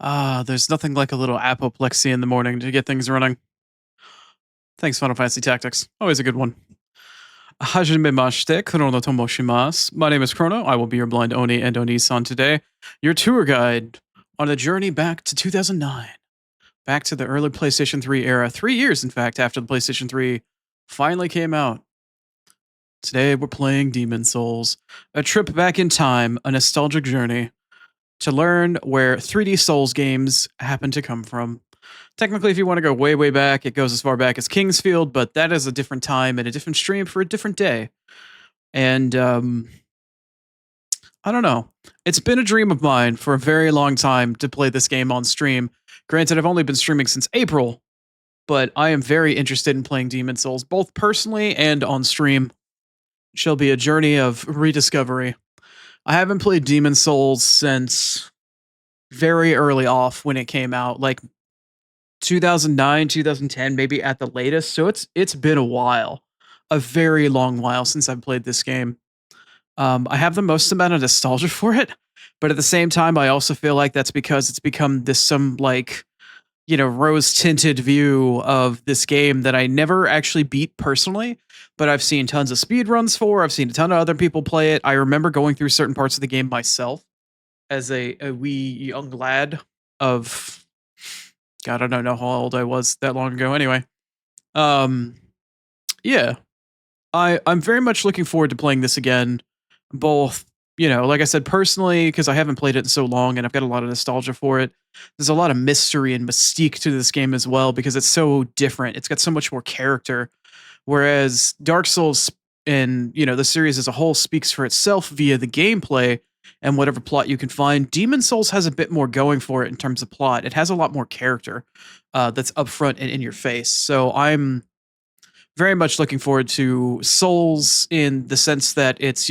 There's nothing like a little apoplexy in the morning to get things running. Thanks, Final Fantasy Tactics. Always a good one. Hajime mashite, Chrono to moshimasu. My name is Chrono. I will be your blind Oni and Oni-san today, your tour guide on a journey back to 2009, back to the early PlayStation 3 era. 3 years, in fact, after the PlayStation 3 finally came out. Today, we're playing Demon Souls, a trip back in time, a nostalgic journey to learn where 3D Souls games happen to come from. Technically, if you want to go way, way back, it goes as far back as Kingsfield, but that is a different time and a different stream for a different day. And I don't know. It's been a dream of mine for a very long time to play this game on stream. Granted, I've only been streaming since April, but I am very interested in playing Demon Souls, both personally and on stream. It shall be a journey of rediscovery. I haven't played Demon Souls since very early off when it came out, like 2009, 2010, maybe at the latest. So it's been a while, a very long while since I've played this game. I have the most amount of nostalgia for it, but at the same time, I also feel like that's because it's become some like, rose tinted view of this game that I never actually beat personally, but I've seen tons of speed runs for. I've seen a ton of other people play it. I remember going through certain parts of the game myself as a wee young lad of God, I don't know how old I was that long ago anyway. Yeah. I'm very much looking forward to playing this again. Both, like I said, personally, because I haven't played it in so long and I've got a lot of nostalgia for it. There's a lot of mystery and mystique to this game as well because it's so different. It's got so much more character. Whereas Dark Souls and, the series as a whole speaks for itself via the gameplay and whatever plot you can find. Demon Souls has a bit more going for it in terms of plot. It has a lot more character that's upfront and in your face. So I'm very much looking forward to Souls in the sense that it's,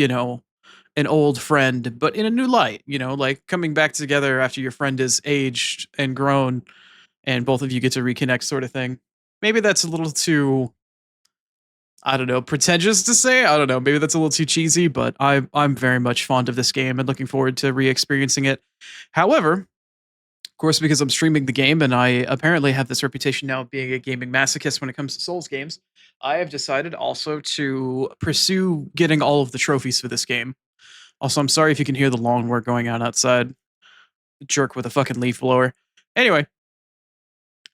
an old friend, but in a new light, like coming back together after your friend is aged and grown and both of you get to reconnect sort of thing. Maybe that's a little too, I don't know, pretentious to say. I don't know. Maybe that's a little too cheesy, but I'm very much fond of this game and looking forward to re-experiencing it. However, of course, because I'm streaming the game and I apparently have this reputation now of being a gaming masochist when it comes to Souls games, I have decided also to pursue getting all of the trophies for this game. Also, I'm sorry if you can hear the lawnmower going on outside. Jerk with a fucking leaf blower. Anyway,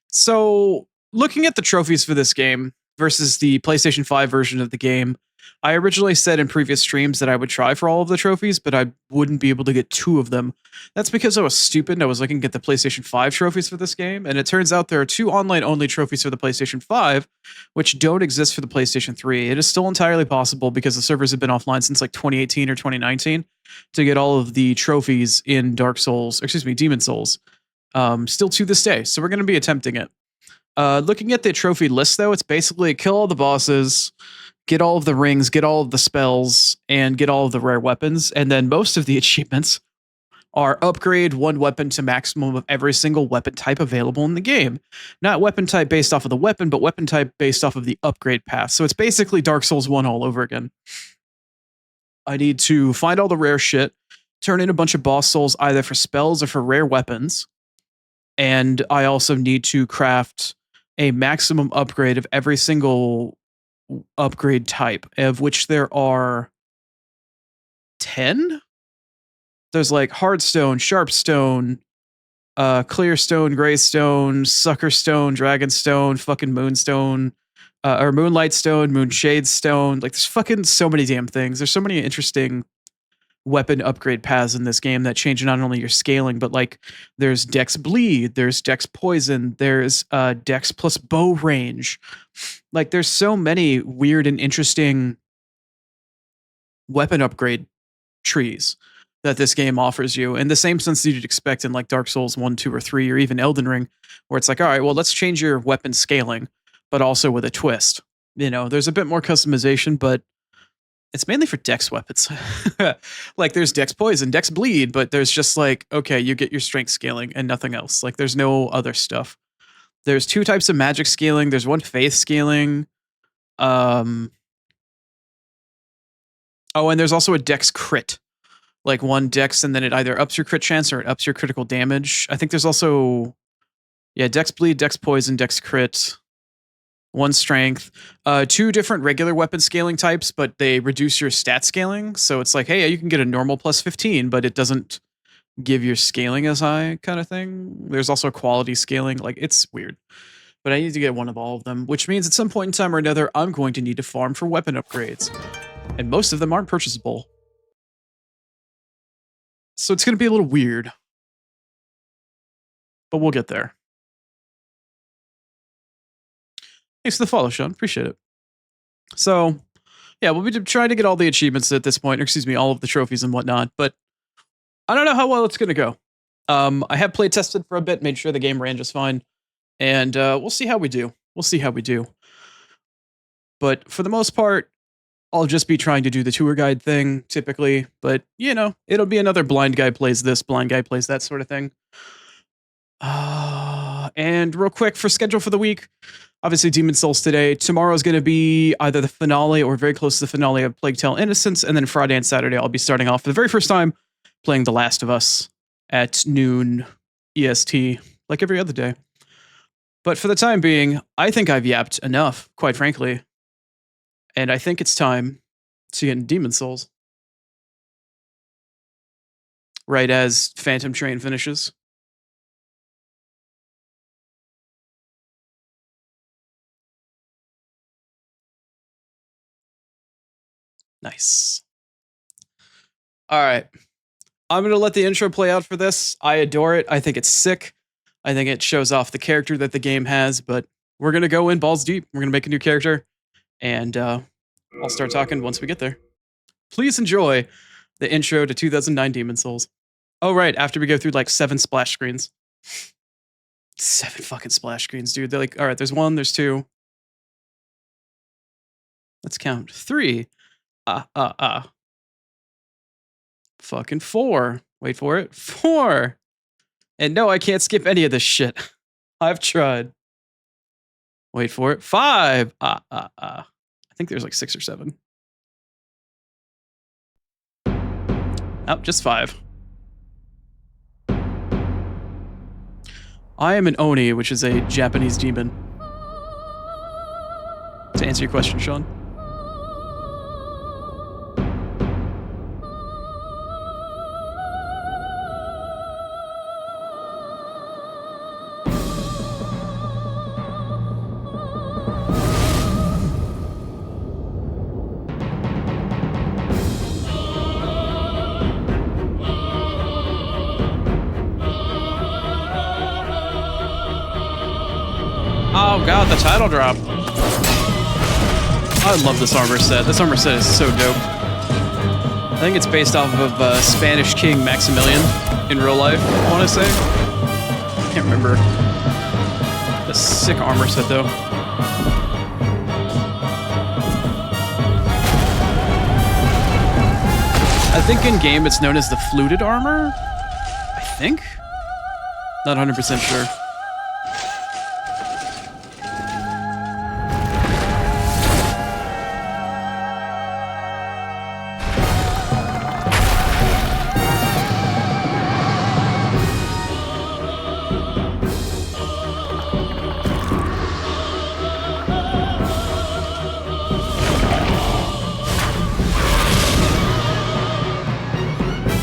so looking at the trophies for this game versus the PlayStation 5 version of the game, I originally said in previous streams that I would try for all of the trophies, but I wouldn't be able to get 2 of them. That's because I was stupid and I was looking at the PlayStation 5 trophies for this game, and it turns out there are 2 online-only trophies for the PlayStation 5, which don't exist for the PlayStation 3. It is still entirely possible, because the servers have been offline since like 2018 or 2019, to get all of the trophies in Demon Souls, still to this day. So we're going to be attempting it. Looking at the trophy list, though, it's basically kill all the bosses, get all of the rings, get all of the spells, and get all of the rare weapons. And then most of the achievements are upgrade one weapon to maximum of every single weapon type available in the game. Not weapon type based off of the weapon, but weapon type based off of the upgrade path. So it's basically Dark Souls 1 all over again. I need to find all the rare shit, turn in a bunch of boss souls either for spells or for rare weapons. And I also need to craft a maximum upgrade of every single upgrade type, of which there are 10. There's like hardstone, sharpstone, clearstone, greystone, suckerstone, dragonstone, fucking moonstone, or moonlight stone, moonshade stone. Like there's fucking so many damn things. There's so many interesting weapon upgrade paths in this game that change not only your scaling, but like there's dex bleed, there's dex poison, there's dex plus bow range. Like there's so many weird and interesting weapon upgrade trees that this game offers you, in the same sense that you'd expect in like Dark Souls 1, 2, or 3, or even Elden Ring, where it's like, all right, well, let's change your weapon scaling, but also with a twist. There's a bit more customization, but it's mainly for dex weapons. Like there's dex poison, dex bleed, but there's just like, okay, you get your strength scaling and nothing else. Like there's no other stuff. There's 2 types of magic scaling. There's 1 faith scaling. Oh, and there's also a dex crit, like 1 dex, and then it either ups your crit chance or it ups your critical damage. I think there's also, yeah, dex bleed, dex poison, dex crit, 1 strength, 2 different regular weapon scaling types, but they reduce your stat scaling. So it's like, hey, you can get a normal plus 15, but it doesn't give your scaling as high kind of thing. There's also quality scaling. Like, it's weird. But I need to get one of all of them, which means at some point in time or another, I'm going to need to farm for weapon upgrades. And most of them aren't purchasable. So it's going to be a little weird. But we'll get there. Thanks for the follow, Sean. Appreciate it. So, yeah, we'll be trying to get all the achievements at this point, or excuse me, all of the trophies and whatnot, but I don't know how well it's going to go. I have play tested for a bit, made sure the game ran just fine, and we'll see how we do. We'll see how we do. But for the most part, I'll just be trying to do the tour guide thing, typically, but, you know, it'll be another blind guy plays this, blind guy plays that sort of thing. And real quick, for schedule for the week, obviously Demon Souls today. Tomorrow is going to be either the finale or very close to the finale of Plague Tale Innocence, and then Friday and Saturday I'll be starting off for the very first time playing The Last of Us at noon EST, like every other day. But for the time being, I think I've yapped enough, quite frankly. And I think it's time to get in Demon Souls. Right as Phantom Train finishes. Nice. All right. I'm going to let the intro play out for this. I adore it. I think it's sick. I think it shows off the character that the game has, but we're going to go in balls deep. We're going to make a new character, and I'll start talking once we get there. Please enjoy the intro to 2009 Demon Souls. Oh, right. After we go through like 7 splash screens. 7 fucking splash screens, dude. They're like, all right, there's 1, there's 2. Let's count. 3. Fucking 4. Wait for it. 4. And no, I can't skip any of this shit. I've tried. Wait for it. 5. I think there's like 6 or 7. Oh, just 5. I am an Oni, which is a Japanese demon. To answer your question, Sean. Oh god, the title drop. I love this armor set. This armor set is so dope. I think it's based off of Spanish King Maximilian in real life, I want to say. I can't remember. A sick armor set, though. I think in-game it's known as the fluted armor? I think? Not 100% sure.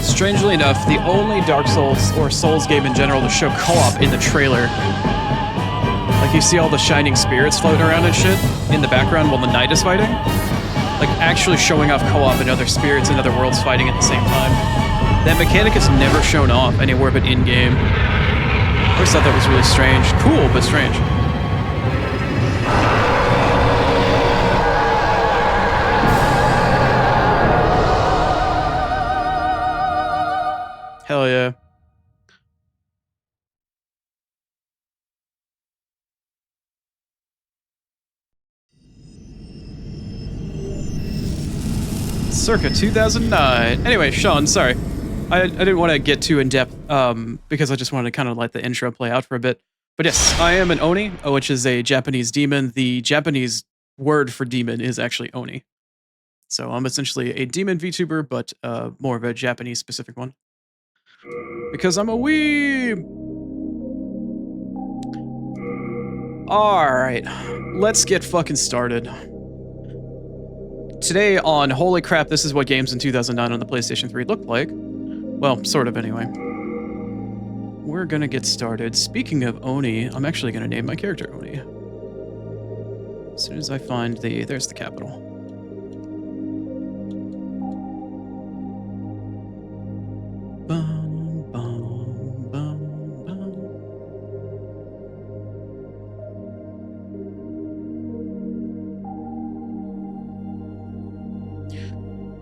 Strangely enough, the only Dark Souls or Souls game in general to show co-op in the trailer. Like you see all the shining spirits floating around and shit in the background while the knight is fighting. Like actually showing off co-op and other spirits and other worlds fighting at the same time. That mechanic is never shown off anywhere but in-game. I always thought that was really strange. Cool, but strange. Hell yeah. Circa 2009. Anyway, Sean, sorry. I didn't want to get too in-depth because I just wanted to kind of let the intro play out for a bit. But yes, I am an Oni, which is a Japanese demon. The Japanese word for demon is actually Oni. So I'm essentially a demon VTuber, but more of a Japanese-specific one. Because I'm a weeb! Alright, let's get fucking started. Today on Holy Crap, This Is What Games in 2009 on the PlayStation 3 looked like. Well, sort of anyway. We're gonna get started. Speaking of Oni, I'm actually gonna name my character Oni. As soon as I find there's the capital. Bum, bum, bum, bum.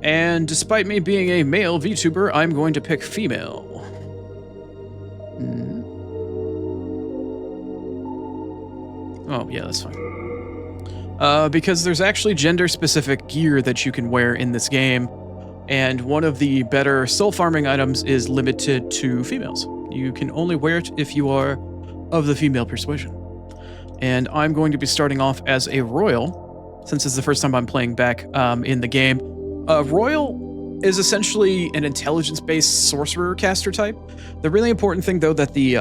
And despite me being a male VTuber, I'm going to pick female. Oh, yeah, that's fine. Because there's actually gender-specific gear that you can wear in this game, and one of the better soul farming items is limited to females. You can only wear it if you are of the female persuasion. And I'm going to be starting off as a royal, since it's the first time I'm playing back in the game. Royal is essentially an intelligence-based sorcerer caster type. The really important thing, though, that the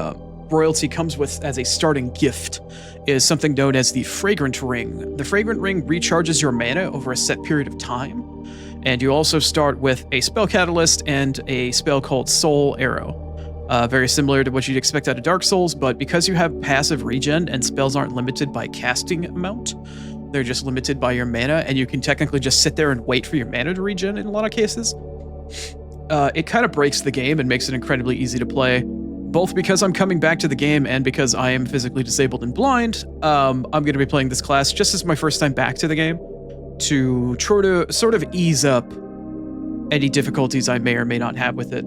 royalty comes with as a starting gift is something known as the Fragrant Ring. The Fragrant Ring recharges your mana over a set period of time, and you also start with a spell catalyst and a spell called Soul Arrow. Very similar to what you'd expect out of Dark Souls, but because you have passive regen and spells aren't limited by casting amount, they're just limited by your mana, and you can technically just sit there and wait for your mana to regen in a lot of cases. It kind of breaks the game and makes it incredibly easy to play, both because I'm coming back to the game and because I am physically disabled and blind. I'm going to be playing this class just as my first time back to the game to try to sort of ease up any difficulties I may or may not have with it.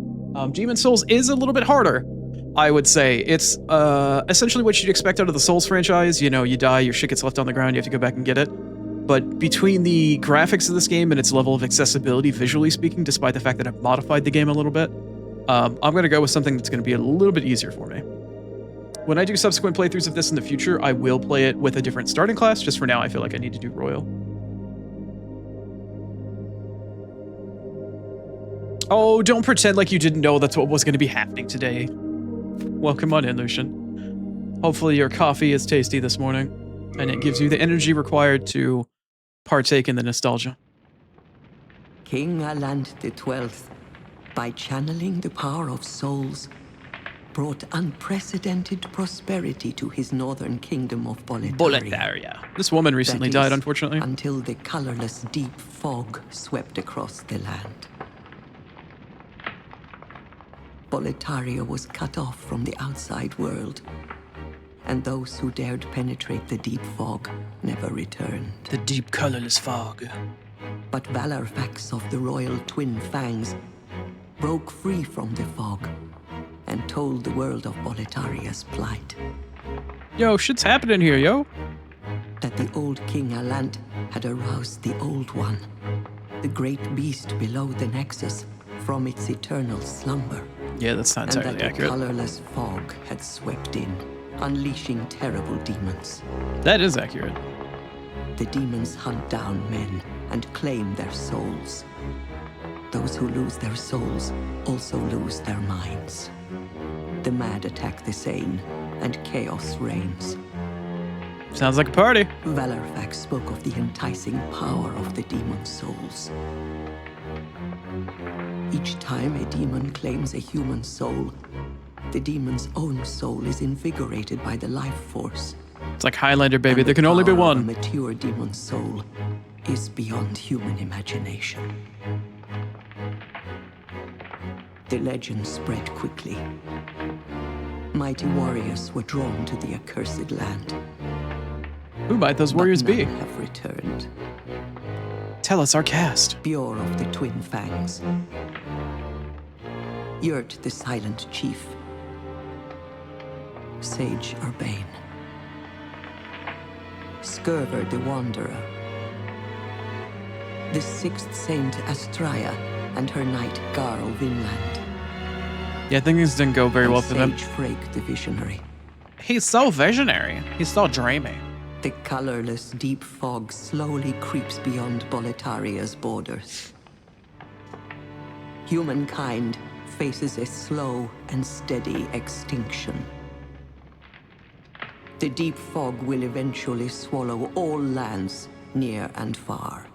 Demon Souls is a little bit harder, I would say. It's essentially what you'd expect out of the Souls franchise. You know, you die, your shit gets left on the ground, you have to go back and get it. But between the graphics of this game and its level of accessibility, visually speaking, despite the fact that I've modified the game a little bit, I'm going to go with something that's going to be a little bit easier for me. When I do subsequent playthroughs of this in the future, I will play it with a different starting class. Just for now, I feel like I need to do Royal. Oh, don't pretend like you didn't know that's what was going to be happening today. Welcome on in, Lucian. Hopefully your coffee is tasty this morning, and it gives you the energy required to partake in the nostalgia. King Alant XII, by channeling the power of souls, brought unprecedented prosperity to his northern kingdom of Boletaria. This woman recently died, unfortunately. Until the colorless deep fog swept across the land. Boletaria was cut off from the outside world, and those who dared penetrate the deep fog never returned. The deep colorless fog. But Valorfax of the royal twin fangs broke free from the fog and told the world of Boletaria's plight. Yo, shit's happening here, yo. That the old King Alant had aroused the Old One, the great beast below the Nexus, from its eternal slumber. Yeah, that's not entirely accurate. And that the colorless fog had swept in, unleashing terrible demons. That is accurate. The demons hunt down men and claim their souls. Those who lose their souls also lose their minds. The mad attack the sane, and chaos reigns. Sounds like a party. Valorfax spoke of the enticing power of the demon souls. Each time a demon claims a human soul, the demon's own soul is invigorated by the life force. It's like Highlander, baby. There can only be one. A mature demon's soul is beyond human imagination. The legend spread quickly. Mighty warriors were drawn to the accursed land. Who might those warriors be? None have returned. Tell us our cast. Pure of the twin fangs. Yurt the silent chief. Sage Urbane. Skurver the wanderer. The sixth saint Astraea and her knight Garl Vinland. Yeah, things didn't go very well for them. Sage Frake the visionary. He's so visionary. He's so dreamy. The colorless deep fog slowly creeps beyond Boletaria's borders. Humankind faces a slow and steady extinction. The deep fog will eventually swallow all lands, near and far.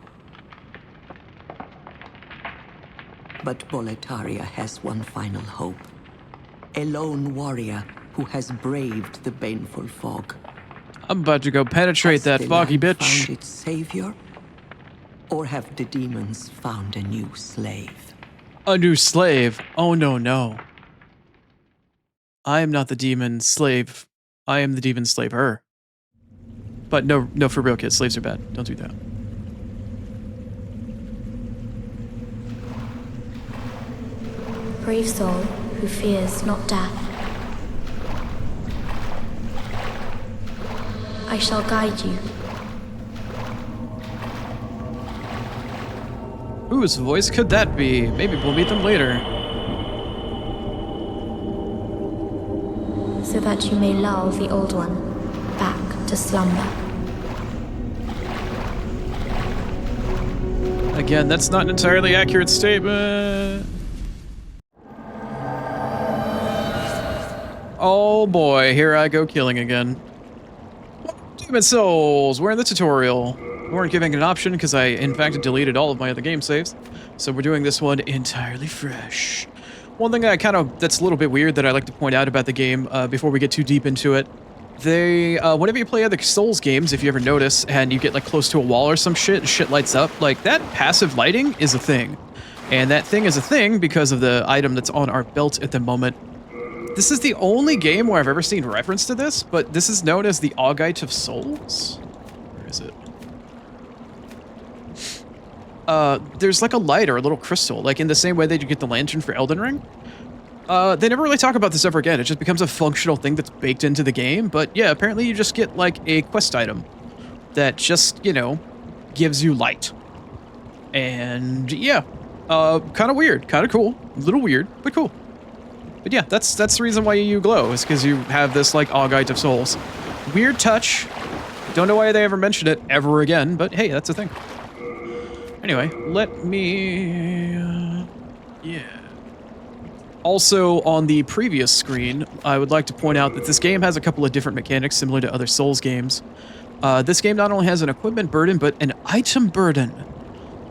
But Boletaria has one final hope. A lone warrior who has braved the baneful fog. I'm about to go penetrate that foggy bitch. Found its savior? Or have the demons found a new slave? A new slave? Oh no, no. I am not the demon slave. I am the demon slaver. But no, for real, kids. Slaves are bad. Don't do that. Brave soul who fears not death. I shall guide you. Whose voice could that be? Maybe we'll meet them later. So that you may lull the old one back to slumber. Again, that's not an entirely accurate statement. Oh boy, here I go killing again. Demon Souls, we're in the tutorial. We weren't giving it an option because I, in fact, deleted all of my other game saves. So we're doing this one entirely fresh. One thing that's a little bit weird that I like to point out about the game before we get too deep into it. Whenever you play other Souls games, if you ever notice, and you get like close to a wall or some shit, and shit lights up, like that passive lighting is a thing. And that thing is a thing because of the item that's on our belt at the moment. This is the only game where I've ever seen reference to this, but this is known as the Augite of Souls. Where is it? There's like a light or a little crystal, like in the same way that you get the lantern for Elden Ring. They never really talk about this ever again. It just becomes a functional thing that's baked into the game. But yeah, apparently you just get like a quest item that just, you know, gives you light. And yeah, kind of weird, kind of cool, a little weird, but cool. But yeah, that's the reason why you glow, is because you have this like Augite of Souls. Weird touch. Don't know why they ever mentioned it ever again, but hey, that's a thing. Anyway, let me... yeah. Also, on the previous screen, I would like to point out that this game has a couple of different mechanics similar to other Souls games. This game not only has an equipment burden, but an item burden.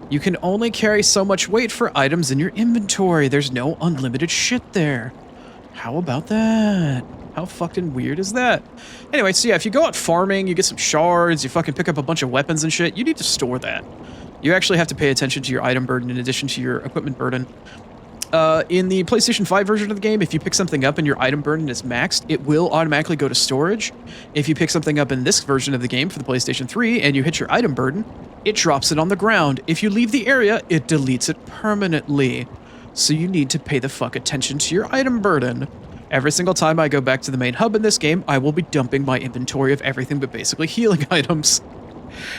You can only carry so much weight for items in your inventory. There's no unlimited shit there. How about that? How fucking weird is that? Anyway, so yeah, if you go out farming, you get some shards, you fucking pick up a bunch of weapons and shit, you need to store that. You actually have to pay attention to your item burden in addition to your equipment burden. In the PlayStation 5 version of the game, if you pick something up and your item burden is maxed, it will automatically go to storage. If you pick something up in this version of the game for the PlayStation 3 and you hit your item burden, it drops it on the ground. If you leave the area, it deletes it permanently. So you need to pay the fuck attention to your item burden. Every single time I go back to the main hub in this game, I will be dumping my inventory of everything but basically healing items.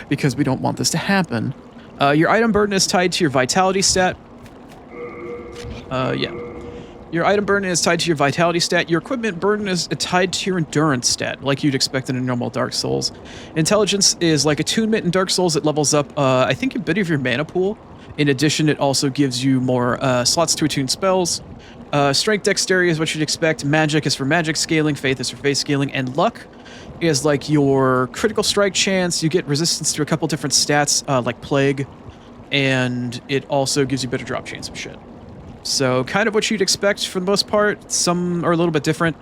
Because we don't want this to happen. Your item burden is tied to your vitality stat. Yeah. Your item burden is tied to your vitality stat. Your equipment burden is tied to your endurance stat, like you'd expect in a normal Dark Souls. Intelligence is like attunement in Dark Souls. It levels up, I think, a bit of your mana pool. In addition, it also gives you more slots to attune spells. Strength, dexterity is what you'd expect. Magic is for magic scaling. Faith is for faith scaling. And luck is like your critical strike chance. You get resistance to a couple different stats, like plague. And it also gives you better drop chance of shit. So kind of what you'd expect for the most part. Some are a little bit different.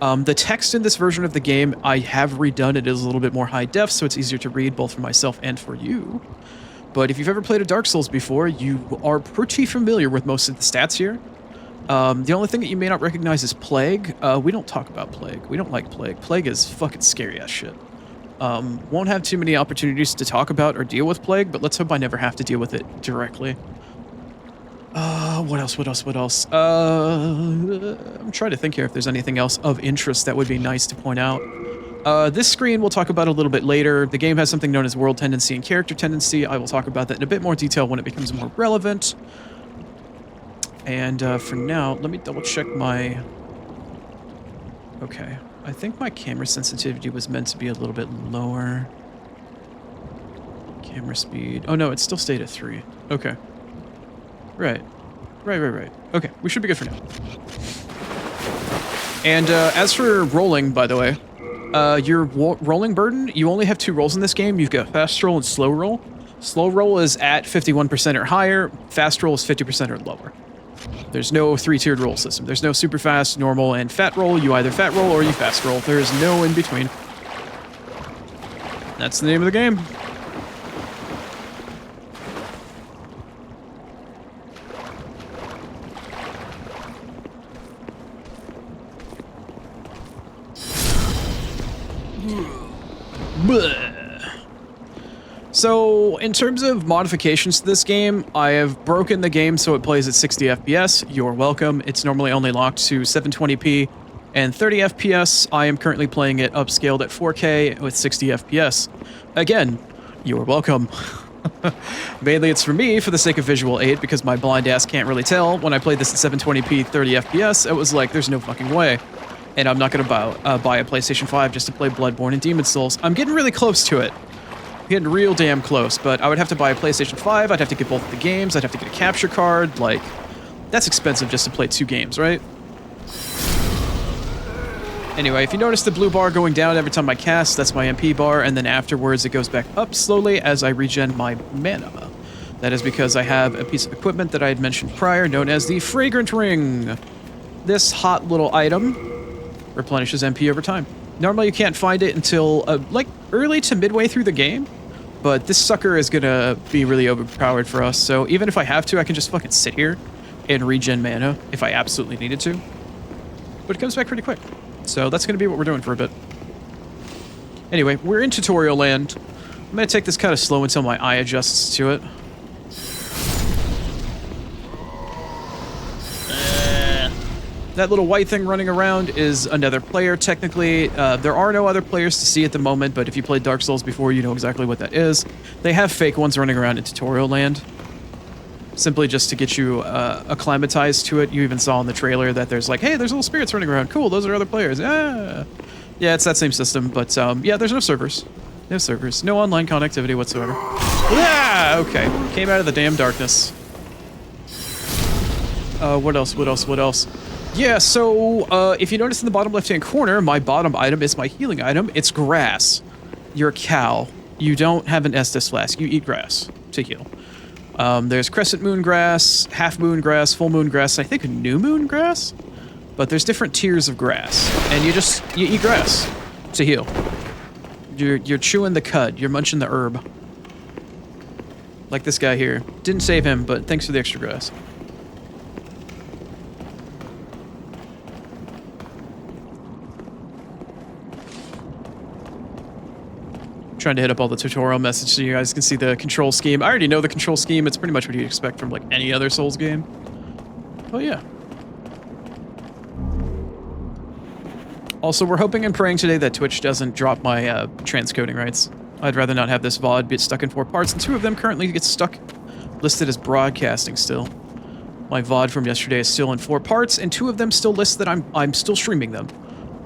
The text in this version of the game, I have redone. It is a little bit more high def, so it's easier to read both for myself and for you. But if you've ever played a Dark Souls before, you are pretty familiar with most of the stats here. The only thing that you may not recognize is Plague. We don't talk about Plague. We don't like Plague. Plague is fucking scary ass shit. Won't have too many opportunities to talk about or deal with Plague, but let's hope I never have to deal with it directly. What else? I'm trying to think here if there's anything else of interest that would be nice to point out. This screen we'll talk about a little bit later. The game has something known as world tendency and character tendency. I will talk about that in a bit more detail when it becomes more relevant. And for now, let me double check my... Okay. I think my camera sensitivity was meant to be a little bit lower. Camera speed. Oh no, it still stayed at 3. Okay. Right. Right. Okay, we should be good for now. And as for rolling, by the way, your rolling burden, you only have 2 rolls in this game. You've got fast roll and slow roll. Slow roll is at 51% or higher. Fast roll is 50% or lower. There's no 3-tiered roll system. There's no super fast, normal, and fat roll. You either fat roll or you fast roll. There is no in between. That's the name of the game. So, in terms of modifications to this game, I have broken the game so it plays at 60 FPS. You're welcome. It's normally only locked to 720p and 30 FPS. I am currently playing it upscaled at 4K with 60 FPS. Again, you're welcome. Mainly it's for me, for the sake of visual aid, because my blind ass can't really tell. When I played this at 720p 30 FPS, it was like, there's no fucking way. And I'm not going to buy a PlayStation 5 just to play Bloodborne and Demon's Souls. I'm getting really close to it. Getting real damn close, but I would have to buy a PlayStation 5, I'd have to get both of the games, I'd have to get a capture card, like, that's expensive just to play 2 games, right? Anyway, if you notice the blue bar going down every time I cast, that's my MP bar, and then afterwards it goes back up slowly as I regen my mana. That is because I have a piece of equipment that I had mentioned prior, known as the Fragrant Ring. This hot little item replenishes MP over time. Normally you can't find it until, like, early to midway through the game, but this sucker is gonna be really overpowered for us, so even if I have to, I can just fucking sit here and regen mana if I absolutely needed to. But it comes back pretty quick, so that's gonna be what we're doing for a bit. Anyway, we're in tutorial land. I'm gonna take this kind of slow until my eye adjusts to it. That little white thing running around is another player, technically. There are no other players to see at the moment, but if you played Dark Souls before, you know exactly what that is. They have fake ones running around in tutorial land, simply just to get you acclimatized to it. You even saw in the trailer that there's like, hey, there's little spirits running around. Cool, those are other players. Yeah, it's that same system, but yeah, there's no servers. No servers. No online connectivity whatsoever. Yeah, okay. Came out of the damn darkness. What else? Yeah, so, if you notice in the bottom left-hand corner, my bottom item is my healing item. It's grass. You're a cow. You don't have an Estus flask. You eat grass to heal. There's crescent moon grass, half moon grass, full moon grass, I think new moon grass? But there's different tiers of grass. And you eat grass to heal. You're chewing the cud. You're munching the herb. Like this guy here. Didn't save him, but thanks for the extra grass. Trying to hit up all the tutorial messages so you guys can see the control scheme. I already know the control scheme. It's pretty much what you'd expect from like any other Souls game. Oh yeah. Also, we're hoping and praying today that Twitch doesn't drop my transcoding rights. I'd rather not have this VOD be stuck in 4 parts, and 2 of them currently get stuck listed as broadcasting still. My VOD from yesterday is still in 4 parts, and 2 of them still list that I'm still streaming them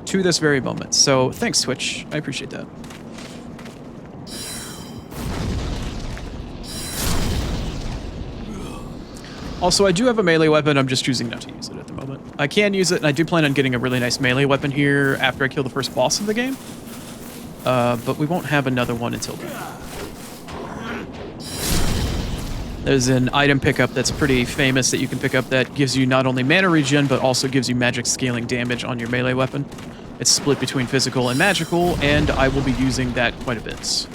to this very moment. So thanks, Twitch. I appreciate that. Also, I do have a melee weapon, I'm just choosing not to use it at the moment. I can use it, and I do plan on getting a really nice melee weapon here after I kill the first boss of the game. But we won't have another one until then. There's an item pickup that's pretty famous that you can pick up that gives you not only mana regen, but also gives you magic scaling damage on your melee weapon. It's split between physical and magical, and I will be using that quite a bit.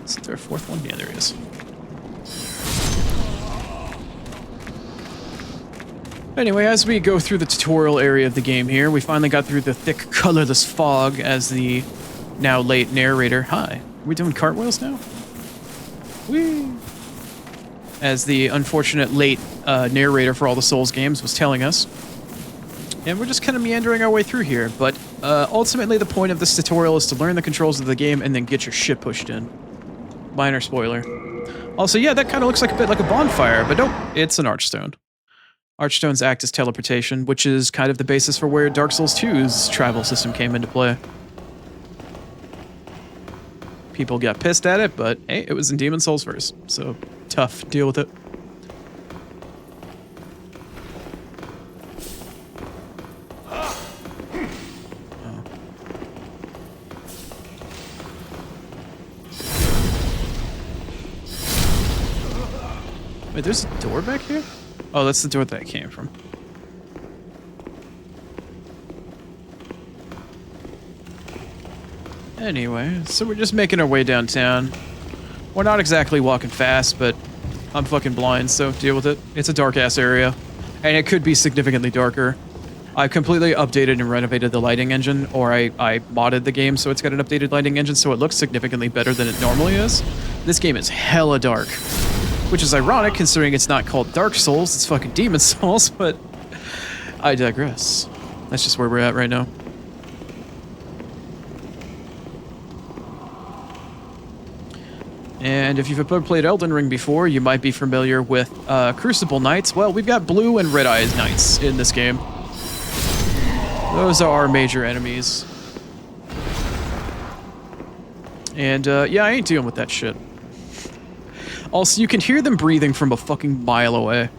Is there a 4th one? Yeah, there is. Anyway, as we go through the tutorial area of the game here, we finally got through the thick, colorless fog as the now late narrator. Hi. Are we doing cartwheels now? Whee! As the unfortunate late narrator for all the Souls games was telling us. And we're just kind of meandering our way through here, but ultimately the point of this tutorial is to learn the controls of the game and then get your shit pushed in. Minor spoiler. Also, yeah, that kind of looks like a bit like a bonfire, but nope, it's an archstone. Archstones act as teleportation, which is kind of the basis for where Dark Souls 2's travel system came into play. People got pissed at it, but hey, it was in Demon Souls first, so tough, deal with it. Wait, there's a door back here? Oh, that's the door that I came from. Anyway, so we're just making our way downtown. We're not exactly walking fast, but I'm fucking blind, so deal with it. It's a dark-ass area, and it could be significantly darker. I completely updated and renovated the lighting engine, or I modded the game so it's got an updated lighting engine, so it looks significantly better than it normally is. This game is hella dark. Which is ironic, considering it's not called Dark Souls, it's fucking Demon Souls, but I digress. That's just where we're at right now. And if you've ever played Elden Ring before, you might be familiar with Crucible Knights. Well, we've got Blue and Red Eyes Knights in this game. Those are our major enemies. And yeah, I ain't dealing with that shit. Also, you can hear them breathing from a fucking mile away.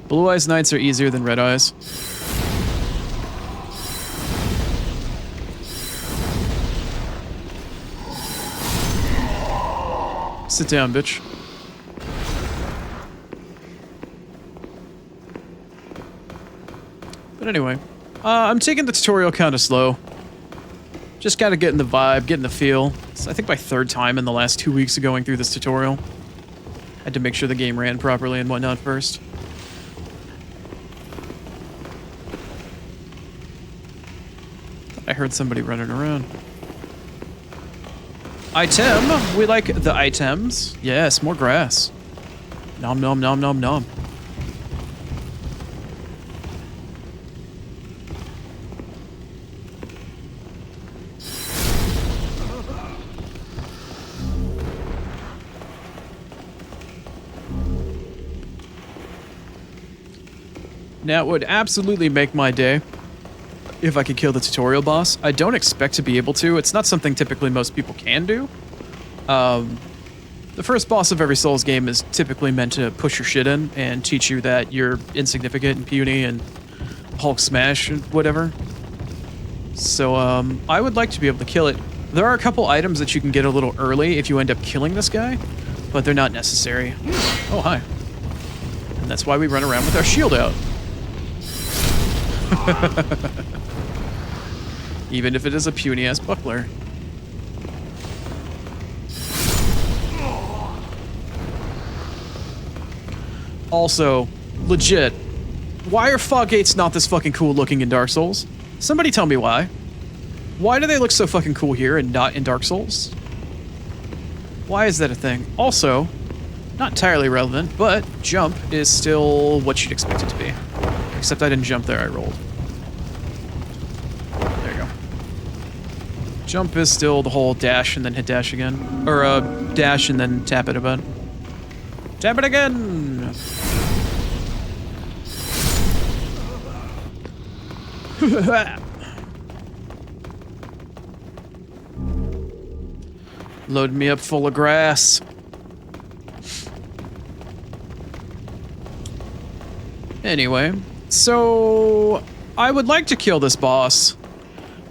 Blue Eyes Knights are easier than Red Eyes. Sit down, bitch. But anyway, I'm taking the tutorial kind of slow. Just gotta get in the vibe, get in the feel. It's, I think, my third time in the last 2 weeks of going through this tutorial. Had to make sure the game ran properly and whatnot first. I heard somebody running around. Item! We like the items. Yes, more grass. Nom nom nom nom nom. Now, it would absolutely make my day if I could kill the tutorial boss. I don't expect to be able to. It's not something typically most people can do. The first boss of every Souls game is typically meant to push your shit in and teach you that you're insignificant and puny and Hulk smash and whatever. So, I would like to be able to kill it. There are a couple items that you can get a little early if you end up killing this guy, but they're not necessary. Oh, hi. And that's why we run around with our shield out. Even if it is a puny-ass buckler. Also, legit, why are fog gates not this fucking cool looking in Dark Souls? Somebody tell me why. Why do they look so fucking cool here and not in Dark Souls? Why is that a thing? Also, not entirely relevant, but jump is still what you'd expect it to be. Except I didn't jump there, I rolled. There you go. Jump is still the whole dash and then hit dash again. Or, dash and then tap it a bit. Tap it again! Load me up full of grass. Anyway, so I would like to kill this boss.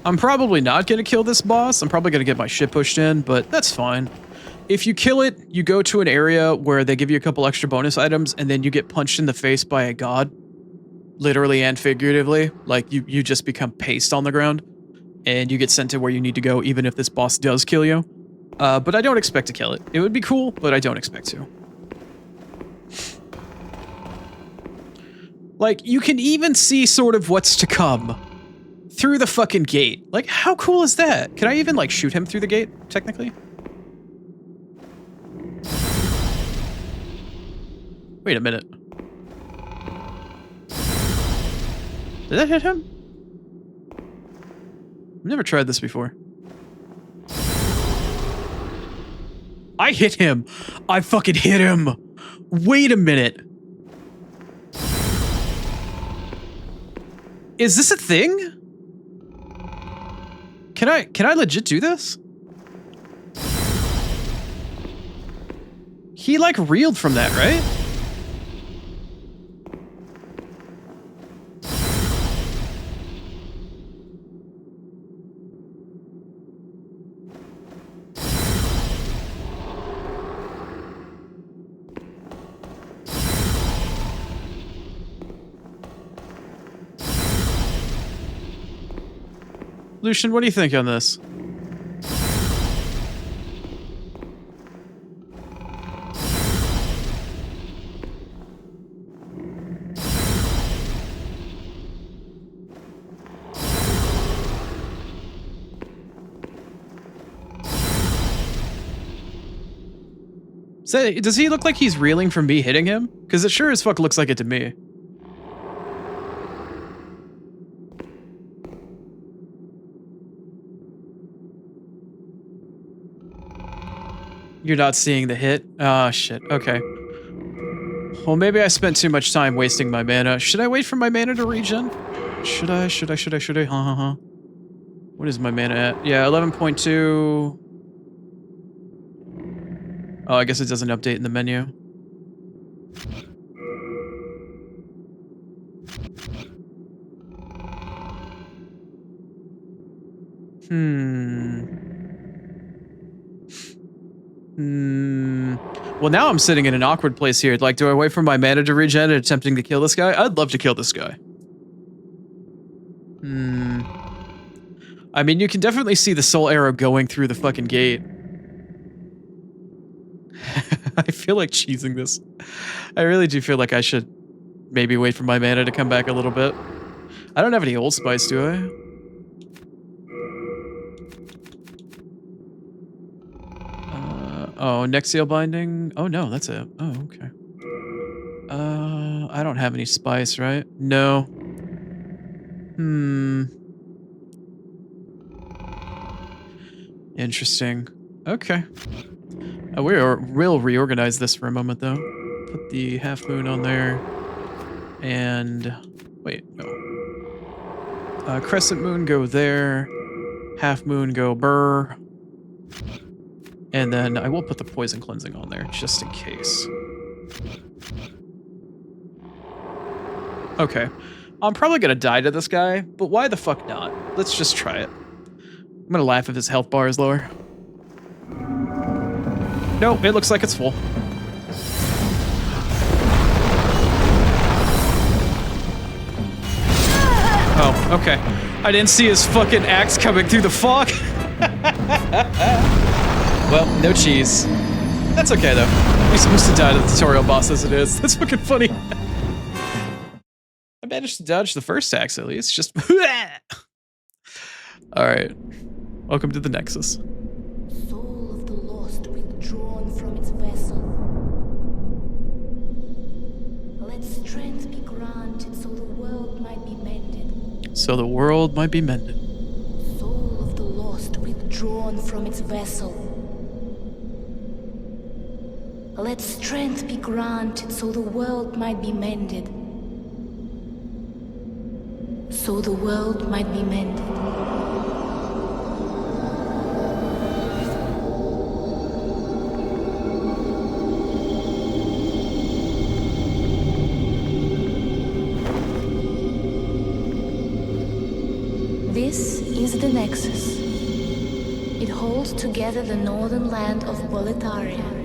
I'm probably not going to kill this boss. I'm probably going to get my shit pushed in, but that's fine. If you kill it, you go to an area where they give you a couple extra bonus items, and then you get punched in the face by a god. Literally and figuratively. Like, you just become paste on the ground, and you get sent to where you need to go, even if this boss does kill you. But I don't expect to kill it. It would be cool, but I don't expect to. Like, you can even see sort of what's to come through the fucking gate. Like, how cool is that? Can I even, like, shoot him through the gate, technically? Wait a minute. Did that hit him? I've never tried this before. I hit him. I fucking hit him. Wait a minute. Is this a thing? Can I legit do this? He like reeled from that, right? Lucian, what do you think on this? Does he look like he's reeling from me hitting him? Because it sure as fuck looks like it to me. You're not seeing the hit? Oh, shit. Okay. Well, maybe I spent too much time wasting my mana. Should I wait for my mana to regen? Should I? What is my mana at? Yeah, 11.2. Oh, I guess it doesn't update in the menu. Well, now I'm sitting in an awkward place here. Like, do I wait for my mana to regen and attempting to kill this guy? I'd love to kill this guy. I mean, you can definitely see the soul arrow going through the fucking gate. I feel like cheesing this. I really do feel like I should maybe wait for my mana to come back a little bit. I don't have any old spice, do I? Oh, Nexial binding? Oh no, that's it. Oh, okay. I don't have any spice, right? No. Interesting. Okay. We'll reorganize this for a moment, though. Put the half moon on there. And... wait, no. Crescent moon go there. Half moon go burr. And then I will put the poison cleansing on there, just in case. Okay. I'm probably gonna die to this guy, but why the fuck not? Let's just try it. I'm gonna laugh if his health bar is lower. Nope, it looks like it's full. Oh, okay. I didn't see his fucking axe coming through the fog. Well, no cheese. That's okay, though. You're supposed to die to the tutorial boss as it is. That's fucking funny. I managed to dodge the first axe, at least. Just... Alright. Welcome to the Nexus. Soul of the lost withdrawn from its vessel. Let strength be granted so the world might be mended. So the world might be mended. Soul of the lost withdrawn from its vessel. Let strength be granted so the world might be mended. So the world might be mended. This is the Nexus. It holds together the northern land of Boletaria.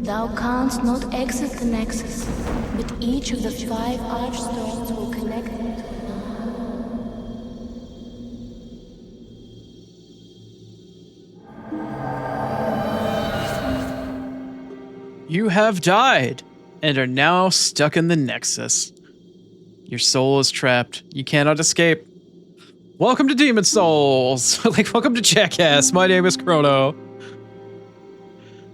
Thou canst not exit the Nexus, but each of the 5 archstones will connect them to another. You have died, and are now stuck in the Nexus. Your soul is trapped. You cannot escape. Welcome to Demon Souls! Like, welcome to Jackass. My name is Chrono.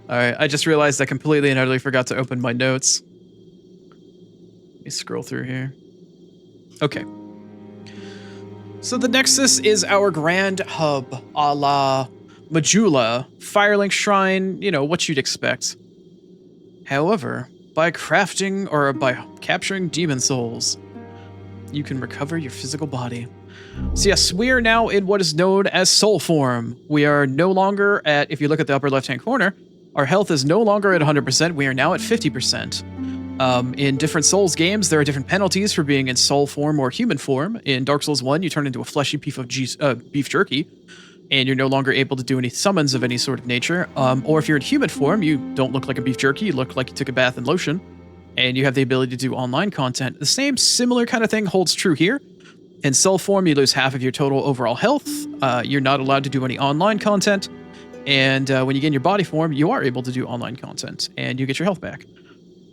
Alright, I just realized I completely and utterly forgot to open my notes. Let me scroll through here. Okay. So the Nexus is our grand hub, a la Majula, Firelink Shrine, you know, what you'd expect. However, by crafting or by capturing demon souls, you can recover your physical body. So yes, we are now in what is known as soul form. We are no longer at, if you look at the upper left-hand corner, our health is no longer at 100%, we are now at 50%. In different Souls games, there are different penalties for being in soul form or human form. In Dark Souls 1, you turn into a fleshy piece of beef jerky, and you're no longer able to do any summons of any sort of nature. Or if you're in human form, you don't look like a beef jerky, you look like you took a bath in lotion, and you have the ability to do online content. The same similar kind of thing holds true here. In soul form, you lose half of your total overall health. You're not allowed to do any online content. And when you get in your body form, you are able to do online content, and you get your health back.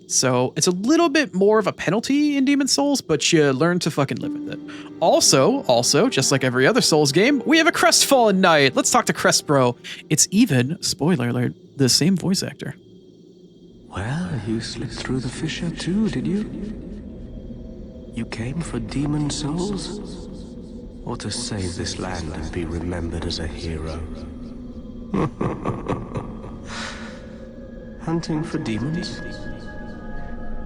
So it's a little bit more of a penalty in Demon Souls, but you learn to fucking live with it. Also, just like every other Souls game, we have a Crestfallen Knight. Let's talk to Crest Bro. It's even, spoiler alert, the same voice actor. Well, you slipped through the fissure too, did you? You came for demon souls? Or to save this land and be remembered as a hero? Hunting for demons?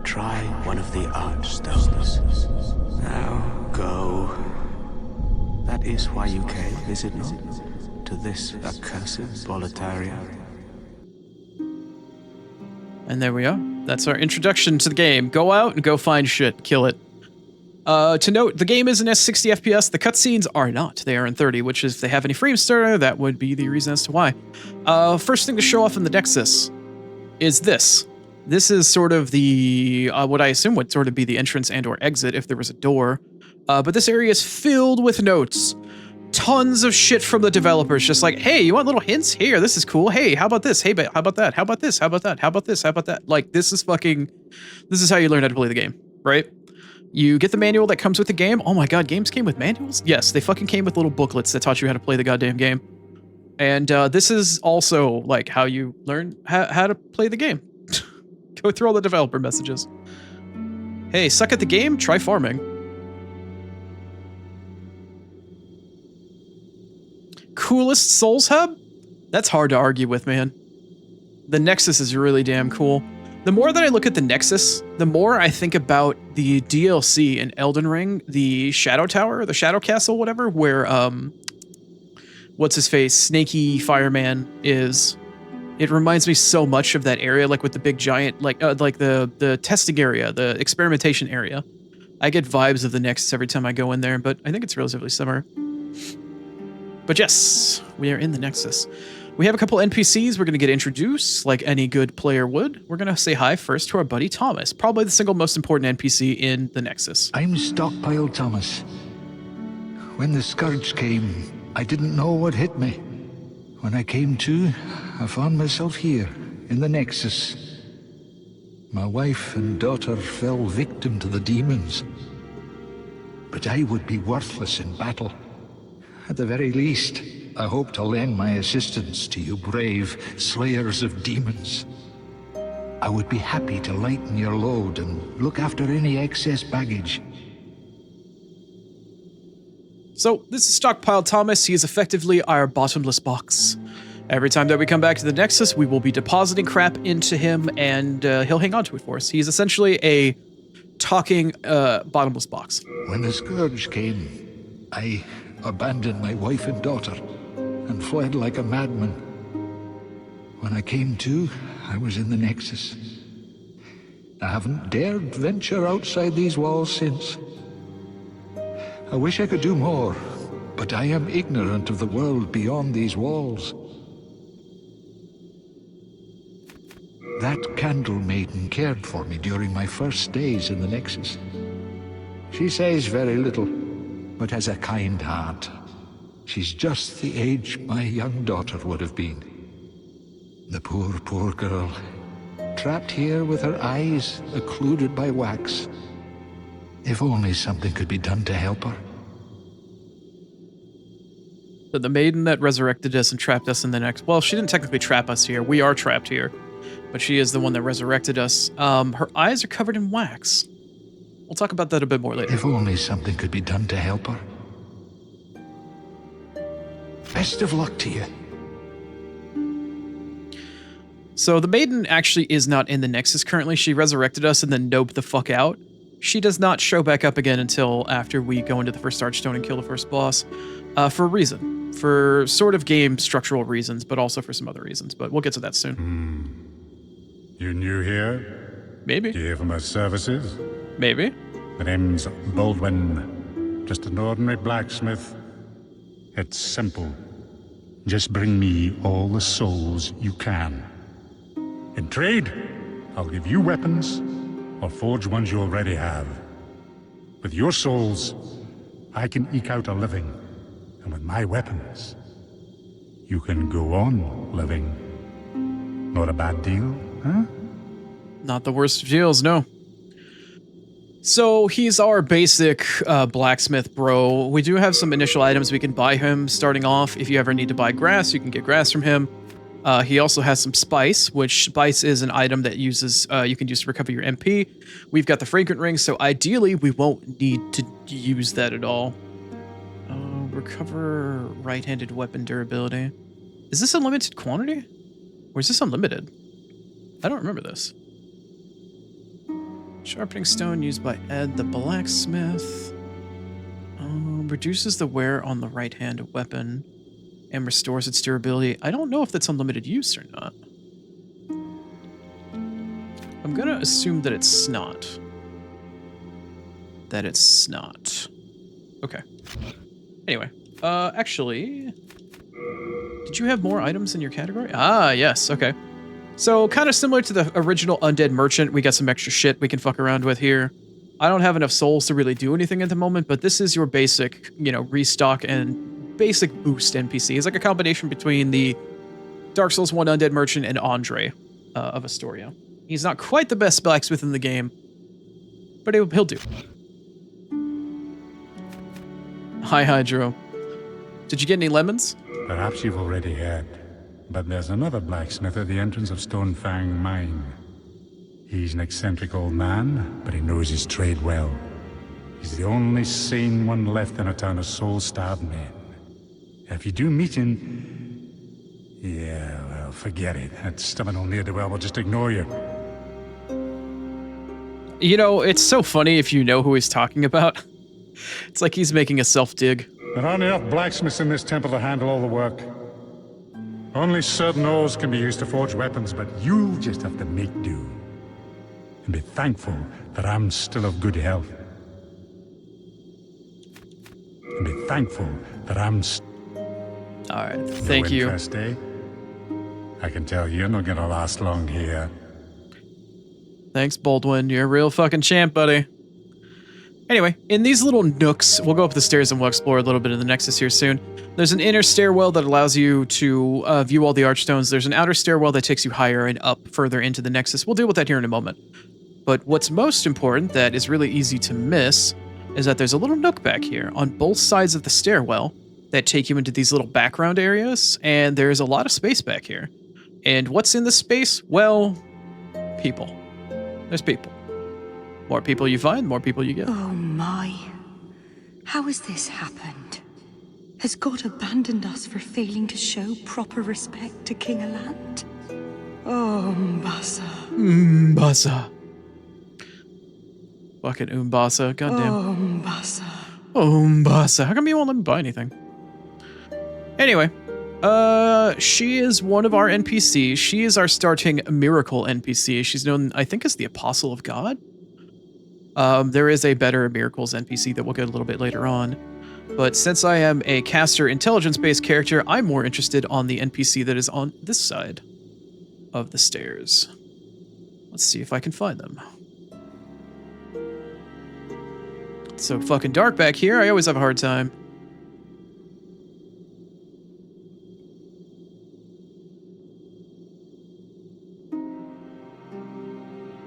Try one of the Archstones. Now, go. That is why you came, is it not? To this accursed Boletaria. And there we are. That's our introduction to the game. Go out and go find shit. Kill it. To note, the game isn't at 60 FPS. The cutscenes are not. They are in 30, which is if they have any frame stutter, that would be the reason as to why. First thing to show off in the Nexus is this. This is sort of the, what I assume would sort of be the entrance and or exit if there was a door. But this area is filled with notes. Tons of shit from the developers, just like, hey, you want little hints? Here, this is cool. Hey, how about this? Hey, how about that? How about this? How about that? How about this? How about that? Like, this is how you learn how to play the game, right? You get the manual that comes with the game. Oh my god, games came with manuals? Yes, they fucking came with little booklets that taught you how to play the goddamn game. And this is also, like, how you learn how to play the game. Go through all the developer messages. Hey, suck at the game? Try farming. Coolest Souls hub? That's hard to argue with, man. The Nexus is really damn cool. The more that I look at the Nexus, the more I think about the DLC in Elden Ring, the Shadow Tower, the Shadow Castle, whatever, where, what's his face, Snaky Fireman is. It reminds me so much of that area, like with the big giant, like the testing area, the experimentation area. I get vibes of the Nexus every time I go in there, but I think it's relatively similar. But yes, we are in the Nexus. We have a couple NPCs we're going to get introduced, like any good player would. We're going to say hi first to our buddy Thomas, probably the single most important NPC in the Nexus. I'm Stockpile Thomas. When the Scourge came, I didn't know what hit me. When I came to, I found myself here, in the Nexus. My wife and daughter fell victim to the demons. But I would be worthless in battle. At the very least, I hope to lend my assistance to you brave slayers of demons. I would be happy to lighten your load and look after any excess baggage. So, this is Stockpile Thomas. He is effectively our bottomless box. Every time that we come back to the Nexus, we will be depositing crap into him, and he'll hang on to it for us. He's essentially a talking bottomless box. When the Scourge came, I abandoned my wife and daughter and fled like a madman. When I came to, I was in the Nexus. I haven't dared venture outside these walls since. I wish I could do more, but I am ignorant of the world beyond these walls. That Candle Maiden cared for me during my first days in the Nexus. She says very little, but has a kind heart. She's just the age my young daughter would have been. The poor, poor girl, trapped here with her eyes occluded by wax. If only something could be done to help her. But the maiden that resurrected us and trapped us in the next... Well, she didn't technically trap us here. We are trapped here. But she is the one that resurrected us. Her eyes are covered in wax. We'll talk about that a bit more later. If only something could be done to help her. Best of luck to you. So the maiden actually is not in the Nexus currently. She resurrected us and then noped the fuck out. She does not show back up again until after we go into the first Archstone and kill the first boss. For a reason. For sort of game structural reasons, but also for some other reasons. But we'll get to that soon. You new here? Maybe. Do you hear from our services? Maybe. The name's Baldwin. Just an ordinary blacksmith. It's simple. Just bring me all the souls you can. In trade, I'll give you weapons, or forge ones you already have. With your souls, I can eke out a living. And with my weapons, you can go on living. Not a bad deal, huh? Not the worst of deals, no. So he's our basic blacksmith bro. We do have some initial items we can buy him starting off. If you ever need to buy grass, you can get grass from him. He also has some spice, which spice is an item that uses you can use to recover your MP. We've got the fragrant ring, so ideally we won't need to use that at all. Recover right-handed weapon durability. Is this a limited quantity? Or is this unlimited? I don't remember this. Sharpening stone used by Ed the blacksmith. Reduces the wear on the right-handed weapon and restores its durability. I don't know if that's unlimited use or not. I'm gonna assume that it's not. Okay. Anyway, actually, did you have more items in your category? Ah, yes, okay. So, kind of similar to the original Undead Merchant, we got some extra shit we can fuck around with here. I don't have enough souls to really do anything at the moment, but this is your basic, restock and basic boost NPC. It's like a combination between the Dark Souls 1 Undead Merchant and Andre of Astoria. He's not quite the best blacksmith in the game, but he'll do. Hi, Hydro. Did you get any lemons? Perhaps you've already heard, but there's another blacksmith at the entrance of Stonefang mine. He's an eccentric old man, but he knows his trade well. He's the only sane one left in a town of soul-starved men. If you do meet him, yeah, well, forget it. That stubborn old ne'er-do-well will just ignore you. It's so funny if you know who he's talking about. It's like he's making a self-dig. There aren't enough blacksmiths in this temple to handle all the work. Only certain ores can be used to forge weapons, but you'll just have to make do. And be thankful that I'm still of good health. And be thankful that I'm Alright, thank you. Interest, eh? I can tell you're not gonna last long here. Thanks, Baldwin. You're a real fucking champ, buddy. Anyway, in these little nooks, we'll go up the stairs and we'll explore a little bit of the Nexus here soon. There's an inner stairwell that allows you to view all the archstones. There's an outer stairwell that takes you higher and up further into the Nexus. We'll deal with that here in a moment. But what's most important, that is really easy to miss, is that there's a little nook back here on both sides of the stairwell that take you into these little background areas, and there's a lot of space back here. And what's in the space? Well, people. There's people. More people you find, more people you get. Oh my. How has this happened? Has God abandoned us for failing to show proper respect to King Alant? Oh, Umbasa. Umbasa. Fucking Umbasa, goddamn. Oh, Umbasa. Umbasa. How come you won't let me buy anything? Anyway, she is one of our NPCs. She is our starting miracle NPC. She's known, I think, as the Apostle of God. There is a better Miracles NPC that we'll get a little bit later on. But since I am a caster intelligence-based character, I'm more interested on the NPC that is on this side of the stairs. Let's see if I can find them. It's so fucking dark back here, I always have a hard time.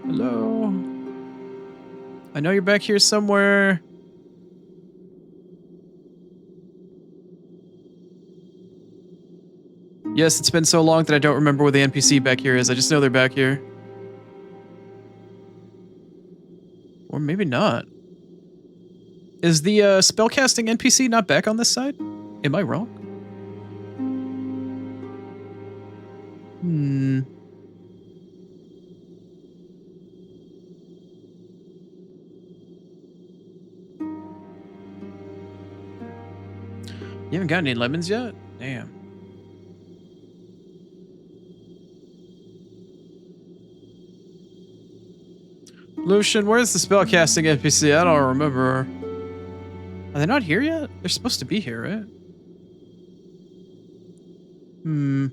Hello? I know you're back here somewhere. Yes, it's been so long that I don't remember where the NPC back here is. I just know they're back here. Or maybe not. Is the spellcasting NPC not back on this side? Am I wrong? Hmm. You haven't got any lemons yet? Damn. Lucian, where's the spellcasting NPC? I don't remember. Are they not here yet? They're supposed to be here, right? Hmm.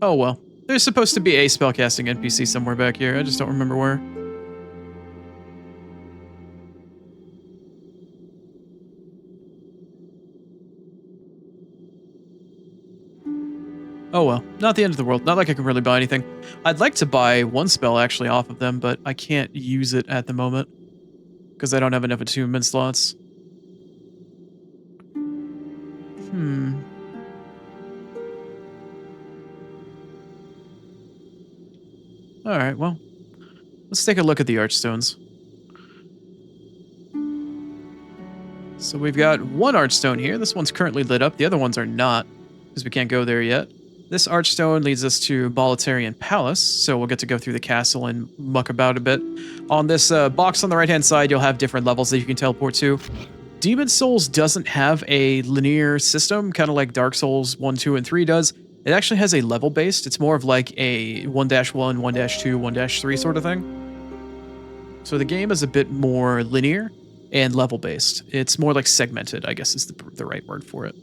Oh well. There's supposed to be a spellcasting NPC somewhere back here. I just don't remember where. Oh well, not the end of the world. Not like I can really buy anything. I'd like to buy one spell actually off of them, but I can't use it at the moment because I don't have enough attunement slots. Hmm. All right, well, let's take a look at the archstones. So we've got one archstone here. This one's currently lit up. The other ones are not because we can't go there yet. This archstone leads us to Boletaria Palace, so we'll get to go through the castle and muck about a bit. On this box on the right-hand side, you'll have different levels that you can teleport to. Demon Souls doesn't have a linear system, kind of like Dark Souls 1, 2, and 3 does. It actually has a level-based. It's more of like a 1-1, 1-2, 1-3 sort of thing. So the game is a bit more linear and level-based. It's more like segmented, I guess is the right word for it.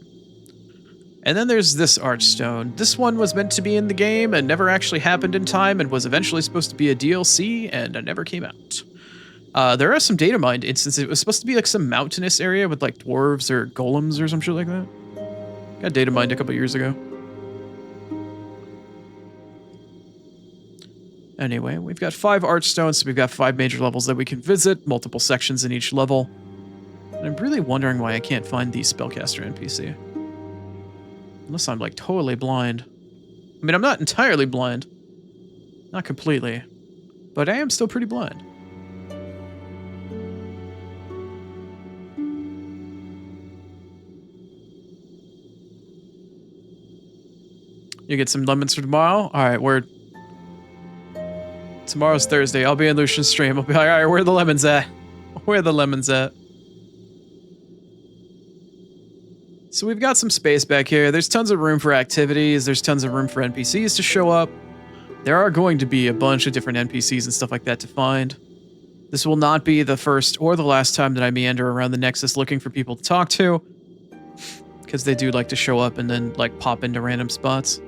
And then there's this archstone. This one was meant to be in the game and never actually happened in time and was eventually supposed to be a DLC and it never came out. There are some data mined instances. It was supposed to be like some mountainous area with like dwarves or golems or some shit like that. Got data mined a couple years ago. Anyway, we've got 5 archstones, so we've got 5 major levels that we can visit, multiple sections in each level. And I'm really wondering why I can't find the spellcaster NPC. Unless I'm like totally blind. I mean, I'm not entirely blind. Not completely. But I am still pretty blind. You get some lemons for tomorrow? Alright, word. Tomorrow's Thursday. I'll be in Lucian's stream. I'll be like, alright, where are the lemons at? Where are the lemons at? So we've got some space back here. There's tons of room for activities. There's tons of room for NPCs to show up. There are going to be a bunch of different NPCs and stuff like that to find. This will not be the first or the last time that I meander around the Nexus looking for people to talk to. Because they do like to show up and then like pop into random spots.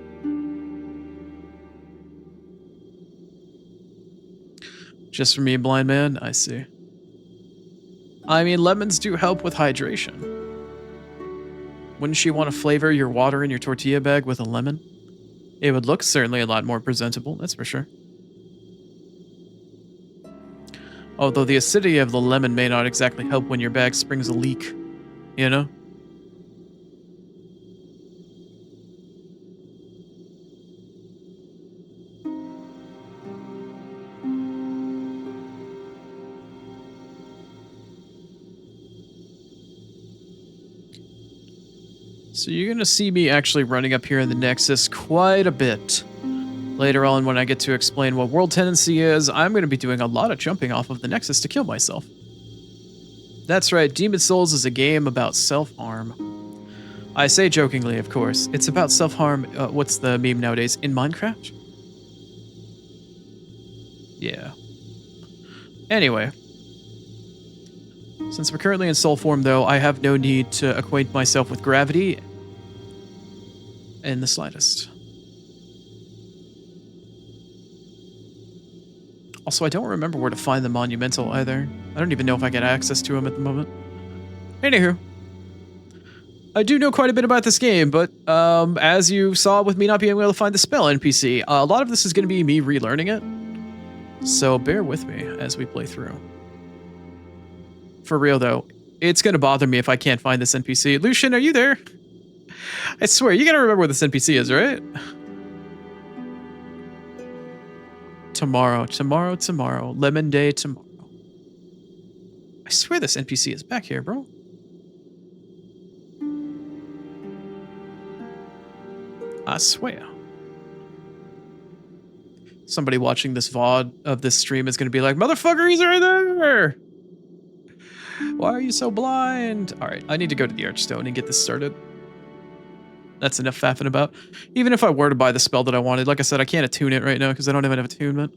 Just for me, blind man? I see. I mean, lemons do help with hydration. Wouldn't you want to flavor your water in your tortilla bag with a lemon? It would look certainly a lot more presentable, that's for sure. Although the acidity of the lemon may not exactly help when your bag springs a leak, you know? So you're going to see me actually running up here in the Nexus quite a bit. Later on, when I get to explain what World Tendency is, I'm going to be doing a lot of jumping off of the Nexus to kill myself. That's right, Demon Souls is a game about self-harm. I say jokingly, of course. It's about self-harm, what's the meme nowadays, in Minecraft? Yeah. Anyway. Since we're currently in soul form, though, I have no need to acquaint myself with gravity in the slightest. Also, I don't remember where to find the monumental either. I don't even know if I get access to him at the moment. Anywho. I do know quite a bit about this game, but as you saw with me not being able to find the spell NPC, a lot of this is going to be me relearning it. So bear with me as we play through. For real, though, it's going to bother me if I can't find this NPC. Lucian, are you there? I swear, you got to remember where this NPC is, right? Tomorrow. Lemon day tomorrow. I swear this NPC is back here, bro. I swear. Somebody watching this VOD of this stream is going to be like, motherfucker, he's right there! Why are you so blind? Alright, I need to go to the Archstone and get this started. That's enough faffing about. Even if I were to buy the spell that I wanted, like I said, I can't attune it right now because I don't even have attunement.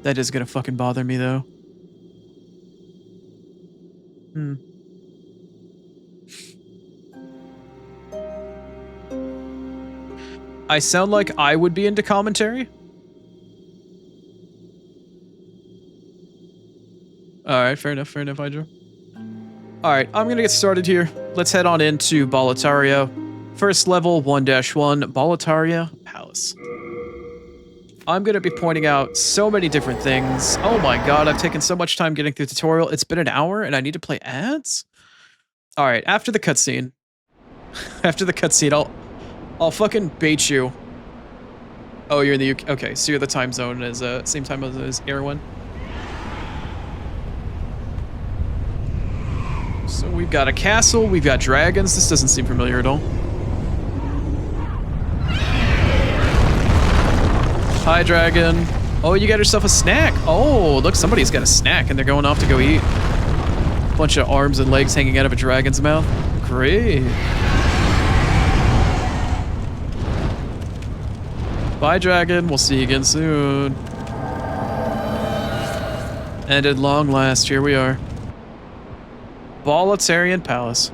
That is gonna fucking bother me though. I sound like I would be into commentary. Alright, fair enough, Hydro. Alright, I'm gonna get started here. Let's head on into Boletaria. First level, 1-1, Boletaria Palace. I'm gonna be pointing out so many different things. Oh my god, I've taken so much time getting through the tutorial. It's been an hour and I need to play ads? Alright, after the cutscene. After the cutscene, I'll fucking bait you. Oh, you're in the UK. Okay, so you're the time zone as same time as Erwin. So we've got a castle, we've got dragons. This doesn't seem familiar at all. Hi, dragon. Oh, you got yourself a snack. Oh, look, somebody's got a snack and they're going off to go eat. Bunch of arms and legs hanging out of a dragon's mouth. Great. Bye, dragon. We'll see you again soon. And at long last, here we are. Boletarian Palace.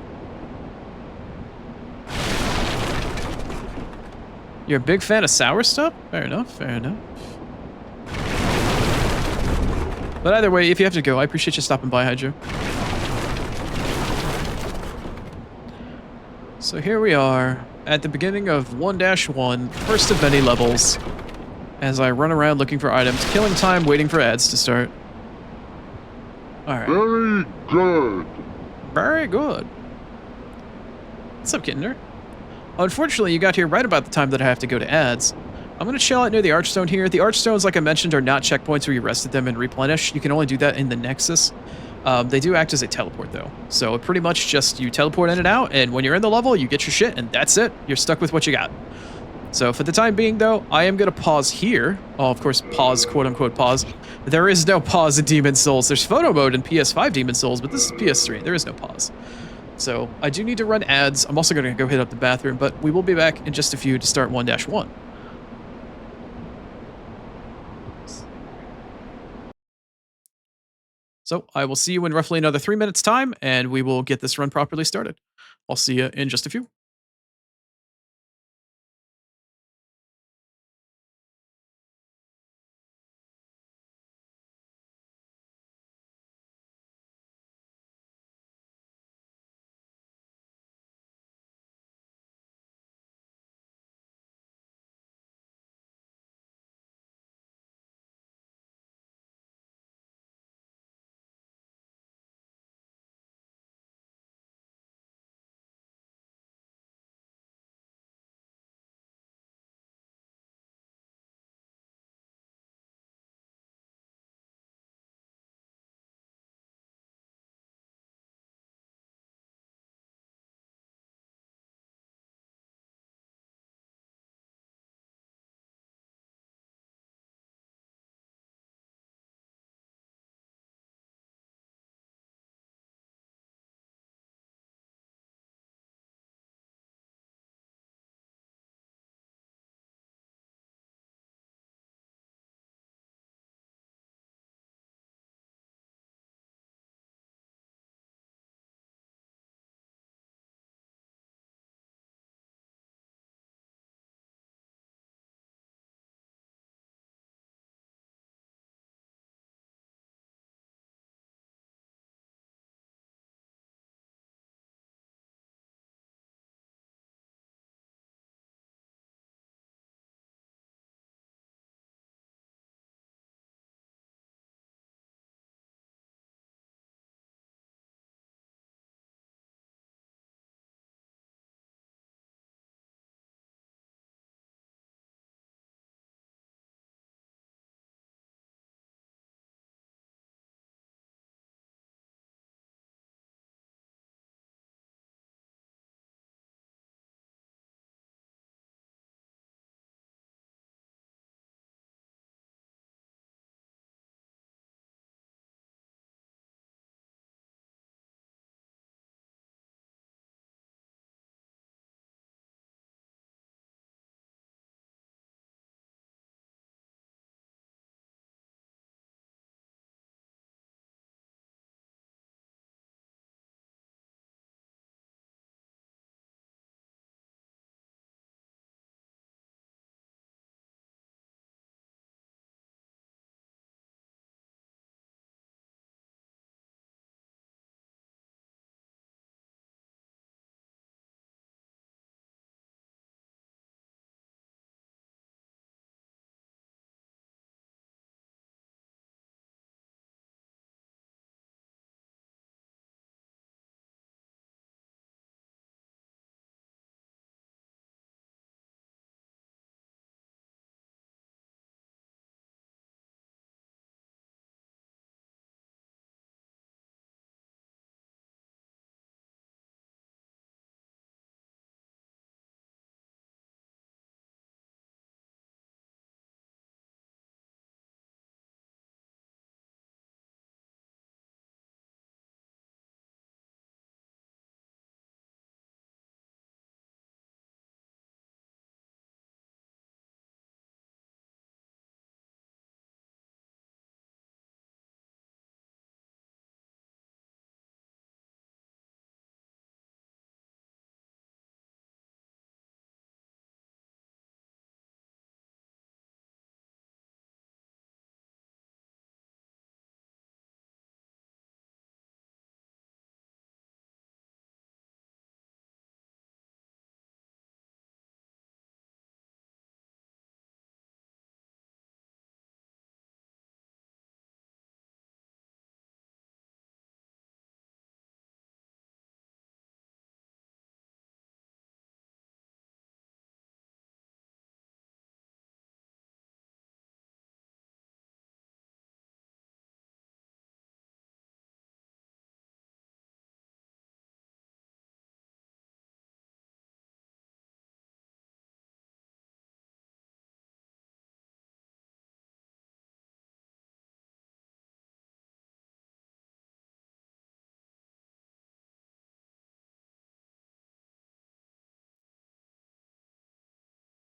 You're a big fan of sour stuff? Fair enough, fair enough. But either way, if you have to go, I appreciate you stopping by, Hydro. So here we are, at the beginning of 1-1, first of many levels, as I run around looking for items, killing time, waiting for ads to start. Alright. Very good. Very good. What's up, Kittner? Unfortunately, you got here right about the time that I have to go to ads. I'm going to chill out near the Archstone here. The Archstones, like I mentioned, are not checkpoints where you rested them and replenish. You can only do that in the Nexus. They do act as a teleport, though. So pretty much just you teleport in and out, and when you're in the level, you get your shit, and that's it. You're stuck with what you got. So for the time being, though, I am going to pause here. Oh, of course, pause, quote-unquote pause. There is no pause in Demon Souls. There's photo mode in PS5 Demon Souls, but this is PS3. There is no pause. So I do need to run ads. I'm also going to go hit up the bathroom, but we will be back in just a few to start 1-1. So I will see you in roughly another 3 minutes time, and we will get this run properly started. I'll see you in just a few.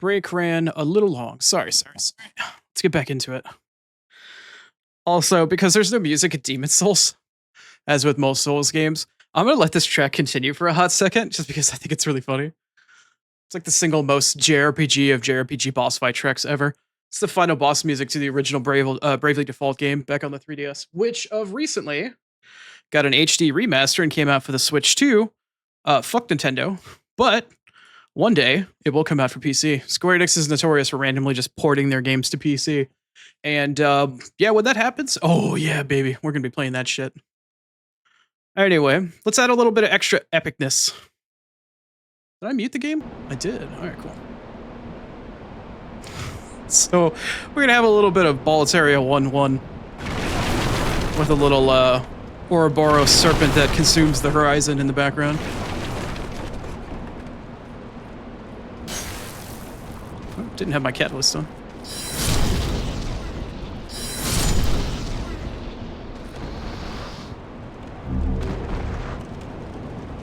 break ran a little long. Sorry. Let's get back into it. Also, because there's no music in Demon Souls, as with most Souls games, I'm gonna let this track continue for a hot second, just because I think it's really funny. It's like the single most JRPG of JRPG boss fight tracks ever. It's the final boss music to the original Bravely Default game back on the 3DS, which of recently got an HD remaster and came out for the Switch too. Fuck Nintendo. But one day it will come out for PC. Square Enix is notorious for randomly just porting their games to PC. And yeah, when that happens, oh yeah, baby, we're gonna be playing that shit. Anyway, let's add a little bit of extra epicness. Did I mute the game? I did. All right, cool. So we're gonna have a little bit of Boletaria 1-1 with a little Ouroboros serpent that consumes the horizon in the background. Oh, didn't have my catalyst on.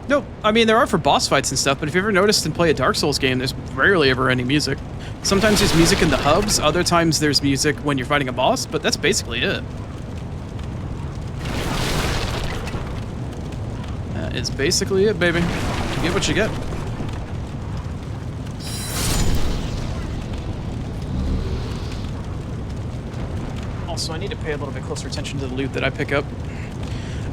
Nope. I mean, there are for boss fights and stuff, but if you ever noticed and play a Dark Souls game, there's rarely ever any music. Sometimes there's music in the hubs, other times there's music when you're fighting a boss, but that's basically it. That is basically it, baby. You get what you get. Also, I need to pay a little bit closer attention to the loot that I pick up.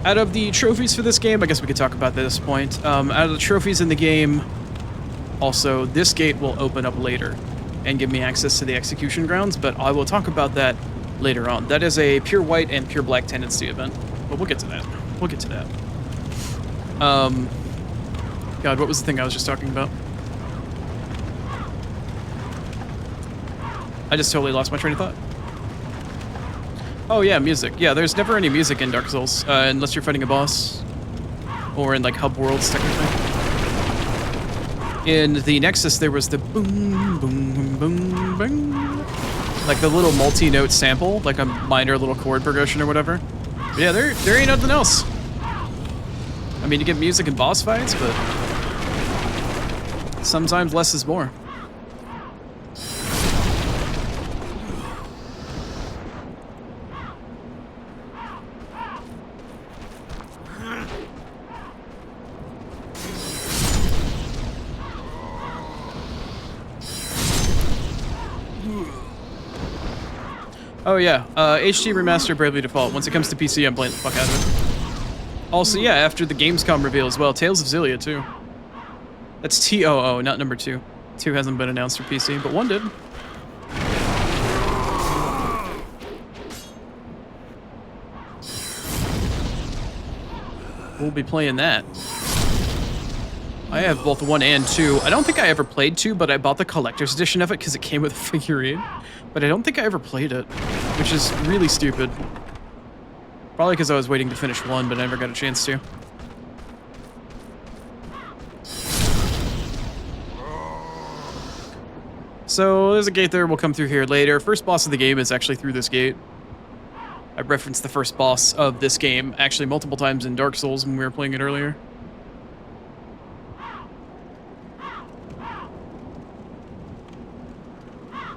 Out of the trophies for this game, I guess we could talk about that at this point. Out of the trophies in the game, also, this gate will open up later and give me access to the execution grounds, but I will talk about that later on. That is a pure white and pure black tendency event, but we'll get to that. We'll get to that. God, what was the thing I was just talking about? I just totally lost my train of thought. Oh yeah, music. Yeah, there's never any music in Dark Souls, unless you're fighting a boss. Or in, like, hub worlds, technically. In the Nexus, there was the boom, boom, boom, boom. Like the little multi-note sample, like a minor little chord progression or whatever. But yeah, there ain't nothing else. I mean, you get music in boss fights, but sometimes less is more. Oh yeah, HD Remaster Bravely Default. Once it comes to PC, I'm playing the fuck out of it. Also, yeah, after the Gamescom reveal as well, Tales of Xillia too. That's TOO, not number 2. 2 hasn't been announced for PC, but 1 did. We'll be playing that. I have both 1 and 2. I don't think I ever played 2, but I bought the collector's edition of it because it came with a figurine. But I don't think I ever played it, which is really stupid. Probably because I was waiting to finish 1, but I never got a chance to. So there's a gate there, we'll come through here later. First boss of the game is actually through this gate. I referenced the first boss of this game actually multiple times in Dark Souls when we were playing it earlier.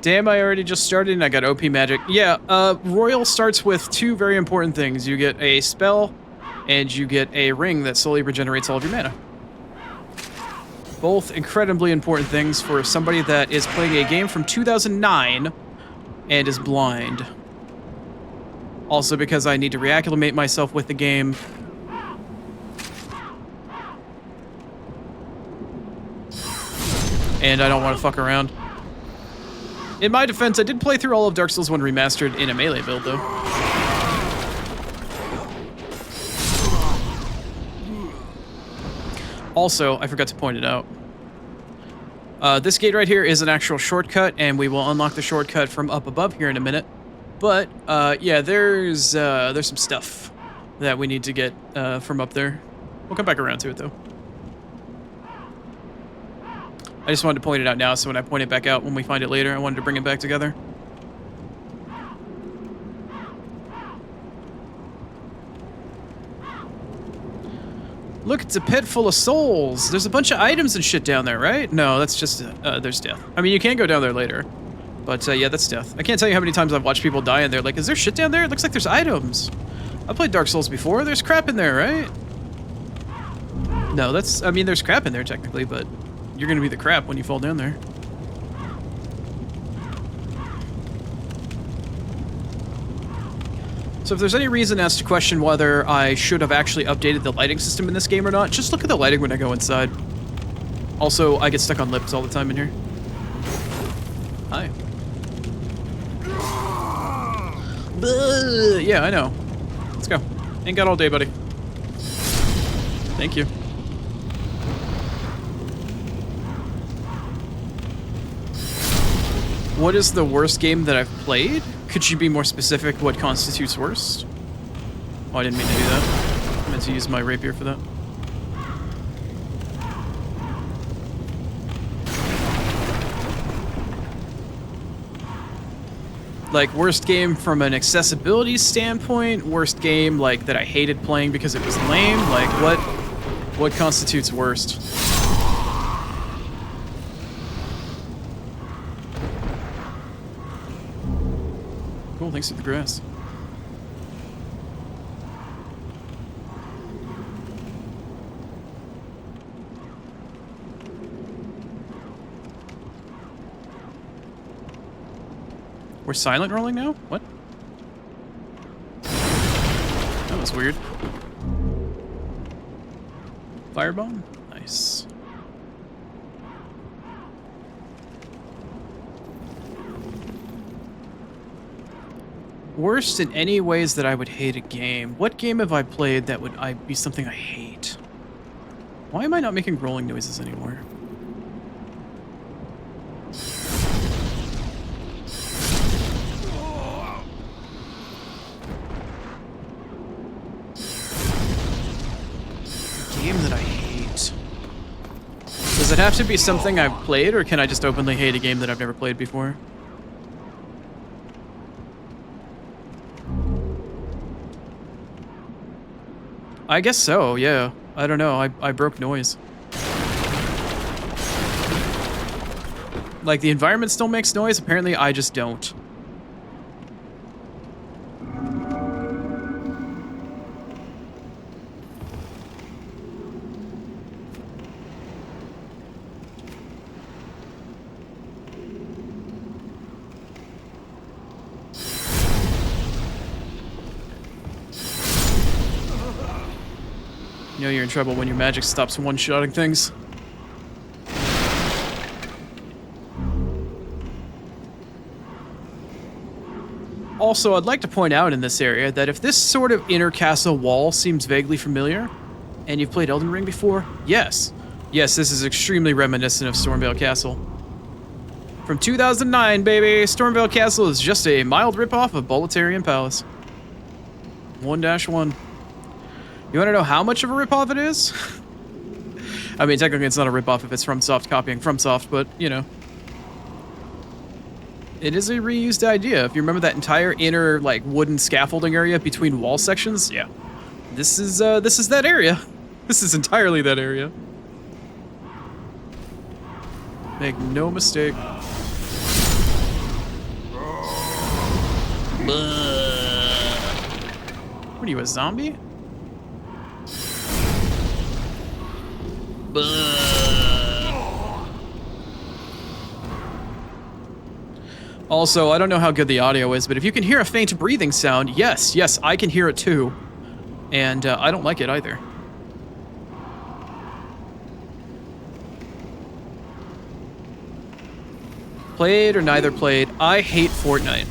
Damn, I already just started and I got OP magic. Yeah, Royal starts with 2 very important things. You get a spell, and you get a ring that slowly regenerates all of your mana. Both incredibly important things for somebody that is playing a game from 2009 and is blind. Also because I need to reacclimate myself with the game. And I don't want to fuck around. In my defense, I did play through all of Dark Souls 1 Remastered in a melee build, though. Also, I forgot to point it out. This gate right here is an actual shortcut, and we will unlock the shortcut from up above here in a minute. But, yeah, there's some stuff that we need to get from up there. We'll come back around to it, though. I just wanted to point it out now, so when I point it back out when we find it later, I wanted to bring it back together. Look, it's a pit full of souls. There's a bunch of items and shit down there, right? No, that's just, there's death. I mean, you can go down there later. But, yeah, that's death. I can't tell you how many times I've watched people die in there. Like, is there shit down there? It looks like there's items. I played Dark Souls before. There's crap in there, right? No, that's, I mean, there's crap in there, technically, but you're gonna be the crap when you fall down there. So if there's any reason as to question whether I should have actually updated the lighting system in this game or not, just look at the lighting when I go inside. Also, I get stuck on lips all the time in here. Hi. Yeah, I know. Let's go. Ain't got all day, buddy. Thank you. What is the worst game that I've played? Could you be more specific what constitutes worst? Oh, I didn't mean to do that. I meant to use my rapier for that. Like, worst game from an accessibility standpoint, worst game, like, that I hated playing because it was lame, like, what constitutes worst? Cool, thanks for the grass. We're silent rolling now? What? That was weird. Firebomb? Nice. Worst in any ways that I would hate a game. What game have I played that would be something I hate? Why am I not making rolling noises anymore? Game that I hate. Does it have to be something I've played, or can I just openly hate a game that I've never played before? I guess so, yeah. I don't know, I broke noise. Like, the environment still makes noise, apparently I just don't. You know you're in trouble when your magic stops one-shotting things. Also, I'd like to point out in this area that if this sort of inner castle wall seems vaguely familiar, and you've played Elden Ring before, yes. Yes, this is extremely reminiscent of Stormveil Castle. From 2009, baby! Stormveil Castle is just a mild ripoff of Boletaria Palace. 1-1. You want to know how much of a ripoff it is? I mean, technically it's not a ripoff if it's FromSoft copying FromSoft, but, you know. It is a reused idea. If you remember that entire inner, like, wooden scaffolding area between wall sections, yeah. This is that area. This is entirely that area. Make no mistake. What are you, a zombie? Also, I don't know how good the audio is, but if you can hear a faint breathing sound, yes, I can hear it too. And I don't like it either. Played or neither played, I hate Fortnite.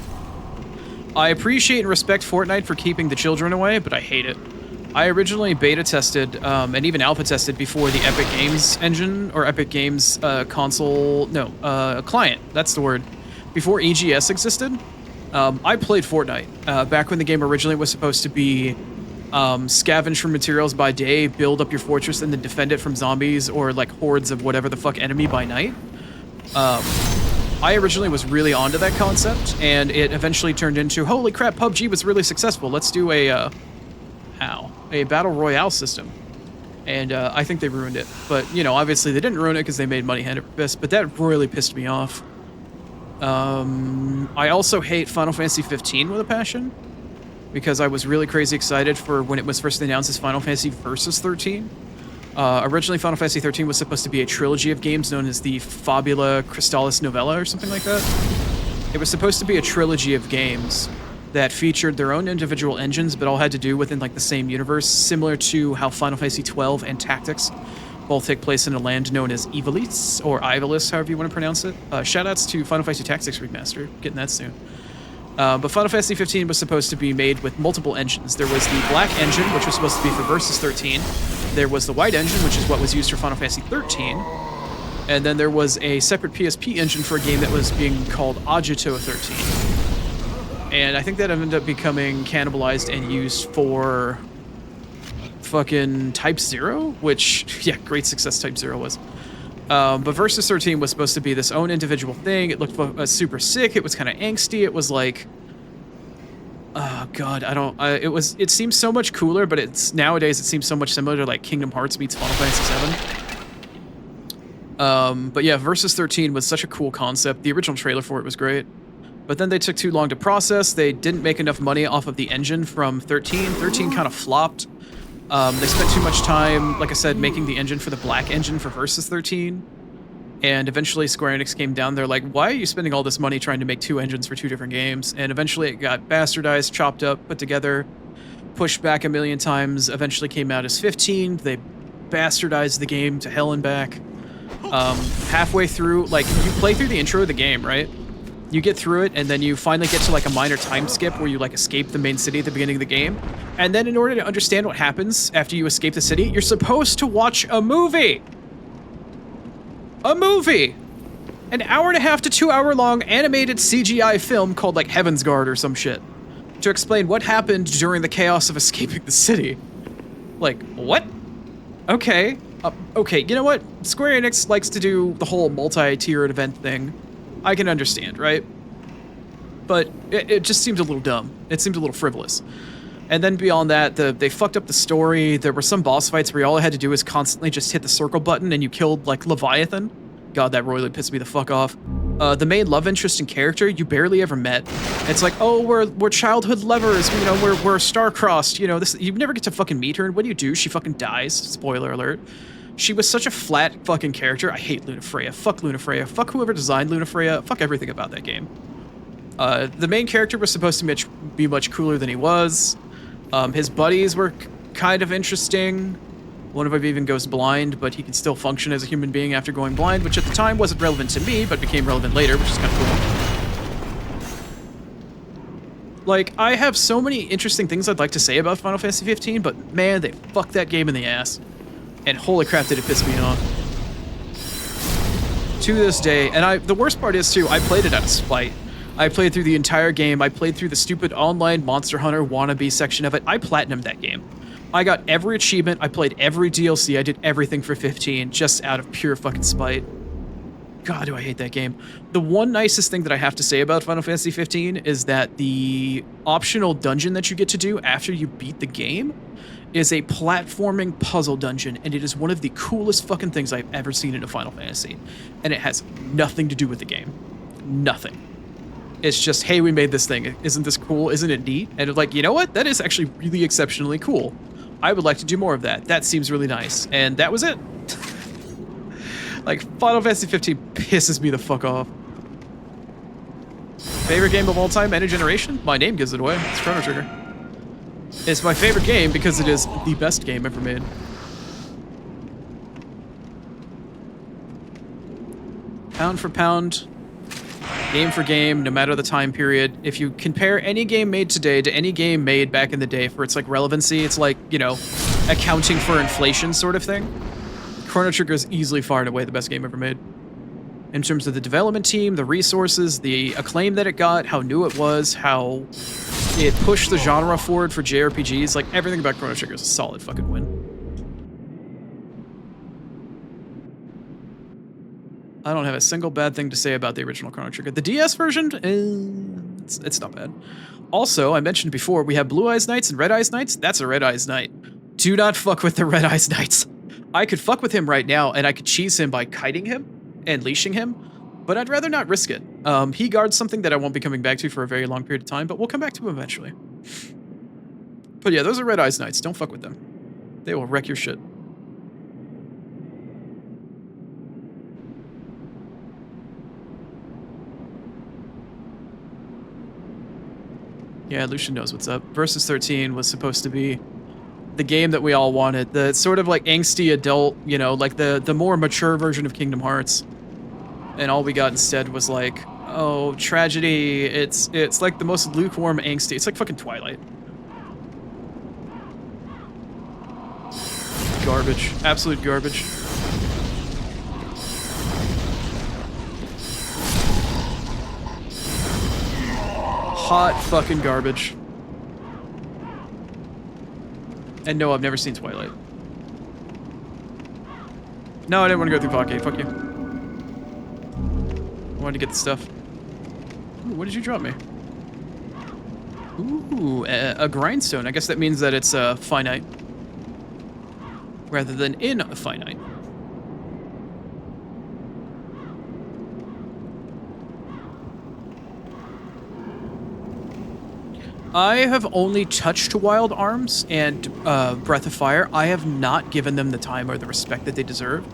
I appreciate and respect Fortnite for keeping the children away, but I hate it. I originally beta tested and even alpha tested before the Epic Games engine, or Epic Games console, no, client, that's the word. Before EGS existed, I played Fortnite. Back when the game originally was supposed to be scavenge for materials by day, build up your fortress, and then defend it from zombies or like hordes of whatever the fuck enemy by night. I originally was really onto that concept, and it eventually turned into, holy crap, PUBG was really successful. Let's do a battle royale system. And I think they ruined it. But, you know, obviously they didn't ruin it because they made money hand over fist, but that royally pissed me off. I also hate Final Fantasy 15 with a passion, because I was really crazy excited for when it was first announced as Final Fantasy Versus 13. Originally, Final Fantasy 13 was supposed to be a trilogy of games known as the Fabula Crystallis Novella or something like that. It was supposed to be a trilogy of games that featured their own individual engines, but all had to do within like the same universe, similar to how Final Fantasy 12 and Tactics both take place in a land known as Ivalice, or Ivalice, however you want to pronounce it. Shoutouts to Final Fantasy Tactics Remastered, getting that soon. But Final Fantasy 15 was supposed to be made with multiple engines. There was the Black Engine, which was supposed to be for Versus 13. There was the White Engine, which is what was used for Final Fantasy 13. And then there was a separate PSP engine for a game that was being called Agito 13. And I think that ended up becoming cannibalized and used for fucking Type 0, which, yeah, great success Type 0 was. But Versus 13 was supposed to be this own individual thing. It looked super sick. It was kind of angsty. It was like, oh god, it seems so much cooler, but nowadays it seems so much similar to like Kingdom Hearts meets Final Fantasy 7. But yeah, Versus 13 was such a cool concept. The original trailer for it was great. But then they took too long to process. They didn't make enough money off of the engine from 13. 13 kind of flopped. They spent too much time, like I said, making the engine for the Black Engine for Versus 13. And eventually Square Enix came down. They're like, why are you spending all this money trying to make two engines for two different games? And eventually it got bastardized, chopped up, put together, pushed back a million times, eventually came out as 15. They bastardized the game to hell and back. Halfway through, like, you play through the intro of the game, right? You get through it, and then you finally get to like a minor time skip where you like escape the main city at the beginning of the game. And then in order to understand what happens after you escape the city, you're supposed to watch a movie. A movie! An 1.5 to 2 hour long animated CGI film called like Heaven's Guard or some shit to explain what happened during the chaos of escaping the city. Like, what? Okay. Okay, you know what? Square Enix likes to do the whole multi-tiered event thing. I can understand, right? But it just seems a little dumb. It seems a little frivolous. And then beyond that, they fucked up the story. There were some boss fights where all I had to do was constantly just hit the circle button and you killed, like, Leviathan. God, that royally pissed me the fuck off. The main love interest and character you barely ever met. It's like, oh, we're childhood lovers, you know, we're star-crossed, you know, you never get to fucking meet her, and what do? She fucking dies. Spoiler alert. She was such a flat fucking character. I hate Lunafreya. Fuck Lunafreya. Fuck whoever designed Lunafreya. Fuck everything about that game. The main character was supposed to be much cooler than he was. His buddies were kind of interesting. One of them even goes blind, but he can still function as a human being after going blind, which at the time wasn't relevant to me, but became relevant later, which is kind of cool. Like, I have so many interesting things I'd like to say about Final Fantasy 15, but man, they fucked that game in the ass. And holy crap, did it piss me off. To this day, and the worst part is too, I played it out of spite. I played through the entire game. I played through the stupid online Monster Hunter wannabe section of it. I platinumed that game. I got every achievement. I played every DLC. I did everything for 15 just out of pure fucking spite. God, do I hate that game. The one nicest thing that I have to say about Final Fantasy 15 is that the optional dungeon that you get to do after you beat the game is a platforming puzzle dungeon, and it is one of the coolest fucking things I've ever seen in a Final Fantasy. And it has nothing to do with the game. Nothing. It's just, hey, we made this thing. Isn't this cool? Isn't it neat? And it's like, you know what? That is actually really exceptionally cool. I would like to do more of that. That seems really nice. And that was it. Like, Final Fantasy 15 pisses me the fuck off. Favorite game of all time, any generation? My name gives it away. It's Chrono Trigger. It's my favorite game because it is the best game ever made. Pound for pound, game for game, no matter the time period. If you compare any game made today to any game made back in the day for its like relevancy, it's like, you know, accounting for inflation sort of thing. Chrono Trigger is easily far and away the best game ever made. In terms of the development team, the resources, the acclaim that it got, how new it was, how it pushed the genre forward for JRPGs, like everything about Chrono Trigger is a solid fucking win. I don't have a single bad thing to say about the original Chrono Trigger. The DS version, it's not bad. Also, I mentioned before, we have Blue Eyes Knights and Red Eyes Knights. That's a Red Eyes Knight. Do not fuck with the Red Eyes Knights. I could fuck with him right now, and I could cheese him by kiting him and leashing him, but I'd rather not risk it. He guards something that I won't be coming back to for a very long period of time, but we'll come back to him eventually. But yeah, those are Red Eyes Knights. Don't fuck with them. They will wreck your shit. Yeah, Lucian knows what's up. Versus 13 was supposed to be the game that we all wanted. The sort of like angsty adult, you know, like the more mature version of Kingdom Hearts. And all we got instead was like, oh, tragedy. It's like the most lukewarm angsty. It's like fucking Twilight. Garbage. Absolute garbage. Hot fucking garbage. And no, I've never seen Twilight. No, I didn't want to go through Pocket. Fuck you. I wanted to get the stuff. Ooh, what did you drop me? Ooh, a grindstone. I guess that means that it's finite. Rather than infinite. I have only touched Wild Arms and Breath of Fire. I have not given them the time or the respect that they deserve.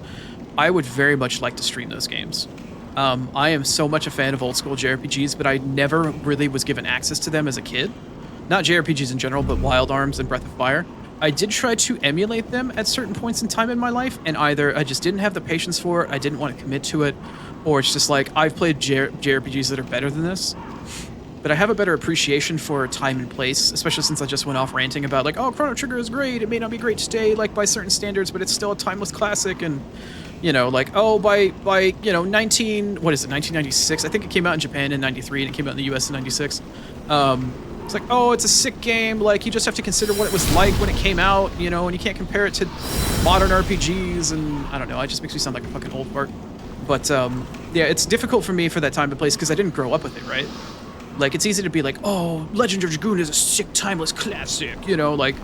I would very much like to stream those games. I am so much a fan of old school JRPGs, but I never really was given access to them as a kid. Not JRPGs in general, but Wild Arms and Breath of Fire. I did try to emulate them at certain points in time in my life, and either I just didn't have the patience for it, I didn't want to commit to it, or it's just like, I've played JRPGs that are better than this. But I have a better appreciation for time and place, especially since I just went off ranting about like, oh, Chrono Trigger is great. It may not be great today, like by certain standards, but it's still a timeless classic. And you know, like, oh, by you know, 1996. I think it came out in Japan in '93 and it came out in the US in '96. It's like, oh, it's a sick game. Like, you just have to consider what it was like when it came out, you know, and you can't compare it to modern RPGs. And I don't know, it just makes me sound like a fucking old fart. But yeah, it's difficult for me for that time and place because I didn't grow up with it, right? Like, it's easy to be like, oh, Legend of Dragoon is a sick, timeless classic, you know, like,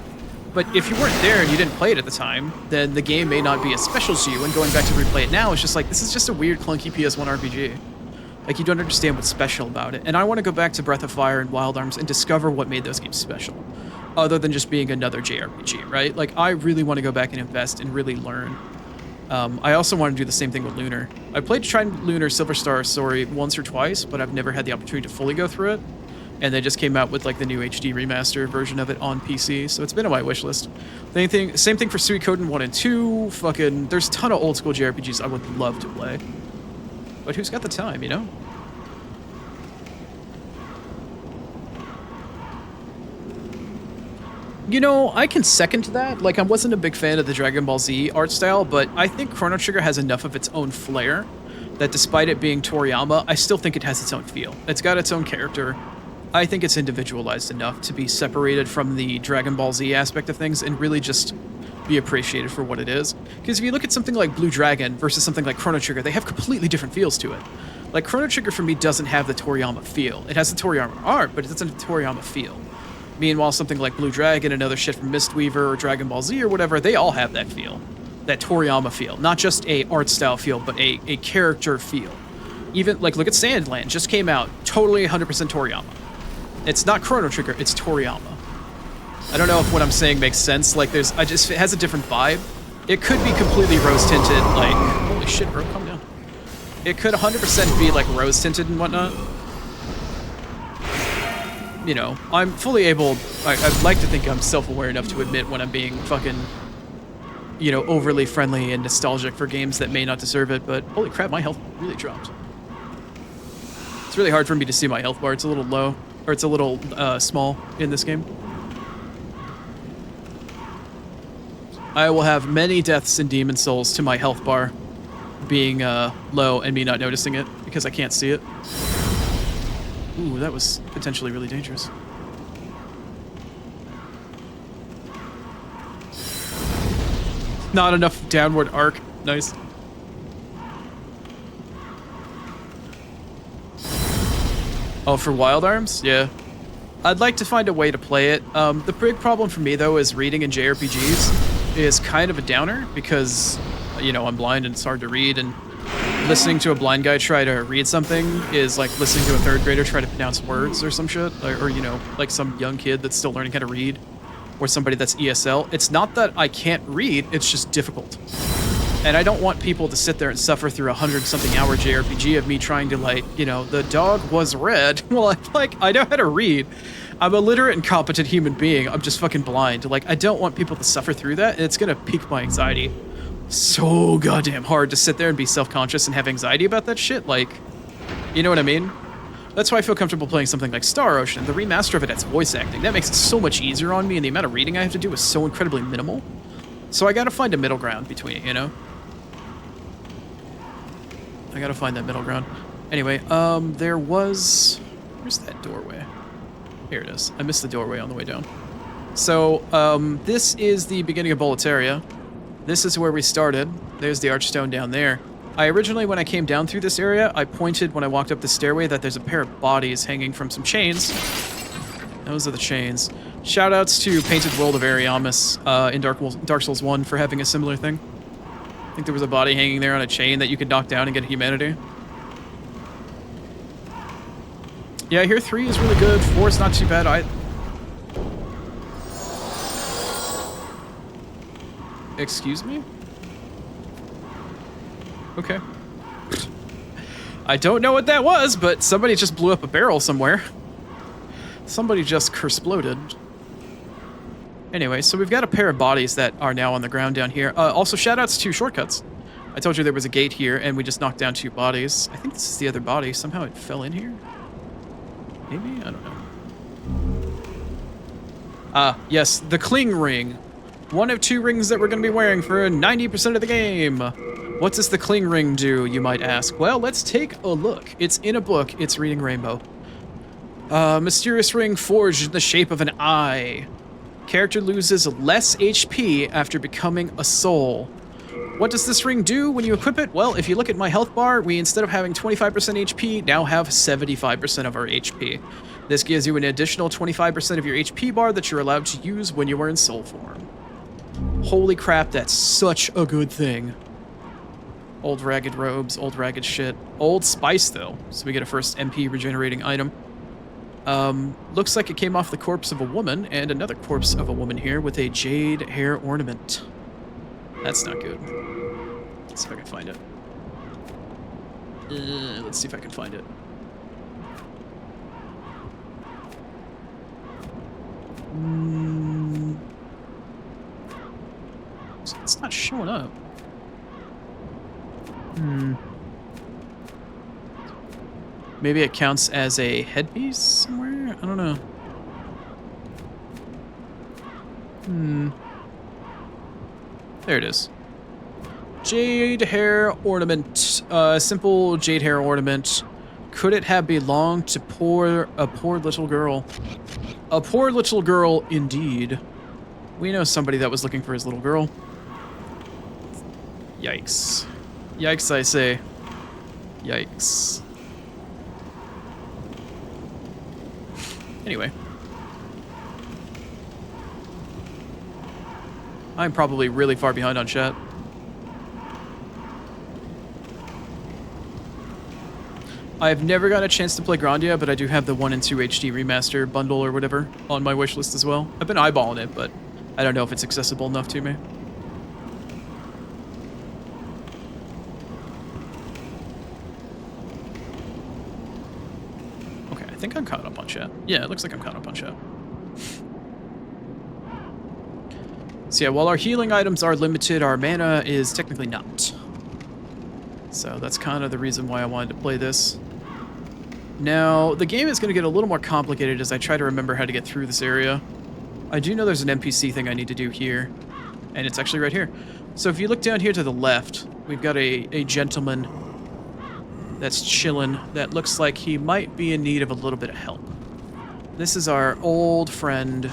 but if you weren't there and you didn't play it at the time, then the game may not be as special to you, and going back to replay it now, it's just like, this is just a weird, clunky PS1 RPG. Like, you don't understand what's special about it. And I want to go back to Breath of Fire and Wild Arms and discover what made those games special, other than just being another JRPG, right? Like, I really want to go back and invest and really learn. I also want to do the same thing with Lunar. I played Trident Lunar Silver Star Story once or twice, but I've never had the opportunity to fully go through it. And they just came out with like the new HD remaster version of it on PC, so it's been on my wish list. Same thing for Suikoden 1 and 2. Fucking, there's a ton of old school JRPGs I would love to play. But who's got the time, you know? You know, I can second that. Like, I wasn't a big fan of the Dragon Ball Z art style, but I think Chrono Trigger has enough of its own flair that despite it being Toriyama, I still think it has its own feel. It's got its own character. I think it's individualized enough to be separated from the Dragon Ball Z aspect of things and really just be appreciated for what it is. Because if you look at something like Blue Dragon versus something like Chrono Trigger, they have completely different feels to it. Like, Chrono Trigger for me doesn't have the Toriyama feel. It has the Toriyama art, but it doesn't have the Toriyama feel. Meanwhile, something like Blue Dragon and other shit from Mistweaver or Dragon Ball Z or whatever, they all have that feel. That Toriyama feel. Not just a art style feel, but a character feel. Even, like, look at Sandland. Just came out. Totally 100% Toriyama. It's not Chrono Trigger, it's Toriyama. I don't know if what I'm saying makes sense. Like, it has a different vibe. It could be completely rose-tinted, like, holy shit, bro, calm down. It could 100% be, like, rose-tinted and whatnot. You know, I'm fully able, I'd like to think I'm self-aware enough to admit when I'm being fucking, you know, overly friendly and nostalgic for games that may not deserve it, but holy crap, my health really dropped. It's really hard for me to see my health bar. It's a little low, or it's a little small in this game. I will have many deaths in Demon Souls to my health bar being low and me not noticing it because I can't see it. Ooh, that was potentially really dangerous. Not enough downward arc. Nice. Oh, for Wild Arms? Yeah. I'd like to find a way to play it. The big problem for me, though, is reading in JRPGs. is kind of a downer because, you know, I'm blind and it's hard to read, and listening to a blind guy try to read something is like listening to a third grader try to pronounce words or some shit, or you know, like some young kid that's still learning how to read, or somebody that's ESL. It's not that I can't read, it's just difficult. And I don't want people to sit there and suffer through 100-something hour JRPG of me trying to, like, you know, the dog was red. Well, I know how to read. I'm a literate and competent human being. I'm just fucking blind. Like, I don't want people to suffer through that, and it's gonna pique my anxiety so goddamn hard to sit there and be self-conscious and have anxiety about that shit. Like, you know what I mean? That's why I feel comfortable playing something like Star Ocean. The remaster of it has voice acting. That makes it so much easier on me, and the amount of reading I have to do is so incredibly minimal. So I gotta find a middle ground between it, you know? I gotta find that middle ground. Anyway, there was... Where's that doorway? Here it is. I missed the doorway on the way down. So, this is the beginning of Boletaria. This is where we started. There's the archstone down there. I originally, when I came down through this area, I pointed when I walked up the stairway that there's a pair of bodies hanging from some chains. Those are the chains. Shoutouts to Painted World of Ariamis in Dark Souls 1 for having a similar thing. I think there was a body hanging there on a chain that you could knock down and get humanity. Yeah, I hear 3 is really good. 4 is not too bad. Excuse me? Okay. I don't know what that was, but somebody just blew up a barrel somewhere. Somebody just kersploded. Anyway, so we've got a pair of bodies that are now on the ground down here. Also, shoutouts to shortcuts. I told you there was a gate here, and we just knocked down 2 bodies. I think this is the other body. Somehow it fell in here? Maybe? I don't know. Yes, the Cling Ring. One of 2 rings that we're going to be wearing for 90% of the game. What does the Cling Ring do, you might ask? Well, let's take a look. It's in a book. It's reading Rainbow. Mysterious ring forged in the shape of an eye. Character loses less HP after becoming a soul. What does this ring do when you equip it? Well, if you look at my health bar, we, instead of having 25% HP, now have 75% of our HP. This gives you an additional 25% of your HP bar that you're allowed to use when you are in soul form. Holy crap, that's such a good thing. Old ragged robes, old ragged shit. Old spice, though, so we get a first MP regenerating item. Looks like it came off the corpse of a woman, and another corpse of a woman here with a jade hair ornament. That's not good. Let's see if I can find it. Let's see if I can find it. It's not showing up. Maybe it counts as a headpiece somewhere? I don't know. There it is. Jade hair ornament. Simple jade hair ornament. Could it have belonged to a poor little girl? A poor little girl, indeed. We know somebody that was looking for his little girl. Yikes. Yikes, I say. Yikes. Anyway. I'm probably really far behind on chat. I've never got a chance to play Grandia, but I do have the 1 and 2 HD remaster bundle or whatever on my wishlist as well. I've been eyeballing it, but I don't know if it's accessible enough to me. Okay, I think I'm caught up on chat. Yeah, it looks like I'm caught up on chat. So yeah, while our healing items are limited, our mana is technically not. So that's kind of the reason why I wanted to play this. Now, the game is going to get a little more complicated as I try to remember how to get through this area. I do know there's an NPC thing I need to do here, and it's actually right here. So if you look down here to the left, we've got a gentleman that's chilling that looks like he might be in need of a little bit of help. This is our old friend.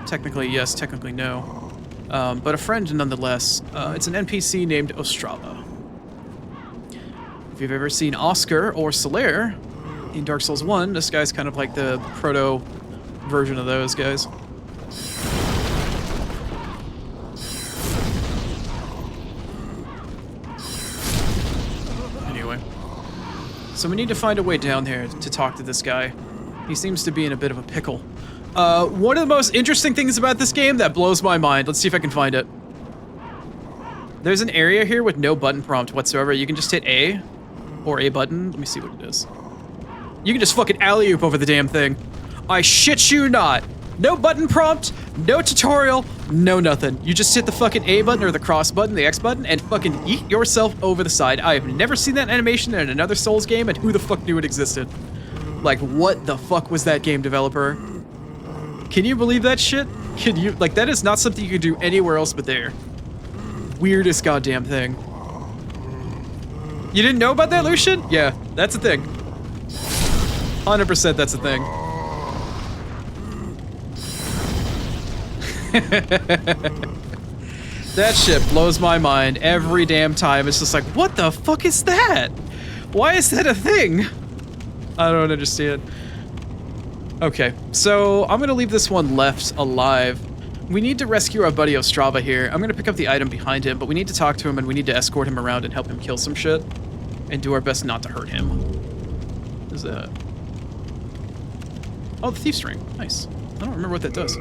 Technically yes, technically no. But a friend nonetheless. It's an NPC named Ostrava. If you've ever seen Oscar or Solaire in Dark Souls 1, this guy's kind of like the proto version of those guys. So we need to find a way down there to talk to this guy. He seems to be in a bit of a pickle. One of the most interesting things about this game that blows my mind. Let's see if I can find it. There's an area here with no button prompt whatsoever. You can just hit A or A button. Let me see what it is. You can just fucking alley-oop over the damn thing. I shit you not. No button prompt, no tutorial, no nothing. You just hit the fucking A button or the cross button, the X button, and fucking yeet yourself over the side. I have never seen that animation in another Souls game, and who the fuck knew it existed? Like, what the fuck was that game developer? Can you believe that shit? Can you, like, that is not something you can do anywhere else but there. Weirdest goddamn thing. You didn't know about that, Lucian? Yeah, that's a thing. 100% that's a thing. That shit blows my mind every damn time. It's just like, what the fuck is that? Why is that a thing? I don't understand. Okay, so I'm gonna leave this one left alive. We need to rescue our buddy Ostrava here. I'm gonna pick up the item behind him, but we need to talk to him and we need to escort him around and help him kill some shit. And do our best not to hurt him. What is that? Oh, the thief's ring. Nice. I don't remember what that does.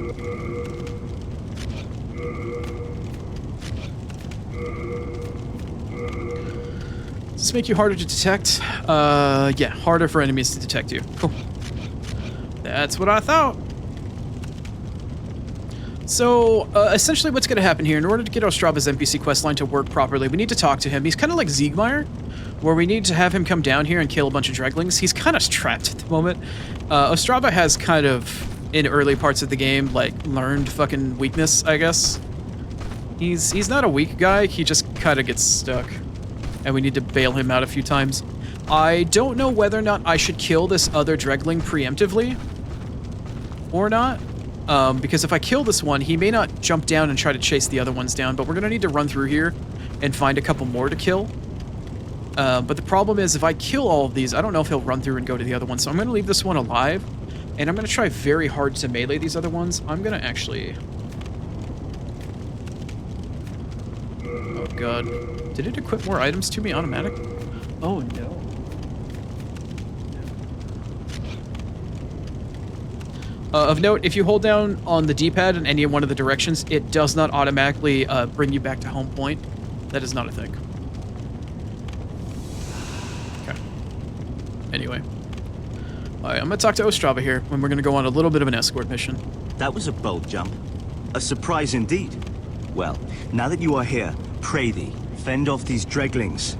Does this make you harder to detect? Yeah, harder for enemies to detect you. Cool. That's what I thought. So, essentially what's going to happen here, in order to get Ostrava's NPC questline to work properly, we need to talk to him. He's kind of like Siegmeyer, where we need to have him come down here and kill a bunch of Dreglings. He's kind of trapped at the moment. Ostrava has kind of, in early parts of the game, like, learned fucking weakness, I guess. He's not a weak guy, he just kind of gets stuck. And we need to bail him out a few times. I don't know whether or not I should kill this other Dregling preemptively. Or not. Because if I kill this one, he may not jump down and try to chase the other ones down, but we're going to need to run through here and find a couple more to kill. But the problem is, if I kill all of these, I don't know if he'll run through and go to the other one, so I'm going to leave this one alive, and I'm going to try very hard to melee these other ones. I'm going to actually... Oh god. Did it equip more items to me automatic? Oh no. Of note, if you hold down on the D-pad in any one of the directions, it does not automatically bring you back to home point. That is not a thing. Okay. Anyway. Alright, I'm gonna talk to Ostrava here, and we're gonna go on a little bit of an escort mission. That was a bold jump. A surprise indeed. Well, now that you are here, pray thee, fend off these Dreglings.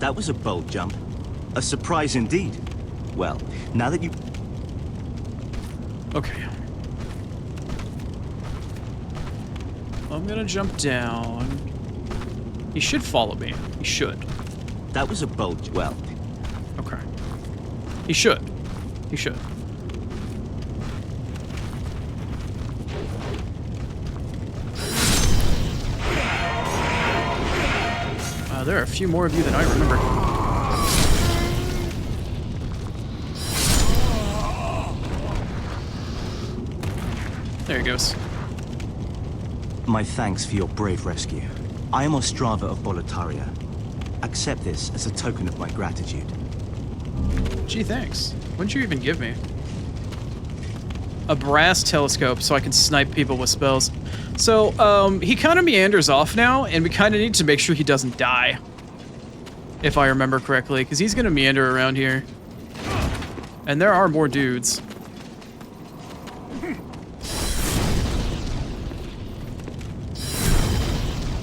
That was a bold jump. A surprise indeed. Well, now that you... Okay. I'm gonna jump down. He should follow me. He should. That was a bold... Well... Okay. He should. He should. There are a few more of you than I remember. There he goes. My thanks for your brave rescue. I am Ostrava of Boletaria. Accept this as a token of my gratitude. Gee, thanks. What'd you even give me? A brass telescope so I can snipe people with spells. So, he kind of meanders off now, and we kind of need to make sure he doesn't die. If I remember correctly, because he's going to meander around here. And there are more dudes.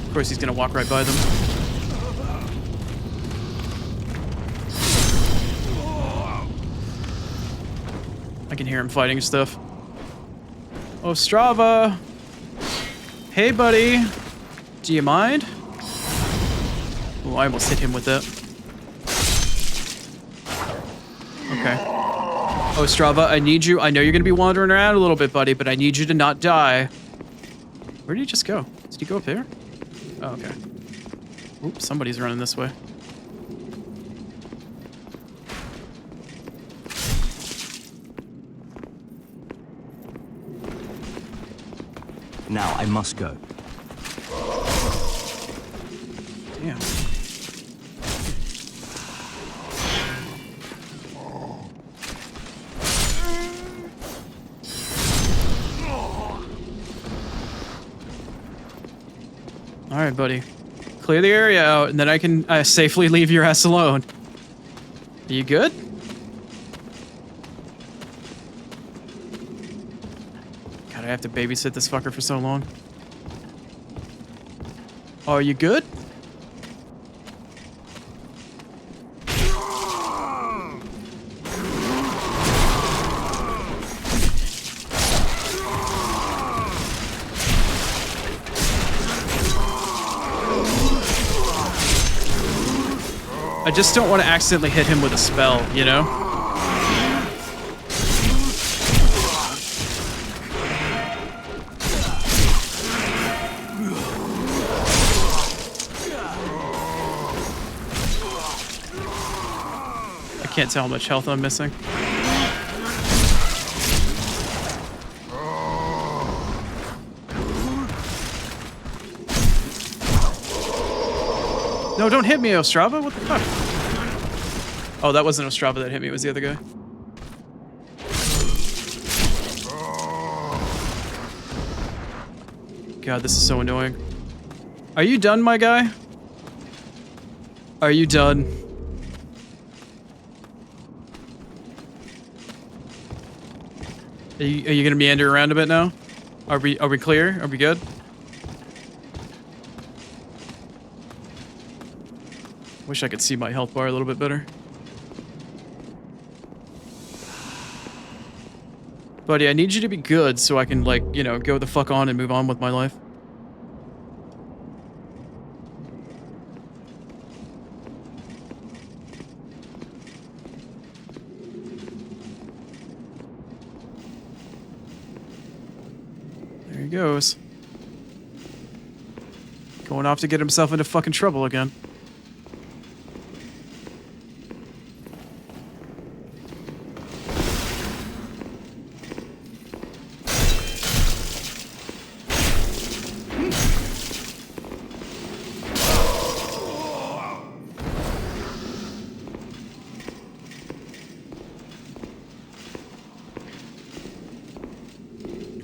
Of course, he's going to walk right by them. I can hear him fighting and stuff. Ostrava! Hey, buddy! Do you mind? Oh, I almost hit him with that. Okay. Ostrava, I need you. I know you're going to be wandering around a little bit, buddy, but I need you to not die. Where did he just go? Did he go up there? Oh, okay. Oops, somebody's running this way. Now I must go. Damn. All right, buddy. Clear the area out, and then I can safely leave your ass alone. Are you good? God, I have to babysit this fucker for so long. Are you good? I just don't want to accidentally hit him with a spell, you know? I can't tell how much health I'm missing. No, don't hit me, Ostrava. What the fuck? Oh, that wasn't Ostrava that hit me. It was the other guy. God, this is so annoying. Are you done, my guy? Are you done? Are you gonna meander around a bit now? Are we clear? Are we good? Wish I could see my health bar a little bit better. Buddy, I need you to be good so I can, like, you know, go the fuck on and move on with my life. There he goes. Going off to get himself into fucking trouble again.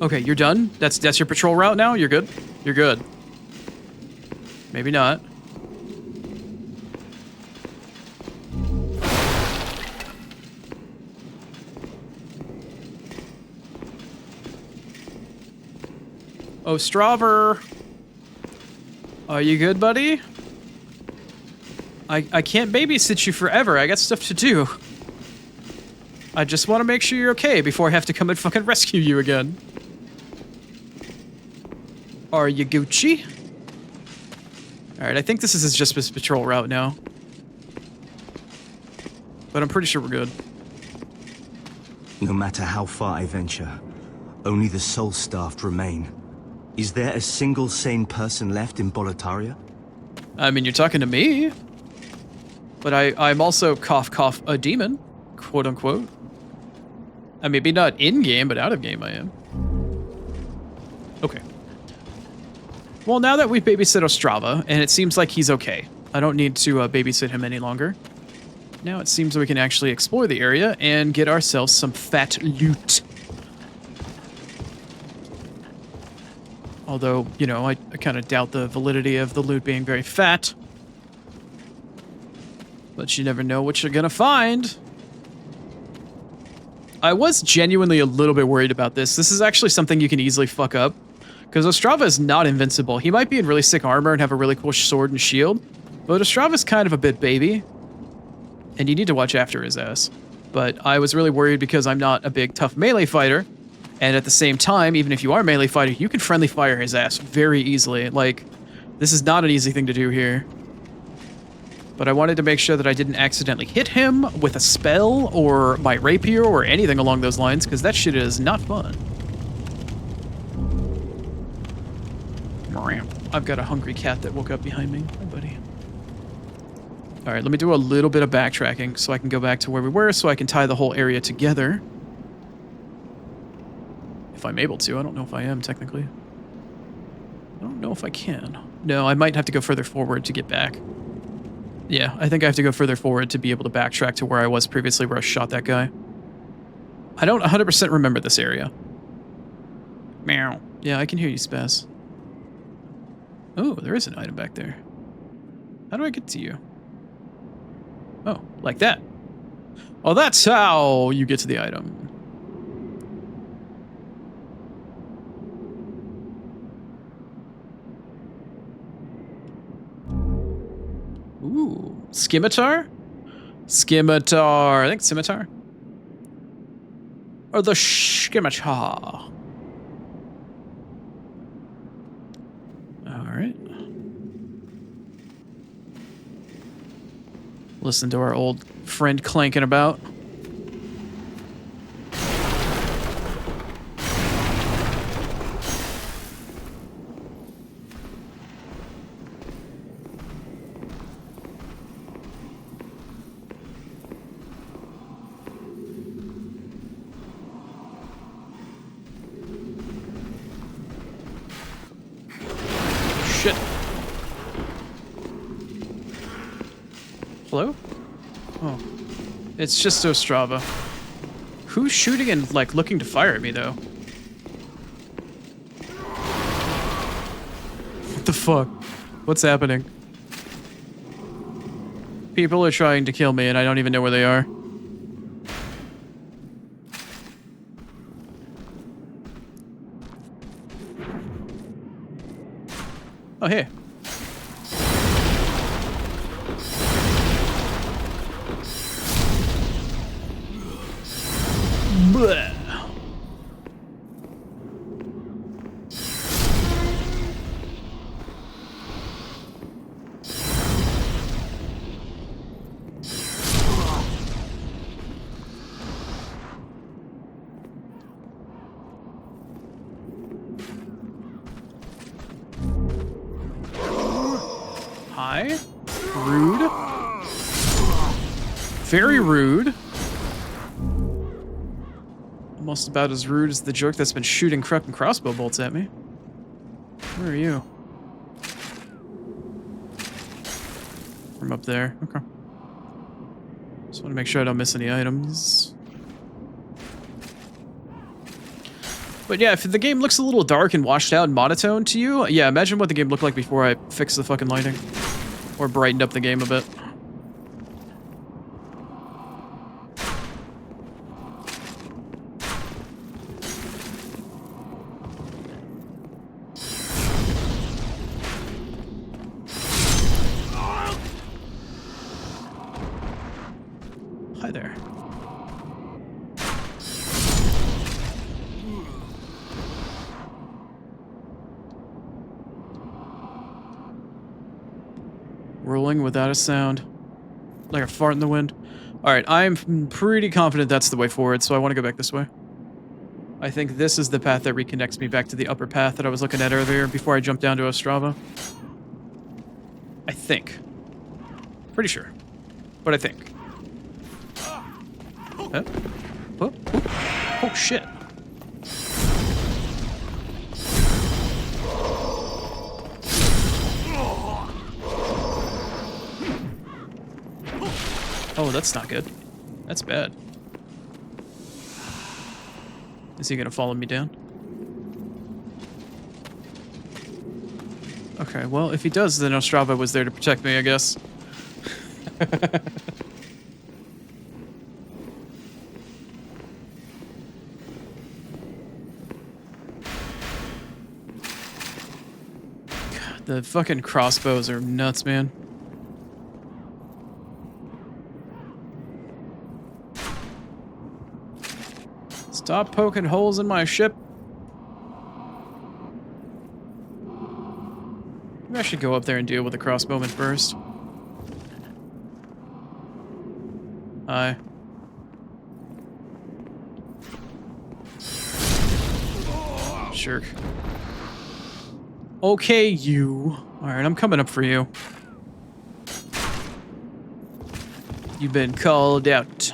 Okay, you're done? That's your patrol route now? You're good? You're good. Maybe not. Oh, Straver. Are you good, buddy? I can't babysit you forever. I got stuff to do. I just want to make sure you're okay before I have to come and fucking rescue you again. Are you Gucci? Alright, I think this is just his patrol route now. But I'm pretty sure we're good. No matter how far I venture, only the soul-starved remain. Is there a single sane person left in Boletaria? I mean, you're talking to me. But I'm also cough a demon, quote unquote. I mean, maybe not in-game, but out-of-game I am. Okay. Well, now that we've babysit Ostrava, and it seems like he's okay. I don't need to babysit him any longer. Now it seems we can actually explore the area and get ourselves some fat loot. Although, you know, I kind of doubt the validity of the loot being very fat. But you never know what you're gonna find. I was genuinely a little bit worried about this. This is actually something you can easily fuck up. Because Ostrava is not invincible. He might be in really sick armor and have a really cool sword and shield. But Ostrava's kind of a bit baby. And you need to watch after his ass. But I was really worried because I'm not a big tough melee fighter. And at the same time, even if you are a melee fighter, you can friendly fire his ass very easily. Like, this is not an easy thing to do here. But I wanted to make sure that I didn't accidentally hit him with a spell or my rapier or anything along those lines, because that shit is not fun. I've got a hungry cat that woke up behind me. Hi, buddy. Alright, let me do a little bit of backtracking so I can go back to where we were so I can tie the whole area together. If I'm able to. I don't know if I am, technically. I don't know if I can. No, I might have to go further forward to get back. Yeah, I think I have to go further forward to be able to backtrack to where I was previously where I shot that guy. I don't 100% remember this area. Meow. Yeah, I can hear you, Spaz. Oh, there is an item back there. How do I get to you? Oh, like that. Oh, that's how you get to the item. Ooh, scimitar? Scimitar. I think scimitar. Or the scimitar. Alright. Listen to our old friend clanking about. Shit. Hello? Oh. It's just Ostrava. Who's shooting and, like, looking to fire at me, though? What the fuck? What's happening? People are trying to kill me and I don't even know where they are. Oh, hey. Bleh. Hi. Rude. Very rude. Almost about as rude as the jerk that's been shooting fucking crossbow bolts at me. Where are you? From up there. Okay. Just want to make sure I don't miss any items. But yeah, if the game looks a little dark and washed out and monotone to you, yeah, imagine what the game looked like before I fixed the fucking lighting. Or brightened up the game a bit. Hi there. Rolling without a sound. Like a fart in the wind. Alright, I'm pretty confident that's the way forward, so I want to go back this way. I think this is the path that reconnects me back to the upper path that I was looking at earlier before I jumped down to Ostrava. I think. Pretty sure. But I think. Huh? Oh, oh. Oh, shit. Oh, that's not good. That's bad. Is he gonna follow me down? Okay, well, if he does, then Ostrava was there to protect me, I guess. God, the fucking crossbows are nuts, man. Stop poking holes in my ship. Maybe I should go up there and deal with the crossbowman first. Hi. Shirk. Okay, you. Alright, I'm coming up for you. You've been called out.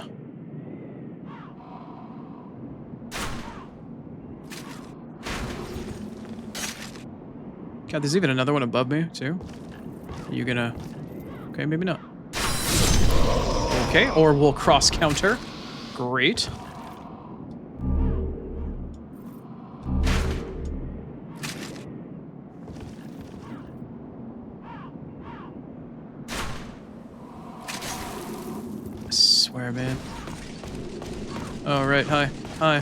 God, there's even another one above me, too. Are you gonna... Okay, maybe not. Okay, or we'll cross-counter. Great. swear, man. Oh, right. Hi. Hi.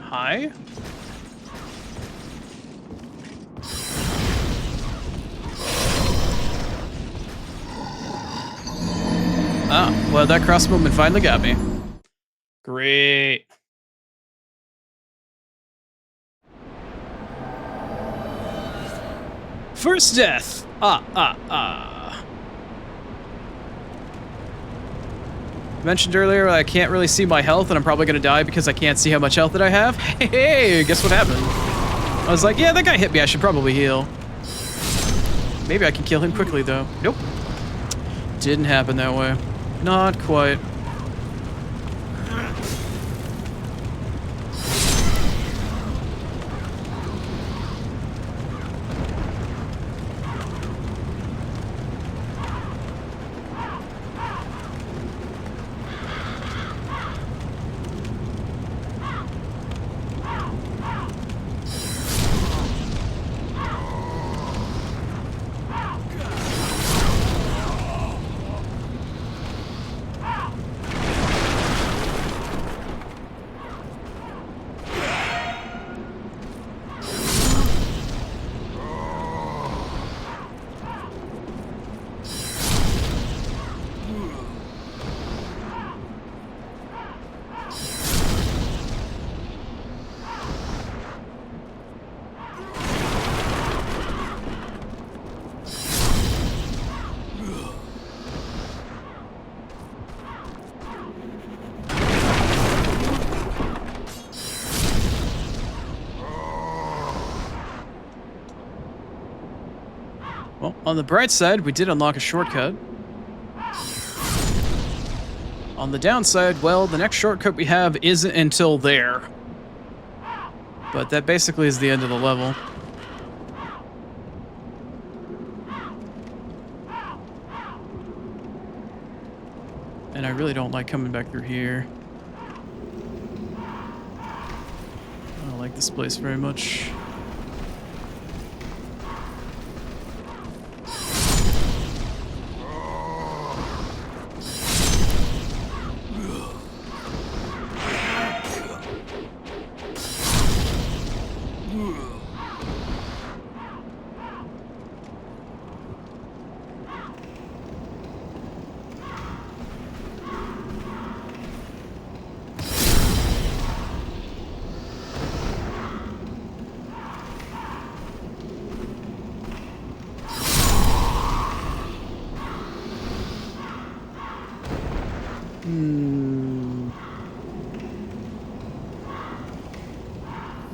Hi? Ah, well, that cross movement finally got me. Great. First death. Mentioned earlier I can't really see my health and I'm probably gonna die because I can't see how much health that I have. Hey, guess what happened? I was like, yeah, that guy hit me. I should probably heal. Maybe I can kill him quickly though. Nope. Didn't happen that way. Not quite. Well, on the bright side, we did unlock a shortcut. On the downside, well, the next shortcut we have isn't until there. But that basically is the end of the level. And I really don't like coming back through here. I don't like this place very much.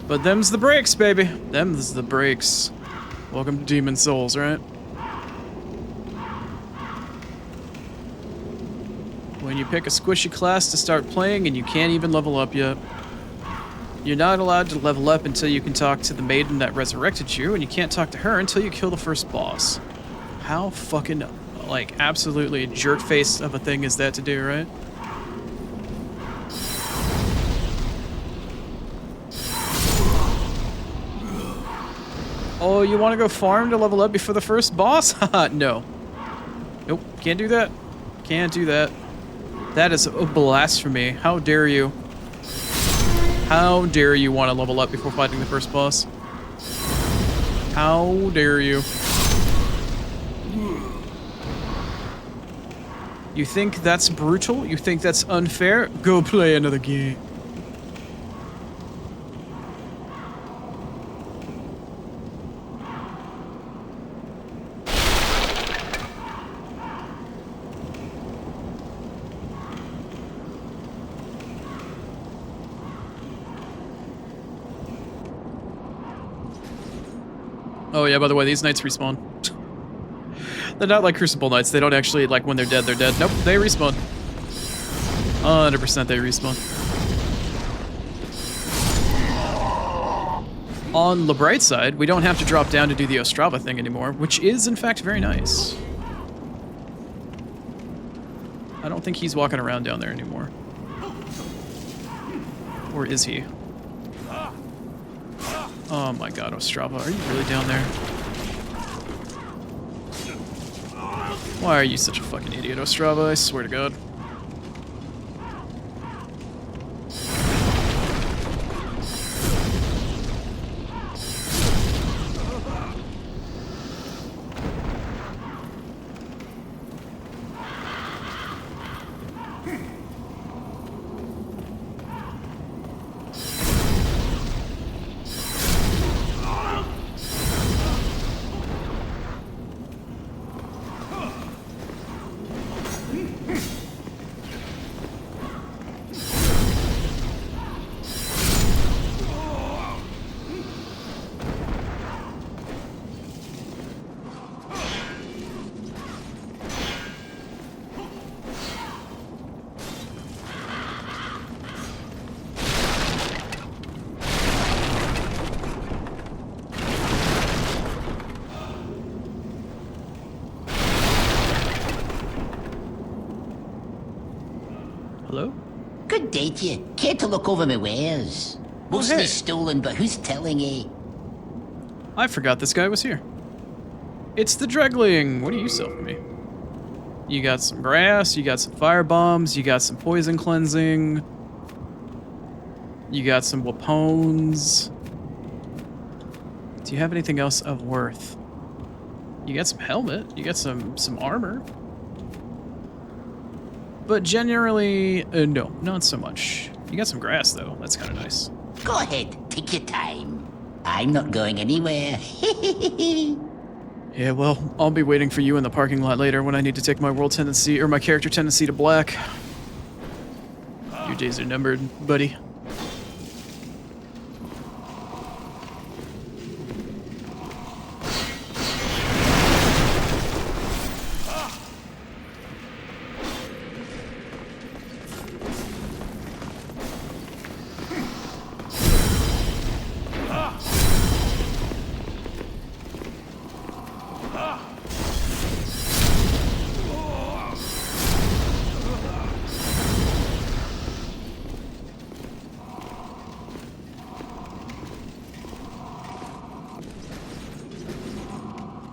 But them's the breaks, baby. Them's the breaks. Welcome to Demon Souls, right? When you pick a squishy class to start playing and you can't even level up yet. You're not allowed to level up until you can talk to the maiden that resurrected you, and you can't talk to her until you kill the first boss. How fucking, like, absolutely jerk face of a thing is that to do, right? Oh, you want to go farm to level up before the first boss? Haha, no. Nope, can't do that. Can't do that. That is a blasphemy. How dare you? How dare you want to level up before fighting the first boss? How dare you? You think that's brutal? You think that's unfair? Go play another game. Oh yeah, by the way, these knights respawn. They're not like Crucible Knights. They don't actually, like, when they're dead, they're dead. Nope, they respawn. 100% they respawn. On the bright side, we don't have to drop down to do the Ostrava thing anymore, which is, in fact, very nice. I don't think he's walking around down there anymore. Or is he? Oh my god, Ostrava, are you really down there? Why are you such a fucking idiot, Ostrava? I swear to god. Hello? Good day to you. Care to look over my wares? Mostly hey. stolen, but who's telling you? I forgot this guy was here. It's the Dregling. What do you sell for me? You got some grass, you got some fire bombs, you got some poison cleansing. You got some wapones. Do you have anything else of worth? You got some helmet, you got some armor. But generally, no, not so much. You got some grass, though. That's kind of nice. Go ahead, take your time. I'm not going anywhere. Yeah, well, I'll be waiting for you in the parking lot later when I need to take my world tendency, or my character tendency to black. Your days are numbered, buddy.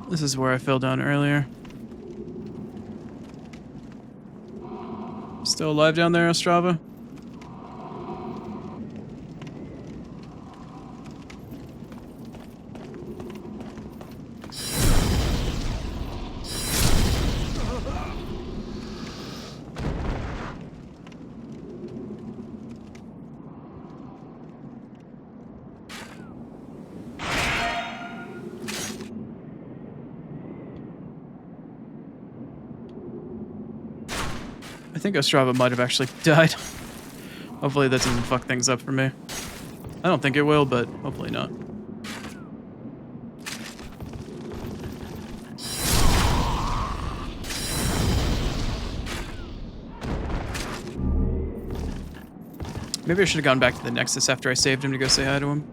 This is where I fell down earlier. Still alive down there, Ostrava? I think Ostrava might have actually died. Hopefully that doesn't fuck things up for me. I don't think it will, but hopefully not. Maybe I should have gone back to the Nexus after I saved him to go say hi to him.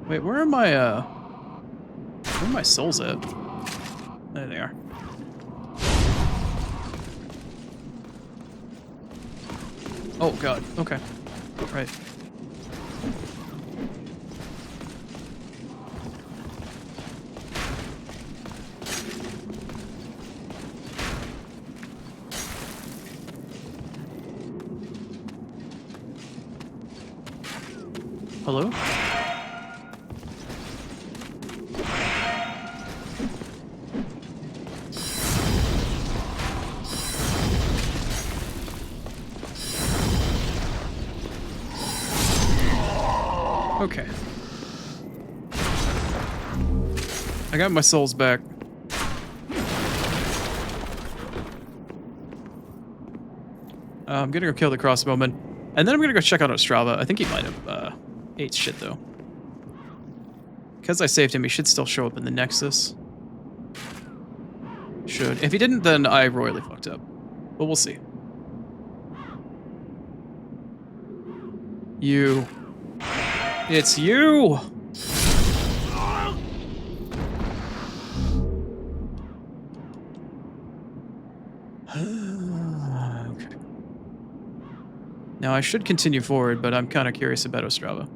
Wait, where are my souls at? There they are. Oh god, okay. Right. Hello? Okay. I got my souls back. I'm gonna go kill the crossbowman, and then I'm gonna go check out Ostrava. I think he might have ate shit though. Because I saved him, he should still show up in the Nexus. Should. If he didn't, then I royally fucked up. But we'll see. You. It's you! Okay. Now I should continue forward, but I'm kind of curious about Ostrava.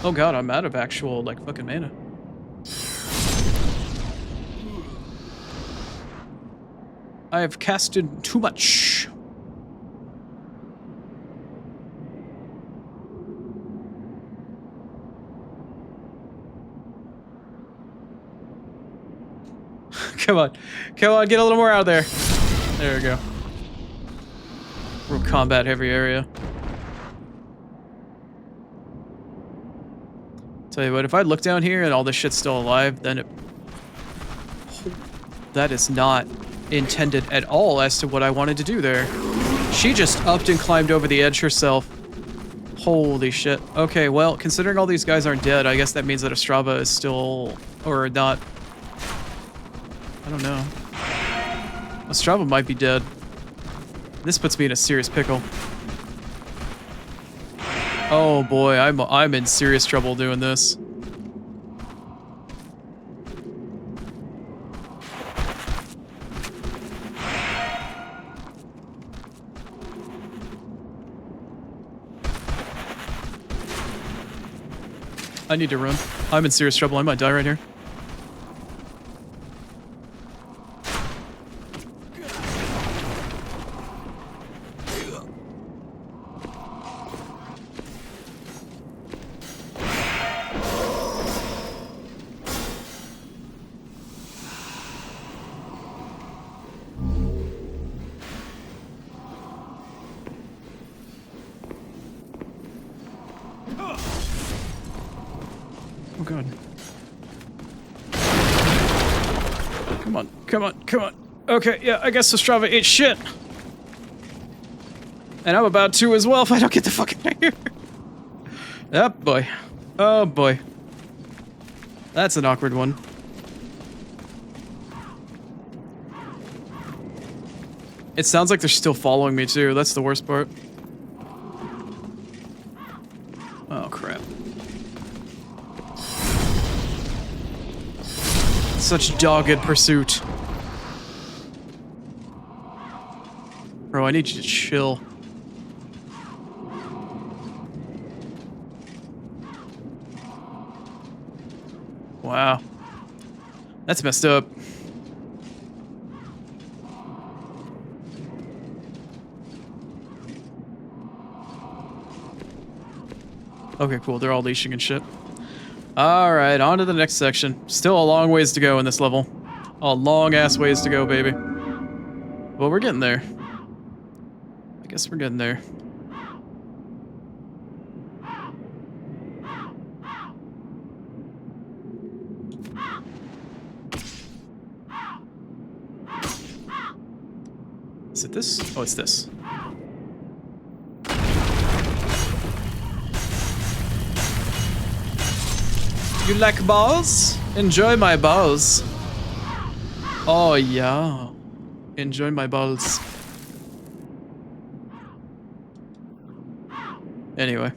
Oh god, I'm out of actual, like, fucking mana. I have casted too much. Come on. Come on, get a little more out there. There we go. Real combat heavy area. Tell you what, if I look down here and all this shit's still alive, then it... That is not intended at all as to what I wanted to do there. She just upped and climbed over the edge herself. Holy shit. Okay, well, considering all these guys aren't dead, I guess that means that Ostrava is still... Or not... I don't know. Ostrava might be dead. This puts me in a serious pickle. Oh boy, I'm in serious trouble doing this. I need to run. I'm in serious trouble. I might die right here. Oh god. Come on, come on, come on. Okay, yeah, I guess Ostrava ate shit. And I'm about to as well if I don't get the fuck out of here. Oh boy. Oh boy. That's an awkward one. It sounds like they're still following me too. That's the worst part. Oh crap. Such dogged pursuit. Bro, I need you to chill. Wow. That's messed up. Okay, cool. They're all leashing and shit. Alright, on to the next section. Still a long ways to go in this level. A long-ass ways to go, baby. Well, we're getting there. I guess we're getting there. Is it this? Oh, it's this. You like balls? Enjoy my balls. Oh, yeah. Enjoy my balls. Anyway.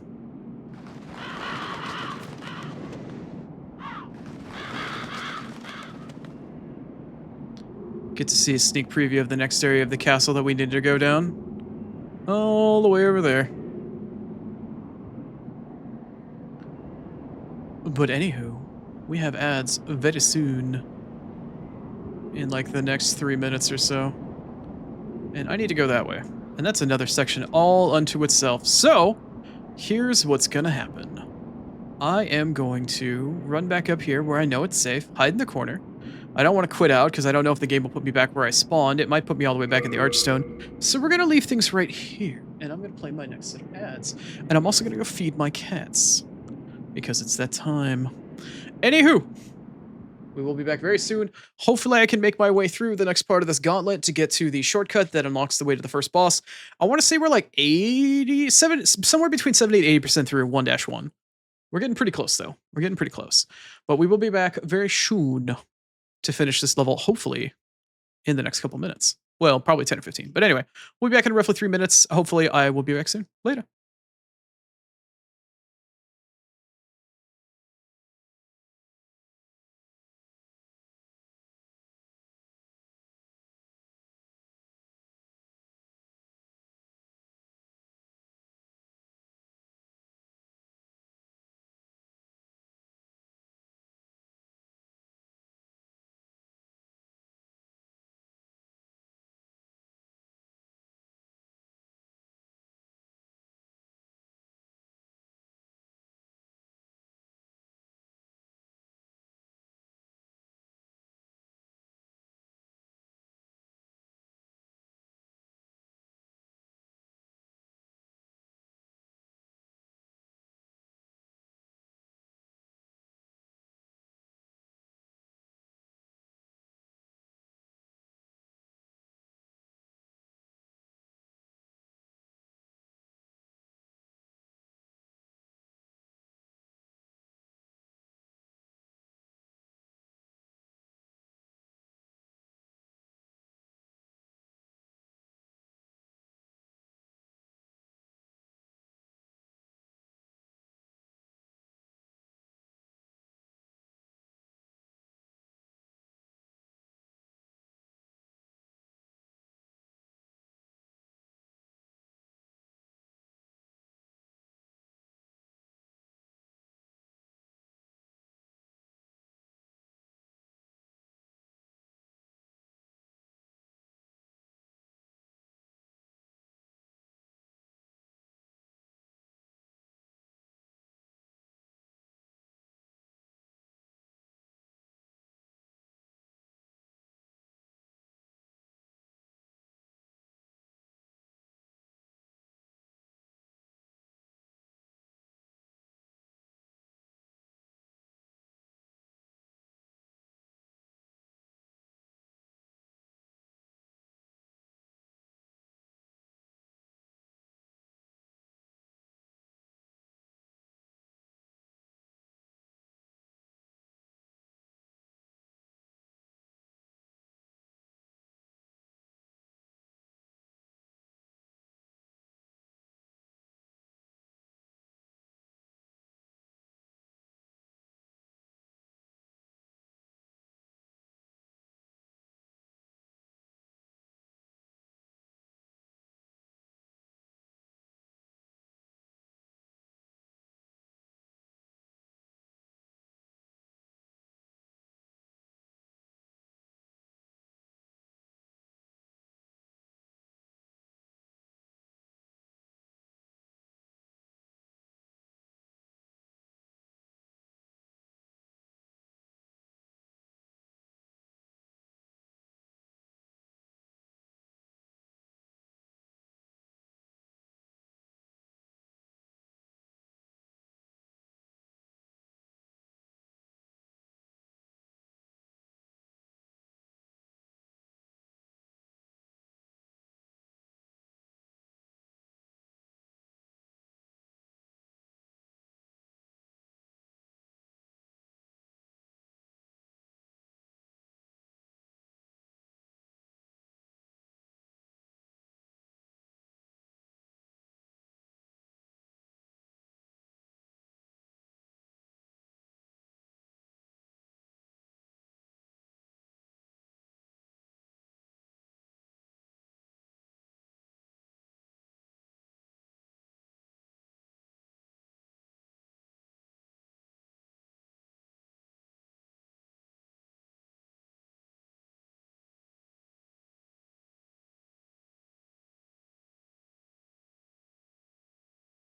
Get to see a sneak preview of the next area of the castle that we need to go down. All the way over there. But anywho, we have ads very soon. In like the next 3 minutes or so. And I need to go that way. And that's another section all unto itself. So, here's what's gonna happen. I am going to run back up here where I know it's safe, hide in the corner. I don't want to quit out because I don't know if the game will put me back where I spawned. It might put me all the way back in the Archstone. So we're going to leave things right here. And I'm going to play my next set of ads. And I'm also going to go feed my cats. Because it's that time. Anywho, we will be back very soon. Hopefully I can make my way through the next part of this gauntlet to get to the shortcut that unlocks the way to the first boss. I want to say we're like 87, somewhere between 70 and 80% through 1-1. We're getting pretty close, though. We're getting pretty close. But we will be back very soon to finish this level, hopefully, in the next couple minutes. Well, probably 10 or 15. But anyway, we'll be back in roughly 3 minutes. Hopefully, I will be back soon. Later.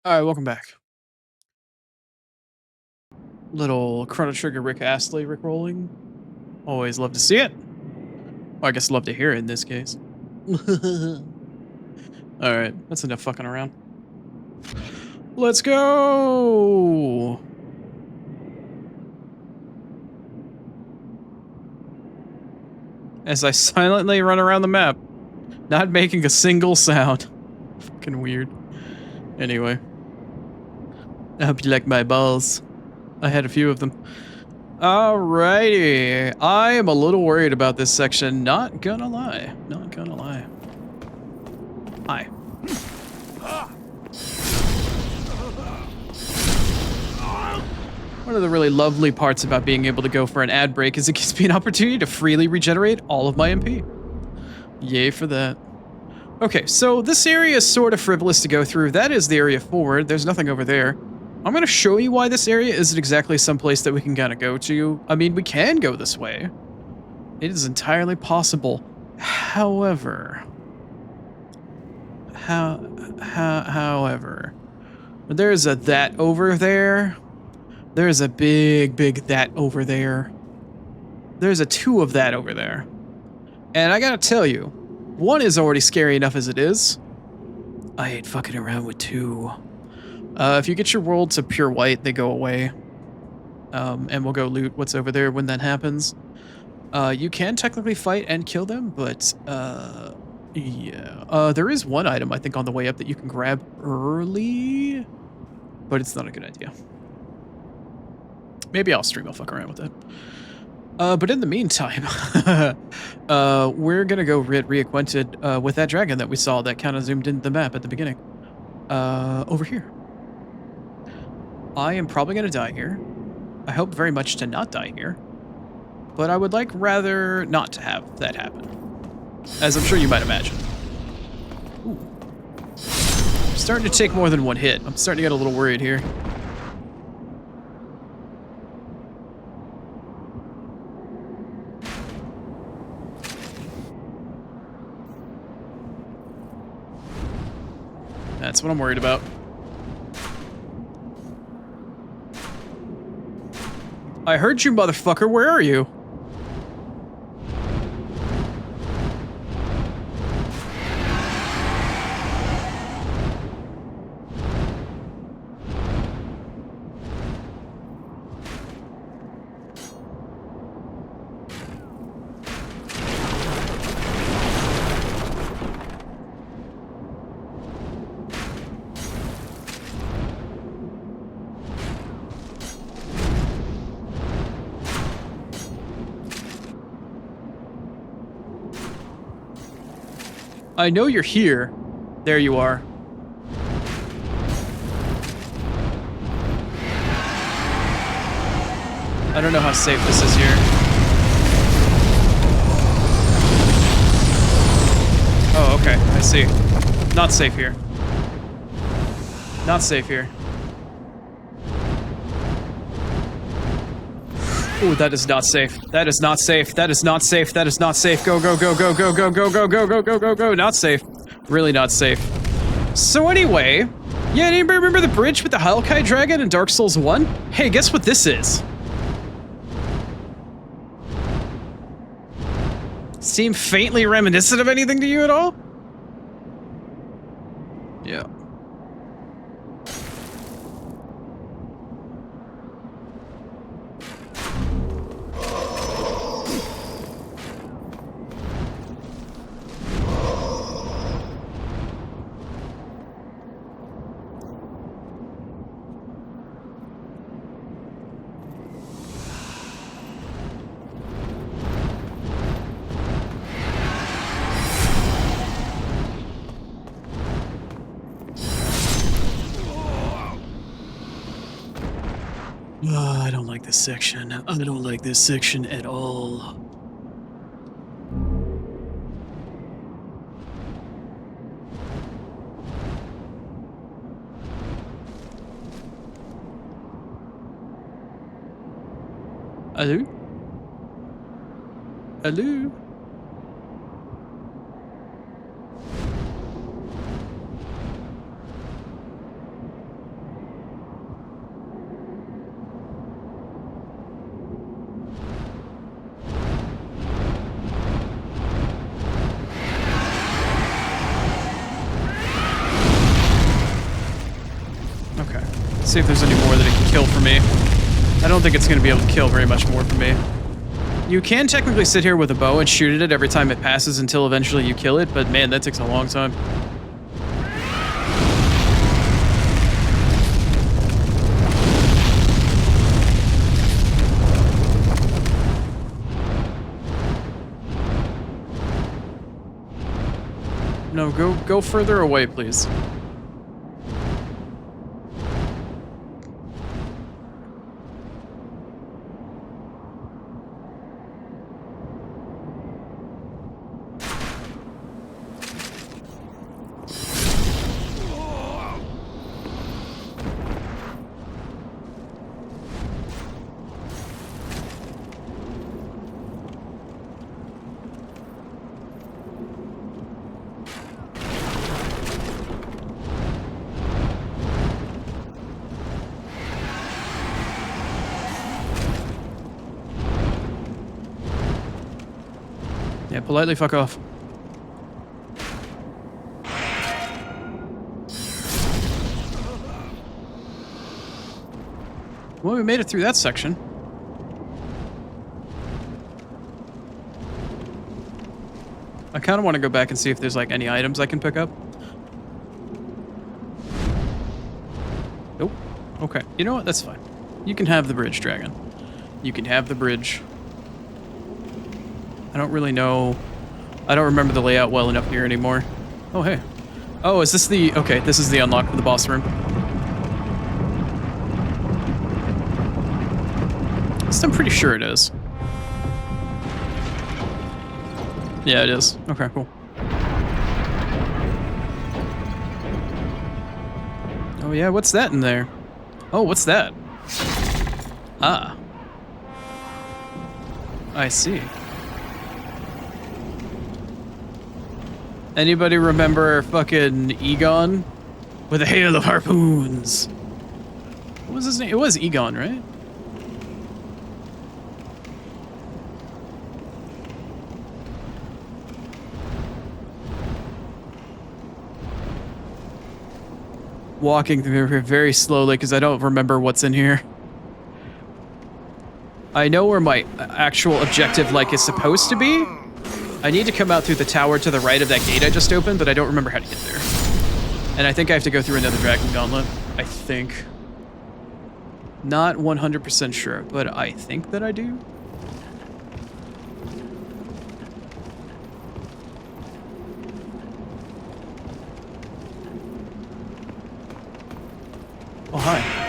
Alright, welcome back. Little Chrono Trigger Rick Astley Rickrolling. Always love to see it. Or I guess love to hear it in this case. Alright, that's enough fucking around. Let's go! As I silently run around the map, not making a single sound. Fucking weird. Anyway. I hope you like my balls. I had a few of them. Alrighty. I am a little worried about this section. Not gonna lie. Not gonna lie. Hi. One of the really lovely parts about being able to go for an ad break is it gives me an opportunity to freely regenerate all of my MP. Yay for that. Okay, so this area is sort of frivolous to go through. That is the area forward. There's nothing over there. I'm going to show you why this area isn't exactly someplace that we can kind of go to. I mean, we can go this way. It is entirely possible. However, there's a that over there. There's a big that over there. There's a 2 of that over there. And I gotta tell you, 1 is already scary enough as it is. I hate fucking around with 2. If you get your world to pure white, they go away. And we'll go loot what's over there when that happens. You can technically fight and kill them, but yeah. There is one item, I think, on the way up that you can grab early, but it's not a good idea. Maybe I'll fuck around with it. But in the meantime, we're gonna go get reacquainted with that dragon that we saw that kind of zoomed into the map at the beginning. Over here. I am probably gonna die here. I hope very much to not die here. But I would like rather not to have that happen. As I'm sure you might imagine. Ooh. I'm starting to take more than 1 hit. I'm starting to get a little worried here. That's what I'm worried about. I heard you, motherfucker. Where are you? I know you're here. There you are. I don't know how safe this is here. Oh, okay. I see. Not safe here. Not safe here. Ooh, that is not safe. That is not safe. That is not safe. That is not safe. Go, go, go, go, go, go, go, go, go, go, go, go, go. Not safe. Really not safe. So anyway, yeah, anybody remember the bridge with the Hellkite Dragon in Dark Souls 1? Hey, guess what this is? Seem faintly reminiscent of anything to you at all? Yeah. I don't like this section. I don't like this section at all. Hello? Hello? See if there's any more that it can kill for me. I don't think it's going to be able to kill very much more for me. You can technically sit here with a bow and shoot at it every time it passes until eventually you kill it, but man, that takes a long time. No, go further away, please. Yeah, politely fuck off. Well, we made it through that section. I kind of want to go back and see if there's like any items I can pick up. Nope. Okay. You know what? That's fine. You can have the bridge, dragon. You can have the bridge. I don't really know. I don't remember the layout well enough here anymore. Oh, hey. Oh, is this the... Okay, this is the unlock for the boss room. At least I'm pretty sure it is. Yeah, it is. Okay, cool. Oh, yeah, what's that in there? Oh, what's that? Ah. I see. Anybody remember fucking Egon? With a hail of harpoons. What was his name? It was Egon, right? Walking through here very slowly because I don't remember what's in here. I know where my actual objective like is supposed to be. I need to come out through the tower to the right of that gate I just opened, but I don't remember how to get there. And I think I have to go through another dragon gauntlet. I think. Not 100% sure, but I think that I do. Oh, hi.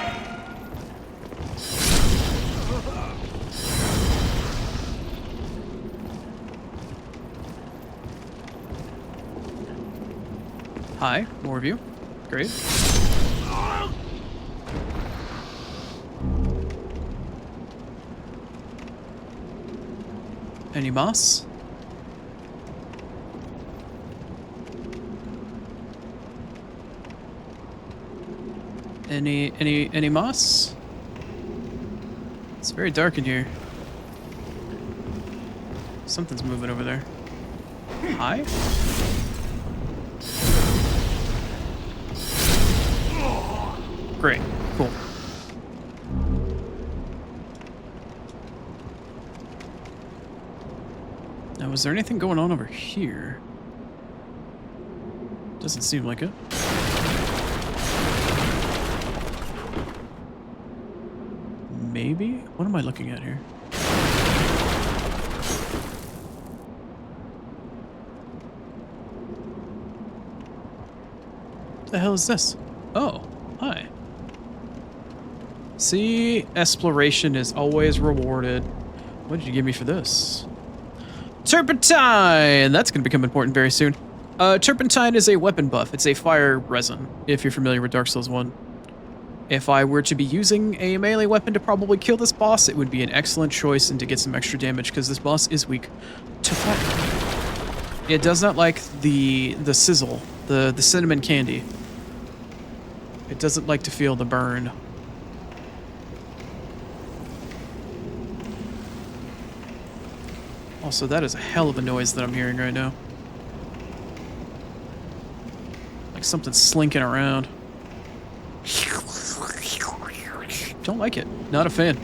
Hi, more of you. Great. Any moss? Any moss? It's very dark in here. Something's moving over there. Hi? Great. Cool. Now, is there anything going on over here? Doesn't seem like it. Maybe? What am I looking at here? What the hell is this? Oh, hi. See, exploration is always rewarded. What did you give me for this? Turpentine! That's going to become important very soon. Turpentine is a weapon buff. It's a fire resin, if you're familiar with Dark Souls 1. If I were to be using a melee weapon to probably kill this boss, it would be an excellent choice and to get some extra damage, because this boss is weak to fire. It does not like the sizzle, the cinnamon candy. It doesn't like to feel the burn. Also, that is a hell of a noise that I'm hearing right now. Like something slinking around. Don't like it. Not a fan.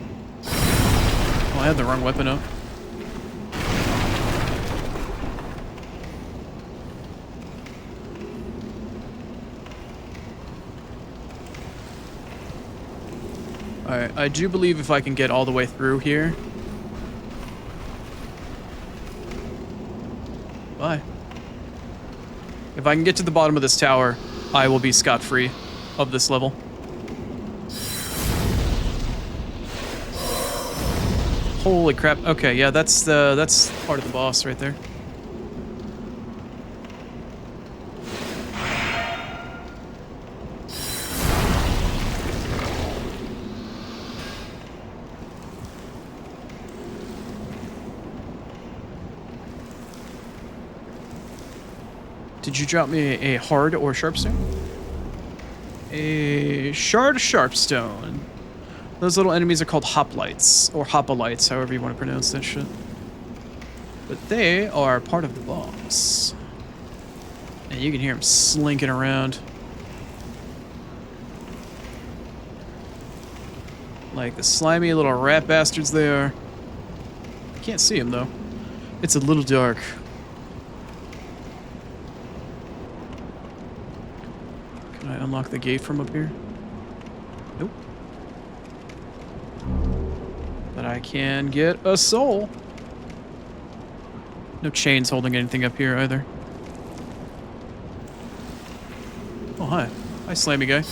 Oh, I had the wrong weapon up. Alright, I do believe if I can get all the way through here. Bye. If I can get to the bottom of this tower, I will be scot-free of this level. Holy crap. Okay, yeah, that's part of the boss right there. Did you drop me a hard or sharpstone? A shard sharpstone. Those little enemies are called hoplites, or hopolites, however you want to pronounce that shit. But they are part of the boss. And you can hear them slinking around. Like the slimy little rat bastards they are. I can't see them though. It's a little dark. Can I unlock the gate from up here? Nope. But I can get a soul. No chains holding anything up here either. Oh, hi. Hi, Slammy guy.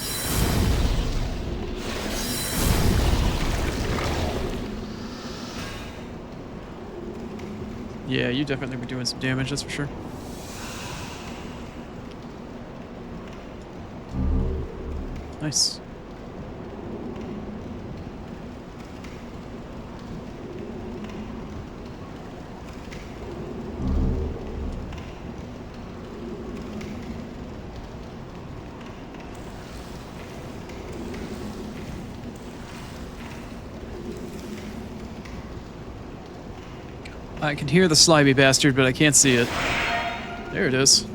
Yeah, you definitely were doing some damage, that's for sure. Nice. I can hear the slimy bastard, but I can't see it. There it is.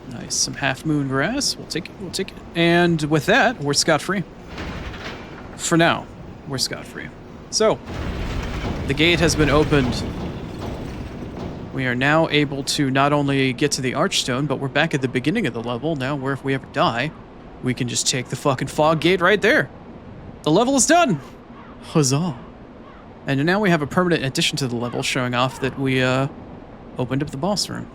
Nice, some half moon grass. We'll take it, we'll take it. And with that, we're scot-free. For now, we're scot-free. So, the gate has been opened. We are now able to not only get to the Archstone, but we're back at the beginning of the level now, where if we ever die, we can just take the fucking fog gate right there. The level is done! Huzzah. And now we have a permanent addition to the level, showing off that we opened up the boss room.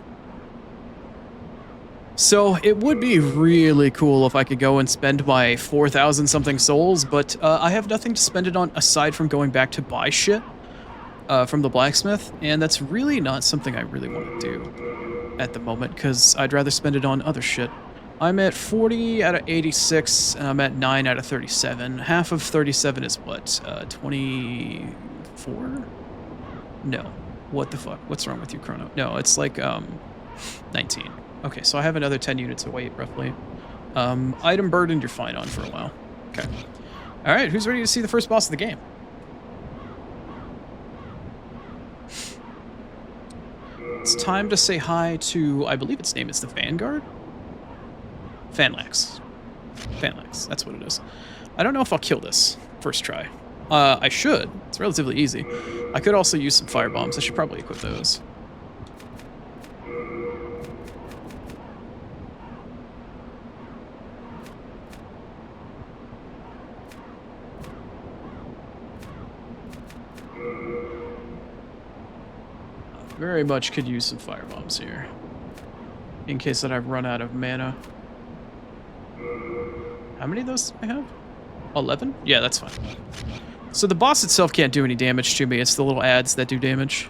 So it would be really cool if I could go and spend my 4,000 something souls, but I have nothing to spend it on aside from going back to buy shit from the blacksmith, and that's really not something I really want to do at the moment, because I'd rather spend it on other shit. I'm at 40 out of 86, and I'm at 9 out of 37. Half of 37 is what, 24? No. What the fuck? What's wrong with you, Chrono? No, it's like 19. Okay, so I have another 10 units of weight, roughly. Item burden, you're fine on for a while. Okay. Alright, who's ready to see the first boss of the game? It's time to say hi to, I believe its name is the Vanguard? Fanlax. Fanlax, that's what it is. I don't know if I'll kill this first try. I should. It's relatively easy. I could also use some fire bombs. I should probably equip those. Very much could use some fire bombs here, in case that I've run out of mana. How many of those do I have? 11? Yeah, that's fine. So the boss itself can't do any damage to me. It's the little ads that do damage.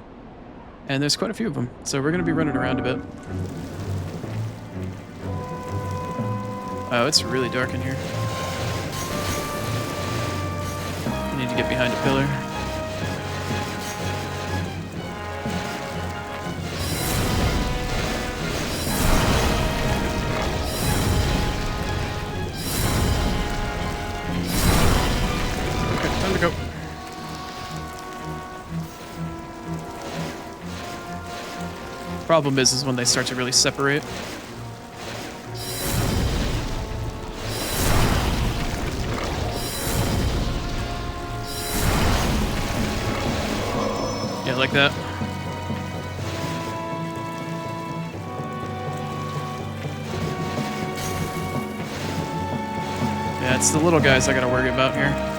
And there's quite a few of them. So we're going to be running around a bit. Oh, it's really dark in here. I need to get behind a pillar. Problem is when they start to really separate. Yeah, like that. Yeah, it's the little guys I gotta worry about here.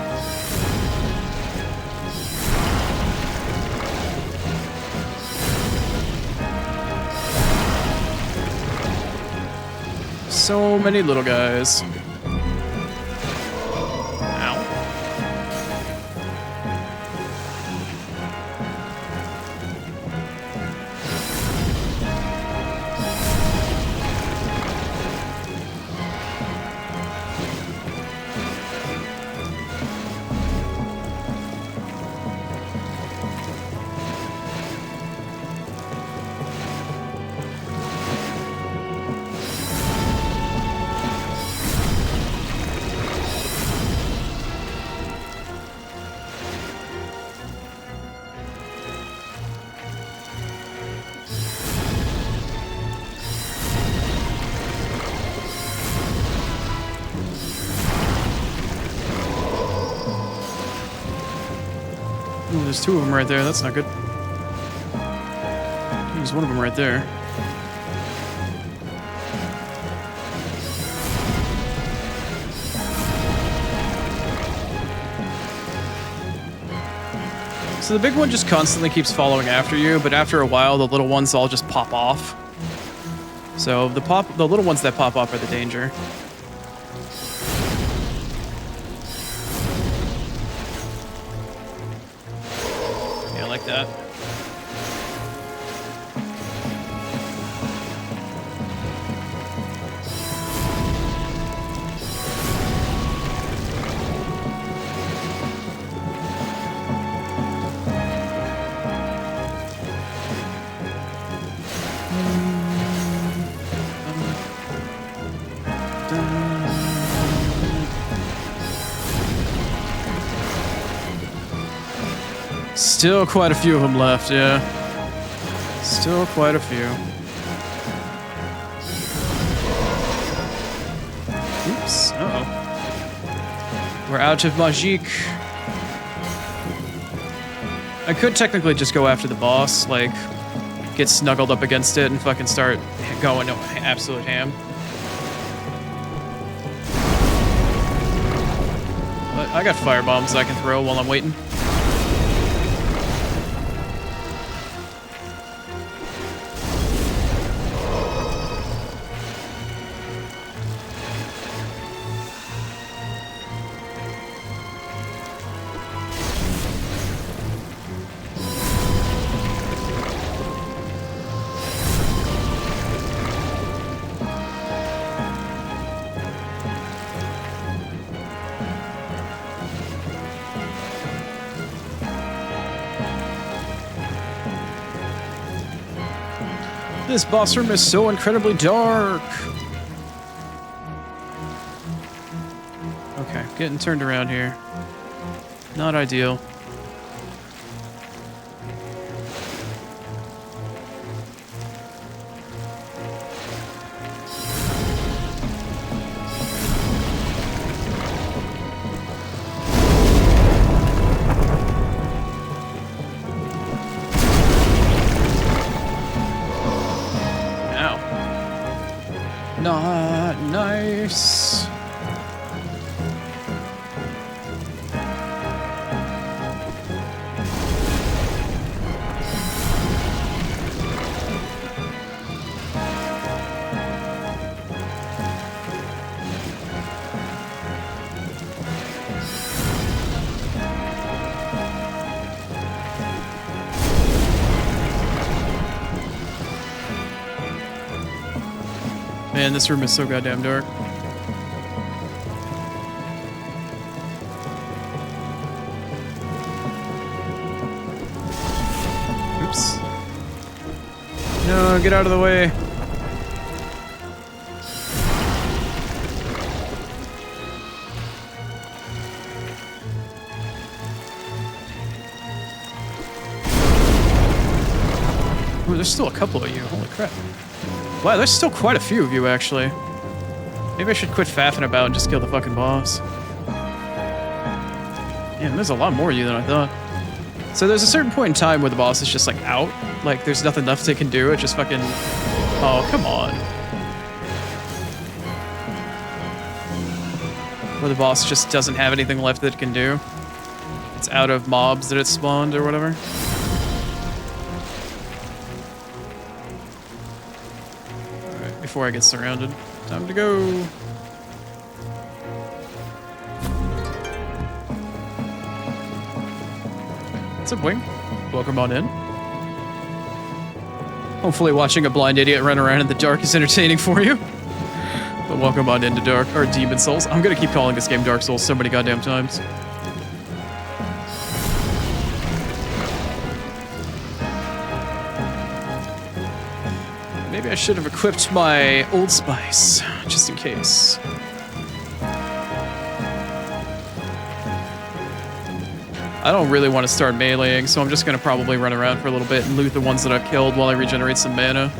So many little guys. Ow. Ooh, there's two of them right there. That's not good. There's one of them right there. So the big one just constantly keeps following after you, but after a while, the little ones all just pop off. So the little ones that pop off are the danger. Yeah, like that. Still quite a few of them left, yeah. Still quite a few. Oops, uh-oh. We're out of magique. I could technically just go after the boss, like, get snuggled up against it and fucking start going absolute ham. But I got firebombs I can throw while I'm waiting. This boss room is so incredibly dark. Okay, getting turned around here. Not ideal. Not nice. Man, this room is so goddamn dark. Oops. No, get out of the way. Ooh, there's still a couple of you. Holy crap. Wow, there's still quite a few of you, actually. Maybe I should quit faffing about and just kill the fucking boss. Man, there's a lot more of you than I thought. So there's a certain point in time where the boss is just, like, out. Like, there's nothing left it can do. It just fucking... Oh, come on. Where the boss just doesn't have anything left that it can do. It's out of mobs that it spawned or whatever. Alright, before I get surrounded. Time to go. What's up, Wing? Welcome on in. Hopefully watching a blind idiot run around in the dark is entertaining for you. But welcome on into Dark, or Demon Souls. I'm gonna keep calling this game Dark Souls so many goddamn times. Maybe I should have equipped my Old Spice, just in case. I don't really want to start meleeing, so I'm just going to probably run around for a little bit and loot the ones that I've killed while I regenerate some mana.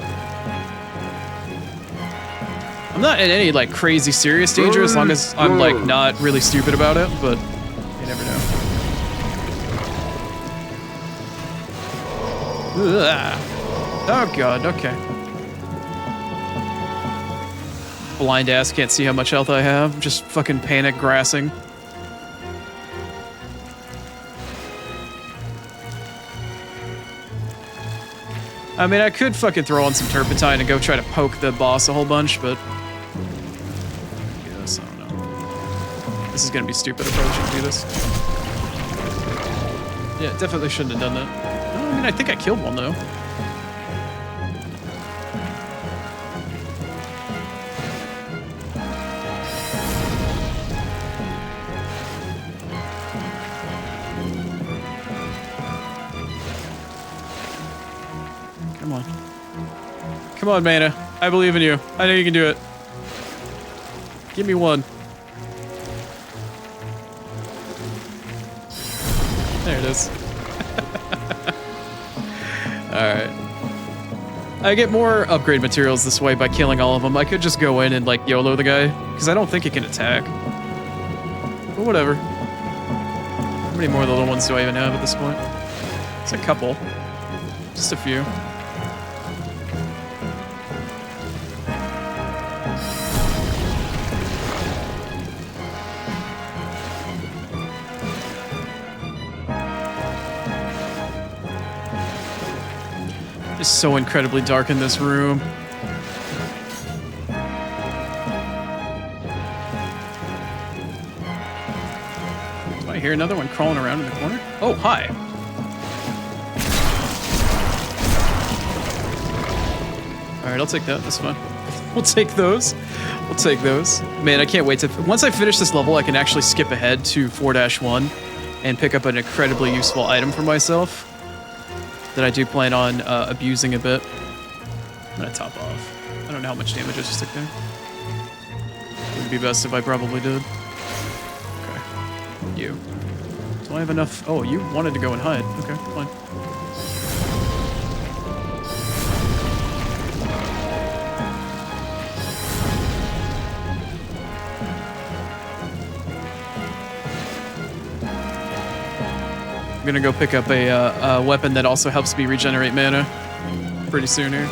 I'm not in any, like, crazy serious danger as long as I'm, like, not really stupid about it, but you never know. Ugh. Oh god, okay. Blind ass can't see how much health I have, just fucking panic grassing. I mean, I could fucking throw on some turpentine and go try to poke the boss a whole bunch, but... Yes, I don't know. This is gonna be stupid. I probably shouldn't do this. Yeah, definitely shouldn't have done that. I mean, I think I killed one, though. Come on. Come on, Mana. I believe in you. I know you can do it. Give me one. There it is. Alright. I get more upgrade materials this way by killing all of them. I could just go in and, like, YOLO the guy, because I don't think it can attack. But whatever. How many more little ones do I even have at this point? It's a couple. Just a few. It's so incredibly dark in this room. Do I hear another one crawling around in the corner? Oh, hi. Alright, I'll take that. That's fine. We'll take those. We'll take those. Man, I can't wait to... Once I finish this level, I can actually skip ahead to 4-1 and pick up an incredibly useful item for myself that I do plan on abusing a bit. I'm gonna top off. I don't know how much damage I just took there. It would be best if I probably did. Okay. You. Do I have enough? Oh, you wanted to go and hide. Okay, fine. I'm gonna go pick up a weapon that also helps me regenerate mana pretty soon here.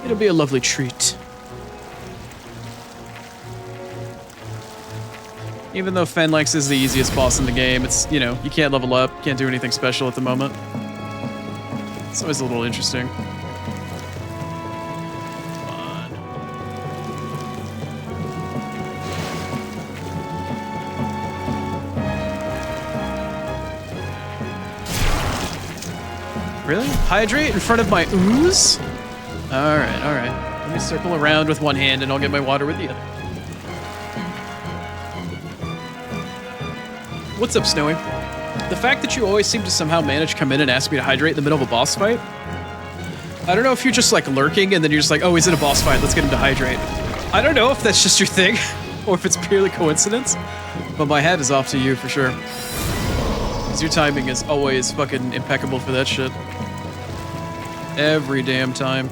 It'll be a lovely treat. Even though Fenlex is the easiest boss in the game, it's, you know, you can't level up, can't do anything special at the moment. It's always a little interesting. Really? Hydrate in front of my ooze? Alright, alright. Let me circle around with one hand and I'll get my water with the other. What's up, Snowy? The fact that you always seem to somehow manage to come in and ask me to hydrate in the middle of a boss fight? I don't know if you're just like lurking and then you're just like, oh, he's in a boss fight, let's get him to hydrate. I don't know if that's just your thing or if it's purely coincidence, but my hat is off to you for sure. Because your timing is always fucking impeccable for that shit. Every damn time.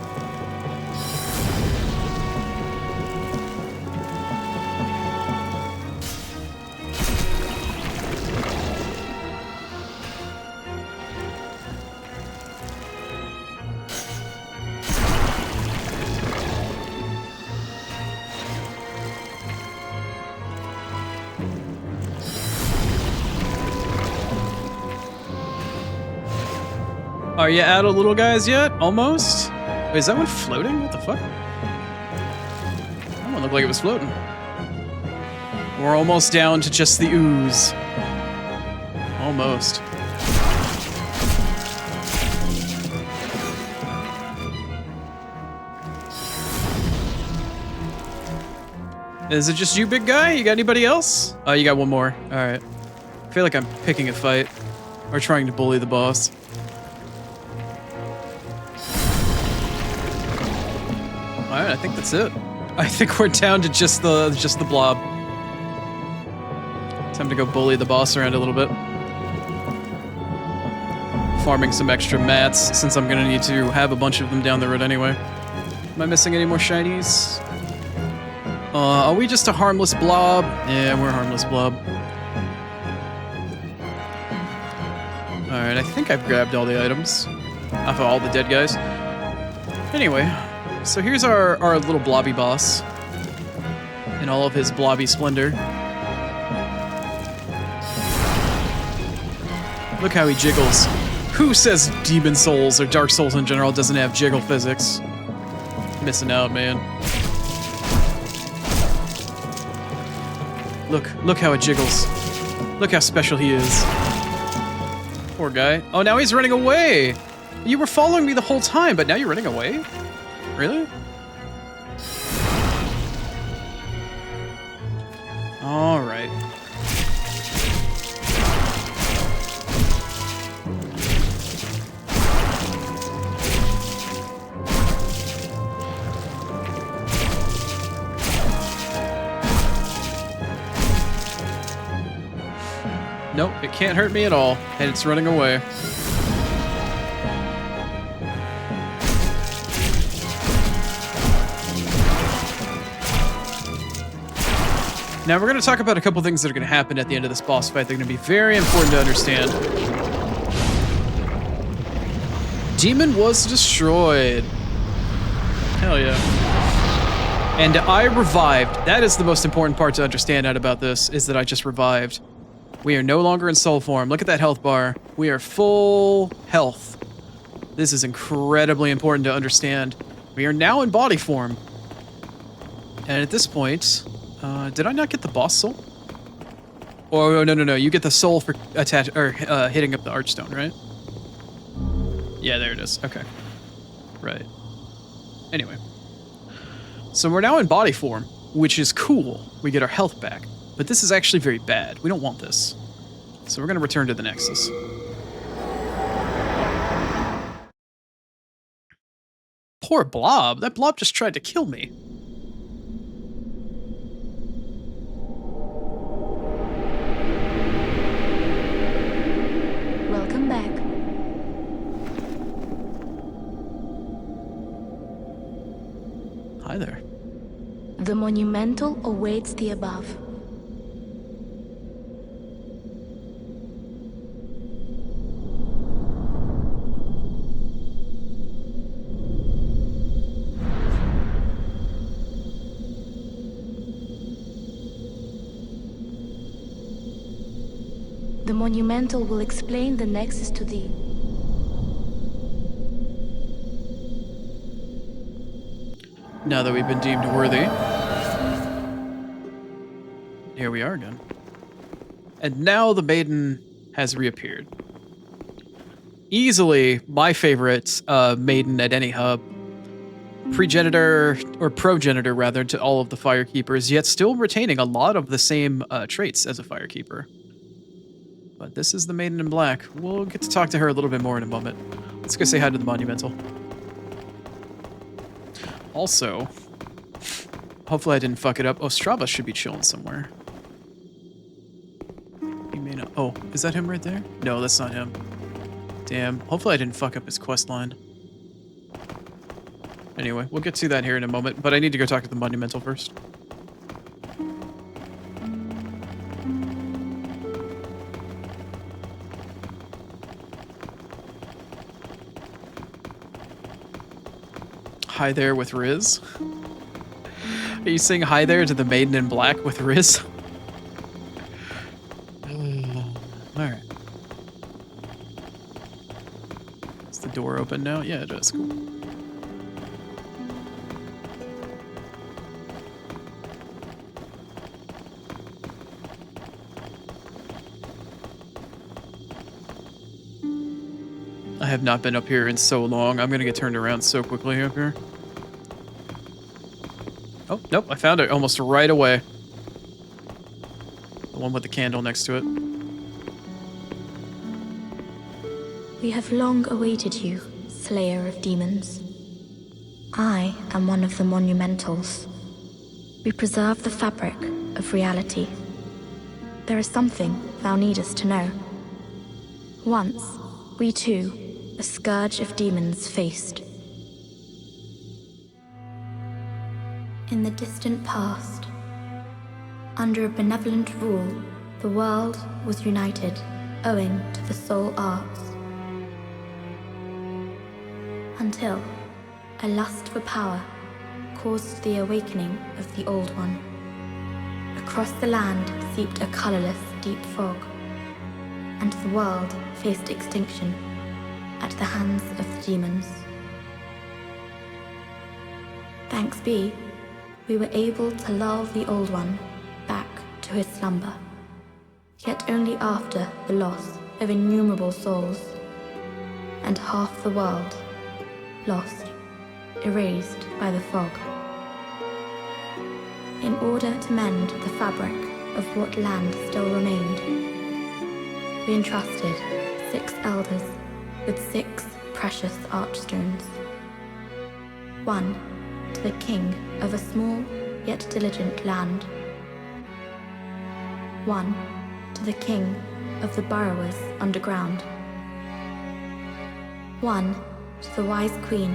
Are you out of little guys yet? Almost? Wait, is that one floating? What the fuck? That one looked like it was floating. We're almost down to just the ooze. Almost. Is it just you, big guy? You got anybody else? Oh, you got one more. Alright. I feel like I'm picking a fight. Or trying to bully the boss. Alright, I think that's it. I think we're down to just the blob. Time to go bully the boss around a little bit. Farming some extra mats, since I'm gonna need to have a bunch of them down the road anyway. Am I missing any more shinies? Are we just a harmless blob? Yeah, we're a harmless blob. Alright, I think I've grabbed all the items. Off of all the dead guys. Anyway, so here's our little blobby boss. In all of his blobby splendor. Look how he jiggles. Who says Demon Souls or Dark Souls in general doesn't have jiggle physics? Missing out, man. Look how it jiggles. Look how special he is. Poor guy. Oh, now he's running away! You were following me the whole time, but now you're running away? Really? Alright. Nope, it can't hurt me at all, and it's running away. Now we're going to talk about a couple things that are going to happen at the end of this boss fight. They're going to be very important to understand. Demon was destroyed. Hell yeah. And I revived. That is the most important part to understand out about this, is that I just revived. We are no longer in soul form. Look at that health bar. We are full health. This is incredibly important to understand. We are now in body form. And at this point, did I not get the boss soul? Oh, no. You get the soul for hitting up the archstone, right? Yeah, there it is. Okay. Right. Anyway. So we're now in body form, which is cool. We get our health back. But this is actually very bad. We don't want this. So we're going to return to the Nexus. Poor blob. That blob just tried to kill me. Welcome back. Hi there. The monumental awaits the above. The monumental will explain the Nexus to thee. Now that we've been deemed worthy. Here we are again. And now the maiden has reappeared. Easily my favorite maiden at any hub. Progenitor, or progenitor rather, to all of the Firekeepers, yet still retaining a lot of the same traits as a Firekeeper. But this is the Maiden in Black. We'll get to talk to her a little bit more in a moment. Let's go say hi to the Monumental. Also, hopefully I didn't fuck it up. Ostrava should be chilling somewhere. He may not. Oh, is that him right there? No, that's not him. Damn. Hopefully I didn't fuck up his quest line. Anyway, we'll get to that here in a moment, but I need to go talk to the Monumental first. Hi there with Riz. Are you saying hi there to the Maiden in Black with Riz? Alright. Is the door open now? Yeah, it is. Cool. I have not been up here in so long. I'm gonna get turned around so quickly up here. Oh, nope, I found it almost right away. The one with the candle next to it. We have long awaited you, Slayer of Demons. I am one of the Monumentals. We preserve the fabric of reality. There is something thou needest to know. Once, we too, a scourge of demons faced. In the distant past, under a benevolent rule, the world was united owing to the soul arts. Until a lust for power caused the awakening of the Old One. Across the land seeped a colorless, deep fog, and the world faced extinction at the hands of the demons. Thanks be, we were able to lull the Old One back to his slumber, yet only after the loss of innumerable souls, and half the world lost, erased by the fog. In order to mend the fabric of what land still remained, we entrusted 6 elders with 6 precious archstones. 1 to the king of a small yet diligent land. 1 to the king of the burrowers underground. 1 to the wise queen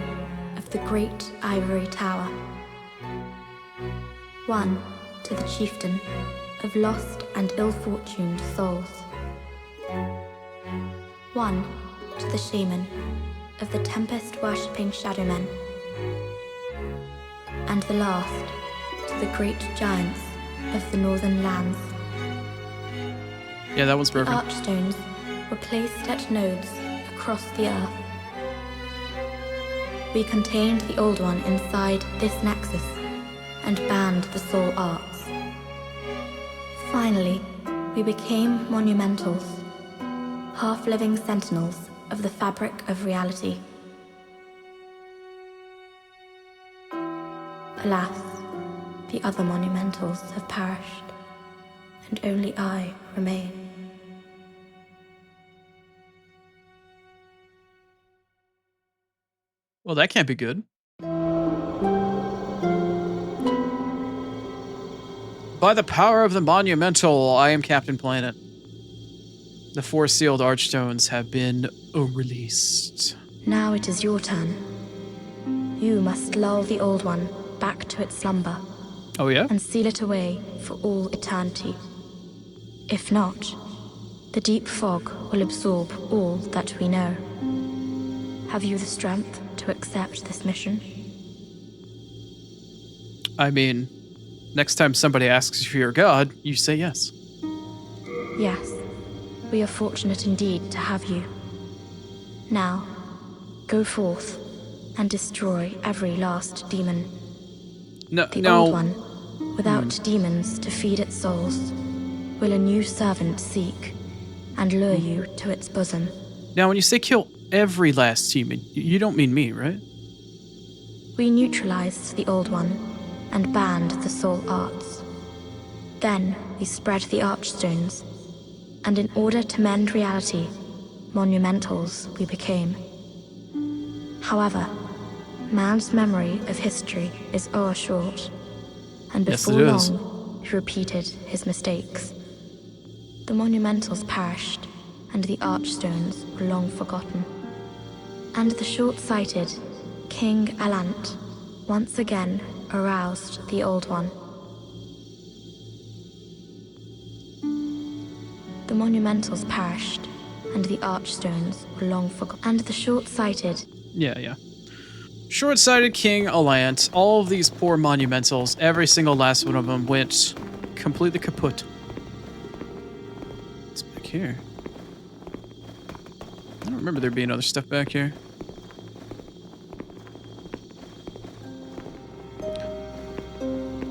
of the great ivory tower. 1 to the chieftain of lost and ill-fortuned souls. 1 to the shaman of the tempest-worshipping shadowmen. And the last to the great giants of the northern lands. Yeah, that one's broken. The archstones were placed at nodes across the earth. We contained the Old One inside this nexus and banned the soul arts. Finally, we became monumentals, half-living sentinels of the fabric of reality. Alas, the other monumentals have perished, and only I remain. Well, that can't be good. By the power of the Monumental, I am Captain Planet. The 4 sealed archstones have been released. Now it is your turn. You must lull the Old One back to its slumber. Oh yeah? And seal it away for all eternity. If not, the deep fog will absorb all that we know. Have you the strength to accept this mission? I mean, next time somebody asks you for your god, you say yes. Yes, we are fortunate indeed to have you. Now, go forth and destroy every last demon. The Old One, without demons to feed its souls, will a new servant seek and lure you to its bosom. Now, when you say kill every last demon, you don't mean me, right? We neutralized the Old One and banned the soul arts. Then we spread the archstones, and in order to mend reality, monumentals we became. However, man's memory of history is o'ershort, and before long he repeated his mistakes. The monumentals perished, and the archstones were long forgotten. And the short-sighted King Alant once again aroused the Old One. The monumentals perished, and the archstones were long forgotten. And the short-sighted... Yeah. Short-sighted King Alant. All of these poor monumentals, every single last one of them went completely kaput. What's back here? I don't remember there being other stuff back here.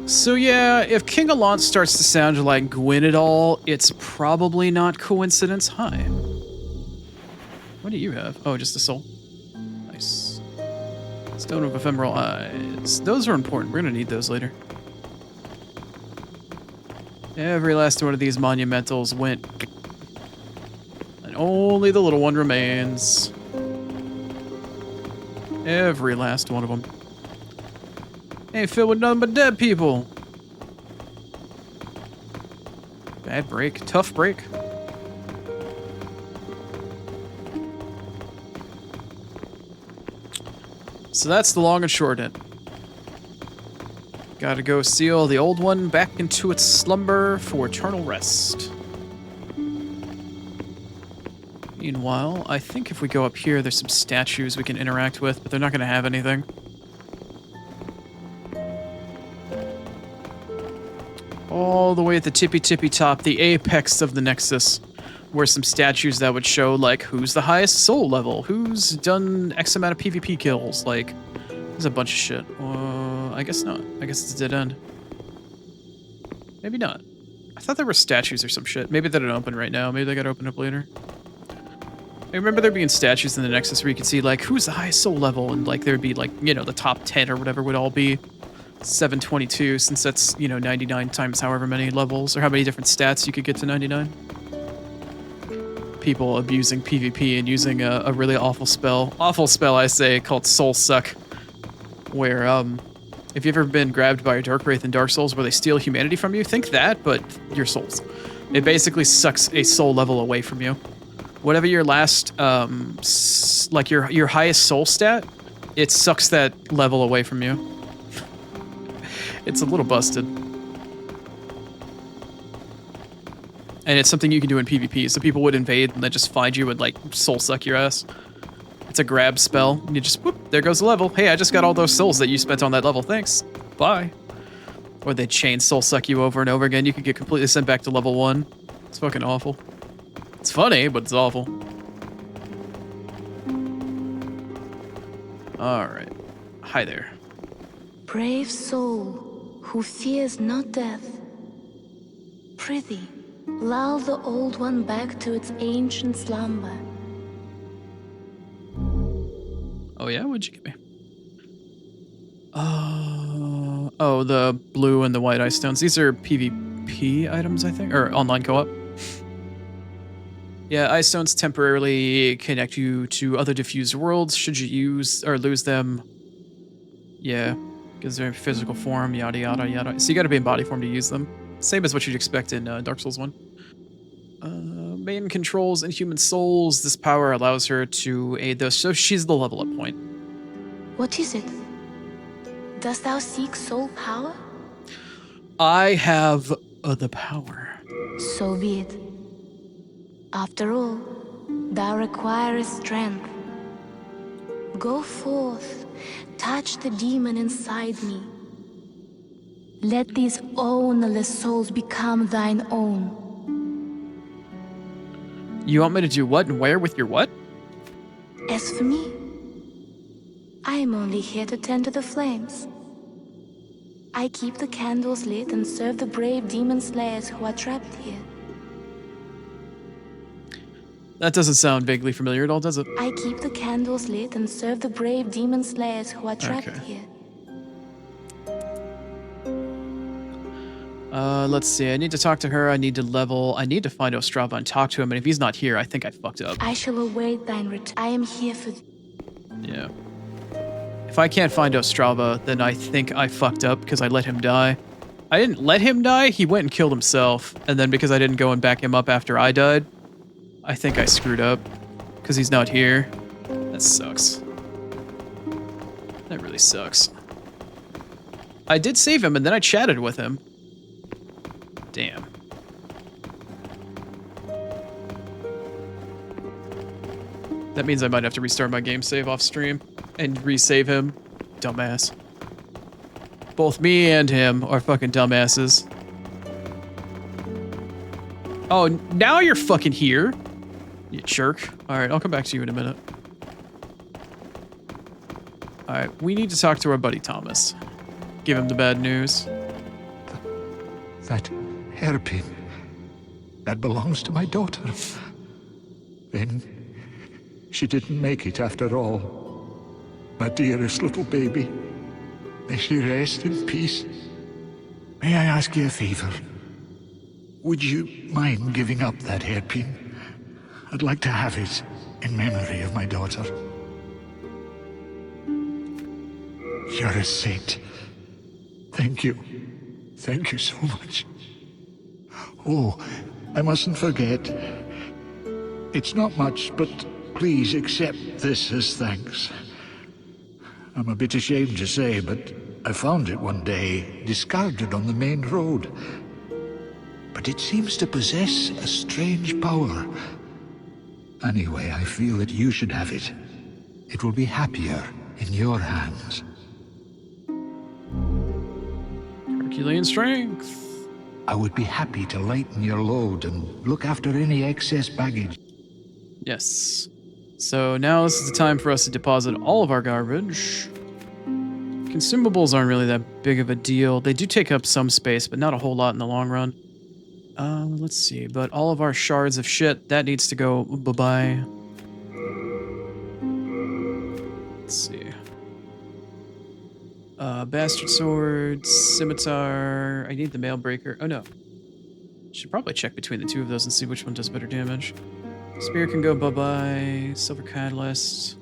So yeah, if King Alant starts to sound like Gwyn at all, it's probably not coincidence. Hi. What do you have? Oh, just a soul. Nice. Stone of Ephemeral Eyes. Those are important. We're gonna need those later. Every last one of these monumentals went... and only the little one remains. Every last one of them. Ain't filled with nothing but dead people. Bad break. Tough break. So that's the long and short end. Gotta go seal the Old One back into its slumber for eternal rest. Meanwhile, I think if we go up here, there's some statues we can interact with, but they're not gonna have anything. All the way at the tippy top, the apex of the Nexus, were some statues that would show, like, who's the highest soul level, who's done X amount of PvP kills, like, there's a bunch of shit. I guess not. I guess it's a dead end. Maybe not. I thought there were statues or some shit. Maybe they don't open right now. Maybe they gotta open up later. I remember there being statues in the Nexus where you could see, like, who's the highest soul level, and, like, there'd be, like, you know, the top 10 or whatever would all be 722, since that's, you know, 99 times however many levels, or how many different stats you could get to 99. People abusing PvP and using a really awful spell. Awful spell, I say, called Soul Suck. Where, if you've ever been grabbed by a Dark Wraith in Dark Souls where they steal humanity from you, think that, but your souls. It basically sucks a soul level away from you. Whatever your last, like your highest soul stat, it sucks that level away from you. It's a little busted. And it's something you can do in PvP, so people would invade and then just find you and, like, soul suck your ass. It's a grab spell, and you just, whoop, there goes the level. Hey, I just got all those souls that you spent on that level, thanks. Bye. Or they chain soul suck you over and over again. You could get completely sent back to level 1. It's fucking awful. It's funny, but it's awful. Alright. Hi there. Brave soul, who fears not death. Prithee, lull the Old One back to its ancient slumber. Oh yeah, what'd you give me? Oh, the blue and the white ice stones. These are PvP items, I think, or online co-op. Yeah, ice stones temporarily connect you to other diffused worlds. Should you use or lose them? Yeah, because they're in physical form. Yada yada yada. So you got to be in body form to use them. Same as what you'd expect in Dark Souls 1. Main controls and human souls. This power allows her to aid those, so she's the level up point. What is it? Dost thou seek soul power? I have the power. So be it. After all, thou requirest strength. Go forth, touch the demon inside me. Let these ownerless souls become thine own. You want me to do what and where with your what? As for me, I am only here to tend to the flames. I keep the candles lit and serve the brave demon slayers who are trapped here. That doesn't sound vaguely familiar at all, does it? I keep the candles lit and serve the brave demon slayers who are trapped here. Let's see. I need to talk to her. I need to level. I need to find Ostrava and talk to him. And if he's not here, I think I fucked up. I shall await thine return. I am here for... Yeah. If I can't find Ostrava, then I think I fucked up because I let him die. I didn't let him die. He went and killed himself. And then because I didn't go and back him up after I died, I think I screwed up. Because he's not here. That sucks. That really sucks. I did save him, and then I chatted with him. Damn. That means I might have to restart my game save off stream and resave him. Dumbass. Both me and him are fucking dumbasses. Oh, now you're fucking here? You jerk. Alright, I'll come back to you in a minute. Alright, we need to talk to our buddy Thomas. Give him the bad news. That hairpin, that belongs to my daughter. Then she didn't make it after all. My dearest little baby. May she rest in peace. May I ask you a favor? Would you mind giving up that hairpin? I'd like to have it in memory of my daughter. You're a saint. Thank you. Thank you so much. Oh, I mustn't forget. It's not much, but please accept this as thanks. I'm a bit ashamed to say, but I found it one day, discarded on the main road. But it seems to possess a strange power. Anyway, I feel that you should have it. It will be happier in your hands. Herculean strength. I would be happy to lighten your load and look after any excess baggage. Yes. So now this is the time for us to deposit all of our garbage. Consumables aren't really that big of a deal. They do take up some space, but not a whole lot in the long run. Let's see. But all of our shards of shit, that needs to go bye-bye. Let's see. Bastard sword, scimitar. I need the mail breaker. Oh no. Should probably check between the two of those and see which one does better damage. Spear can go bye-bye. Silver catalyst.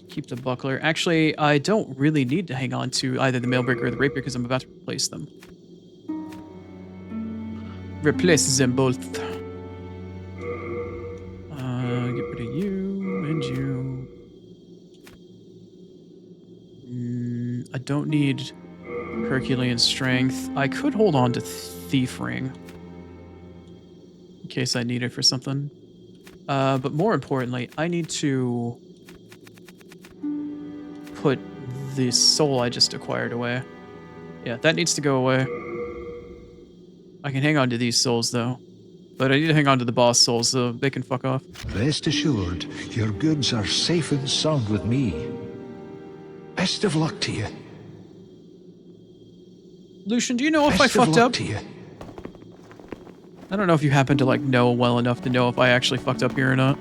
Keep the buckler. Actually, I don't really need to hang on to either the mail breaker or the rapier because I'm about to replace them. Replace them both. Get rid of you and you. I don't need Herculean strength. I could hold on to Thief Ring in case I need it for something. But more importantly, I need to put the soul I just acquired away. Yeah, that needs to go away. I can hang on to these souls, though. But I need to hang on to the boss souls, so they can fuck off. Rest assured, your goods are safe and sound with me. Best of luck to you. Lucian, do you know if I fucked up? To you. I don't know if you happen to, like, know well enough to know if I actually fucked up here or not.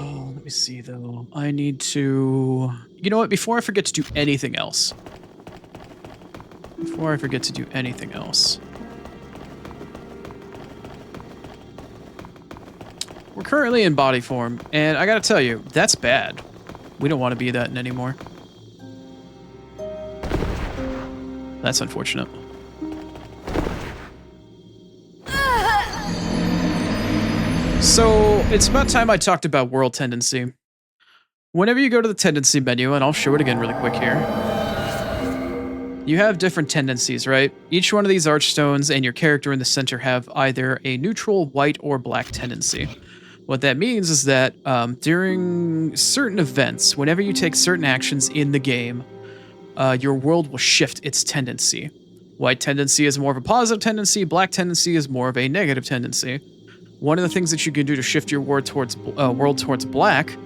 Oh, let me see, though. I need to... You know what? Before I forget to do anything else. We're currently in body form, and I gotta tell you, that's bad. We don't want to be that in anymore. That's unfortunate. So, it's about time I talked about world tendency. Whenever you go to the tendency menu, and I'll show it again really quick here, you have different tendencies, right? Each one of these archstones and your character in the center have either a neutral, white, or black tendency. What that means is that during certain events, whenever you take certain actions in the game, your world will shift its tendency. White tendency is more of a positive tendency, black tendency is more of a negative tendency. One of the things that you can do to shift your world towards black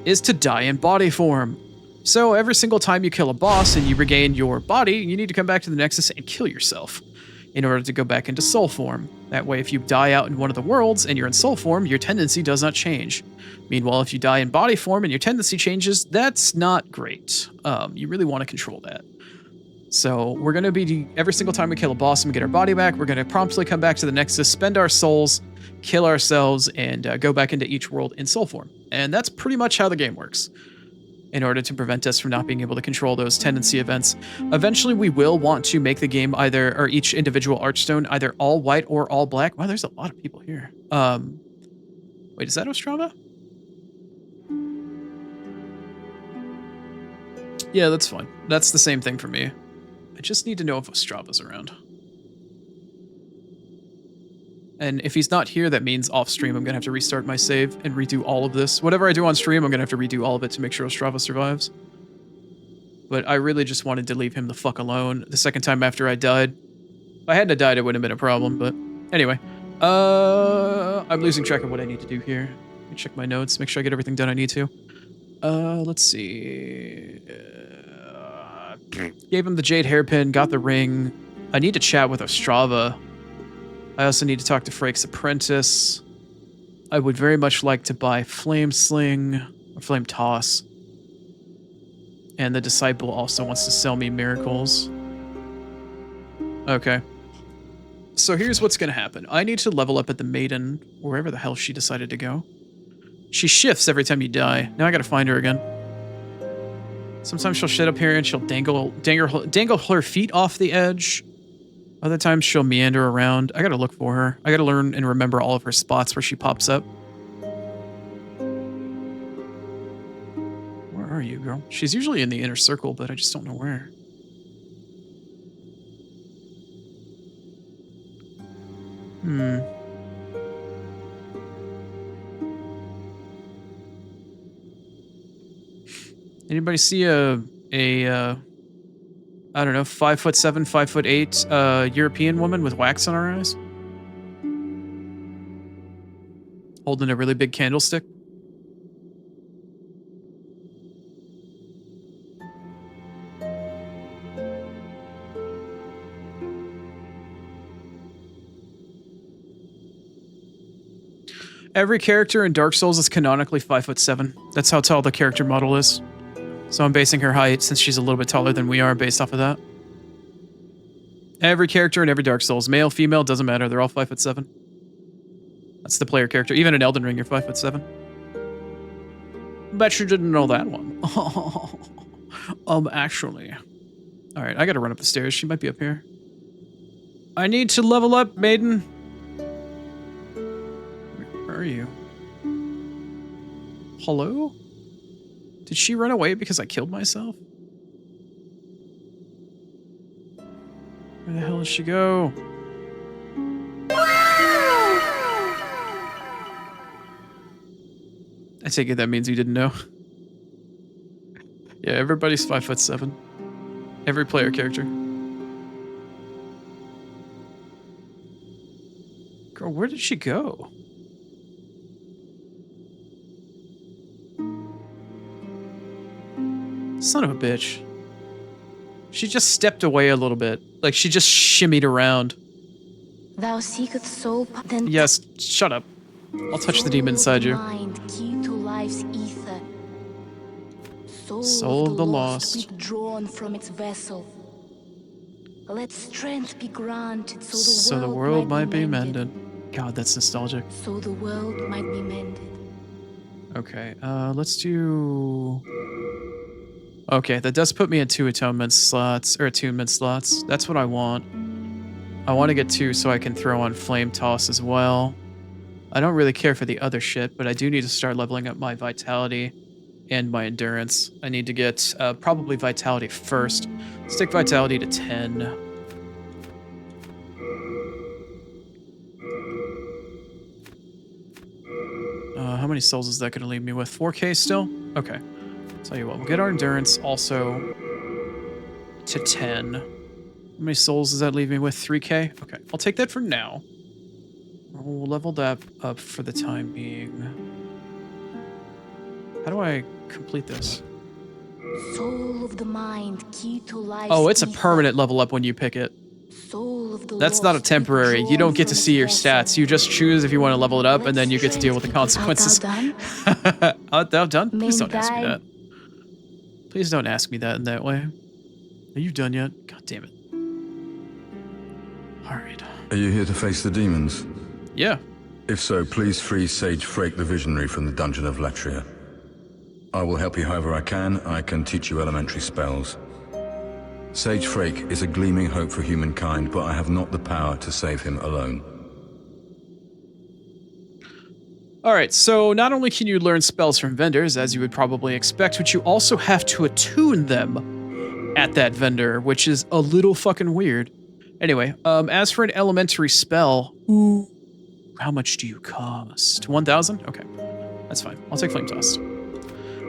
is to die in body form. So every single time you kill a boss and you regain your body, you need to come back to the Nexus and kill yourself in order to go back into soul form. That way, if you die out in one of the worlds and you're in soul form, your tendency does not change. Meanwhile, if you die in body form and your tendency changes, that's not great. You really want to control that. So we're going to be, every single time we kill a boss and we get our body back, we're going to promptly come back to the Nexus, spend our souls, kill ourselves, and go back into each world in soul form. And that's pretty much how the game works. in order to prevent us from not being able to control those tendency events. Eventually, we will want to make the game either, or each individual archstone, either all white or all black. Wow, there's a lot of people here. Wait, is that Ostrava? Yeah, that's fine. That's the same thing for me. I just need to know if Ostrava's around. And if he's not here, that means off stream I'm gonna have to restart my save and redo all of this. Whatever I do on stream, I'm gonna have to redo all of it to make sure Ostrava survives. But I really just wanted to leave him the fuck alone the second time after I died. If I hadn't have died, it wouldn't have been a problem, but anyway. I'm losing track of what I need to do here. Let me check my notes, make sure I get everything done I need to. Let's see. Gave him the jade hairpin, got the ring. I need to chat with Ostrava. I also need to talk to Frake's apprentice. I would very much like to buy Flame Sling or Flame Toss. And the disciple also wants to sell me miracles. Okay. So here's what's going to happen. I need to level up at the Maiden, wherever the hell she decided to go. She shifts every time you die. Now I got to find her again. Sometimes she'll sit up here and she'll dangle her feet off the edge. Other times she'll meander around. I gotta look for her. I gotta learn and remember all of her spots where she pops up. Where are you, girl? She's usually in the inner circle, but I just don't know where. Anybody see a I don't know, 5'7", 5'8", European woman with wax on her eyes? Holding a really big candlestick? Every character in Dark Souls is canonically 5'7". That's how tall the character model is. So I'm basing her height, since she's a little bit taller than we are, based off of that. Every character in every Dark Souls, male, female, doesn't matter. They're all 5'7". That's the player character. Even in Elden Ring, you're 5'7". Bet you didn't know that one. Actually. All right, I gotta run up the stairs. She might be up here. I need to level up, maiden. Where are you? Hello? Did she run away because I killed myself? Where the hell did she go? I take it that means you didn't know. Yeah, everybody's 5'7". Every player character. Girl, where did she go? Son of a bitch. She just stepped away a little bit. Like, she just shimmied around. Thou seeketh soul, then yes, shut up. I'll touch the demon inside you. Mind, key to life's ether. Soul of the lost. Withdrawn from its vessel. Let strength be granted so the world might be mended. God, that's nostalgic. So the world might be mended. Okay, let's do... Okay, that does put me in 2 attunement slots. That's what I want. I want to get 2 so I can throw on Flame Toss as well. I don't really care for the other shit, but I do need to start leveling up my Vitality and my Endurance. I need to get probably Vitality first. Stick Vitality to 10. How many souls is that going to leave me with? 4K still? Okay. Tell you what, we'll get our Endurance also to 10. How many souls does that leave me with? 3K? Okay, I'll take that for now. We'll level that up for the time being. How do I complete this? Soul of the mind, key to life. Oh, it's a permanent level up when you pick it. Soul of the That's not a temporary. You don't get to see your stats. You just choose if you want to level it up, and then you get to deal with the consequences. Art thou done? Please don't ask me that. Please don't ask me that in that way. Are you done yet? God damn it. Alright. Are you here to face the demons? Yeah. If so, please free Sage Frake the Visionary from the dungeon of Latria. I will help you however I can. I can teach you elementary spells. Sage Frake is a gleaming hope for humankind, but I have not the power to save him alone. Alright, so not only can you learn spells from vendors, as you would probably expect, but you also have to attune them at that vendor, which is a little fucking weird. Anyway, as for an elementary spell, how much do you cost? 1,000? Okay, that's fine. I'll take Flame Toss.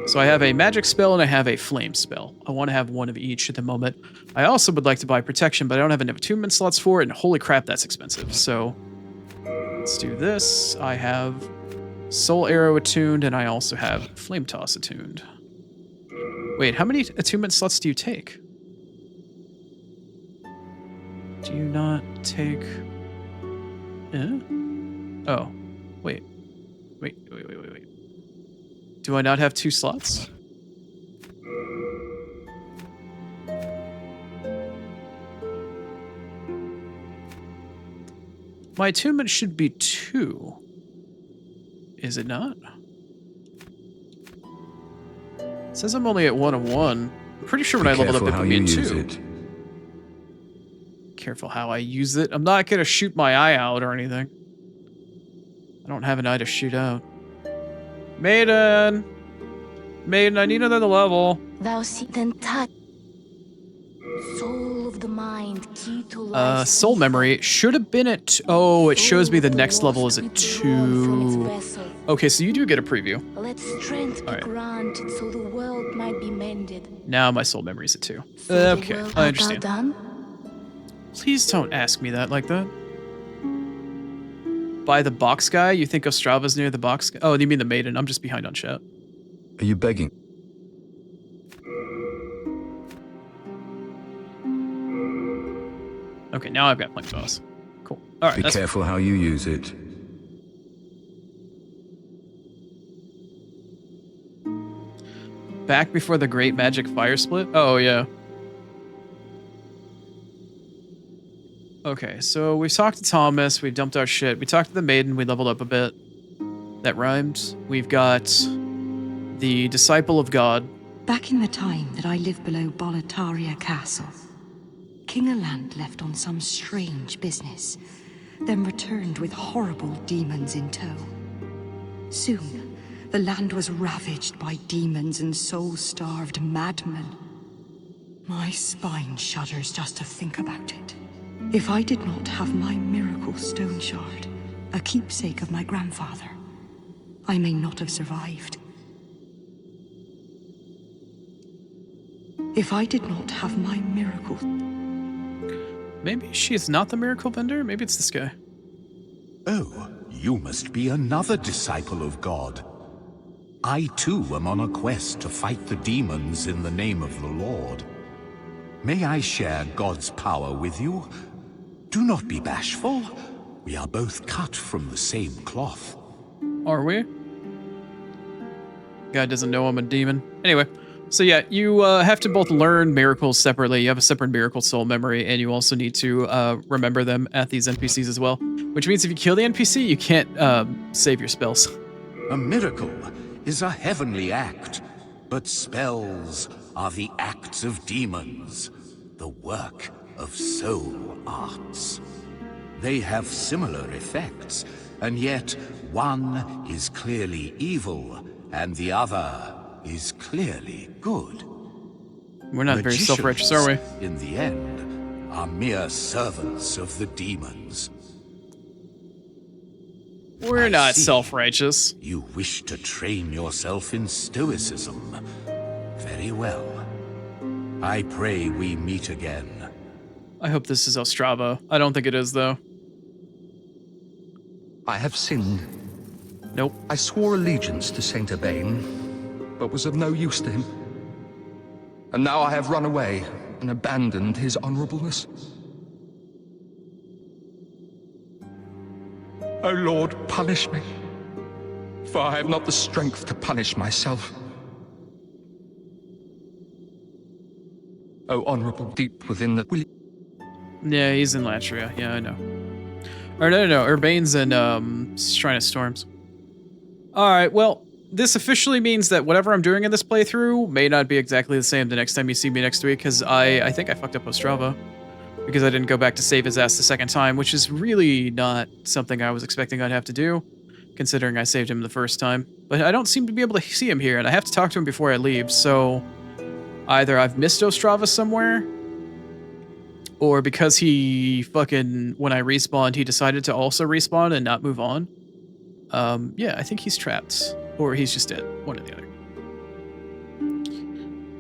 So I have a magic spell and I have a flame spell. I want to have one of each at the moment. I also would like to buy protection, but I don't have enough attunement slots for it, and holy crap, that's expensive. So let's do this. I have Soul Arrow attuned, and I also have Flame Toss attuned. Wait, how many attunement slots do you take? Do you not take... Oh, wait. Wait. Do I not have 2 slots? My attunement should be 2. Is it not? It says I'm only at 1 of 1. I'm pretty sure when I leveled up it would be 2. Careful how I use it. I'm not gonna shoot my eye out or anything. I don't have an eye to shoot out. Maiden! Maiden, I need another level. Thou see then touch. Soul of the mind, key to life. Soul memory should have been at... Oh, it shows me the next level is at 2. Okay, so you do get a preview. Let strength be granted so the world might be mended. Now my soul memory is at 2. So Okay, I understand. Please don't ask me that like that. By the box guy? You think Ostrava's near the box guy? Oh, you mean the maiden. I'm just behind on chat. Are you begging? Okay, now I've got Flame Toss. Cool. All right. Be careful how you use it. Back before the Great Magic Fire Split? Oh, yeah. Okay, so we've talked to Thomas, we dumped our shit, we talked to the maiden, we leveled up a bit. That rhymed. We've got the Disciple of God. Back in the time that I lived below Boletaria Castle, King Alant left on some strange business, then returned with horrible demons in tow. Soon, the land was ravaged by demons and soul-starved madmen. My spine shudders just to think about it. If I did not have my miracle stone shard, a keepsake of my grandfather, I may not have survived. If I did not have my miracle... Maybe she's not the miracle vendor? Maybe it's this guy. Oh, you must be another disciple of God. I too am on a quest to fight the demons in the name of the Lord. May I share God's power with you? Do not be bashful. We are both cut from the same cloth. Are we? Guy doesn't know I'm a demon. Anyway, so yeah, you have to both learn miracles separately. You have a separate miracle soul memory, and you also need to remember them at these NPCs as well. Which means if you kill the NPC, you can't save your spells. A miracle is a heavenly act, but spells are the acts of demons, the work of soul arts. They have similar effects, and yet one is clearly evil, and the other is clearly good. We're not very self-righteous, are we? In the end, are mere servants of the demons. We're not self-righteous. You wish to train yourself in stoicism. Very well. I pray we meet again. I hope this is Ostrava. I don't think it is, though. I have sinned. Nope. I swore allegiance to Saint Urbain, but was of no use to him. And now I have run away and abandoned his honorableness. O Lord, punish me, for I have not the strength to punish myself. O honorable, deep within the... Yeah, he's in Latria. Yeah, I know. Or no. Urbane's in Shrine of Storms. Alright, well, this officially means that whatever I'm doing in this playthrough may not be exactly the same the next time you see me next week, because I think I fucked up Ostrava. Because I didn't go back to save his ass the second time, which is really not something I was expecting I'd have to do, considering I saved him the first time. But I don't seem to be able to see him here, and I have to talk to him before I leave, so either I've missed Ostrava somewhere, or because he fucking, when I respawned, he decided to also respawn and not move on. Yeah, I think he's trapped, or he's just dead, one or the other.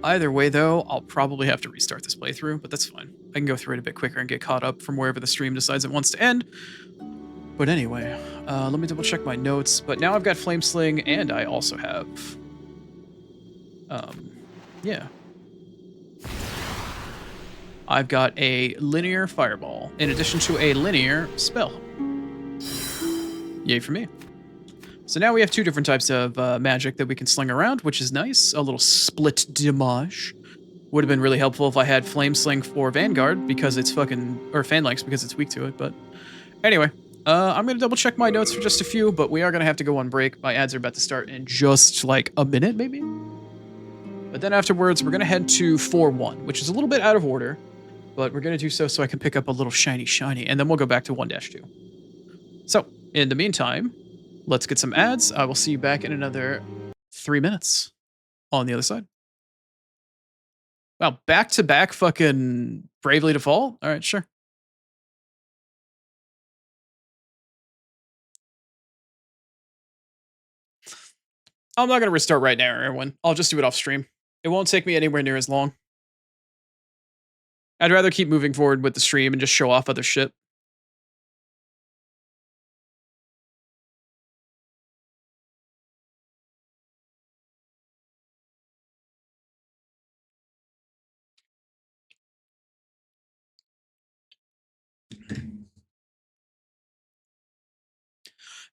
Either way, though, I'll probably have to restart this playthrough, but that's fine. I can go through it a bit quicker and get caught up from wherever the stream decides it wants to end. But anyway, let me double check my notes. But now I've got Flame Sling, and I also have... yeah. I've got a linear fireball, in addition to a linear spell. Yay for me. So now we have two different types of magic that we can sling around, which is nice. A little split damage. Would have been really helpful if I had Flame Sling for Vanguard, because it's fucking... or Phalanx, because it's weak to it, but... Anyway, I'm going to double check my notes for just a few, but we are going to have to go on break. My ads are about to start in just, like, a minute, maybe? But then afterwards, we're going to head to 4-1, which is a little bit out of order, but we're going to do so I can pick up a little shiny, and then we'll go back to 1-2. So, in the meantime... let's get some ads. I will see you back in another 3 minutes on the other side. Wow, back-to-back fucking Bravely Default? All right, sure. I'm not going to restart right now, everyone. I'll just do it off stream. It won't take me anywhere near as long. I'd rather keep moving forward with the stream and just show off other shit.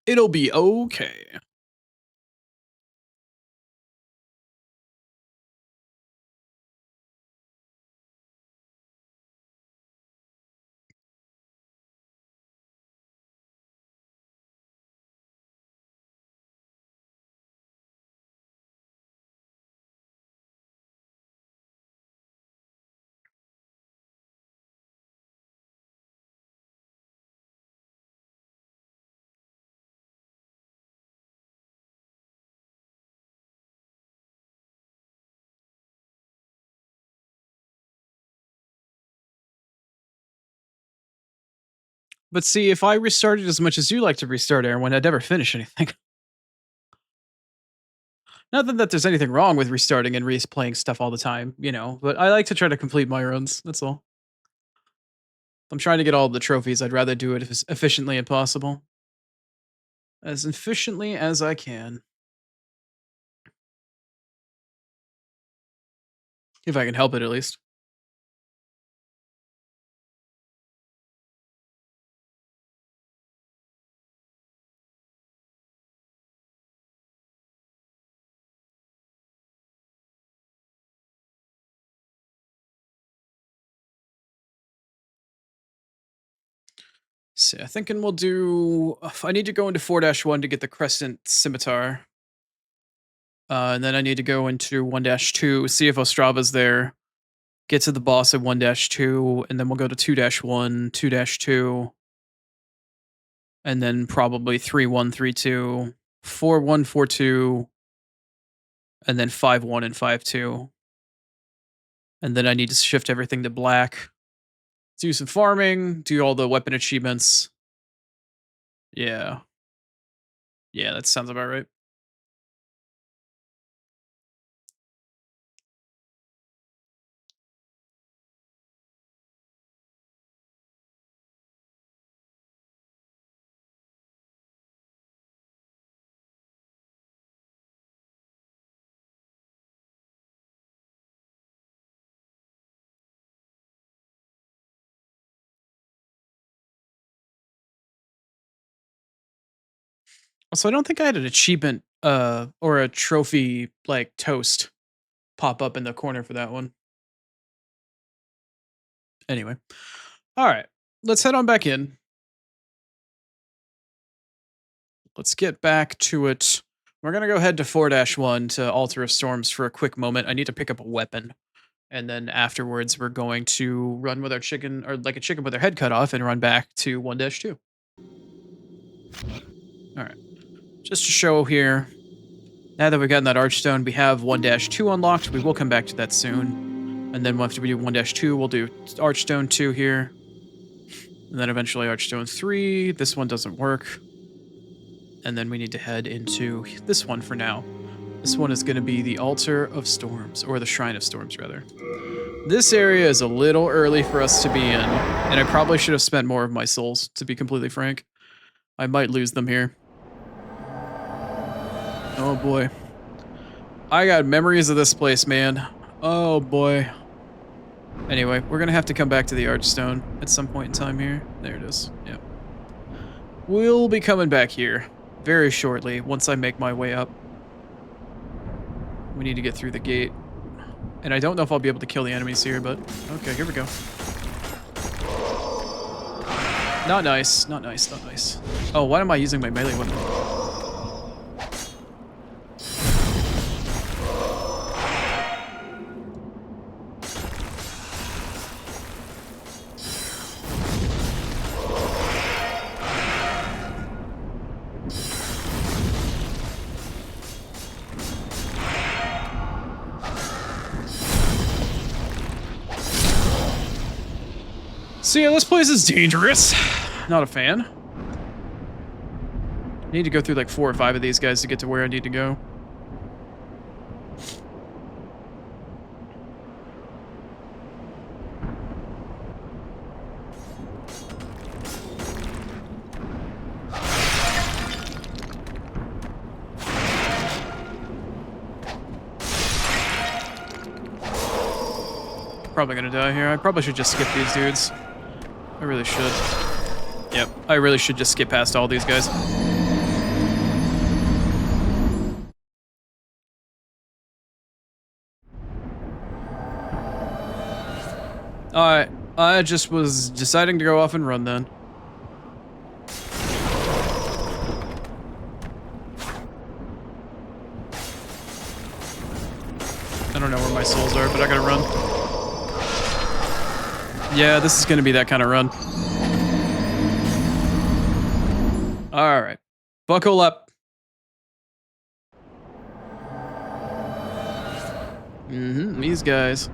It'll be okay. But see, if I restarted as much as you like to restart, Erwin, I'd never finish anything. Not that there's anything wrong with restarting and replaying stuff all the time, you know, but I like to try to complete my runs, that's all. If I'm trying to get all the trophies, I'd rather do it as efficiently as possible. As efficiently as I can. If I can help it, at least. So I'm thinking we'll do... I need to go into 4-1 to get the Crescent Scimitar. And then I need to go into 1-2, see if Ostrava's there. Get to the boss at 1-2, and then we'll go to 2-1, 2-2. And then probably 3-1, 3-2, 4-1, 4-2. And then 5-1 and 5-2. And then I need to shift everything to black. Do some farming, do all the weapon achievements. Yeah. Yeah, that sounds about right. Also, I don't think I had an achievement or a trophy like toast pop up in the corner for that one. Anyway. All right. Let's head on back in. Let's get back to it. We're gonna go head to 4-1 to Altar of Storms for a quick moment. I need to pick up a weapon. And then afterwards, we're going to run with our chicken, or like a chicken with their head cut off, and run back to 1-2. Alright. Just to show here, now that we've gotten that Archstone, we have 1-2 unlocked. We will come back to that soon. And then after we do 1-2, we'll do Archstone 2 here. And then eventually Archstone 3. This one doesn't work. And then we need to head into this one for now. This one is going to be the Altar of Storms, or the Shrine of Storms, rather. This area is a little early for us to be in, and I probably should have spent more of my souls, to be completely frank. I might lose them here. Oh boy. I got memories of this place, man. Oh boy. Anyway, we're going to have to come back to the Archstone at some point in time here. There it is. Yep. We'll be coming back here very shortly once I make my way up. We need to get through the gate. And I don't know if I'll be able to kill the enemies here, but okay, here we go. Not nice, not nice, not nice. Oh, why am I using my melee weapon? So yeah, this place is dangerous. Not a fan. I need to go through like 4 or 5 of these guys to get to where I need to go. Probably gonna die here. I probably should just skip these dudes. I really should. Yep, I really should just skip past all these guys. Alright, I just was deciding to go off and run then. I don't know where my souls are, but I gotta run. Yeah, this is gonna be that kind of run. Alright. Buckle up. These guys.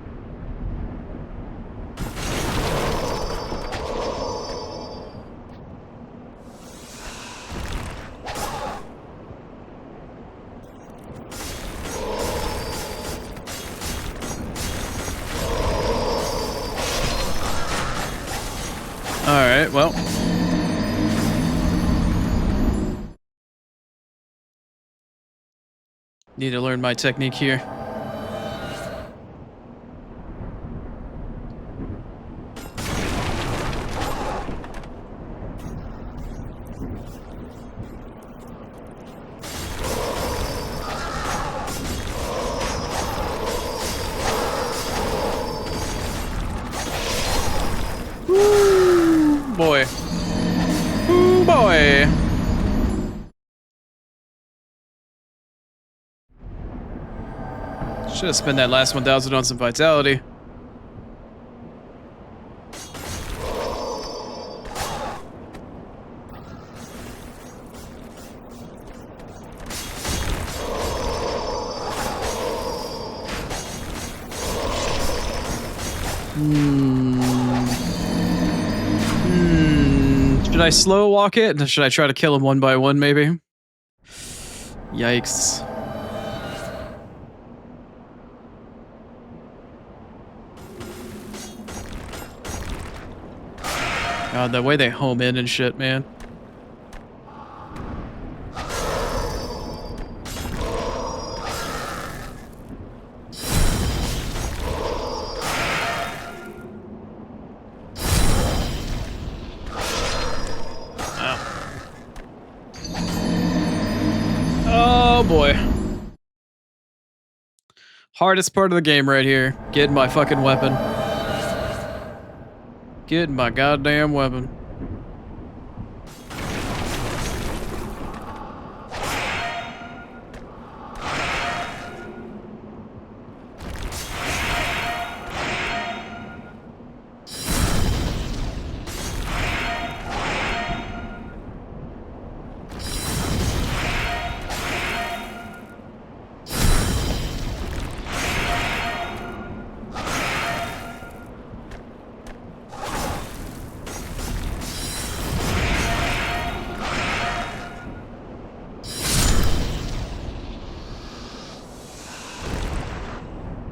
Alright, well. Need to learn my technique here. Ooh, boy. Ooh, boy. Should have spent that last 1,000 on some vitality. Should I slow walk it? Or should I try to kill him one by one, maybe? Yikes. God, the way they home in and shit, man. Oh boy. Hardest part of the game right here. Getting my fucking weapon. Getting my goddamn weapon.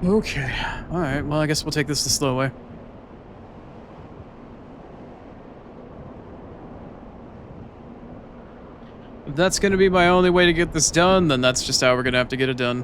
Okay. Alright, well, I guess we'll take this the slow way. If that's gonna be my only way to get this done, then that's just how we're gonna have to get it done.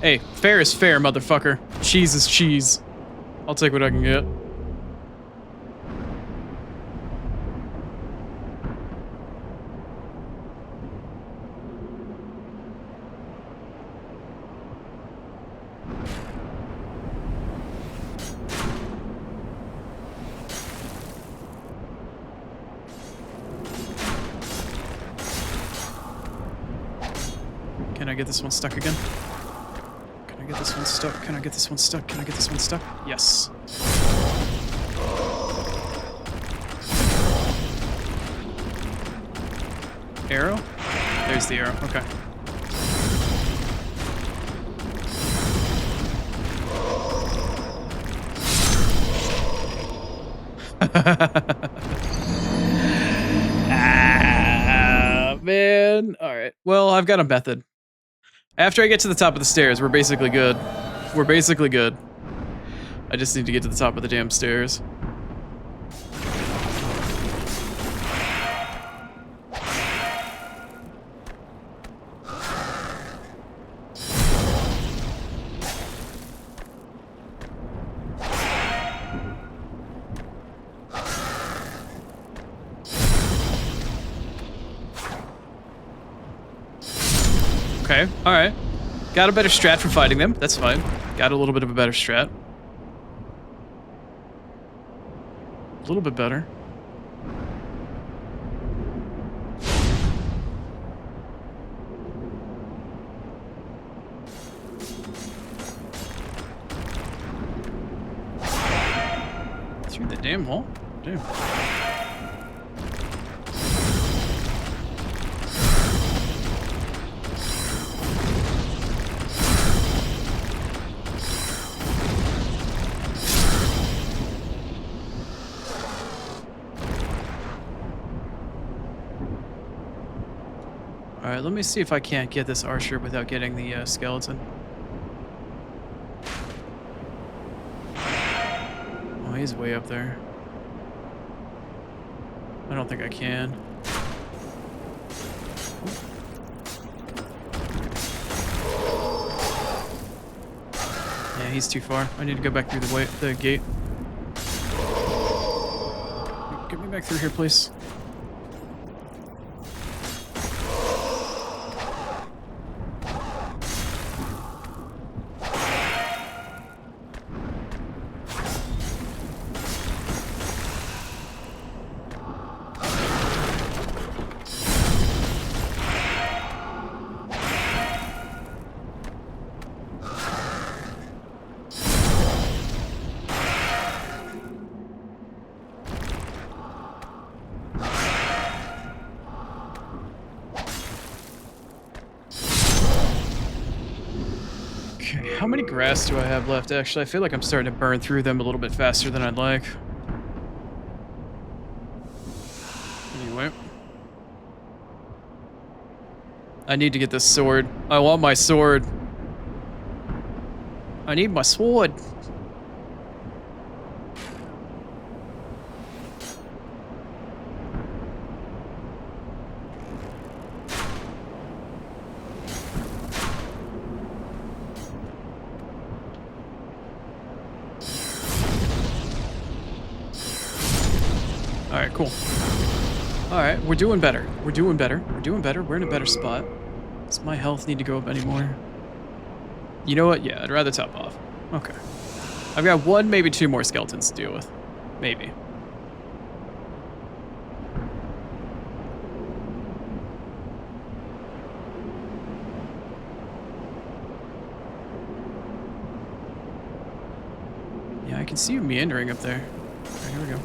Hey, fair is fair, motherfucker. Cheese is cheese. I'll take what I can get. Can I get this one stuck again? Can I get this one stuck? Can I get this one stuck? Can I get this one stuck? Yes. Arrow? There's the arrow. Okay. Ah, man. All right. Well, I've got a method. After I get to the top of the stairs, we're basically good. We're basically good. I just need to get to the top of the damn stairs. Okay, alright. Got a better strat for fighting them. That's fine. Got a little bit of a better strat. A little bit better. Through the damn hole? Damn. Alright, let me see if I can't get this archer without getting the skeleton. Oh, he's way up there. I don't think I can. Yeah, he's too far. I need to go back through the gate. Get me back through here, please. How many grass do I have left? Actually, I feel like I'm starting to burn through them a little bit faster than I'd like. Anyway. I need to get this sword. I want my sword. I need my sword. Alright, cool. Alright, we're doing better. We're doing better. We're doing better. We're in a better spot. Does my health need to go up anymore? You know what? Yeah, I'd rather top off. Okay. I've got one, maybe two more skeletons to deal with. Maybe. Yeah, I can see you meandering up there. Alright, here we go.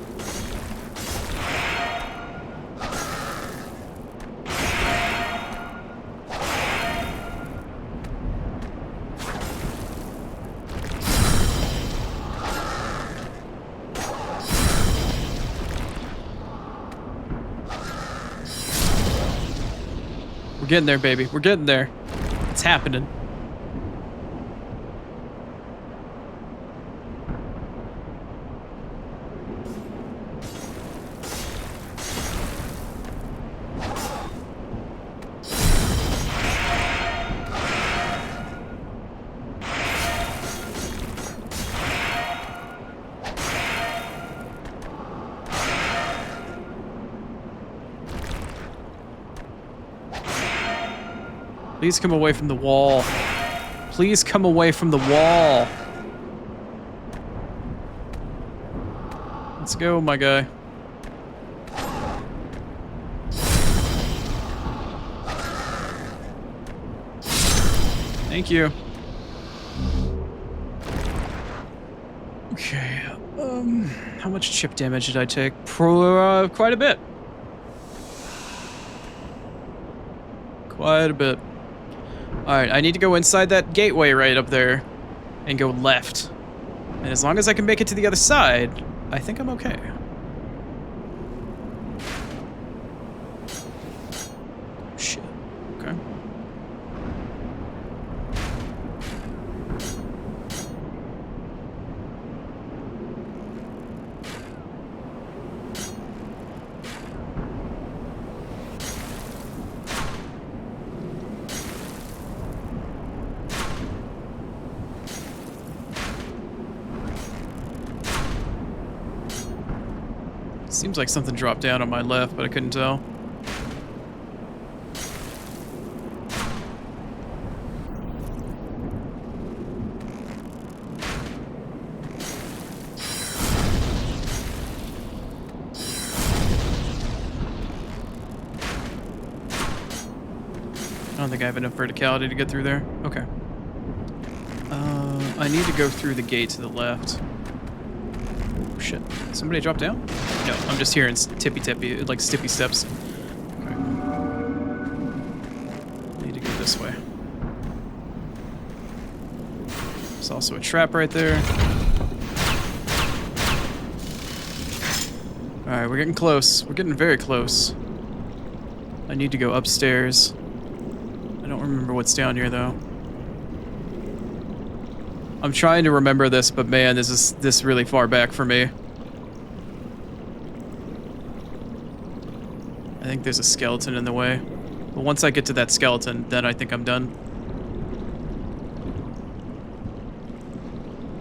We're getting there, baby. We're getting there. It's happening. Please come away from the wall. Please come away from the wall. Let's go, my guy. Thank you. Okay, how much chip damage did I take? Quite a bit. Quite a bit. Alright, I need to go inside that gateway right up there and go left. And as long as I can make it to the other side, I think I'm okay. Shit. Okay. Seems like something dropped down on my left, but I couldn't tell. I don't think I have enough verticality to get through there. Okay. I need to go through the gate to the left. Oh, shit. Somebody drop down? No, I'm just hearing tippy, like stippy steps. Okay. Need to go this way. There's also a trap right there. Alright, we're getting close. We're getting very close. I need to go upstairs. I don't remember what's down here, though. I'm trying to remember this, but man, this is really far back for me. I think there's a skeleton in the way. But once I get to that skeleton, then I think I'm done.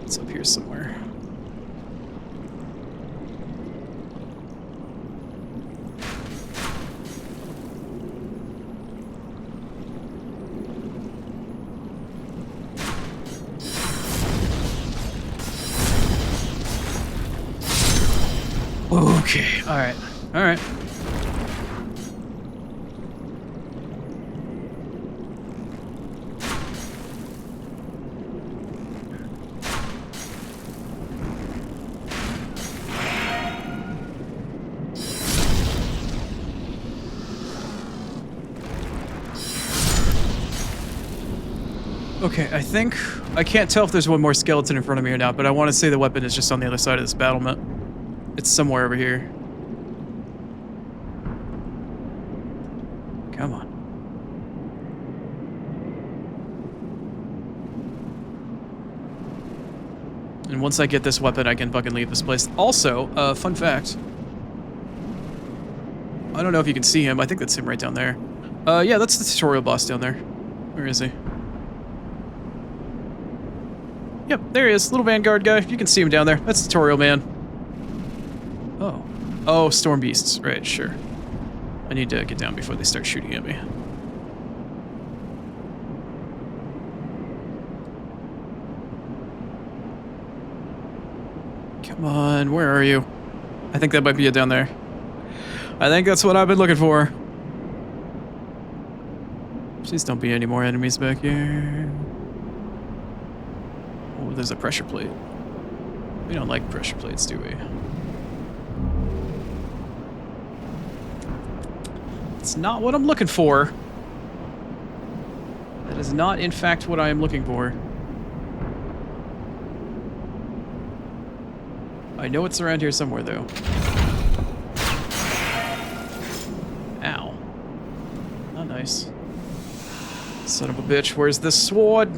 It's up here somewhere. Okay, alright. Alright. Okay, I can't tell if there's one more skeleton in front of me or not, but I want to say the weapon is just on the other side of this battlement. It's somewhere over here. Come on. And once I get this weapon, I can fucking leave this place. Also, fun fact. I don't know if you can see him. I think that's him right down there. Yeah, that's the tutorial boss down there. Where is he? Yep, there he is. Little Vanguard guy. You can see him down there. That's tutorial man. Oh. Oh, storm beasts. Right, sure. I need to get down before they start shooting at me. Come on, where are you? I think that might be it down there. I think that's what I've been looking for. Please don't be any more enemies back here. Oh, there's a pressure plate. We don't like pressure plates, do we? It's not what I'm looking for. That is not, in fact, what I am looking for. I know it's around here somewhere, though. Ow. Not nice. Son of a bitch, where's this sword?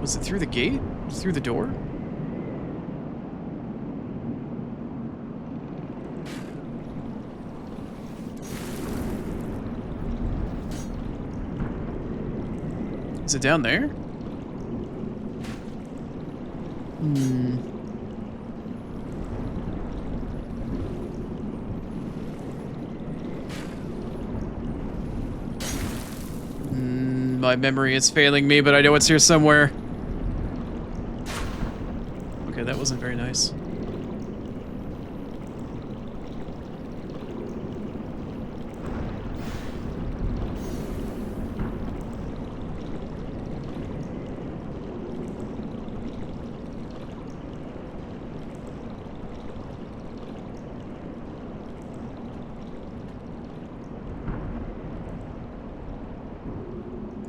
Was it through the gate? Through the door? Is it down there? My memory is failing me, but I know it's here somewhere. Okay, that wasn't very nice.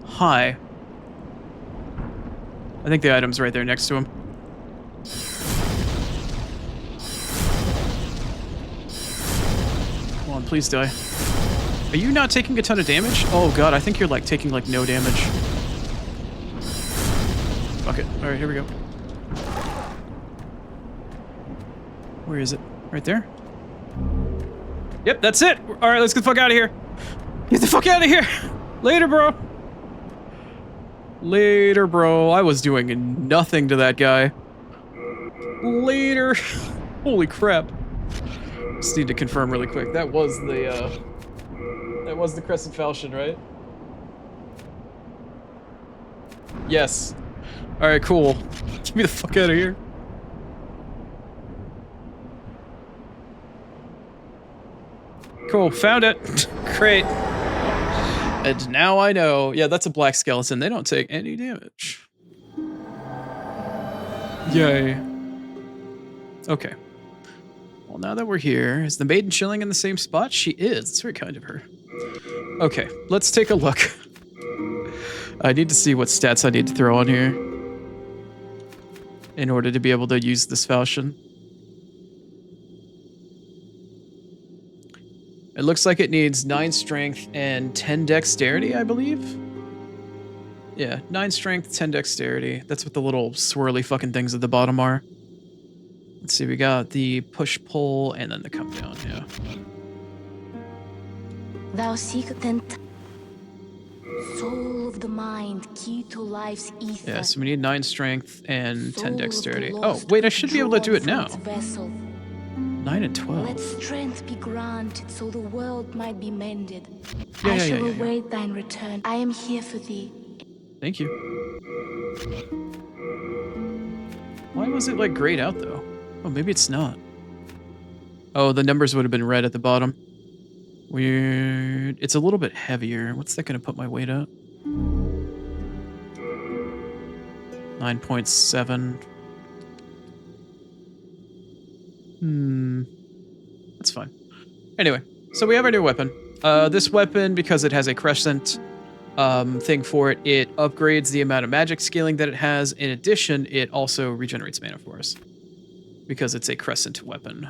Hi. I think the item's right there next to him. Come on, please die. Are you not taking a ton of damage? Oh god, I think you're like taking like no damage. Fuck it. Alright, here we go. Where is it? Right there? Yep, that's it! Alright, let's get the fuck out of here. Get the fuck out of here! Later, bro! Later, bro. I was doing nothing to that guy. Later. Holy crap. Just need to confirm really quick. That was the Crescent Falchion, right? Yes. Alright, cool. Get me the fuck out of here. Cool, found it. Great. And now I know. Yeah, that's a black skeleton. They don't take any damage. Yay. Okay. Well, now that we're here, is the maiden chilling in the same spot? She is. It's very kind of her. Okay, let's take a look. I need to see what stats I need to throw on here in order to be able to use this falchion. It looks like it needs 9 strength and 10 dexterity, I believe. Yeah, 9 strength, 10 dexterity. That's what the little swirly fucking things at the bottom are. Let's see, we got the push-pull and then the come down, yeah. Thou seek then soul of the mind, key to life's ether. Yeah, so we need 9 strength and 10 dexterity. Oh, wait, I should be able to do it now. 9 and 12. Let strength be granted so the world might be mended. Yeah, I yeah, shall yeah, yeah. await thine return. I am here for thee. Thank you. Why was it like grayed out though? Oh, maybe it's not. Oh, the numbers would have been red at the bottom. Weird. It's a little bit heavier. What's that going to put my weight at? 9.7. That's fine. Anyway, so we have our new weapon. This weapon, because it has a crescent thing for it, it upgrades the amount of magic scaling that it has. In addition, it also regenerates mana for us because it's a crescent weapon.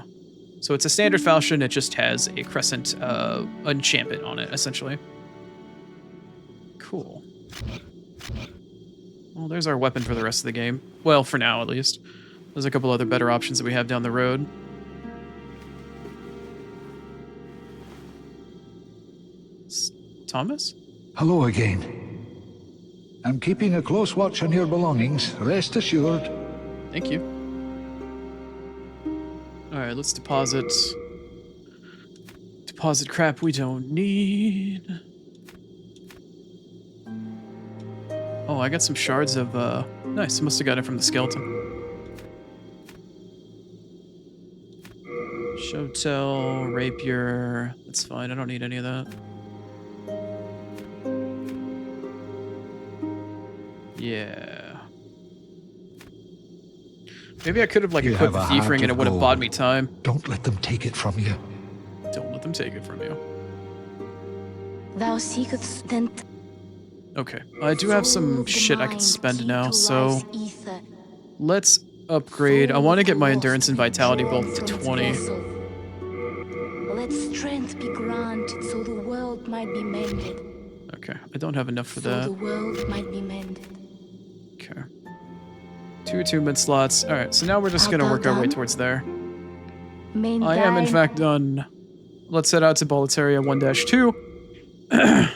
So it's a standard falchion, it just has a crescent enchantment on it, essentially. Cool. Well, there's our weapon for the rest of the game. Well, for now, at least. There's a couple other better options that we have down the road. Thomas? Hello again. I'm keeping a close watch on your belongings, rest assured. Thank you. Alright, let's deposit crap we don't need. Oh, I got some shards of, nice, must have got it from the skeleton. Showtell, rapier, that's fine, I don't need any of that. Yeah. Maybe I could have, like, equipped the thief ring and it would have bought me time. Don't let them take it from you. Don't let them take it from you. Thou seekest then. Okay, I do have some shit I can spend now, so let's upgrade. I want to get my endurance and vitality both to 20. let strength be granted so the world might be mended. Okay, I don't have enough for So the that. world might be mended. Okay. 2 attunement slots. Alright, so now we're just Art gonna thou work our way done? towards there. Main I am, in thine- fact, done. Let's head out to Boletaria 1-2.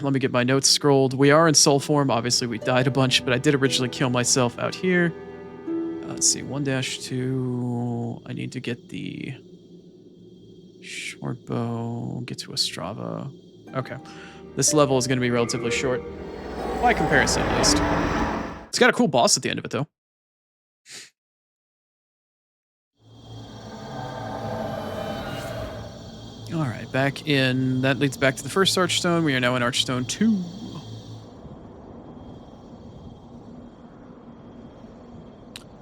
Let me get my notes scrolled. We are in soul form. Obviously, we died a bunch, but I did originally kill myself out here. Let's see, 1-2. I need to get the short bow, get to Ostrava. Okay. This level is going to be relatively short. By comparison, at least. It's got a cool boss at the end of it, though. Alright, back in. That leads back to the first Archstone. We are now in Archstone 2.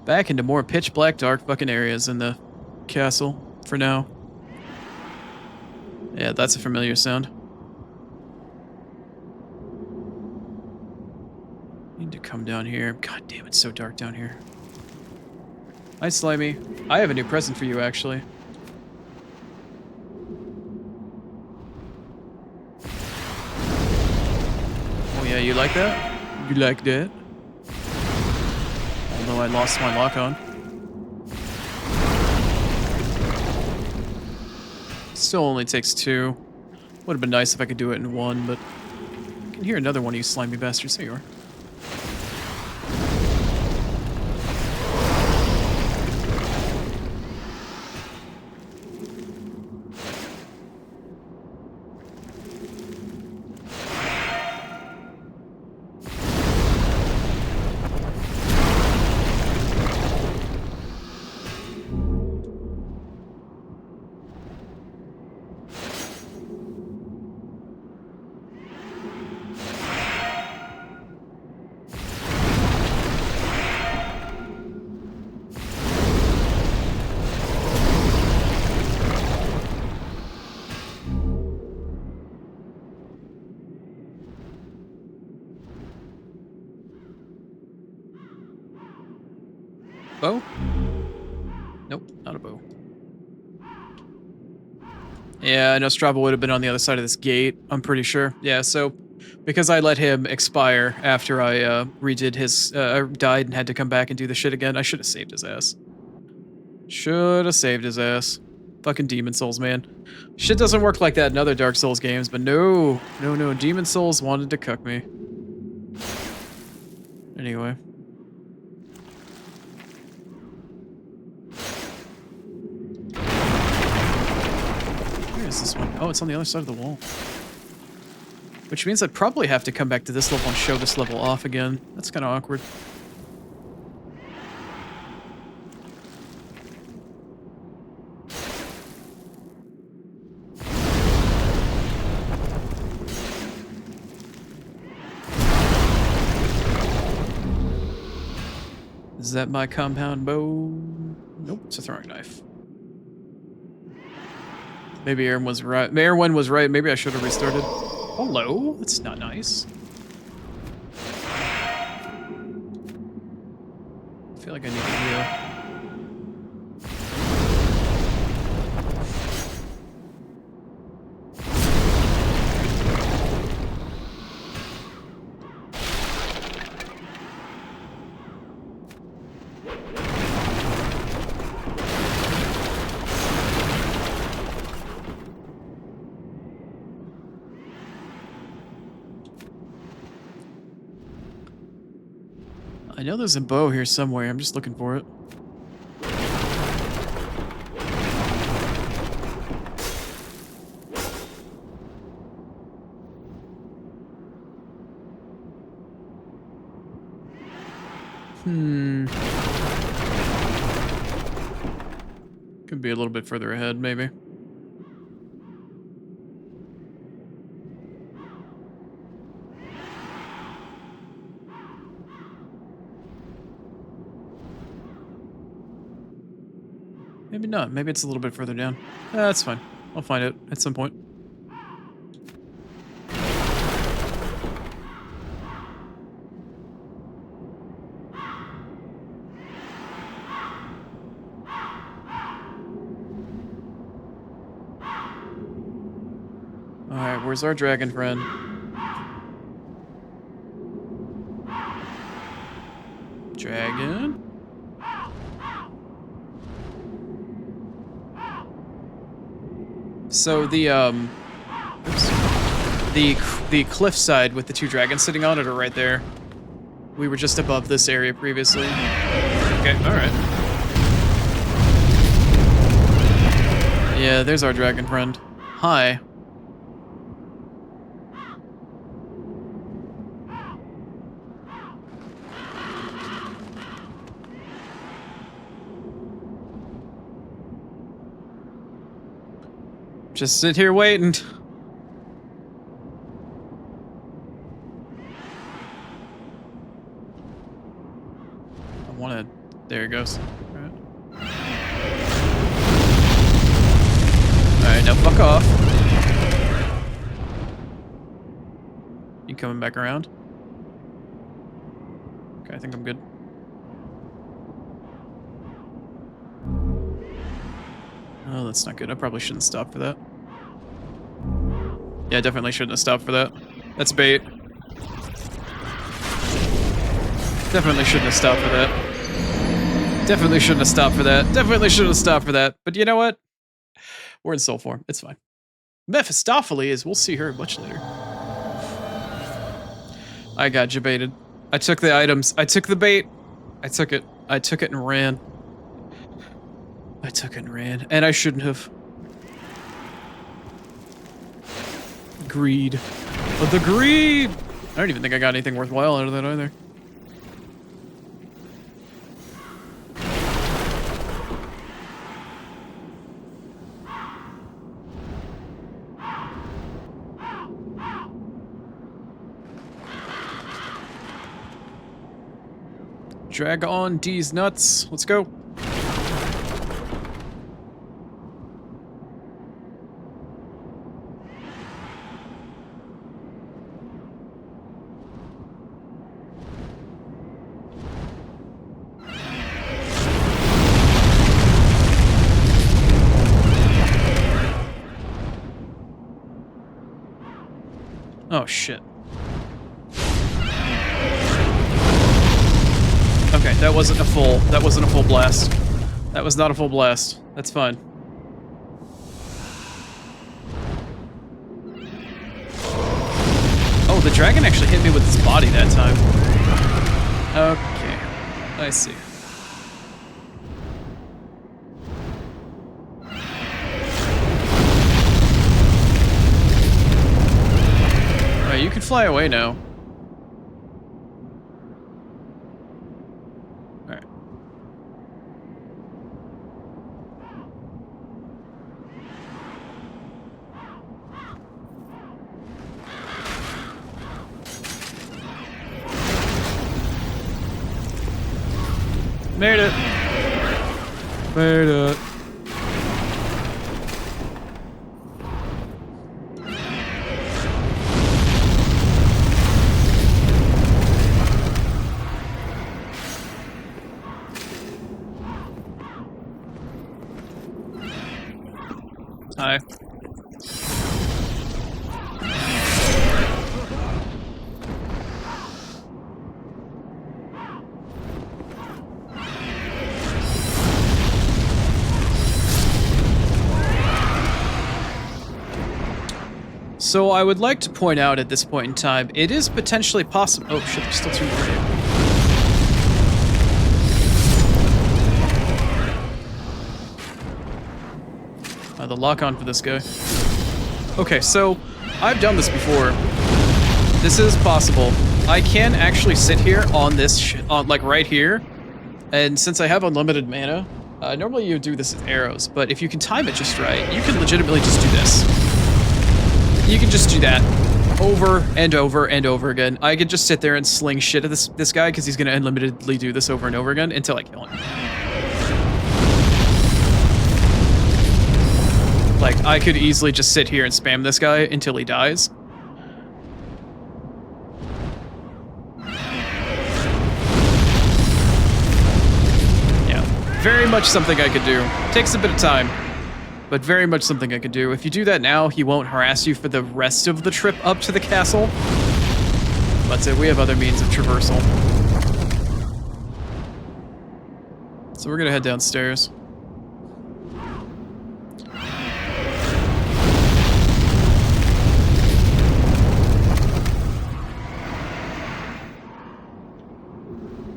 Back into more pitch black, dark fucking areas in the castle for now. Yeah, that's a familiar sound. Need to come down here. God damn, it's so dark down here. Hi, Slimy. I have a new present for you, actually. Oh yeah, you like that? You like that? Although I lost my lock on. Still only takes 2. Would have been nice if I could do it in 1, but I can hear another one of you slimy bastards. There you are. Bow? Nope, not a bow. Yeah, I know Strabo would have been on the other side of this gate, I'm pretty sure. Yeah, so because I let him expire after I redid his, died and had to come back and do the shit again, I should have saved his ass. Should have saved his ass. Fucking Demon Souls, man. Shit doesn't work like that in other Dark Souls games, but no. No, Demon Souls wanted to cuck me. Anyway. Where is this one? Oh, it's on the other side of the wall. Which means I'd probably have to come back to this level and show this level off again. That's kind of awkward. Is that my compound bow? Nope, it's a throwing knife. Maybe Erwin was right. Erwin was right. Maybe I should have restarted. Hello? That's not nice. I feel like I need to heal. I know there's a bow here somewhere. I'm just looking for it. Could be a little bit further ahead, maybe. Maybe not. Maybe it's a little bit further down. That's fine. I'll find it at some point. Alright, where's our dragon friend? Dragon? So the oops. The cliffside with the two dragons sitting on it are right there. We were just above this area previously. Okay, alright. Yeah, there's our dragon friend. Hi. Just sit here waiting. I wanna... There it goes. Alright. Alright, now fuck off. You coming back around? Okay, I think I'm good. Oh, that's not good. I probably shouldn't stop for that. Yeah, definitely shouldn't have stopped for that. That's bait. Definitely shouldn't have stopped for that. Definitely shouldn't have stopped for that. Definitely shouldn't have stopped for that. But you know what? We're in soul form. It's fine. Mephistopheles, we'll see her much later. I got you baited. I took the items. I took the bait. I took it. I took it and ran. I took it and ran. And I shouldn't have. Greed. The greed! I don't even think I got anything worthwhile out of that either. Drag on D's nuts. Let's go. Oh shit. Okay, that wasn't a full blast. That was not a full blast. That's fine. Oh, the dragon actually hit me with his body that time. Okay, I see. Alright, you can fly away now. Alright. Made it. Made it. Hi. So I would like to point out at this point in time, it is potentially possible. Oh shit, there's still two more here. The lock on for this guy. Okay, so I've done this before. This is possible. I can actually sit here on this like right here, and since I have unlimited mana, normally you do this with arrows, but if you can time it just right, you can legitimately just do this. You can just do that over and over and over again. I could just sit there and sling shit at this guy because he's gonna unlimitedly do this over and over again until I kill him. Like, I could easily just sit here and spam this guy until he dies. Yeah, very much something I could do. Takes a bit of time. but very much something I could do. If you do that now, he won't harass you for the rest of the trip up to the castle. That's it. We have other means of traversal. So we're gonna head downstairs.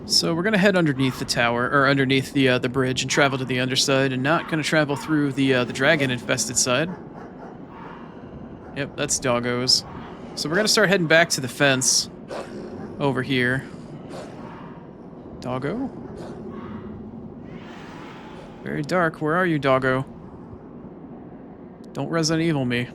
So we're gonna head underneath the tower, or underneath the bridge, and travel to the underside, and not gonna travel through the dragon-infested side. Yep, that's doggos. So we're gonna start heading back to the fence over here. Doggo? Very dark. Where are you, doggo? Don't Resident Evil me.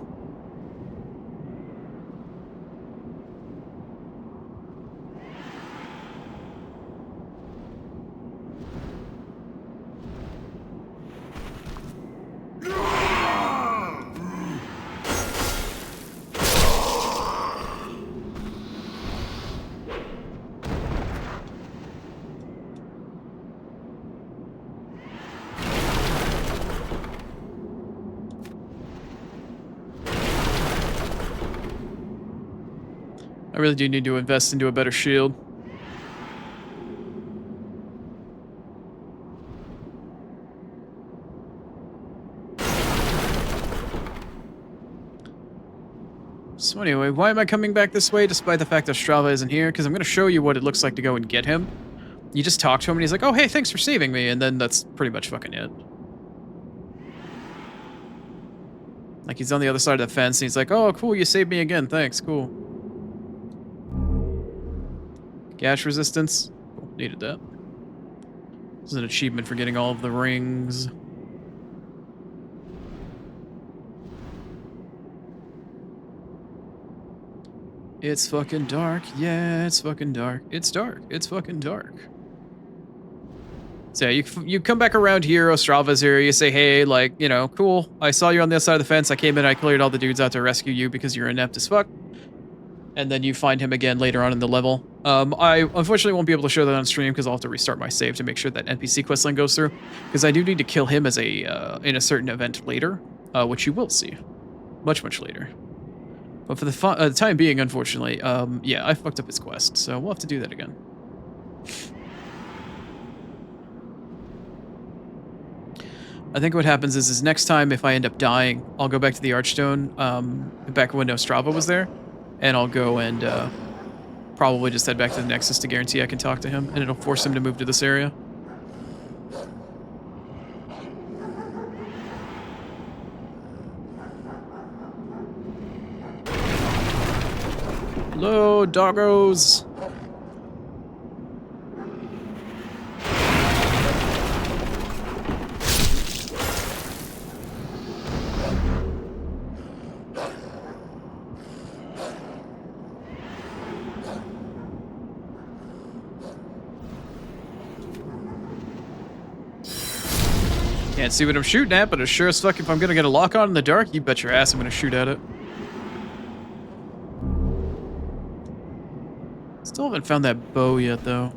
I really do need to invest into a better shield. So anyway, why am I coming back this way despite the fact that Strava isn't here? Because I'm going to show you what it looks like to go and get him. You just talk to him and he's like, oh, hey, thanks for saving me. And then that's pretty much fucking it. Like, he's on the other side of the fence and he's like, oh, cool, you saved me again. Thanks, cool. Gash resistance. Cool, needed that. This is an achievement for getting all of the rings. It's fucking dark. Yeah, it's fucking dark. It's dark. It's fucking dark. So yeah, you come back around here, Ostrava's here, you say, hey, like, you know, cool, I saw you on the other side of the fence, I came in, I cleared all the dudes out to rescue you because you're inept as fuck. And then you find him again later on in the level. I unfortunately won't be able to show that on stream because I'll have to restart my save to make sure that NPC questline goes through. Because I do need to kill him as a in a certain event later, which you will see. Much, much later. But for the time being, unfortunately, yeah, I fucked up his quest, so we'll have to do that again. I think what happens is next time, if I end up dying, I'll go back to the Archstone, back when Nostrava was there, and I'll go and probably just head back to the Nexus to guarantee I can talk to him, and it'll force him to move to this area. Hello, doggos. Can't see what I'm shooting at, but as sure as fuck if I'm gonna get a lock on in the dark, you bet your ass I'm gonna shoot at it. Still haven't found that bow yet, though.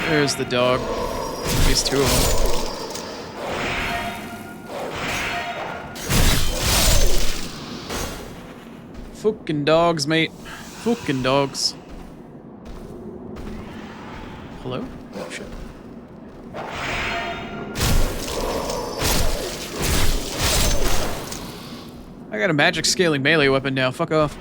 There's the dog. At least two of them. Fucking dogs, mate. Fucking dogs. Hello? Oh, shit. I got a magic scaling melee weapon now. Fuck off.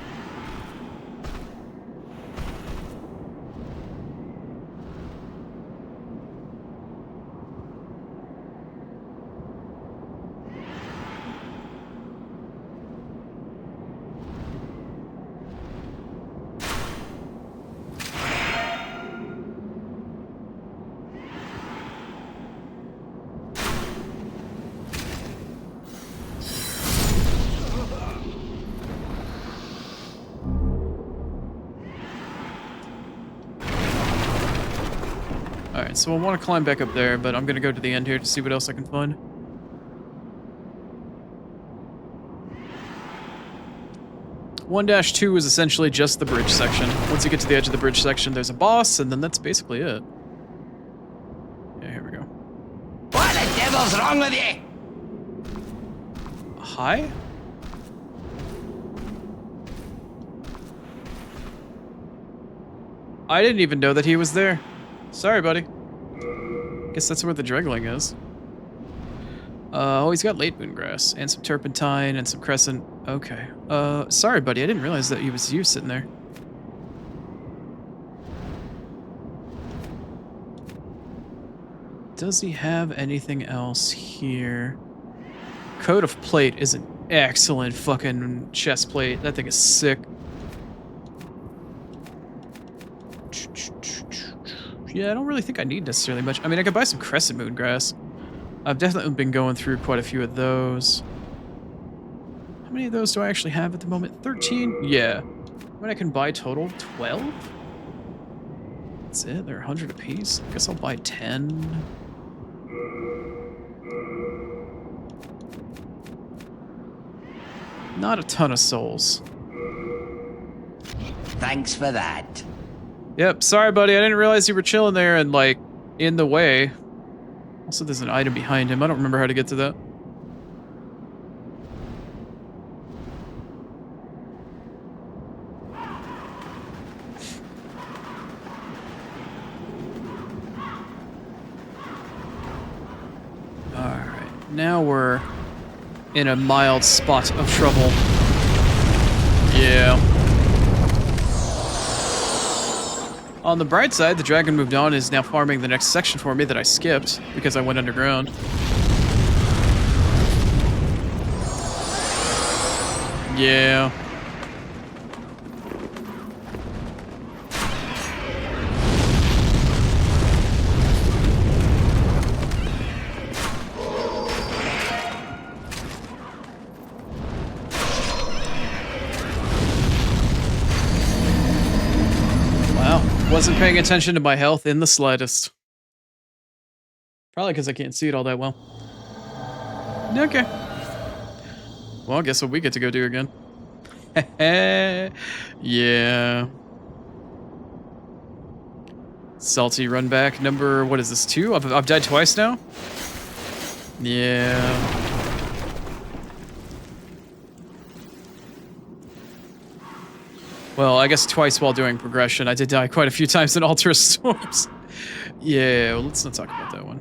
Alright, so I want to climb back up there, but I'm going to go to the end here to see what else I can find. 1-2 is essentially just the bridge section. Once you get to the edge of the bridge section, there's a boss, and then that's basically it. Yeah, here we go. What the devil's wrong with you? Hi? I didn't even know that he was there. Sorry, buddy. Guess that's where the Dregling is. Oh, he's got late moon grass and some turpentine and some crescent. Okay. Sorry, buddy. I didn't realize that it was you sitting there. Does he have anything else here? Coat of Plate is an excellent fucking chest plate. That thing is sick. Yeah, I don't really think I need necessarily much. I mean, I could buy some crescent moon grass. I've definitely been going through quite a few of those. How many of those do I actually have at the moment? 13? Yeah. What I can buy total? 12? That's it? They're 100 apiece? I guess I'll buy 10. Not a ton of souls. Thanks for that. Yep, sorry buddy, I didn't realize you were chilling there and like, in the way. Also, there's an item behind him. I don't remember how to get to that. Alright, now we're in a mild spot of trouble. Yeah. On the bright side, the dragon moved on and is now farming the next section for me that I skipped because I went underground. Yeah. Wasn't paying attention to my health in the slightest. Probably because I can't see it all that well. Okay. Well, I guess what we get to go do again. Yeah. Salty run back number, what is this, 2? I've died twice now? Yeah. Well, I guess twice while doing progression. I did die quite a few times in Ultra Storms. Yeah, well, let's not talk about that one.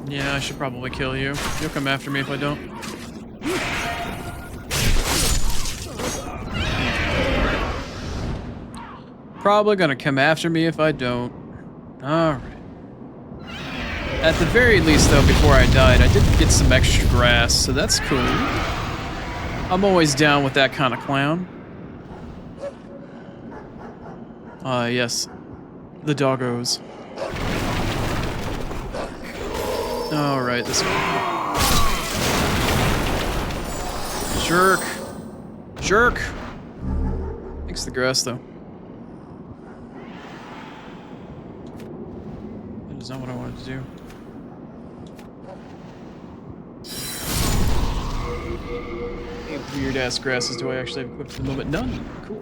Yeah, I should probably kill you. You'll come after me if I don't. Probably gonna come after me if I don't. Alright. At the very least, though, before I died, I did get some extra grass, so that's cool. I'm always down with that kind of clown. Yes. The doggos. Alright, this one. Jerk. Jerk. Thanks the grass, though. That is not what I wanted to do. Any weird-ass grasses do I actually have equipped at the moment? None. Cool.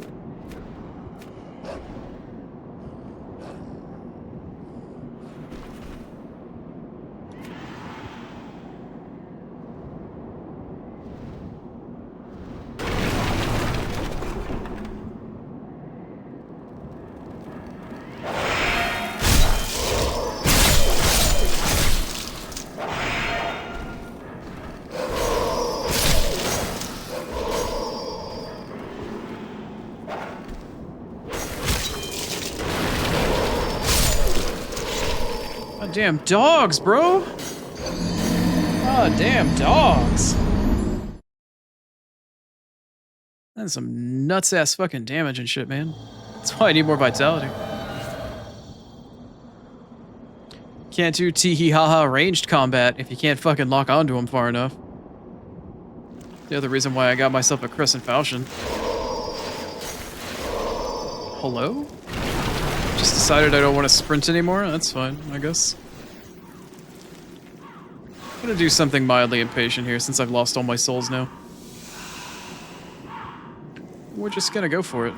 God damn dogs, bro. God damn dogs. That's some nuts ass fucking damage and shit, man. That's why I need more vitality. Can't do tee-hee-ha-ha ranged combat if you can't fucking lock onto him far enough. The other reason why I got myself a Crescent Falchion. Hello? Just decided I don't want to sprint anymore? That's fine, I guess. I'm gonna do something mildly impatient here since I've lost all my souls now. We're just gonna go for it.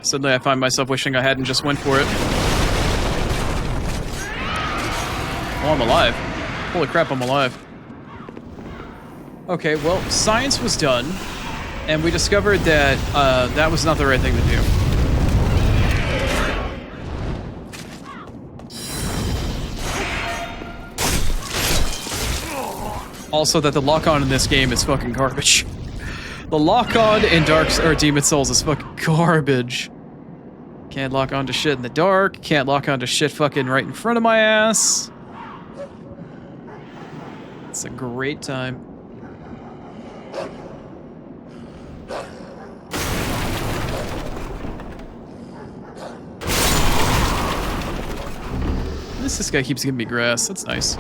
Suddenly I find myself wishing I hadn't just went for it. Oh, I'm alive. Holy crap, I'm alive. Okay, well, science was done, and we discovered that that was not the right thing to do. Also, that the lock-on in this game is fucking garbage. The lock-on in Demon Souls is fucking garbage. Can't lock onto shit in the dark. Can't lock onto shit fucking right in front of my ass. It's a great time. This guy keeps giving me grass. That's nice.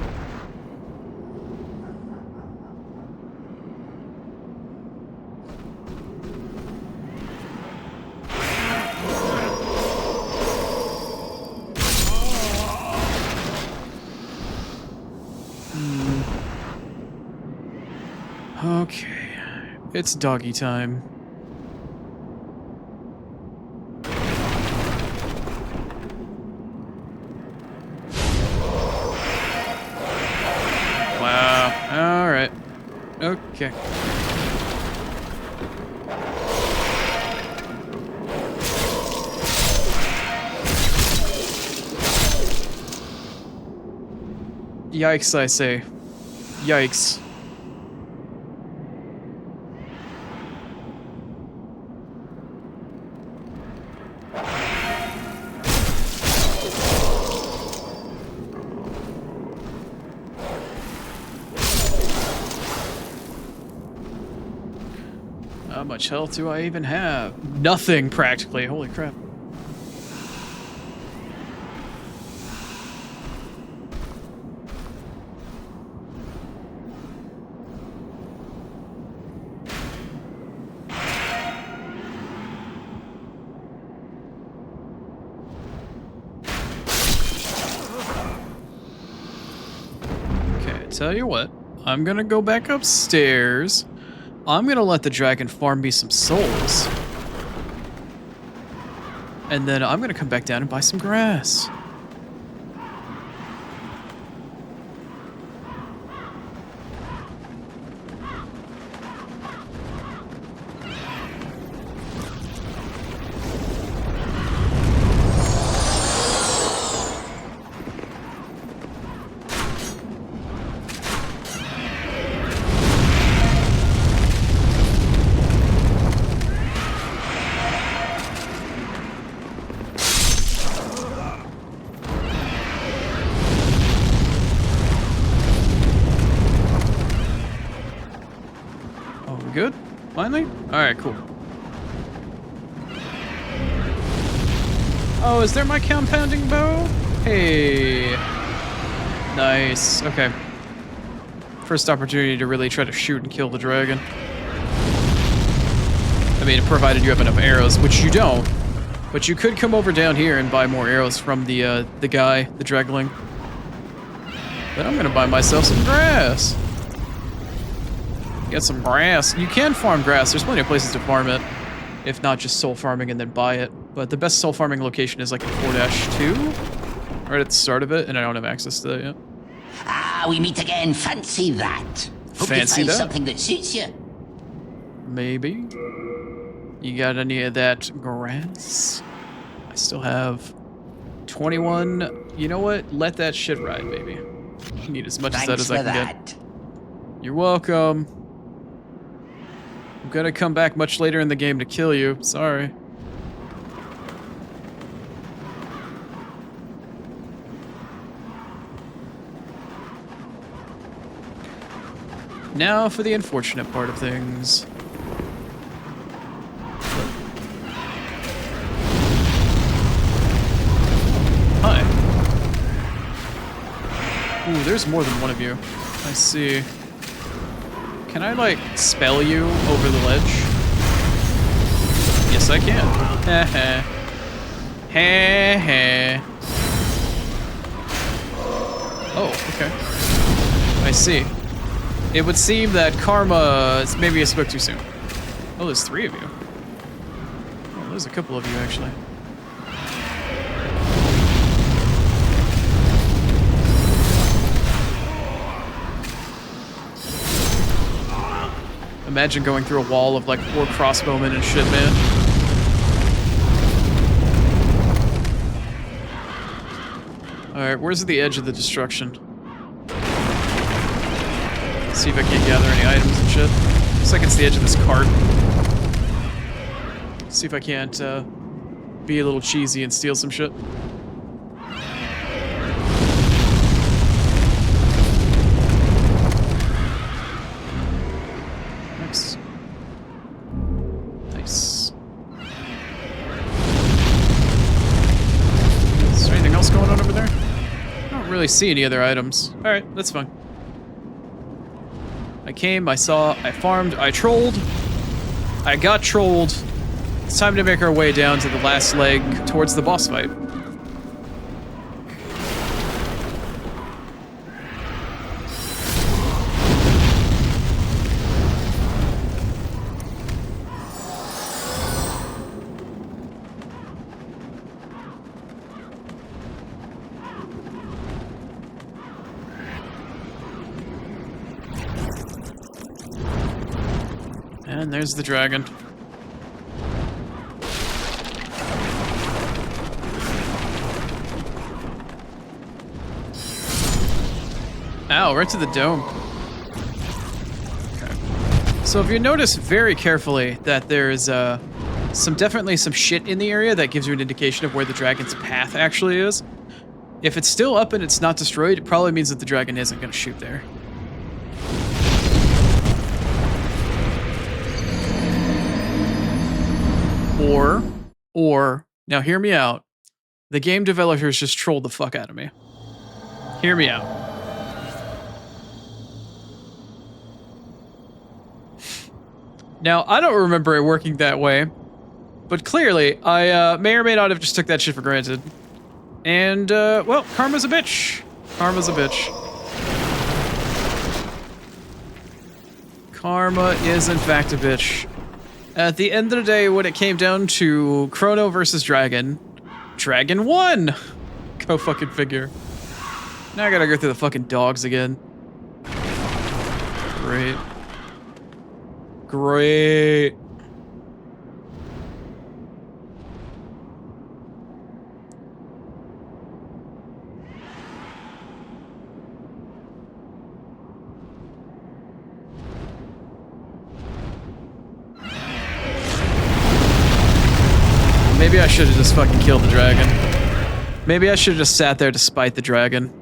Okay, it's doggy time. Wow, alright. Okay. Yikes, I say. Yikes. How much health do I even have? Nothing, practically. Holy crap. Okay, tell you what. I'm gonna go back upstairs. I'm gonna let the dragon farm me some souls. And then I'm gonna come back down and buy some grass. Good? Finally? Alright, cool. Oh, is there my compounding bow? Hey. Nice. Okay. First opportunity to really try to shoot and kill the dragon. I mean, provided you have enough arrows, which you don't. But you could come over down here and buy more arrows from the guy, the dragling. But I'm gonna buy myself some grass. Get some grass. You can farm grass. There's plenty of places to farm it. If not just soul farming and then buy it. But the best soul farming location is like in 4-2. Right at the start of it, and I don't have access to that yet. Ah, we meet again. Fancy that. Hope Fancy you find that? something that suits you. Maybe. You got any of that grass? I still have 21. You know what? Let that shit ride, baby. I need as much of that as I can get. You're welcome. I'm gonna come back much later in the game to kill you. Sorry. Now for the unfortunate part of things. Hi. Ooh, there's more than one of you. I see. Can I, like, spell you over the ledge? Yes, I can. Heh heh. Heh heh. Oh, okay. I see. It would seem that karma... Maybe I spoke too soon. Oh, there's 3 of you. Oh, there's a couple of you, actually. Imagine going through a wall of, like, 4 crossbowmen and shit, man. Alright, where's the edge of the destruction? See if I can't gather any items and shit. Looks like it's the edge of this cart. See if I can't be a little cheesy and steal some shit. Nice. Nice. Is there anything else going on over there? I don't really see any other items. Alright, that's fine. I came, I saw, I farmed, I trolled. I got trolled. It's time to make our way down to the last leg towards the boss fight. And there's the dragon. Ow, right to the dome. Okay. So if you notice very carefully that there's definitely some shit in the area that gives you an indication of where the dragon's path actually is. If it's still up and it's not destroyed, it probably means that the dragon isn't going to shoot there. Or, now hear me out. The game developers just trolled the fuck out of me. Hear me out. Now, I don't remember it working that way, but clearly, I may or may not have just took that shit for granted. And, well, karma's a bitch. Karma's a bitch. Karma is, in fact, a bitch. At the end of the day, when it came down to Chrono versus Dragon, Dragon won! Go fucking figure. Now I gotta go through the fucking dogs again. Great. Great. Maybe I should have just fucking killed the dragon. Maybe I should have just sat there to spite the dragon.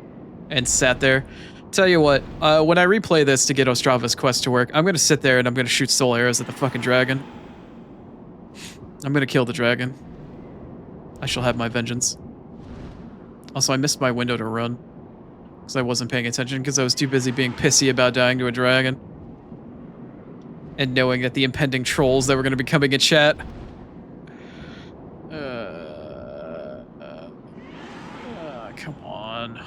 And sat there. Tell you what, when I replay this to get Ostrava's quest to work, I'm gonna sit there and I'm gonna shoot soul arrows at the fucking dragon. I'm gonna kill the dragon. I shall have my vengeance. Also, I missed my window to run. Because I wasn't paying attention, because I was too busy being pissy about dying to a dragon. And knowing that the impending trolls that were gonna be coming in chat. Come on.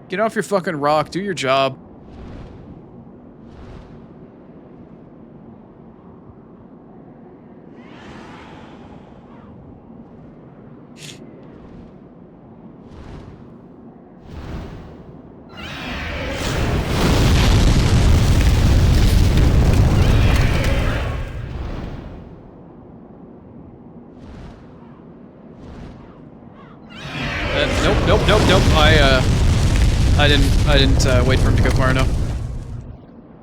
Get off your fucking rock, do your job. Nope. I didn't wait for him to go far enough.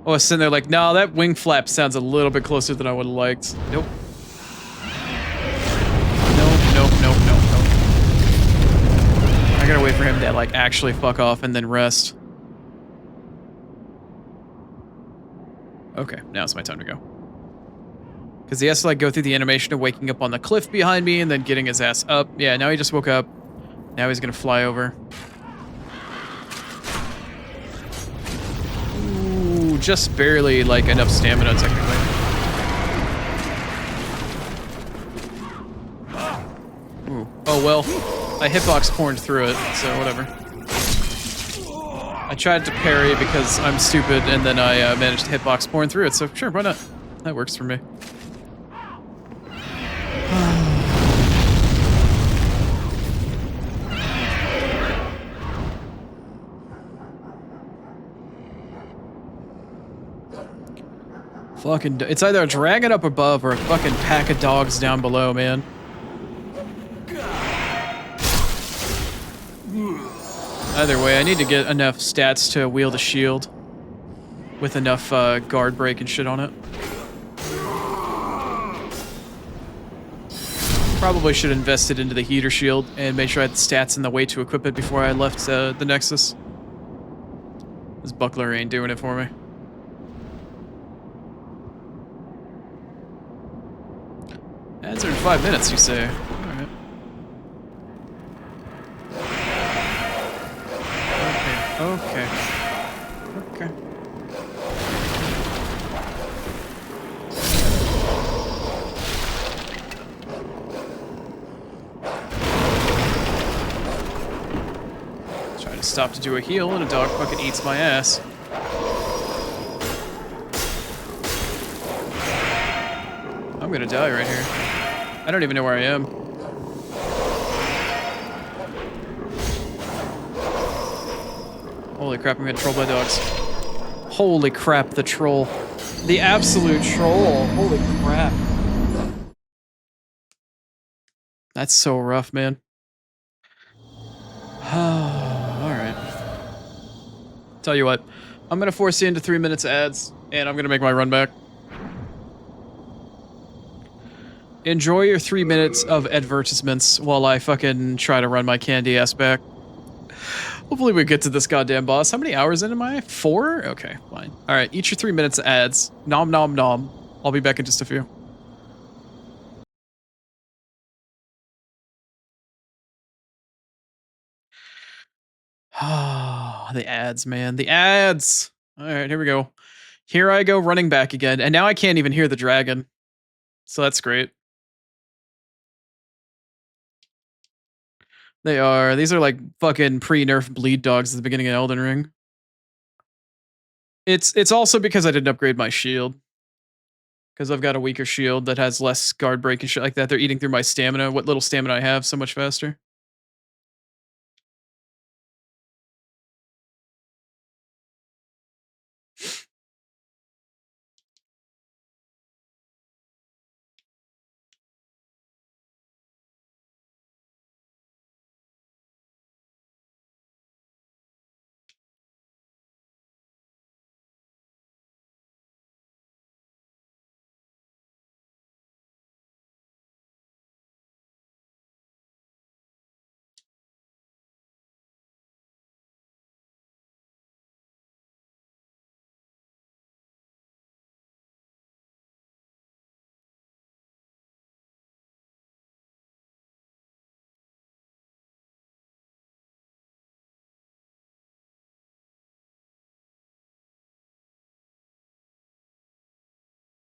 I was sitting there like, no, that wing flap sounds a little bit closer than I would have liked. Nope. Nope. I gotta wait for him to like actually fuck off and then rest. Okay, now it's my time to go. Because he has to like go through the animation of waking up on the cliff behind me and then getting his ass up. Yeah, now he just woke up. Now he's gonna fly over. Ooh, just barely like enough stamina technically. Ooh. Oh well, I hitbox porned through it, so whatever. I tried to parry because I'm stupid, and then I managed to hitbox porn through it, so sure, why not? That works for me. Fucking, it's either a dragon up above or a fucking pack of dogs down below, man. Either way, I need to get enough stats to wield a shield with enough guard break and shit on it. Probably should have invested into the heater shield and made sure I had the stats and the way to equip it before I left the Nexus. This buckler ain't doing it for me. Ads are in 5 minutes, you say? Alright. Okay. Try to stop to do a heal and a dog fucking eats my ass. I'm gonna die right here. I don't even know where I am. Holy crap, I'm getting trolled by dogs. Holy crap, the troll. The absolute troll. Holy crap. That's so rough, man. Alright. Tell you what, I'm gonna force you into 3 minutes of ads, and I'm gonna make my run back. Enjoy your 3 minutes of advertisements while I fucking try to run my candy ass back. Hopefully we get to this goddamn boss. How many hours in am I? 4? Okay, fine. Alright, eat your 3 minutes of ads. Nom nom nom. I'll be back in just a few. Ah, the ads, man. The ads! Alright, here we go. Here I go running back again, and now I can't even hear the dragon. So that's great. They are. These are like fucking pre-nerf bleed dogs at the beginning of Elden Ring. It's also because I didn't upgrade my shield. Because I've got a weaker shield that has less guard break and shit like that. They're eating through my stamina. What little stamina I have so much faster.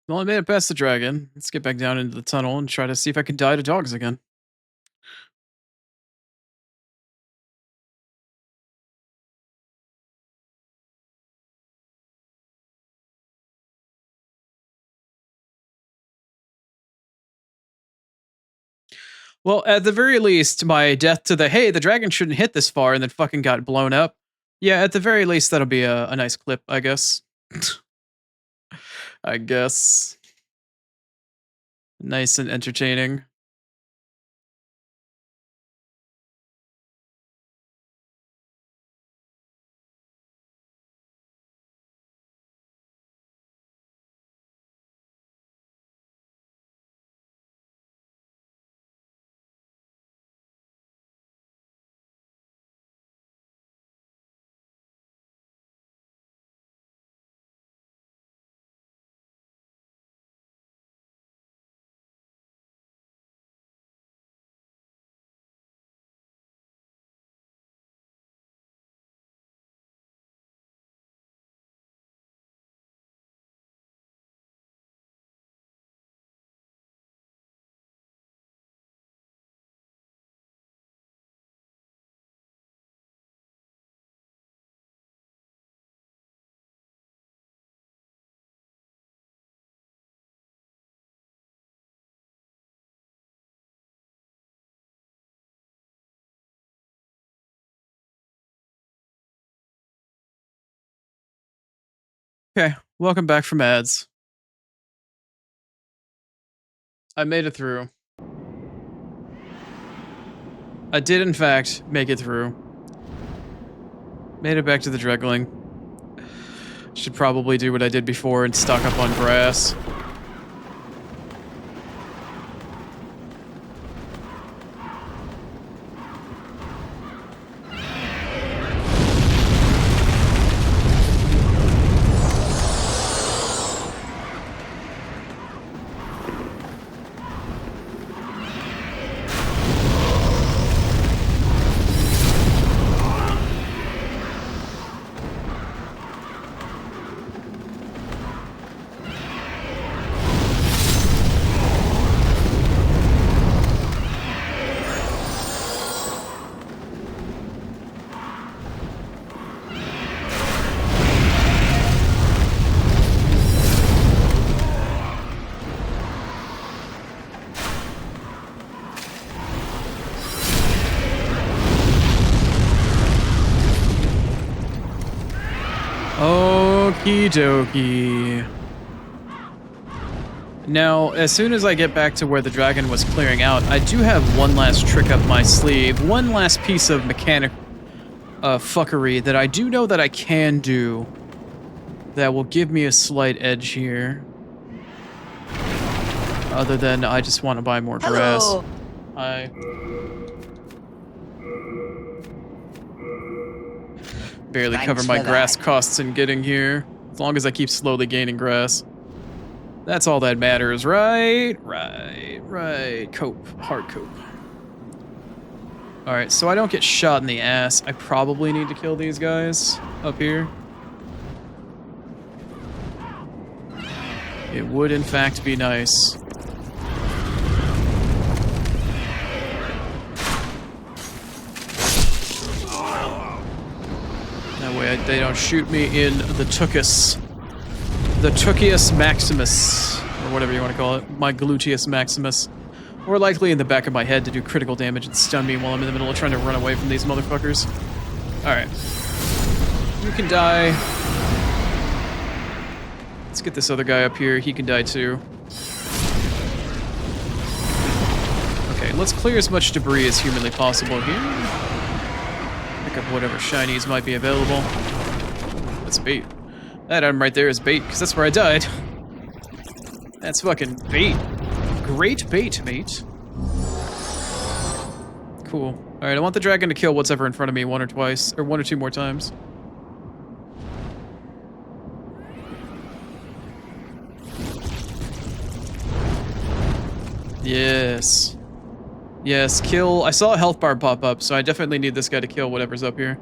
Well, I made it past the dragon. Let's get back down into the tunnel and try to see if I can die to dogs again. Well, at the very least, my death to the, hey, the dragon shouldn't hit this far and then fucking got blown up. Yeah, at the very least, that'll be a nice clip, I guess. I guess. Nice and entertaining. Okay, welcome back from ads. I made it through. I did, in fact, make it through. Made it back to the Dregling. Should probably do what I did before and stock up on grass. Okie dokie. Now, as soon as I get back to where the dragon was clearing out, I do have one last trick up my sleeve, one last piece of mechanic fuckery that I do know that I can do that will give me a slight edge here. Other than I just want to buy more grass. Hi. Barely cover my grass costs in getting here. As long as I keep slowly gaining grass. That's all that matters, right? Right. Cope. Hard cope. Alright, so I don't get shot in the ass. I probably need to kill these guys up here. It would, in fact, be nice. That way they don't shoot me in the tuchus. The Tuchius Maximus, or whatever you want to call it. My Gluteus Maximus. Or likely in the back of my head to do critical damage and stun me while I'm in the middle of trying to run away from these motherfuckers. Alright. You can die. Let's get this other guy up here. He can die too. Okay, let's clear as much debris as humanly possible here. Pick up whatever shinies might be available. That's bait. That item right there is bait, because that's where I died. That's fucking bait. Great bait, mate. Cool. Alright, I want the dragon to kill what's ever in front of me one or two more times. Yes. Yes, kill. I saw a health bar pop up, so I definitely need this guy to kill whatever's up here.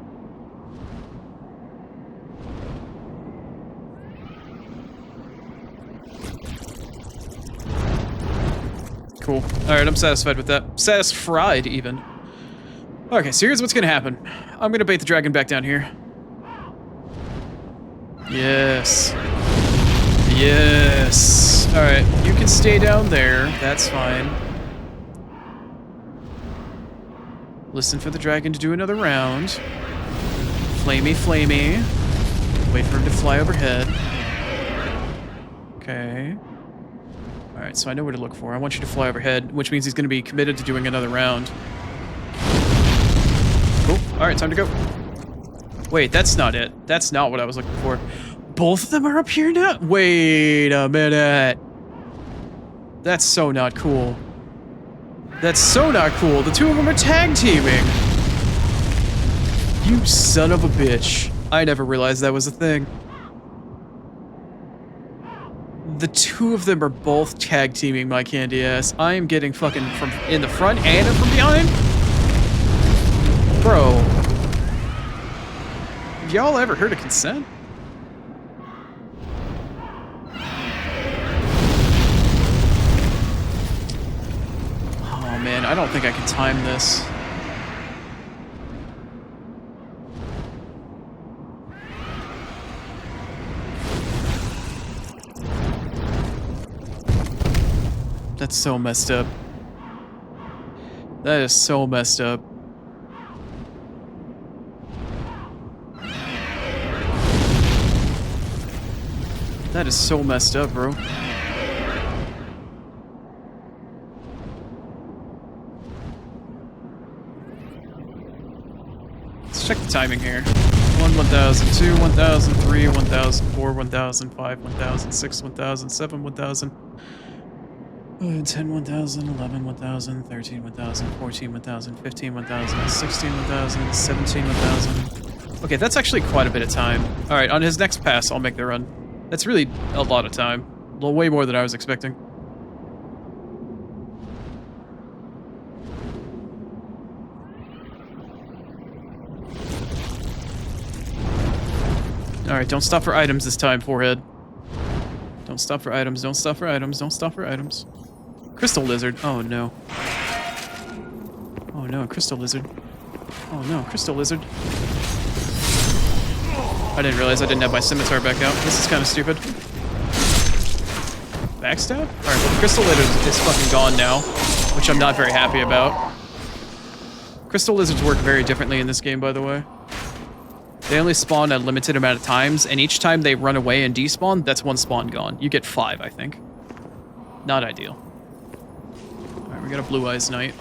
Cool. Alright, I'm satisfied with that. Satisfied, even. Okay, so here's what's gonna happen. I'm gonna bait the dragon back down here. Yes. Yes. Alright, you can stay down there. That's fine. Listen for the dragon to do another round. Flamey, flamey. Wait for him to fly overhead. Okay. Alright, so I know where to look for. I want you to fly overhead, which means he's going to be committed to doing another round. Cool. Alright, time to go. Wait, that's not it. That's not what I was looking for. Both of them are up here now? Wait a minute. That's so not cool. That's so not cool. The two of them are tag teaming. You son of a bitch. I never realized that was a thing. The two of them are both tag teaming my candy ass. I am getting fucking from in the front and from behind. Bro. Have y'all ever heard of consent? Oh man, I don't think I can time this. That's so messed up. That is so messed up. That is so messed up, bro. Let's check the timing here. 1, 1000, 2, 1000, 3, 1000, 4, 1000, 5, 1000, 6, 1000, 7, 1000, 10, 1000, 11, 1000, 13, 1000, 14, 1000, 15, 1000, 16, 1000, 17, 1000. Okay, that's actually quite a bit of time. Alright, on his next pass, I'll make the run. That's really a lot of time. Well, way more than I was expecting. Alright, don't stop for items this time, forehead. Don't stop for items, don't stop for items, don't stop for items. Crystal lizard. Oh no. Oh no, crystal lizard. Oh no, crystal lizard. I didn't realize I didn't have my scimitar back out. This is kind of stupid. Backstab? Alright, well the crystal lizard is fucking gone now, which I'm not very happy about. Crystal lizards work very differently in this game, by the way. They only spawn a limited amount of times, and each time they run away and despawn, that's one spawn gone. You get 5, I think. Not ideal. Alright, we got a Blue Eyes Knight.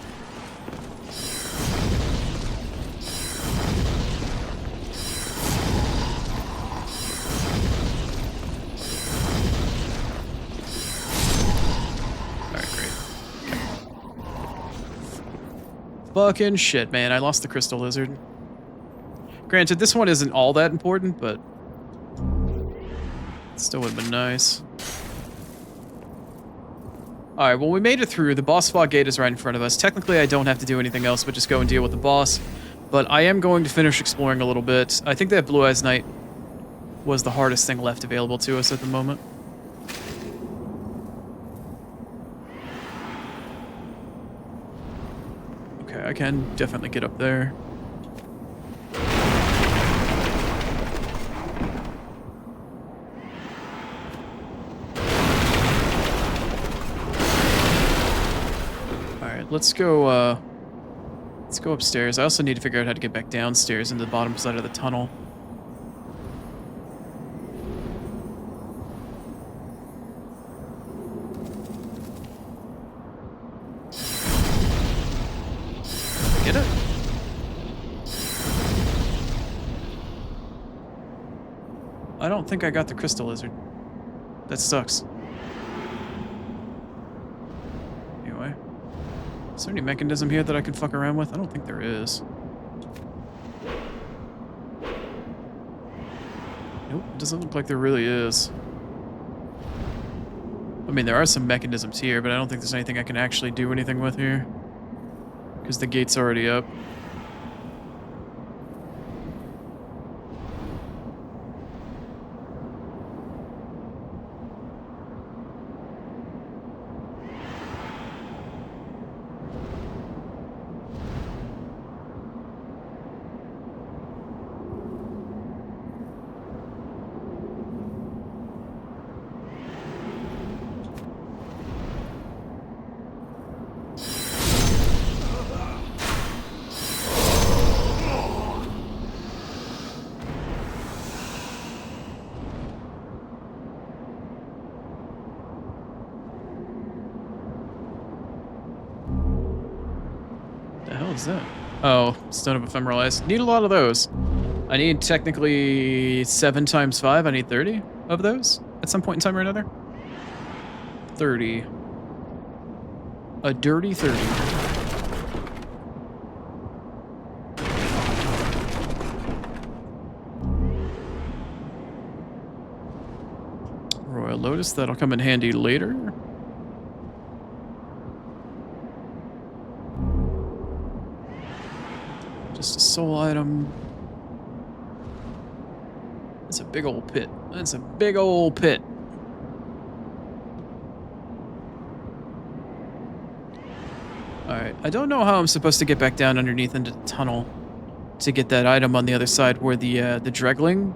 Alright, great. Okay. Fucking shit, man. I lost the Crystal Lizard. Granted, this one isn't all that important, but it still would have been nice. Alright, well we made it through. The boss fog gate is right in front of us. Technically, I don't have to do anything else but just go and deal with the boss. But I am going to finish exploring a little bit. I think that Blue Eyes Knight was the hardest thing left available to us at the moment. Okay, I can definitely get up there. Let's go upstairs. I also need to figure out how to get back downstairs into the bottom side of the tunnel. Get it? I don't think I got the crystal lizard. That sucks. Is there any mechanism here that I can fuck around with? I don't think there is. Nope, it doesn't look like there really is. I mean, there are some mechanisms here, but I don't think there's anything I can actually do anything with here. Because the gate's already up. Is that? Oh, Stone of Ephemeral Eyes. Need a lot of those. I need technically 7 times 5. I need 30 of those at some point in time or another. 30. A dirty 30. Royal Lotus, that'll come in handy later. Just a soul item. It's a big old pit. That's a big old pit. Alright, I don't know how I'm supposed to get back down underneath into the tunnel to get that item on the other side where the Dregling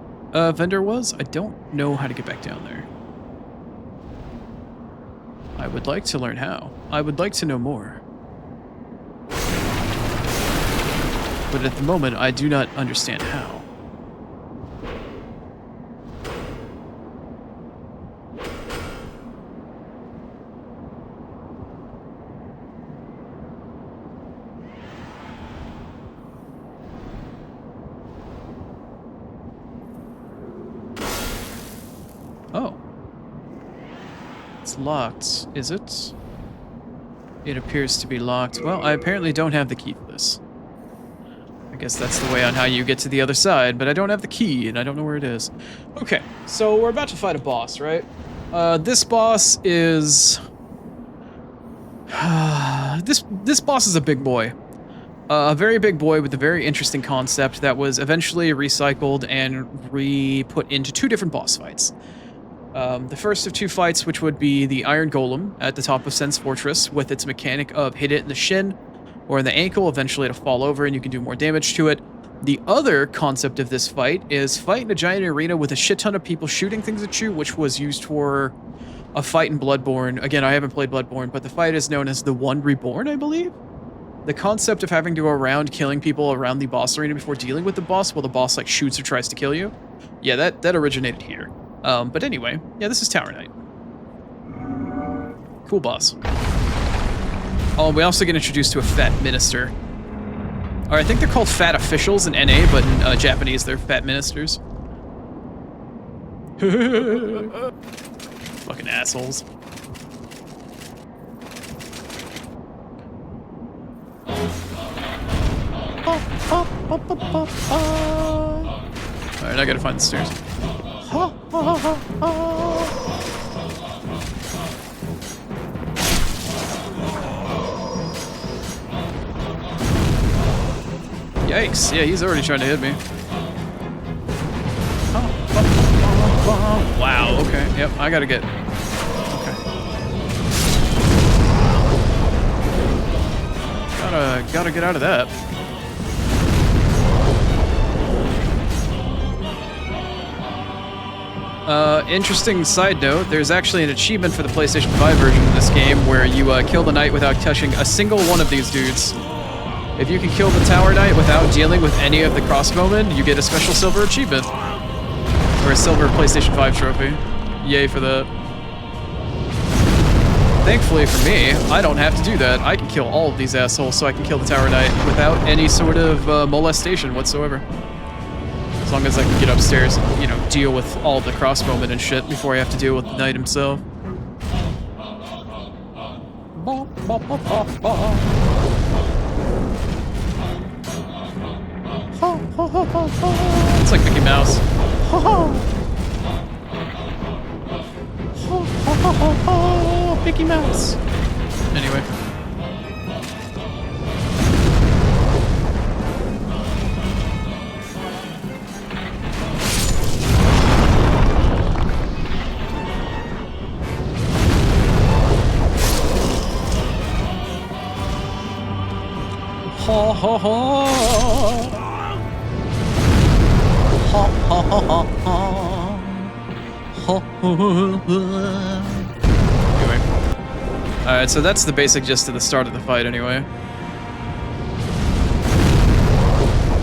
vendor was. I don't know how to get back down there. I would like to learn how. I would like to know more. But at the moment, I do not understand how. Oh. It's locked, is it? It appears to be locked. Well, I apparently don't have the key for this. I guess that's the way on how you get to the other side, but I don't have the key, and I don't know where it is. Okay, so we're about to fight a boss, right? This boss is... this boss is a big boy. A very big boy with a very interesting concept that was eventually recycled and re-put into 2 different boss fights. The first of 2 fights, which would be the Iron Golem at the top of Sen's Fortress, with its mechanic of hit it in the shin or in the ankle, eventually it'll fall over and you can do more damage to it. The other concept of this fight is fight in a giant arena with a shit ton of people shooting things at you, which was used for a fight in Bloodborne. Again, I haven't played Bloodborne, but the fight is known as the One Reborn, I believe? The concept of having to go around killing people around the boss arena before dealing with the boss while the boss like shoots or tries to kill you. Yeah, that originated here. But anyway, yeah, this is Tower Knight. Cool boss. Oh, we also get introduced to a fat minister. Or I think they're called fat officials in NA, but in Japanese they're fat ministers. Fucking assholes. Alright, I gotta find the stairs. Yikes, yeah, he's already trying to hit me. Wow, okay, yep, I gotta get... Okay. Gotta get out of that. Interesting side note, there's actually an achievement for the PlayStation 5 version of this game where you kill the knight without touching a single one of these dudes. If you can kill the Tower Knight without dealing with any of the crossbowmen, you get a special silver achievement. Or a silver PlayStation 5 trophy. Yay for that. Thankfully for me, I don't have to do that. I can kill all of these assholes so I can kill the Tower Knight without any sort of molestation whatsoever. As long as I can get upstairs and, you know, deal with all the crossbowmen and shit before I have to deal with the knight himself. It's like Mickey Mouse. Mickey Mouse. Anyway. Ha ha ha. Ha ha ha ha ha. Anyway. Alright, so that's the basic gist of the start of the fight anyway.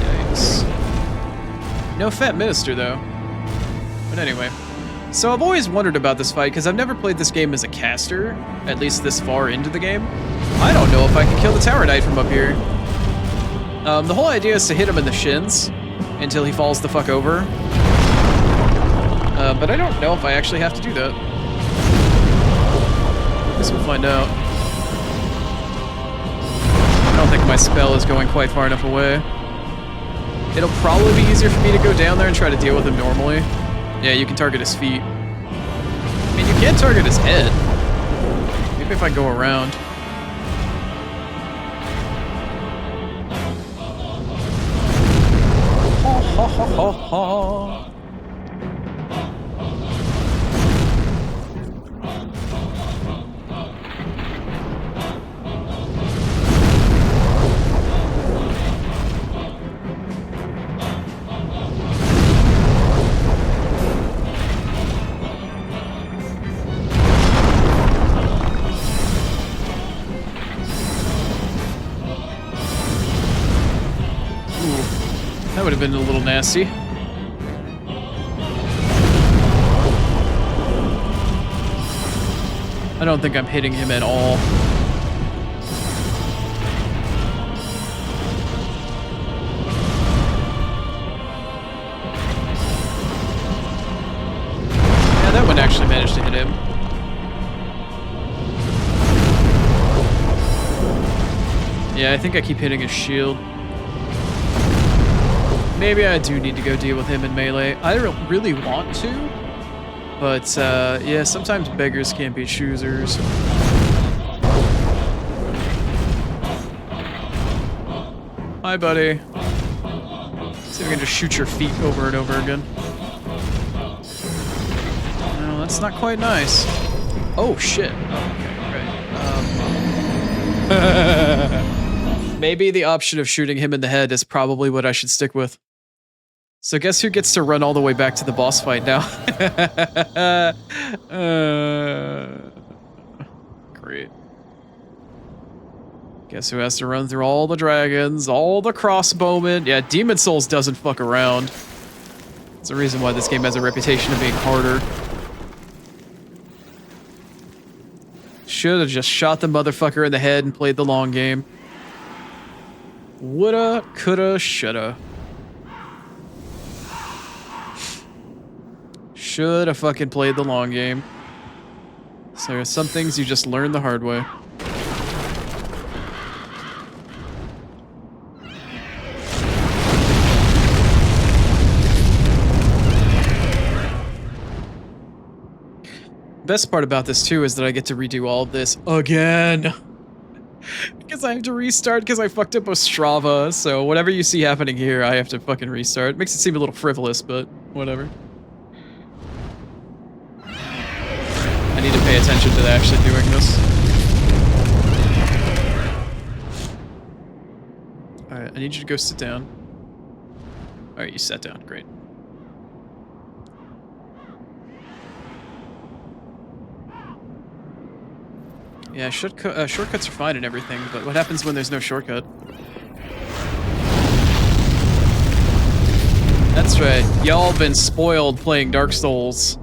Yikes. No fat minister though. But anyway. So I've always wondered about this fight because I've never played this game as a caster, at least this far into the game. I don't know if I can kill the Tower Knight from up here. The whole idea is to hit him in the shins until he falls the fuck over. But I don't know if I actually have to do that. I guess we'll find out. I don't think my spell is going quite far enough away. It'll probably be easier for me to go down there and try to deal with him normally. Yeah, you can target his feet. I mean, you can't target his head. Maybe if I go around. Ha ha ha ha ha. That would have been a little nasty. I don't think I'm hitting him at all. Yeah, that haven't actually managed to hit him. Yeah, I think I keep hitting his shield. Maybe I do need to go deal with him in melee. I don't really want to, but yeah, sometimes beggars can't be choosers. Hi, buddy. See if I can just shoot your feet over and over again. No, that's not quite nice. Oh, shit. Oh, okay, right. Maybe the option of shooting him in the head is probably what I should stick with. So guess who gets to run all the way back to the boss fight now? Great. Guess who has to run through all the dragons, all the crossbowmen. Yeah, Demon Souls doesn't fuck around. That's the reason why this game has a reputation of being harder. Should have just shot the motherfucker in the head and played the long game. Woulda, coulda, shoulda. Should have fucking played the long game. So there's some things you just learn the hard way. Best part about this too is that I get to redo all of this again. Because I have to restart because I fucked up with Strava, so whatever you see happening here, I have to fucking restart. Makes it seem a little frivolous, but whatever. I need to pay attention to actually doing this. Alright, I need you to go sit down. Alright, you sat down. Great. Yeah, shortcuts are fine and everything, but what happens when there's no shortcut? That's right. Y'all been spoiled playing Dark Souls.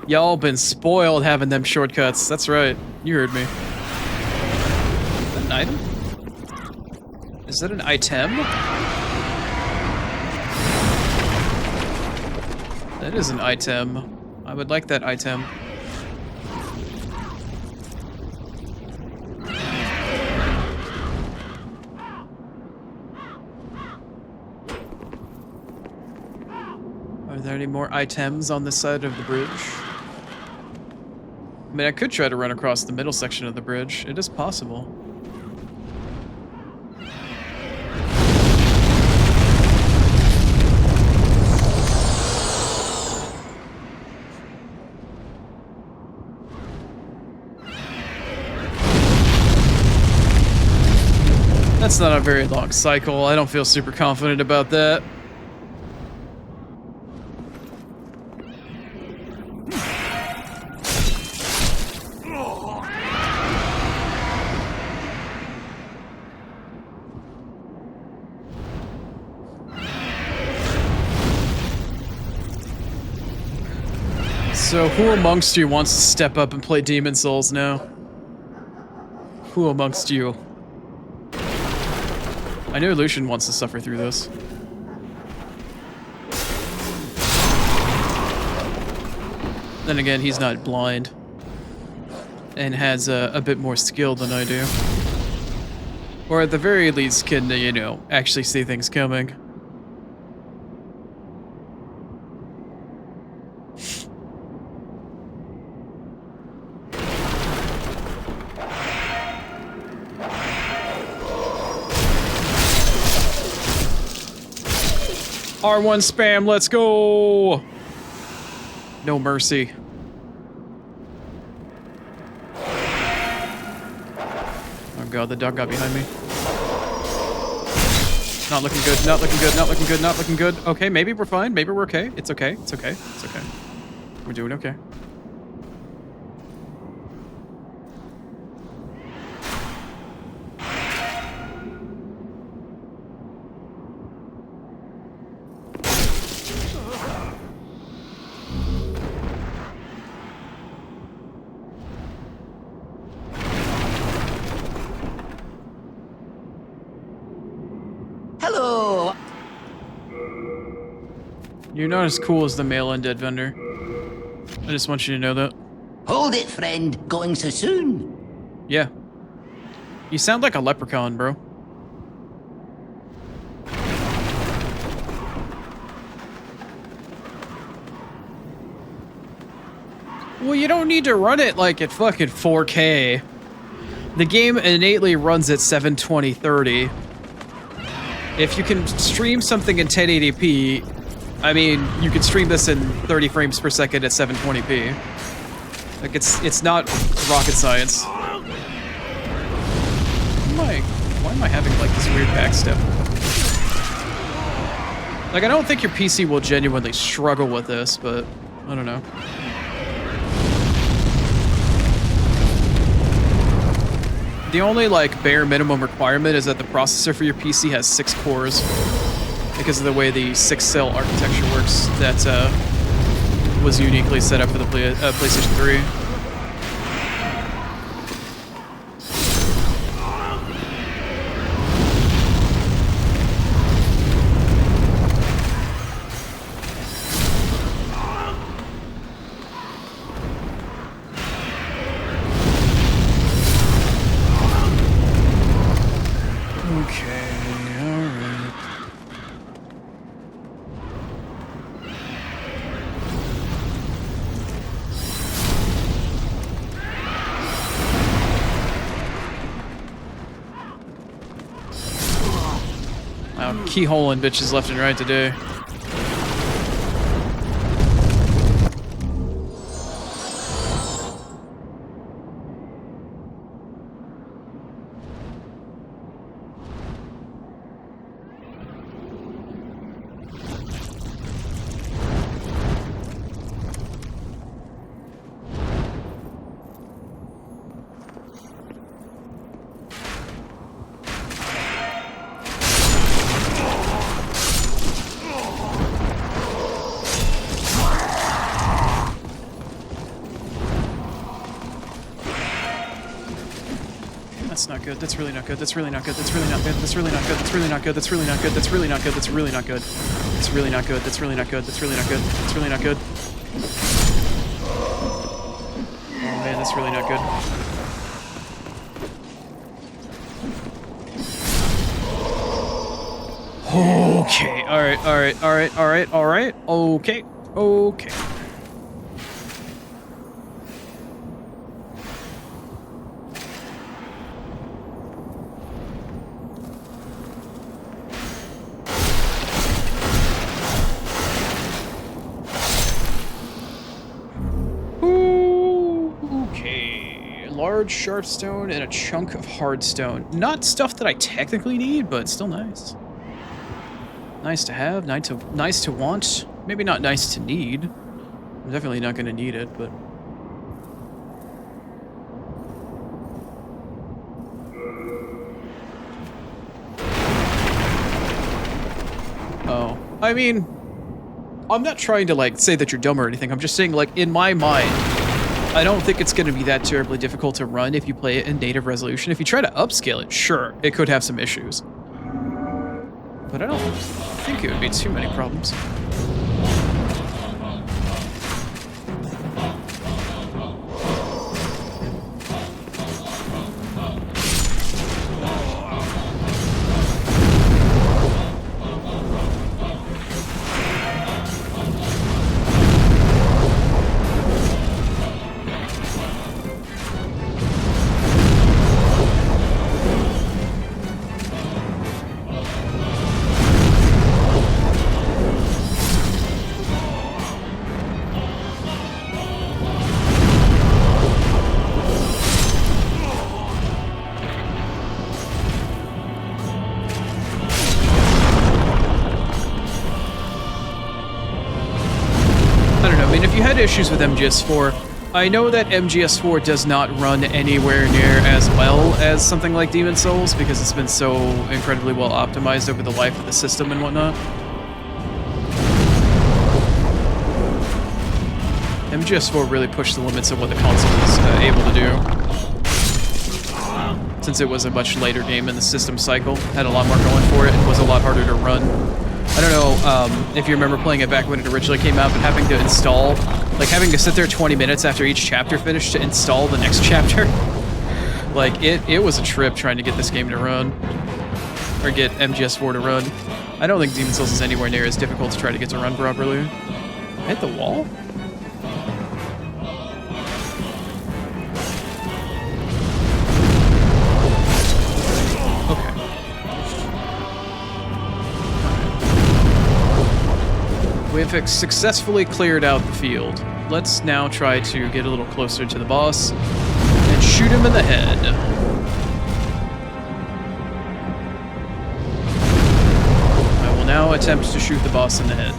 Y'all been spoiled having them shortcuts. That's right. You heard me. Is that an item? Is that an item? That is an item. I would like that item. Are there any more items on this side of the bridge? I mean, I could try to run across the middle section of the bridge. It is possible. That's not a very long cycle. I don't feel super confident about that. So who amongst you wants to step up and play Demon Souls now? Who amongst you? I know Lucian wants to suffer through this. Then again, he's not blind. And has a bit more skill than I do. Or at the very least can, you know, actually see things coming. R1 spam, let's go! No mercy. Oh god, the dog got behind me. Not looking good, not looking good, not looking good, not looking good. Okay, maybe we're fine, maybe we're okay. It's okay, it's okay, it's okay. We're doing okay. Hello! You're not as cool as the male undead vendor. I just want you to know that. Hold it, friend. Going so soon? Yeah. You sound like a leprechaun, bro. Well, you don't need to run it like at fucking 4K. The game innately runs at 720-30. If you can stream something in 1080p, I mean, you could stream this in 30 frames per second at 720p. Like, it's not rocket science. Why am I having, like, this weird backstep? Like, I don't think your PC will genuinely struggle with this, but I don't know. The only, like, bare minimum requirement is that the processor for your PC has 6 cores because of the way the 6-cell architecture works that was uniquely set up for the PlayStation 3. Keyholing bitches left and right today. Good. That's really not good. That's really not good. That's really not good. That's really not good. That's really not good. That's really not good. That's really not good. That's really not good. That's really not good. That's really not good. That's really not good. That's really not good. Oh man, that's really not good. Okay. All right. All right. All right. All right. All right. Okay. Okay. Sharp stone and a chunk of hard stone. Not stuff that I technically need, but still nice. Nice to have, nice to want. Maybe not nice to need. I'm definitely not going to need it, but... Oh. I mean, I'm not trying to, like, say that you're dumb or anything. I'm just saying, like, in my mind, I don't think it's going to be that terribly difficult to run if you play it in native resolution. If you try to upscale it, sure, it could have some issues. But I don't think it would be too many problems. Issues with MGS4. I know that MGS4 does not run anywhere near as well as something like Demon's Souls because it's been so incredibly well optimized over the life of the system and whatnot. MGS4 really pushed the limits of what the console was able to do. Since it was a much later game in the system cycle, had a lot more going for it and was a lot harder to run. I don't know if you remember playing it back when it originally came out, but having to install Like having to sit there 20 minutes after each chapter finished to install the next chapter. Like it was a trip trying to get this game to run. Or get MGS4 to run. I don't think Demon Souls is anywhere near as difficult to try to get to run properly. I hit the wall? We've successfully cleared out the field. Let's now try to get a little closer to the boss and shoot him in the head. I will now attempt to shoot the boss in the head.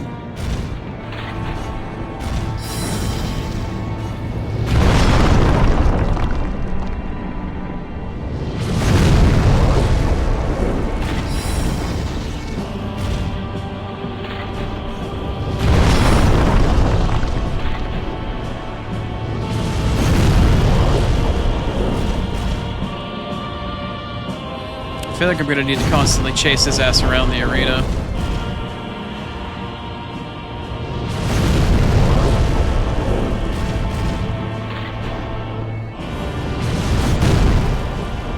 I feel like I'm gonna need to constantly chase his ass around the arena.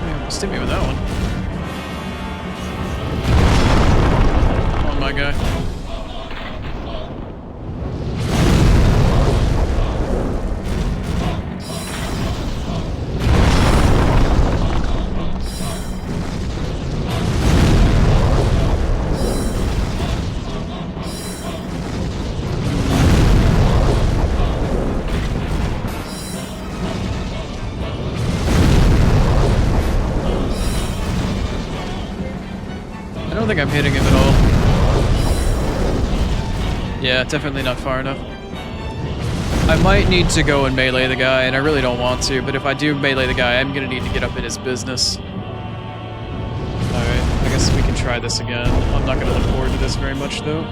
Man, almost hit me with that one. Come on, my guy. I don't think I'm hitting him at all. Yeah, definitely not far enough. I might need to go and melee the guy, and I really don't want to, but if I do melee the guy, I'm gonna need to get up in his business. Alright, I guess we can try this again. I'm not gonna look forward to this very much, though.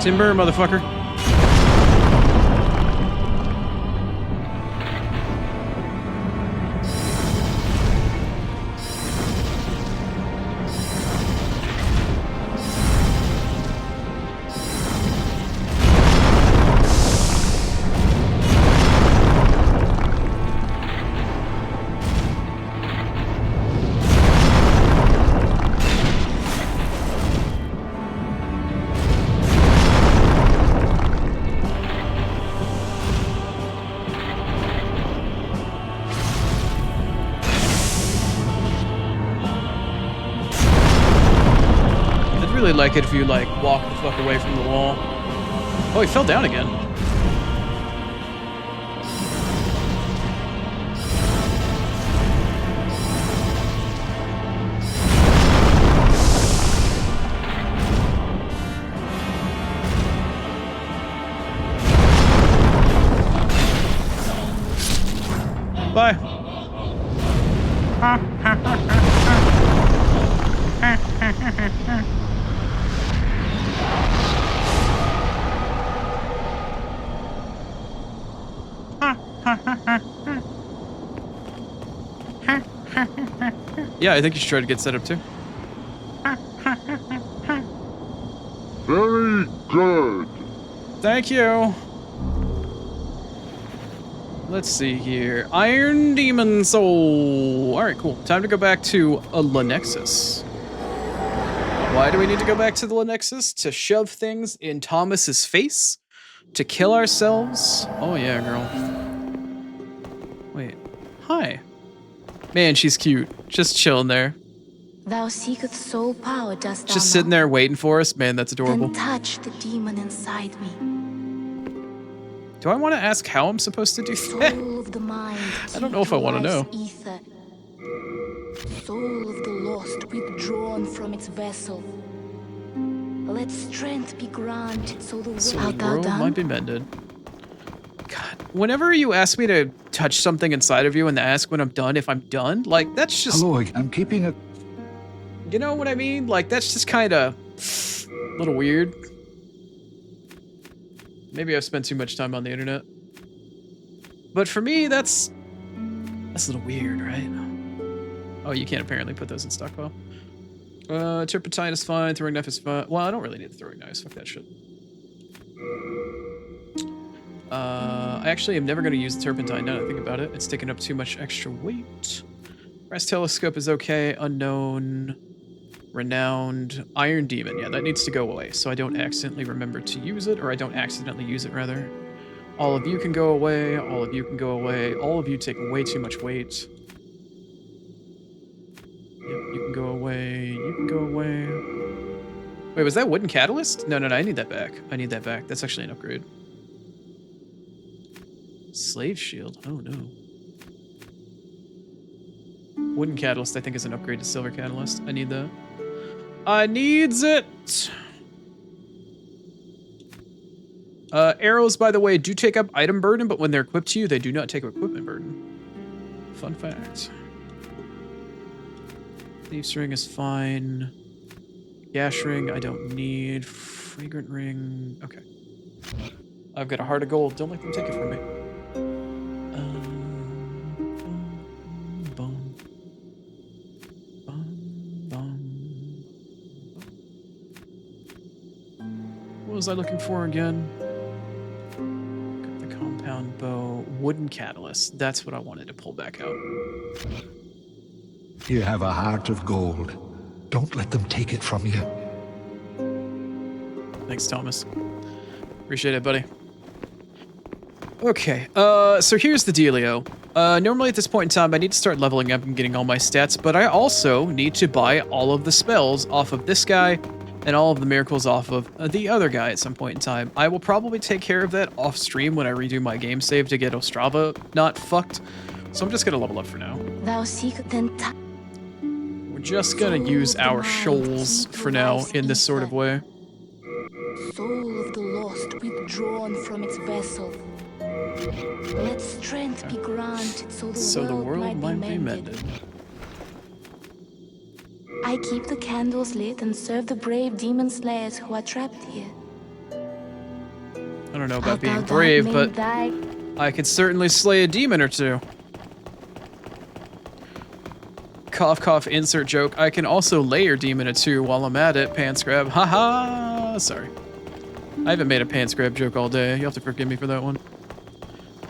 Timber, motherfucker. Like it if you like walk the fuck away from the wall. Oh, he fell down again. Bye. Yeah, I think you should try to get set up too. Very good. Thank you. Let's see here. Iron Demon Soul. Alright, cool. Time to go back to a Lenexus. Why do we need to go back to the Lenexus? To shove things in Thomas's face? To kill ourselves? Oh yeah, girl. Wait. Hi. Man, she's cute. Just chilling there. Thou seeketh soul power, dost thou Just sitting there waiting for us. Man, that's adorable. Then touch the demon inside me. Do I want to ask how I'm supposed to do that? Soul of the mind, I don't know if I want to know. Ether. Soul of the lost, withdrawn from its vessel. Let strength be granted, so the world might be mended. God, whenever you ask me to touch something inside of you and ask when I'm done, if I'm done, like, that's just... Hello, I'm keeping it... You know what I mean? Like, that's just kind of a little weird. Maybe I've spent too much time on the internet. But for me, that's a little weird, right? Oh, you can't apparently put those in stockpile. Turpentine is fine, throwing knife is fine. Well, I don't really need the throwing knives, fuck that shit. I actually am never going to use the turpentine now that I think about it. It's taking up too much extra weight. Brass telescope is okay. Unknown. Renowned. Iron demon. Yeah, that needs to go away so I don't accidentally remember to use it, or I don't accidentally use it, rather. All of you can go away. All of you can go away. All of you take way too much weight. Yep, you can go away. You can go away. Wait, was that wooden catalyst? No, I need that back. I need that back. That's actually an upgrade. Slave shield. Oh, no. Wooden catalyst, I think, is an upgrade to silver catalyst. I need that. I needs it! Arrows, by the way, do take up item burden, but when they're equipped to you, they do not take up equipment burden. Fun fact. Thieves ring is fine. Gash ring, I don't need. Fragrant ring, okay. I've got a heart of gold. Don't let them take it from me. What was I looking for again? Got the compound bow. Wooden catalyst. That's what I wanted to pull back out. You have a heart of gold. Don't let them take it from you. Thanks, Thomas. Appreciate it, buddy. Okay, so here's the dealio. Normally at this point in time, I need to start leveling up and getting all my stats, but I also need to buy all of the spells off of this guy and all of the miracles off of the other guy at some point in time. I will probably take care of that off stream when I redo my game save to get Ostrava not fucked. So I'm just gonna level up for now. Thou seek then We're just gonna use our shoals for now in this sort of way. Soul of the lost, withdrawn from its vessel. Let strength be granted, so the world might be mended. I keep the candles lit and serve the brave demon slayers who are trapped here. I don't know about being brave, but I could certainly slay a demon or two. Cough, cough, insert joke. I can also layer demon or two while I'm at it. Pants grab. Haha. Sorry. I haven't made a pants grab joke all day. You'll have to forgive me for that one.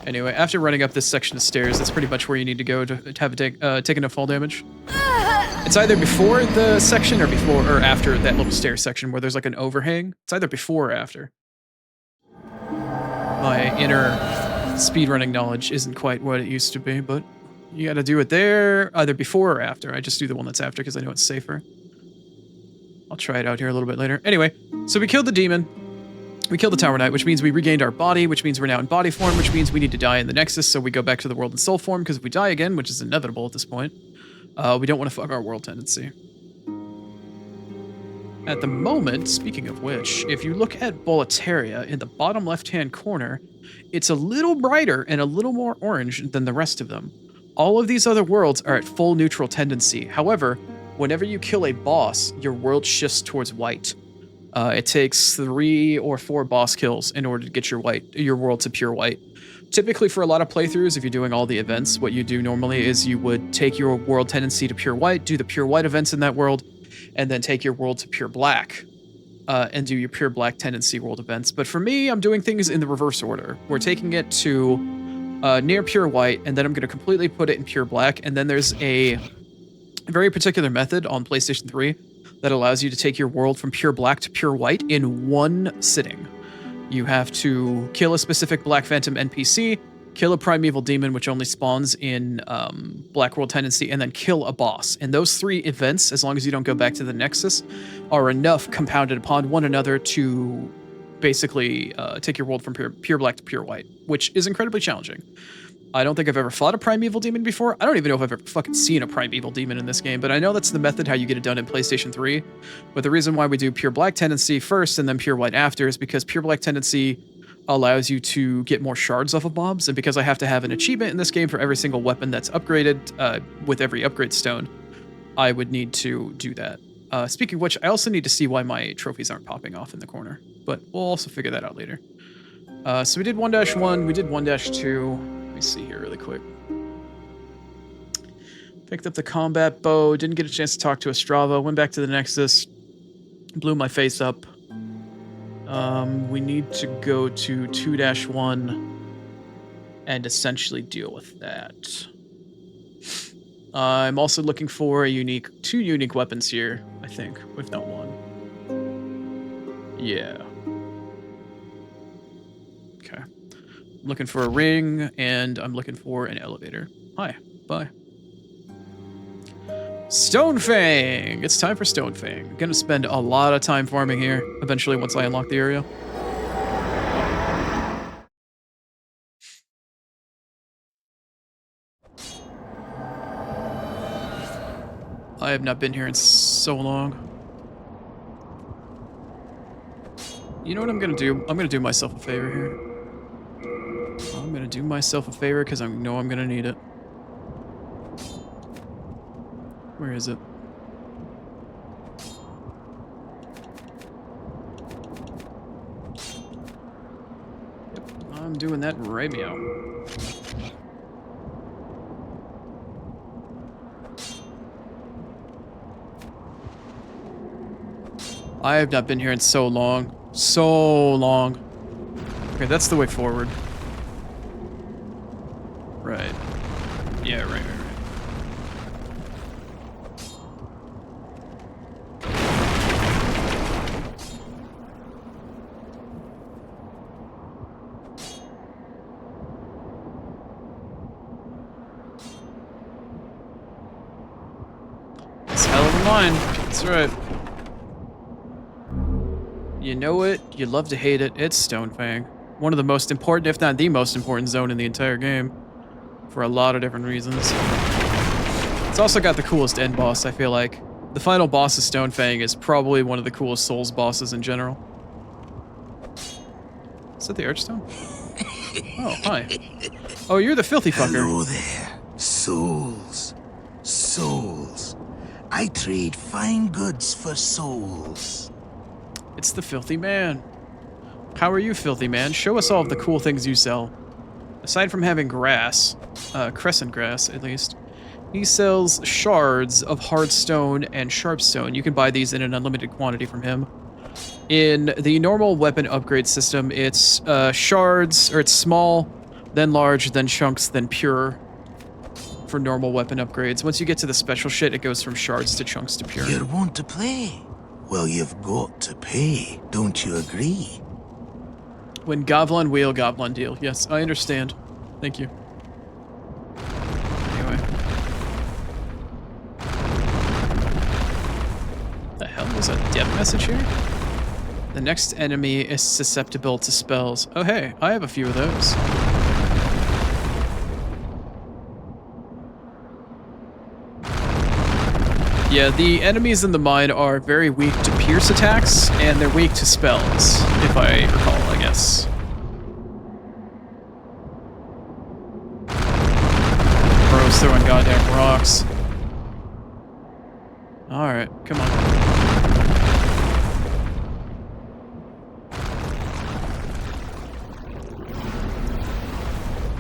Anyway, after running up this section of stairs, that's pretty much where you need to go to have it take enough fall damage. It's either before the section or after that little stair section where there's like an overhang. It's either before or after. My inner speedrunning knowledge isn't quite what it used to be, but you gotta do it there, either before or after. I just do the one that's after because I know it's safer. I'll try it out here a little bit later. Anyway, so we killed the demon. We killed the Tower Knight, which means we regained our body, which means we're now in body form, which means we need to die in the Nexus, so we go back to the world in soul form, because if we die again, which is inevitable at this point, we don't want to fuck our world tendency. At the moment, speaking of which, if you look at Boletaria in the bottom left-hand corner, it's a little brighter and a little more orange than the rest of them. All of these other worlds are at full neutral tendency. However, whenever you kill a boss, your world shifts towards white. It takes 3 or 4 boss kills in order to get your world to pure white. Typically for a lot of playthroughs, if you're doing all the events, what you do normally is you would take your world tendency to pure white, do the pure white events in that world, and then take your world to pure black, and do your pure black tendency world events. But for me, I'm doing things in the reverse order. We're taking it to near pure white, and then I'm going to completely put it in pure black, and then there's a very particular method on PlayStation 3 that allows you to take your world from pure black to pure white in one sitting. You have to kill a specific Black Phantom NPC, kill a primeval demon, which only spawns in Black World Tendency, and then kill a boss. And those 3 events, as long as you don't go back to the Nexus, are enough compounded upon one another to basically take your world from pure black to pure white, which is incredibly challenging. I don't think I've ever fought a primeval demon before. I don't even know if I've ever fucking seen a primeval demon in this game, but I know that's the method how you get it done in PlayStation 3. But the reason why we do pure black tendency first and then pure white after is because pure black tendency allows you to get more shards off of mobs, and because I have to have an achievement in this game for every single weapon that's upgraded with every upgrade stone, I would need to do that. Speaking of which, I also need to see why my trophies aren't popping off in the corner, but we'll also figure that out later. So we did 1-1, we did 1-2. Let me see here really quick. Picked up the combat bow, didn't get a chance to talk to Ostrava, went back to the Nexus, blew my face up. We need to go to 2-1 and essentially deal with that. I'm also looking for a 2 unique weapons here, I think, if not 1. Yeah. Okay. I'm looking for a ring, and I'm looking for an elevator. Hi. Bye. Stonefang! It's time for Stonefang. I'm gonna spend a lot of time farming here, eventually once I unlock the area. I have not been here in so long. You know what I'm gonna do? I'm gonna do myself a favor here. I'm gonna do myself a favor because I know I'm gonna need it. Where is it? Yep, I'm doing that right meow. I have not been here in so long. So long. Okay, that's the way forward. Right. Yeah, right. It's hell of a mine. That's right. You know it, you love to hate it, it's Stonefang. One of the most important, if not the most important zone in the entire game. For a lot of different reasons. It's also got the coolest end boss, I feel like. The final boss of Stonefang is probably one of the coolest Souls bosses in general. Is that the Archstone? Oh, hi. Oh, you're the filthy fucker. Hello there. Souls. Souls. I trade fine goods for souls. It's the filthy man. How are you, filthy man? Show us all of the cool things you sell. Aside from having grass, crescent grass at least, he sells shards of hard stone and sharp stone. You can buy these in an unlimited quantity from him. In the normal weapon upgrade system, it's shards, or it's small, then large, then chunks, then pure for normal weapon upgrades. Once you get to the special shit, it goes from shards to chunks to pure. You want to play? Well, you've got to pay, don't you agree? When Goblin wheel, Goblin deal. Yes, I understand. Thank you. Anyway. The hell was a death message here? The next enemy is susceptible to spells. Oh hey, I have a few of those. Yeah, the enemies in the mine are very weak to pierce attacks, and they're weak to spells, if I recall, I guess. Bro's throwing goddamn rocks. Alright, come on.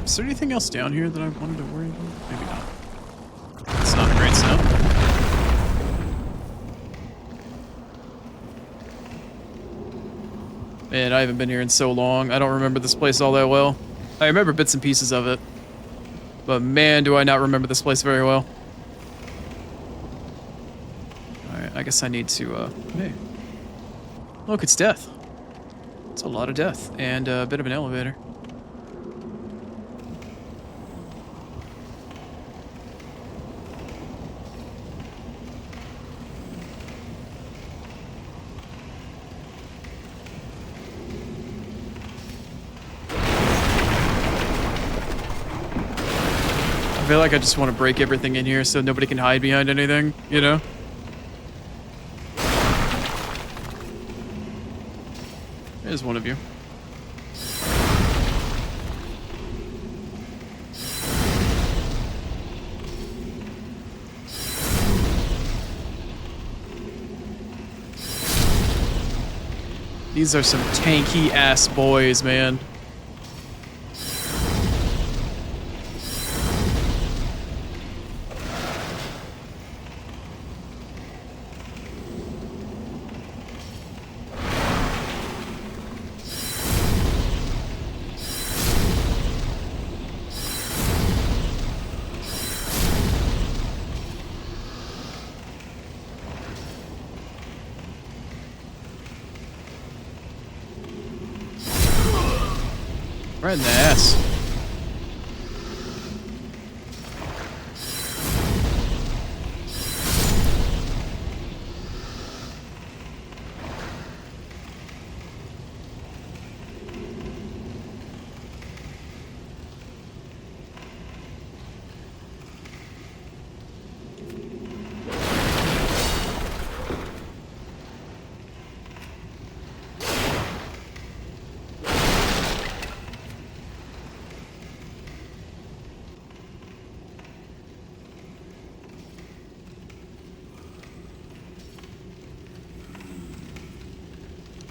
Is there anything else down here that I wanted to worry about? Maybe not. It's not a great sound. Man, I haven't been here in so long. I don't remember this place all that well. I remember bits and pieces of it. But man, do I not remember this place very well. Alright, I guess I need to, hey. Look, it's death. It's a lot of death. And a bit of an elevator. feel like I just want to break everything in here so nobody can hide behind anything, you know? There's one of you. These are some tanky ass boys, man. Right in the ass.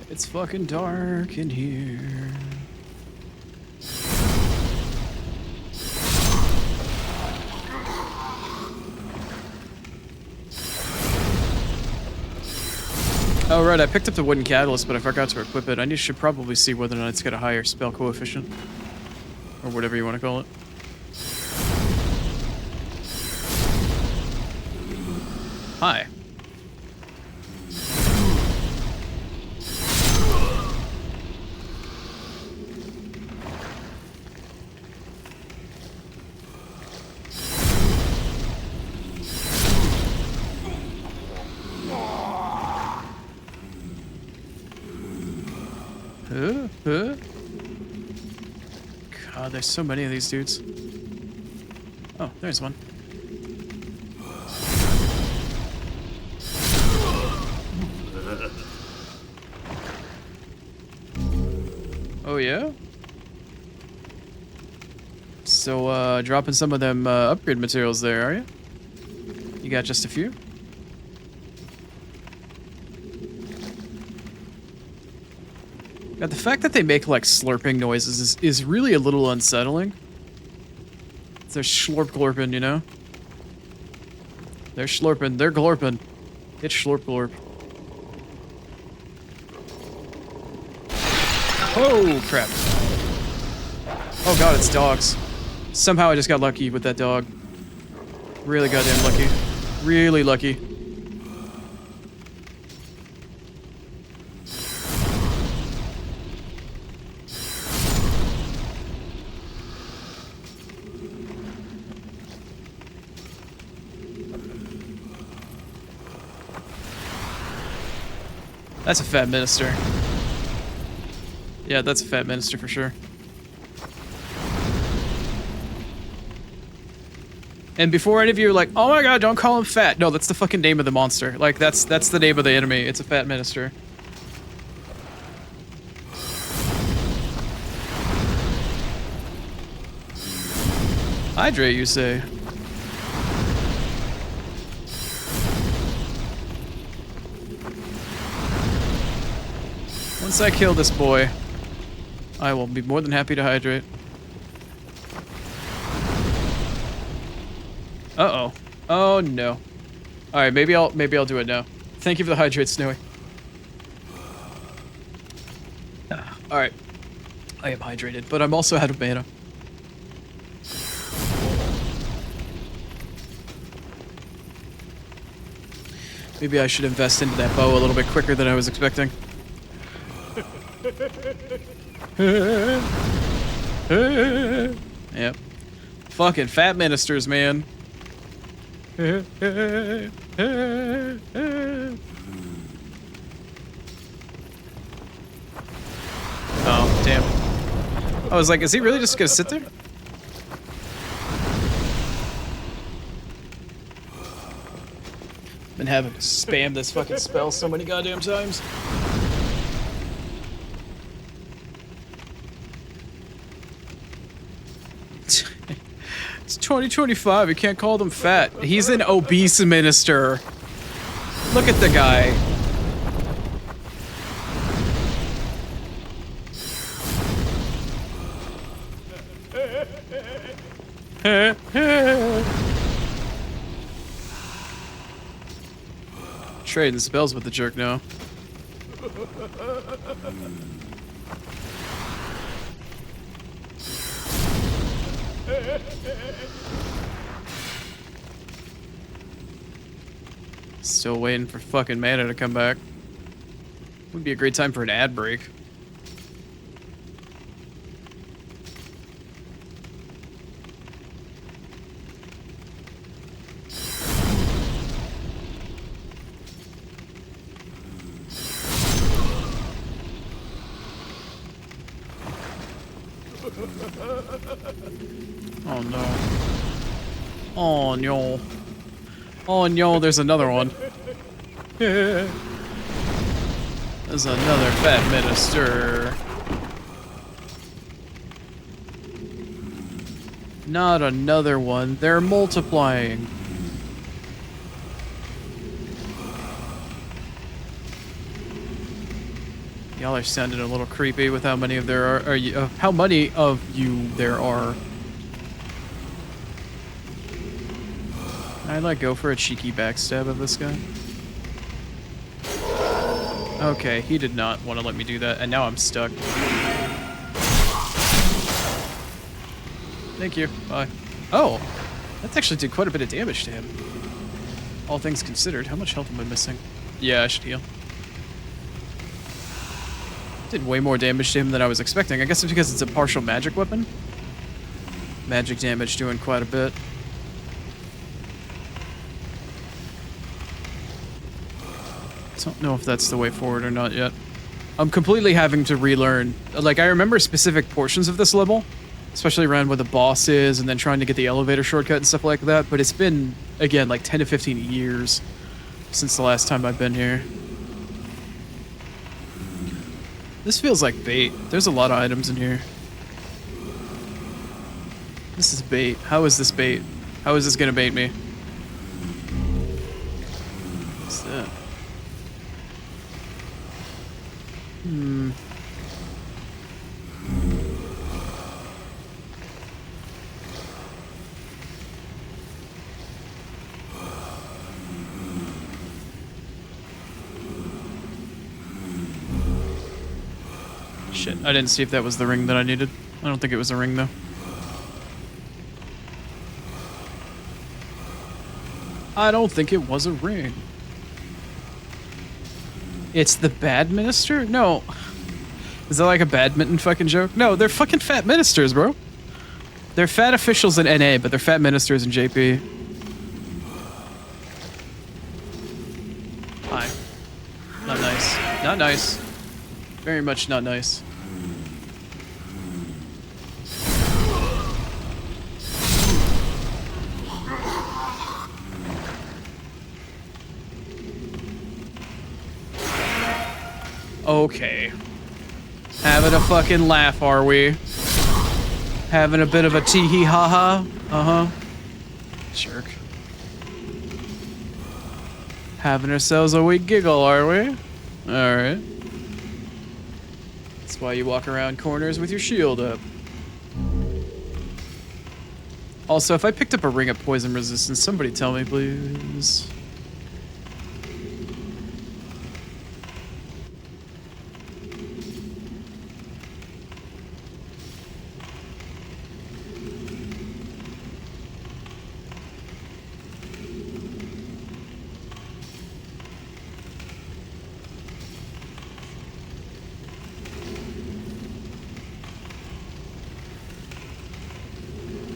It's fucking dark in here. Oh right, I picked up the wooden catalyst, but I forgot to equip it. I should probably see whether or not it's got a higher spell coefficient. Or whatever you want to call it. Hi. God, there's so many of these dudes. Oh, there's one. Oh yeah? So, dropping some of them upgrade materials there, are you? You got just a few? God, the fact that they make, like, slurping noises is really a little unsettling. They're slurp glorping, you know? They're slurping, they're glorping. It's slurp glorp. Oh, crap. Oh god, it's dogs. Somehow I just got lucky with that dog. Really goddamn lucky. Really lucky. That's a fat minister. Yeah, that's a fat minister for sure. And before any of you are like, oh my god, don't call him fat. No, that's the fucking name of the monster. Like, that's the name of the enemy. It's a fat minister. Hydrate, you say? Once I kill this boy, I will be more than happy to hydrate. Uh-oh. Oh no. Alright, maybe I'll do it now. Thank you for the hydrate, Snowy. Alright. I am hydrated, but I'm also out of mana. Maybe I should invest into that bow a little bit quicker than I was expecting. Yep. Fucking fat ministers, man. Oh, damn. I was like, is he really just gonna sit there? Been having to spam this fucking spell so many goddamn times. It's 2025. You can't call them fat. He's an obese minister. Look at the guy. Trading spells with the jerk now. Still waiting for fucking mana to come back. Would be a great time for an ad break. Oh no. Oh no. Oh no, there's another one. There's another fat minister. Not another one. They're multiplying. Y'all are sounding a little creepy with how many of there are you, how many of you there are. I'd like go for a cheeky backstab of this guy. Okay, he did not want to let me do that, and now I'm stuck. Thank you. Bye. Oh, that actually did quite a bit of damage to him. All things considered, how much health am I missing? Yeah, I should heal. Did way more damage to him than I was expecting. I guess it's because it's a partial magic weapon. Magic damage doing quite a bit. Don't know if that's the way forward or not yet. I'm completely having to relearn. Like, I remember specific portions of this level, especially around where the boss is and then trying to get the elevator shortcut and stuff like that, but it's been, again, like 10 to 15 years since the last time I've been here. This feels like bait. There's a lot of items in here. This is bait. How is this bait? How is this gonna bait me? What's that? Shit, I didn't see if that was the ring that I needed. I don't think it was a ring, though. I don't think it was a ring. It's the bad minister? No. Is that like a badminton fucking joke? No, they're fucking fat ministers, bro. They're fat officials in NA, but they're fat ministers in JP. Hi. Not nice. Not nice. Very much not nice. Okay. Having a fucking laugh, are we? Having a bit of a tee-hee ha-ha? Uh-huh. Jerk. Having ourselves a wee giggle, are we? Alright. That's why you walk around corners with your shield up. Also, if I picked up a ring of poison resistance, somebody tell me, please.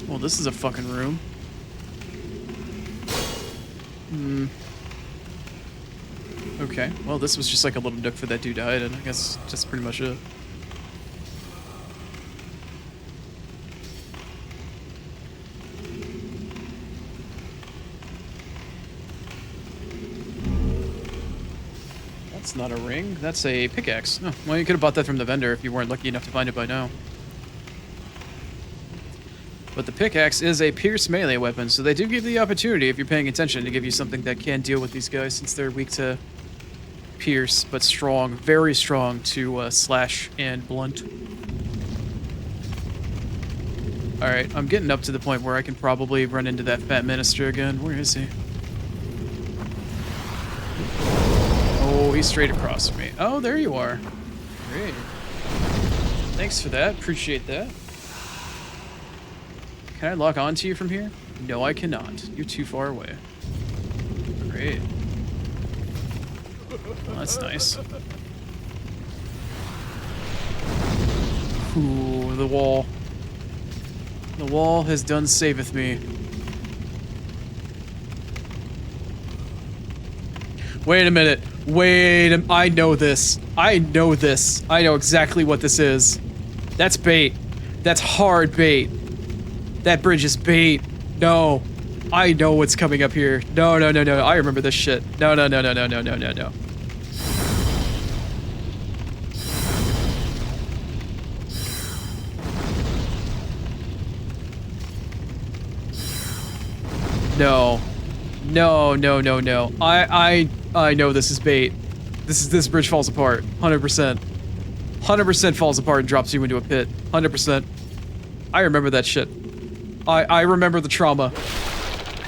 Well, this is a fucking room. Okay, well, this was just like a little nook for that dude to hide in. I guess that's pretty much it. It's not a ring. That's a pickaxe. Oh, well, you could have bought that from the vendor if you weren't lucky enough to find it by now. But the pickaxe is a pierce melee weapon, so they do give you the opportunity, if you're paying attention, to give you something that can deal with these guys, since they're weak to pierce, but strong, very strong to slash and blunt. Alright, I'm getting up to the point where I can probably run into that fat minister again. Where is he? Oh, he's straight across from me. Oh, there you are. Great. Thanks for that. Appreciate that. Can I lock onto you from here? No, I cannot. You're too far away. Great. Well, that's nice. Ooh, the wall. The wall has done saveth me. Wait a minute. I know this. I know this. I know exactly what this is. That's bait. That's hard bait. That bridge is bait. No. I know what's coming up here. No, no, no, no. I remember this shit. No, no, no, no, no, no, no, no, no. No. No, no, no, no. I know this is bait. This bridge falls apart. 100%. 100% falls apart and drops you into a pit. 100%. I remember that shit. I remember the trauma.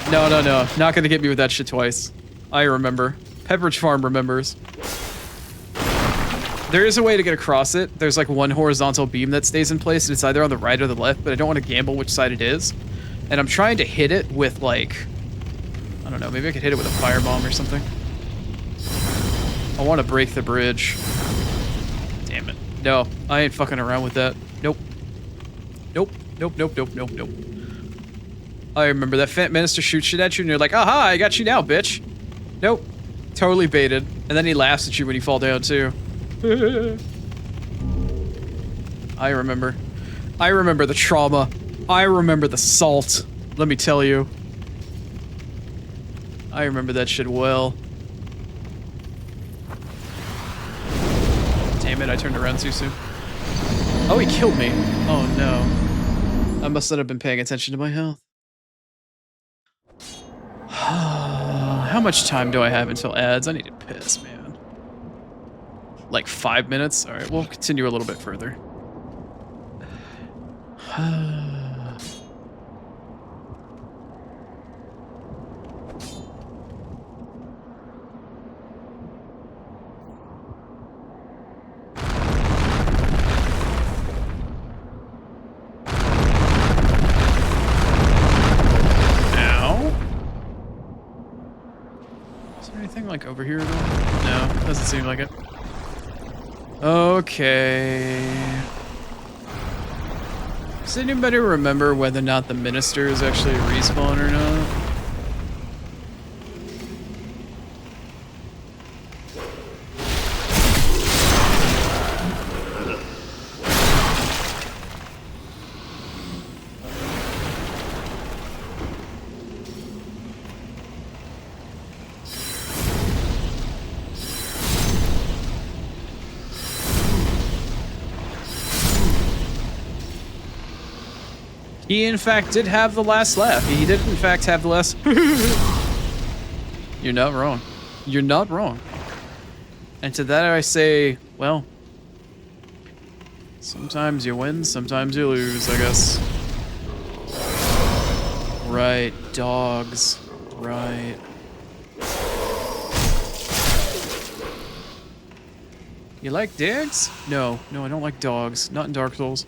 No, no, no. Not gonna get me with that shit twice. I remember. Pepperidge Farm remembers. There is a way to get across it. There's like one horizontal beam that stays in place, and it's either on the right or the left, but I don't want to gamble which side it is. And I'm trying to hit it with like... I don't know, maybe I could hit it with a firebomb or something. I want to break the bridge. Damn it. No, I ain't fucking around with that. Nope. Nope. Nope, nope, nope, nope, nope. I remember that fat minister shoots shit at you and you're like, aha, I got you now, bitch. Nope. Totally baited. And then he laughs at you when you fall down too. I remember. I remember the trauma. I remember the salt. Let me tell you. I remember that shit well. Damn it, I turned around too soon. Oh, he killed me. Oh no. I must not have been paying attention to my health. How much time do I have until ads? I need to piss, man. Like 5 minutes? Alright, we'll continue a little bit further. Like over here at all? No, doesn't seem like it. Okay. Does anybody remember whether or not the minister is actually a respawn or not? He, in fact, did have the last laugh. He did, in fact, have the last... You're not wrong. You're not wrong. And to that I say, well... Sometimes you win, sometimes you lose, I guess. Right, dogs. Right. You like dogs? No, no, I don't like dogs. Not in Dark Souls.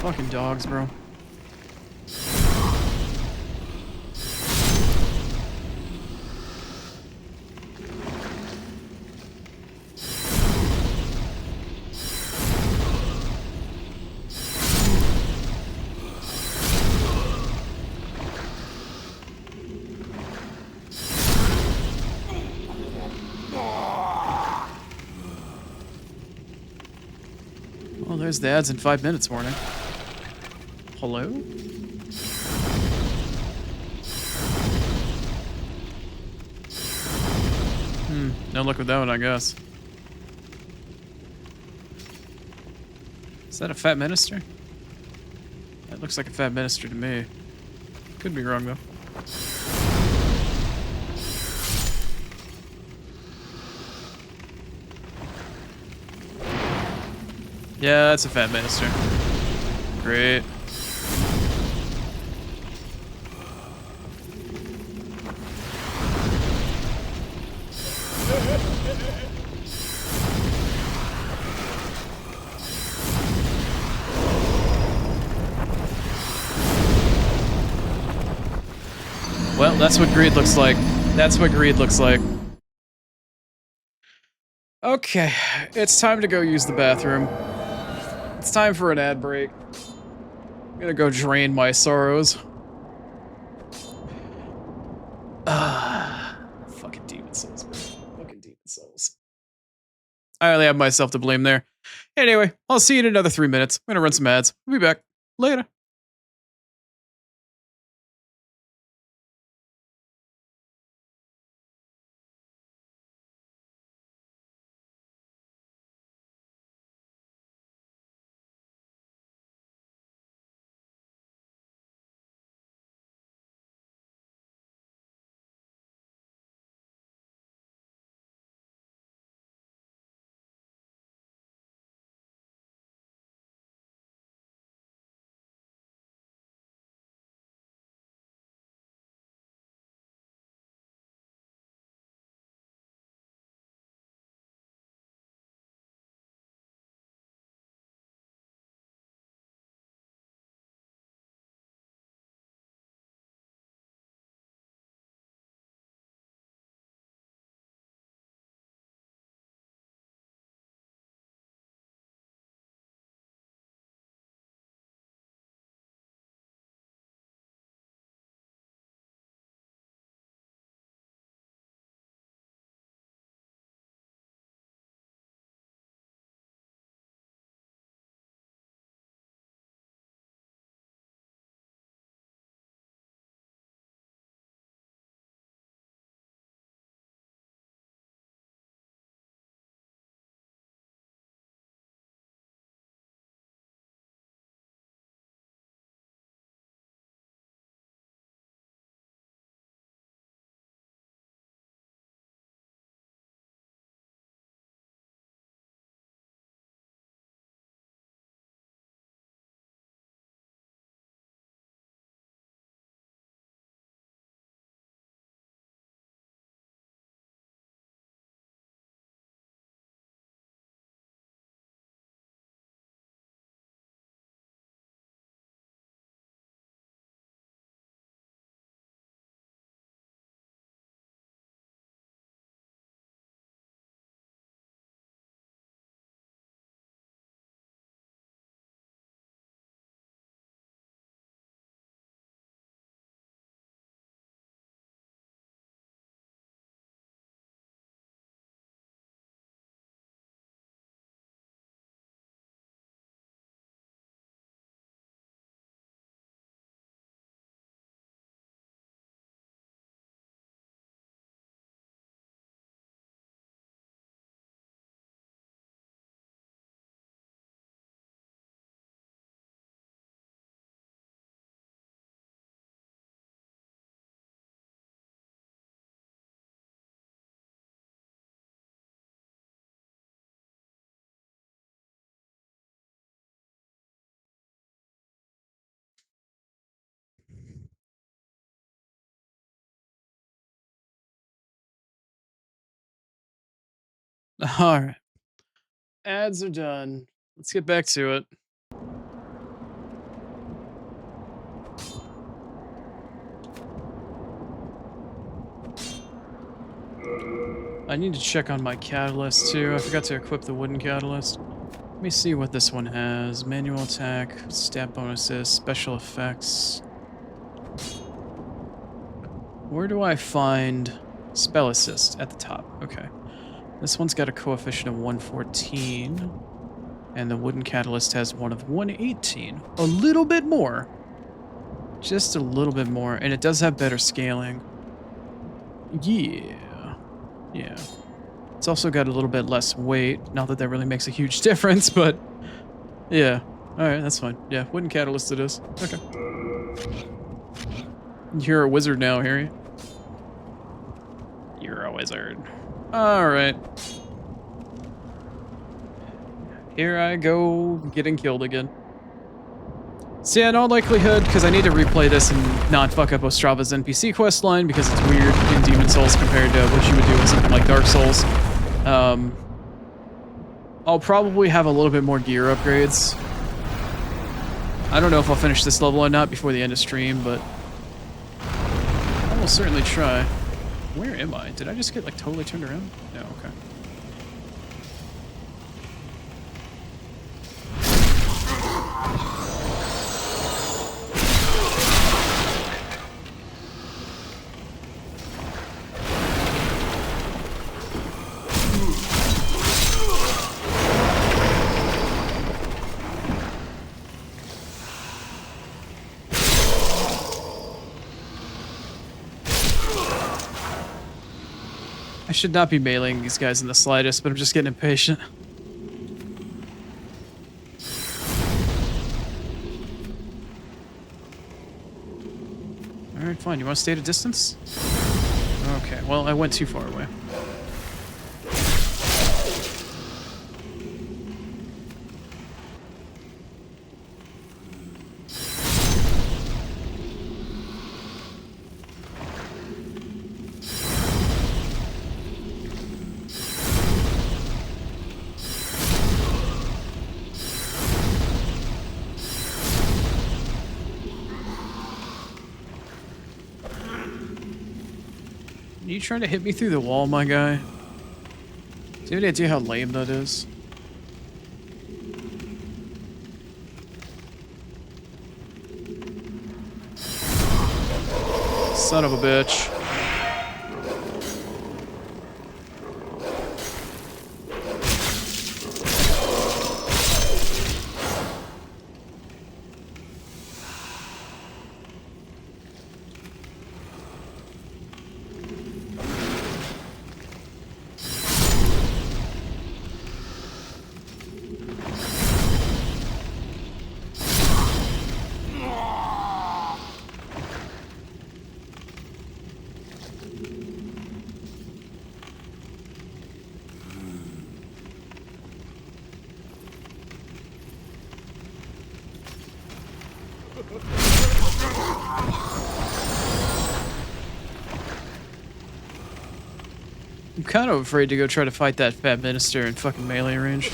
Fucking dogs, bro. there's the ads in 5 minutes warning. Hello? No luck with that one, I guess. Is that a fat minister? That looks like a fat minister to me. Could be wrong, though. Yeah, that's a fat minister. Great. Well, that's what greed looks like. That's what greed looks like. Okay, it's time to go use the bathroom. It's time for an ad break. I'm gonna go drain my sorrows. Fucking demon souls, bro. Fucking demon souls. I only have myself to blame there. Anyway, I'll see you in another 3 minutes. I'm gonna run some ads. I'll be back. Later. Alright. Ads are done. Let's get back to it. I need to check on my catalyst too. I forgot to equip the wooden catalyst. Let me see what this one has. Manual attack, stat bonuses, special effects. Where do I find spell assist? At the top. Okay. This one's got a coefficient of 114. And the wooden catalyst has one of 118. A little bit more. Just a little bit more. And it does have better scaling. Yeah. Yeah. It's also got a little bit less weight. Not that that really makes a huge difference, but yeah. Alright, that's fine. Yeah, wooden catalyst it is. Okay. You're a wizard now, Harry. You're a wizard. Alright. Here I go, getting killed again. So yeah, in all likelihood, because I need to replay this and not fuck up Ostrava's NPC quest line because it's weird in Demon Souls compared to what you would do in something like Dark Souls. I'll probably have a little bit more gear upgrades. I don't know if I'll finish this level or not before the end of stream, but I will certainly try. Where am I? Did I just get like totally turned around? No, okay. I should not be meleeing these guys in the slightest, but I'm just getting impatient. Alright, fine. You want to stay at a distance? Okay, well, I went too far away. Are you trying to hit me through the wall, my guy? Do you have any idea how lame that is? Son of a bitch. I'm kind of afraid to go try to fight that fat minister in fucking melee range.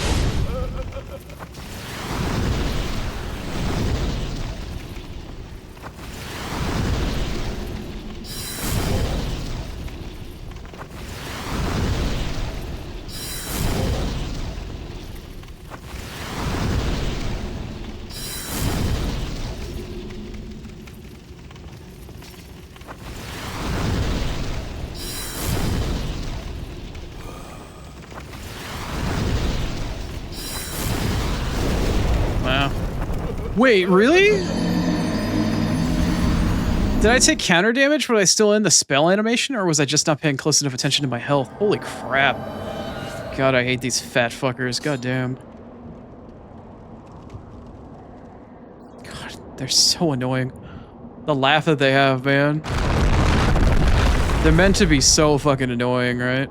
Wait, really? Did I take counter damage? Was I still in the spell animation, or was I just not paying close enough attention to my health? Holy crap. God, I hate these fat fuckers. God damn. God, they're so annoying. The laugh that they have, man. They're meant to be so fucking annoying, right?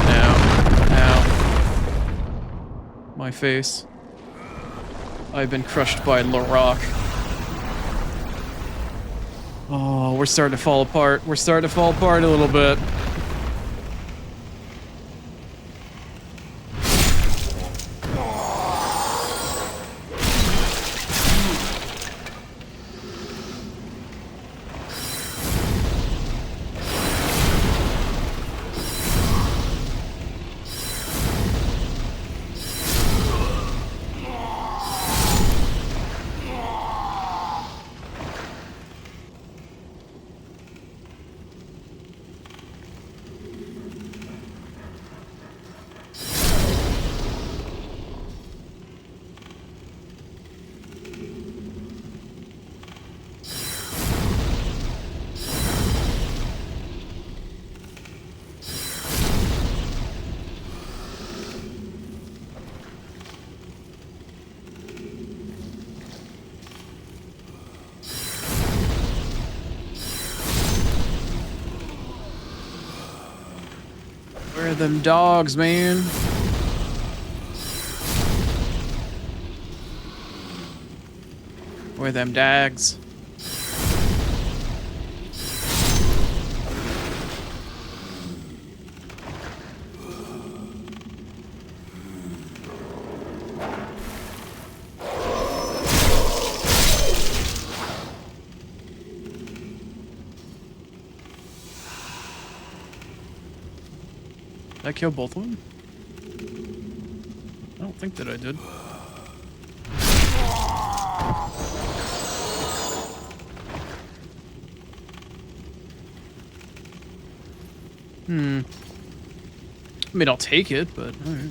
Ow. Ow. My face. I've been crushed by Larock. Oh, we're starting to fall apart. We're starting to fall apart a little bit. Where are them dogs, man? Where are them dags? Did I kill both of them? I don't think that I did. I mean, I'll take it, but... All right.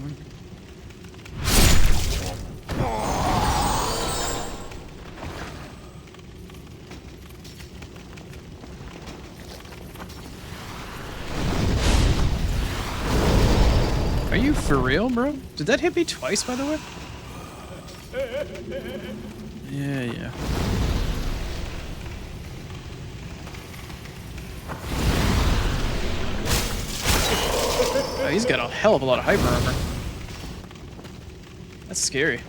Are you for real, bro? Did that hit me twice, by the way? Yeah. Oh, he's got a hell of a lot of hyper armor. That's scary.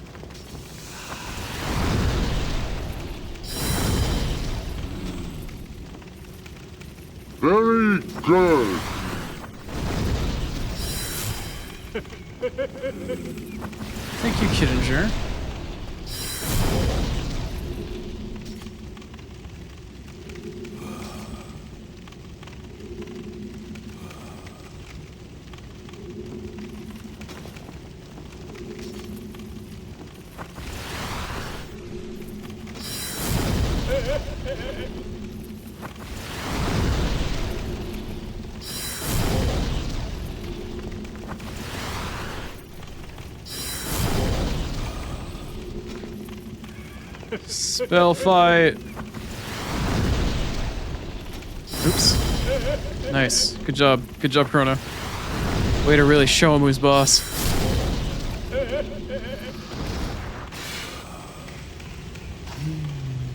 Very good. Thank you, Kittinger. Spell fight. Oops. Nice. Good job. Good job, Chrono. Way to really show him who's boss.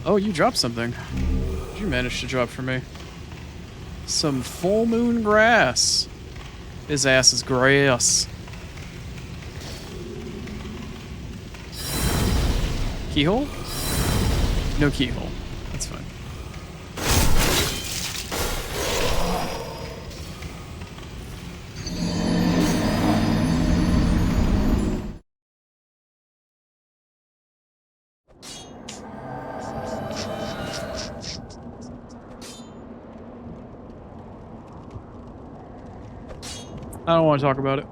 Oh, you dropped something. What did you manage to drop for me? Some full moon grass. His ass is grass. Keyhole? No keyhole. That's fine. I don't want to talk about it.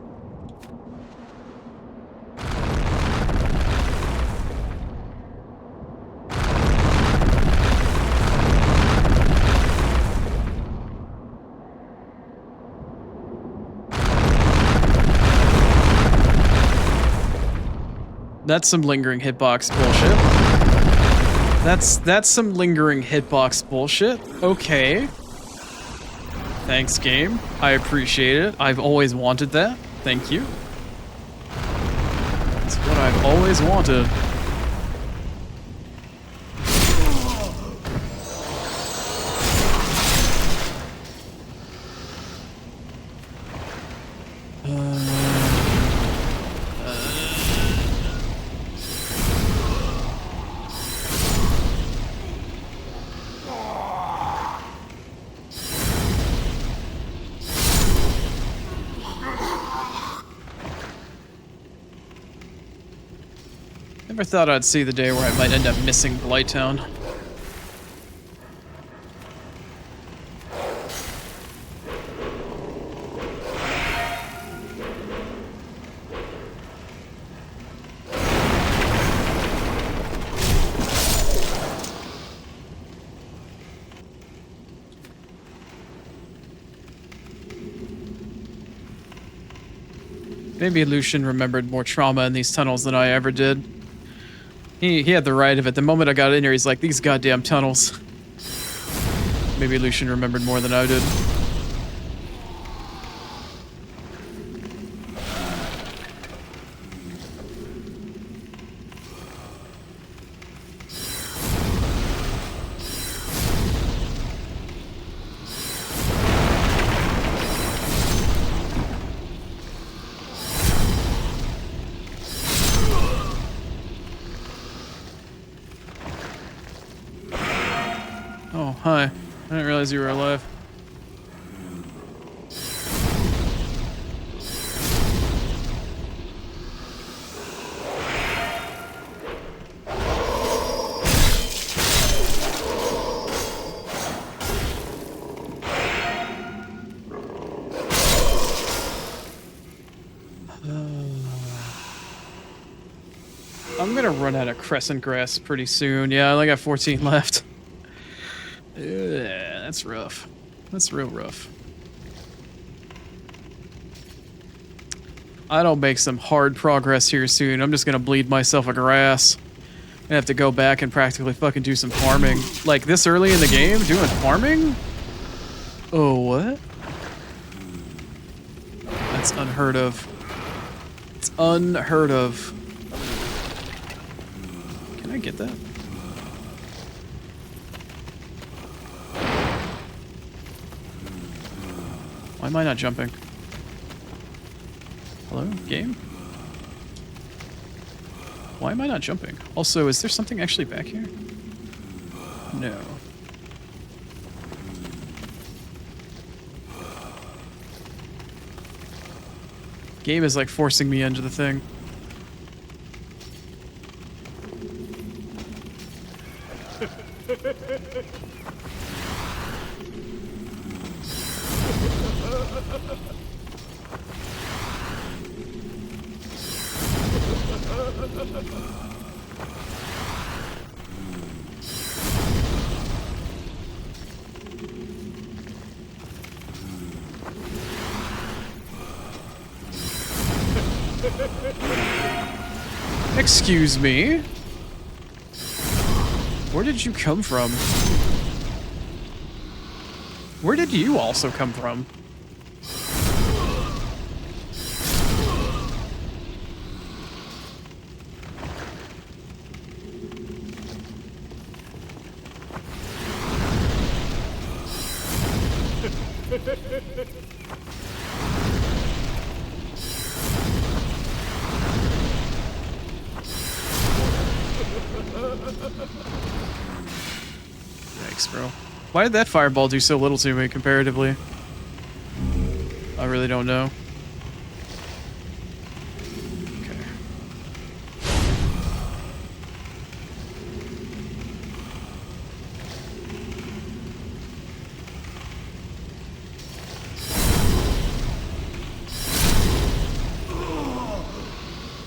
That's some lingering hitbox bullshit. That's some lingering hitbox bullshit. Okay. Thanks, game. I appreciate it. I've always wanted that. Thank you. That's what I've always wanted. Never thought I'd see the day where I might end up missing Blighttown. Maybe Lucian remembered more trauma in these tunnels than I ever did. He had the right of it. The moment I got in here, he's like, these goddamn tunnels. Maybe Lucian remembered more than I did. realize you were alive. I'm gonna run out of crescent grass pretty soon. Yeah, I only got 14 left. That's rough. That's real rough. I don't make some hard progress here soon. I'm just gonna bleed myself of grass. I have to go back and practically fucking do some farming. Like this early in the game, doing farming? Oh, what? That's unheard of. It's unheard of. Can I get that? Why am I not jumping? Hello, game? Why am I not jumping? Also, is there something actually back here? No. Game is like forcing me into the thing. Excuse me? Where did you come from? Where did you also come from? Yikes, bro. Why did that fireball do so little to me comparatively? I really don't know. Okay.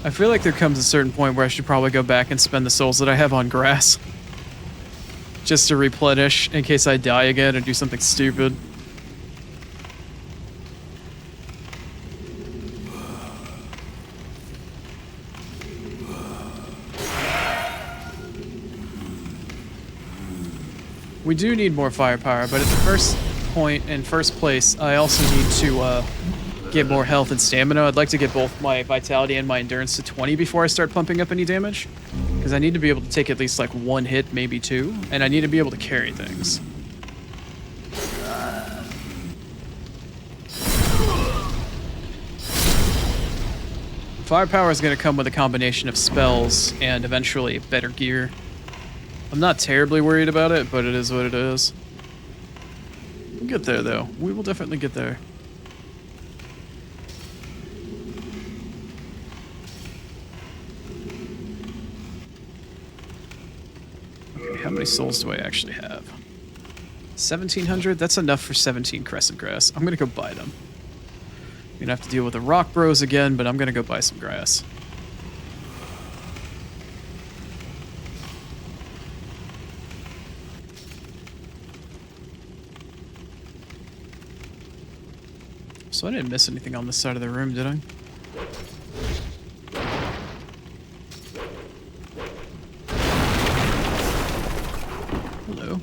I feel like there comes a certain point where I should probably go back and spend the souls that I have on grass. Just to replenish in case I die again or do something stupid. We do need more firepower, but at the first point, in first place, I also need to get more health and stamina. I'd like to get both my vitality and my endurance to 20 before I start pumping up any damage. Because I need to be able to take at least like one hit, maybe two, and I need to be able to carry things. Firepower is going to come with a combination of spells and eventually better gear. I'm not terribly worried about it, but it is what it is. We'll get there though. We will definitely get there. How many souls do I actually have? 1,700? That's enough for 17 crescent grass. I'm gonna go buy them. I'm gonna have to deal with the rock bros again, but I'm gonna go buy some grass. So I didn't miss anything on this side of the room, did I? Hello.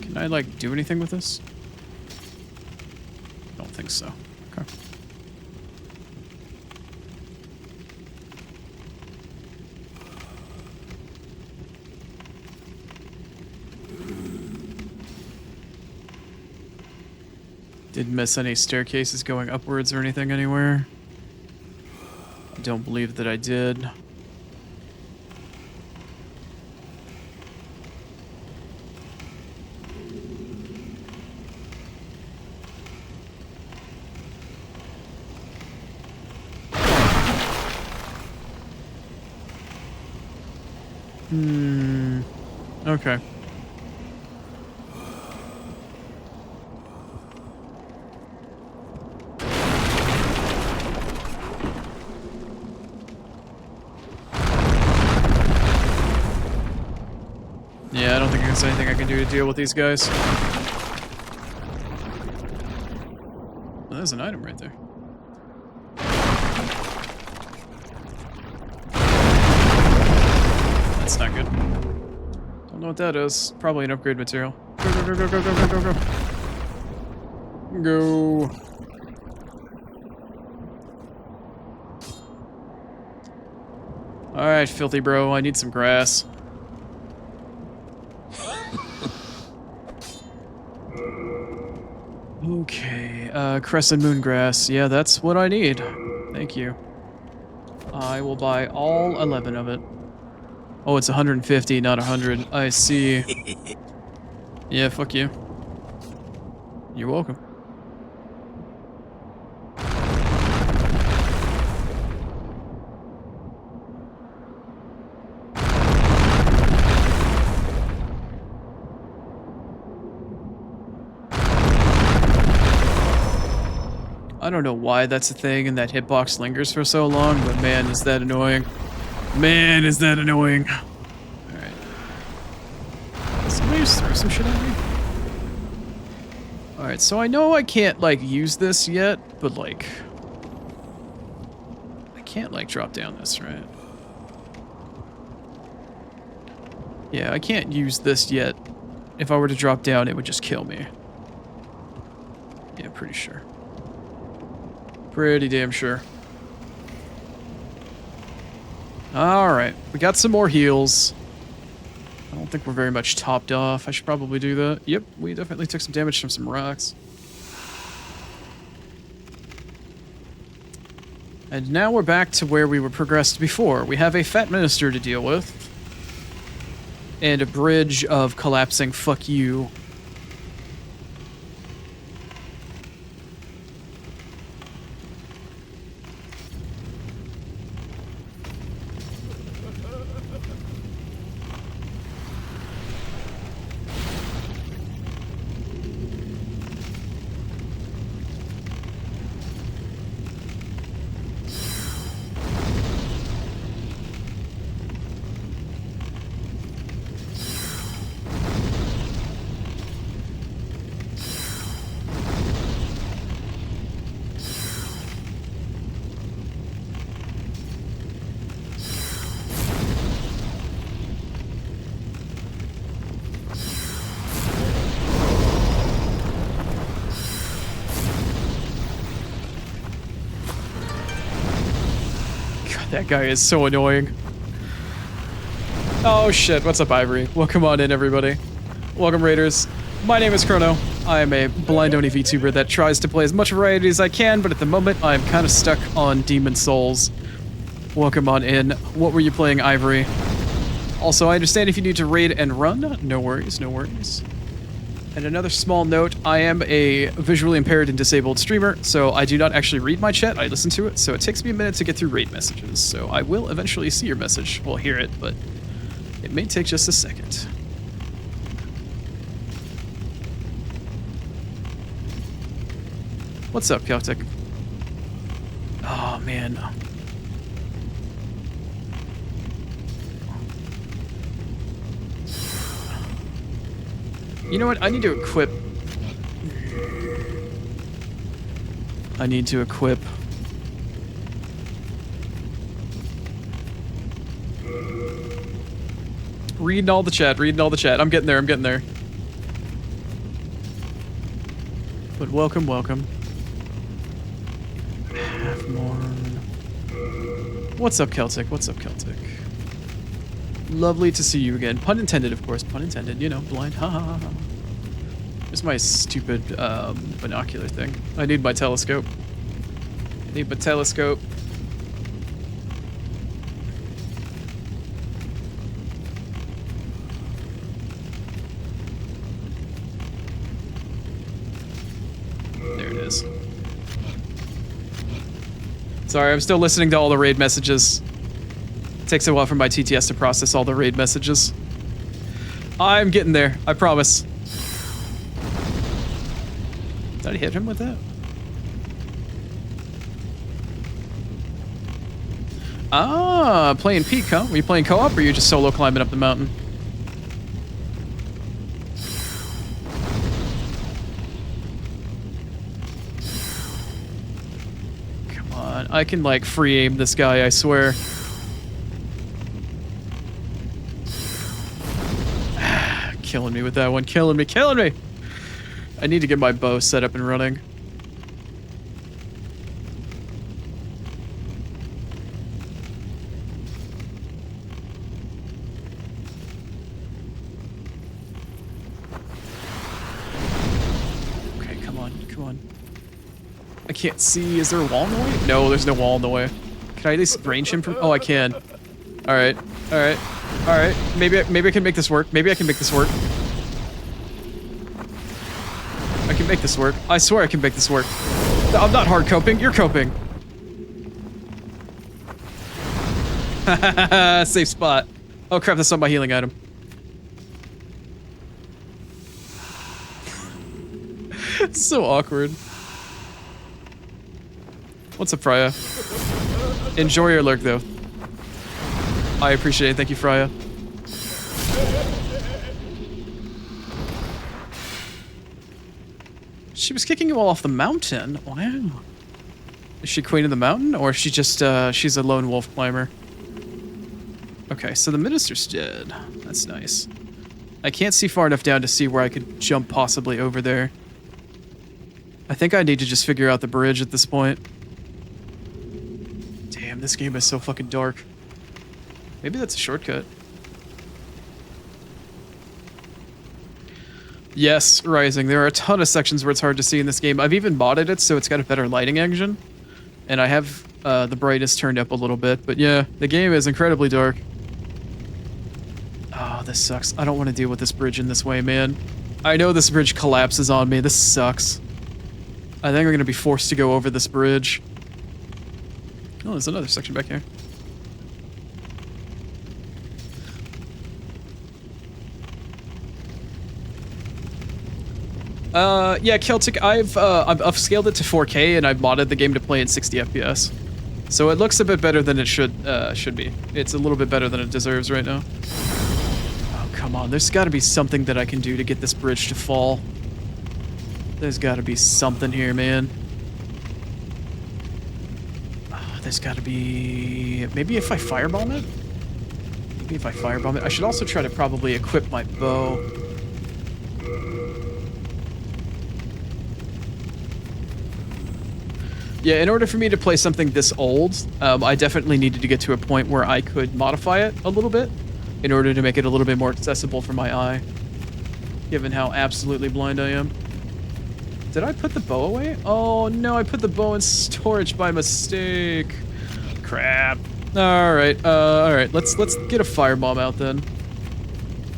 Can I, like, do anything with this? I don't think so. Okay. Didn't miss any staircases going upwards or anything anywhere. I don't believe that I did. Okay. Yeah, I don't think there's anything I can do to deal with these guys. Well, there's an item right there. That's not good. Don't know what that is. Probably an upgrade material. Go, go, go, go, go, go, go, go, go. Go. Alright, filthy bro, I need some grass. Okay, crescent moon grass. Yeah, that's what I need. Thank you. I will buy all 11 of it. Oh, it's 150, not 100. I see. Yeah, fuck you. You're welcome. I don't know why that's a thing and that hitbox lingers for so long, but man, is that annoying. Man, is that annoying. Alright. Somebody just throw some shit at me? Alright, so I know I can't, like, use this yet, but, like... I can't, like, drop down this, right? Yeah, I can't use this yet. If I were to drop down, it would just kill me. Yeah, pretty sure. Pretty damn sure. Alright, we got some more heals. I don't think we're very much topped off. I should probably do that. Yep, we definitely took some damage from some rocks. And now we're back to where we were progressed before. We have a fat minister to deal with. And a bridge of collapsing fuck you. That guy is so annoying. Oh shit, what's up, Ivory? Welcome on in, everybody. Welcome, Raiders. My name is Chrono. I am a blind-only VTuber that tries to play as much variety as I can, but at the moment, I'm kind of stuck on Demon Souls. Welcome on in. What were you playing, Ivory? Also, I understand if you need to raid and run. No worries, no worries. And another small note, I am a visually impaired and disabled streamer, so I do not actually read my chat, I listen to it, so it takes me a minute to get through raid messages, so I will eventually see your message, well, hear it, but it may take just a second. What's up, Celtic? Oh, man. You know what? I need to equip. I need to equip. Reading all the chat, reading all the chat. I'm getting there, I'm getting there. But welcome, welcome. Half more. What's up, Celtic? What's up, Celtic? Lovely to see you again. Pun intended, of course. Pun intended. You know, blind. Ha ha ha. Here's my stupid binocular thing. I need my telescope. I need my telescope. There it is. Sorry, I'm still listening to all the raid messages. Takes a while for my TTS to process all the raid messages. I'm getting there, I promise. Did I hit him with that? Ah, playing peak, huh? Were you playing co-op or are you just solo climbing up the mountain? Come on, I can like free aim this guy, I swear. Killing me with that one, killing me, killing me! I need to get my bow set up and running. Okay, come on, come on. I can't see, is there a wall in the way? No, there's no wall in the way. Can I at least range him from, oh, I can. Alright, alright, alright. Maybe I can make this work, maybe I can make this work. I can make this work. I swear I can make this work. I'm not hard coping, you're coping. Safe spot. Oh crap, that's not my healing item. It's so awkward. What's up, Freya? Enjoy your lurk, though. I appreciate it, thank you, Freya. She was kicking you all off the mountain. Wow. Is she queen of the mountain, or is she just, she's a lone wolf climber? Okay, so the minister's dead. That's nice. I can't see far enough down to see where I could jump possibly over there. I think I need to just figure out the bridge at this point. Damn, this game is so fucking dark. Maybe that's a shortcut. Yes, Rising. There are a ton of sections where it's hard to see in this game. I've even modded it so it's got a better lighting engine. And I have the brightness turned up a little bit. But yeah, the game is incredibly dark. Oh, this sucks. I don't want to deal with this bridge in this way, man. I know this bridge collapses on me. This sucks. I think I'm going to be forced to go over this bridge. Oh, there's another section back here. Yeah, Celtic, I've upscaled it to 4K and I've modded the game to play in 60 FPS. So it looks a bit better than it should be. It's a little bit better than it deserves right now. Oh, come on. There's got to be something that I can do to get this bridge to fall. There's got to be something here, man. Oh, there's got to be... Maybe if I firebomb it? Maybe if I firebomb it. I should also try to probably equip my bow. Yeah, in order for me to play something this old, I definitely needed to get to a point where I could modify it a little bit in order to make it a little bit more accessible for my eye, given how absolutely blind I am. Did I put the bow away? Oh no, I put the bow in storage by mistake. Crap. Alright, alright, let's get a firebomb out then.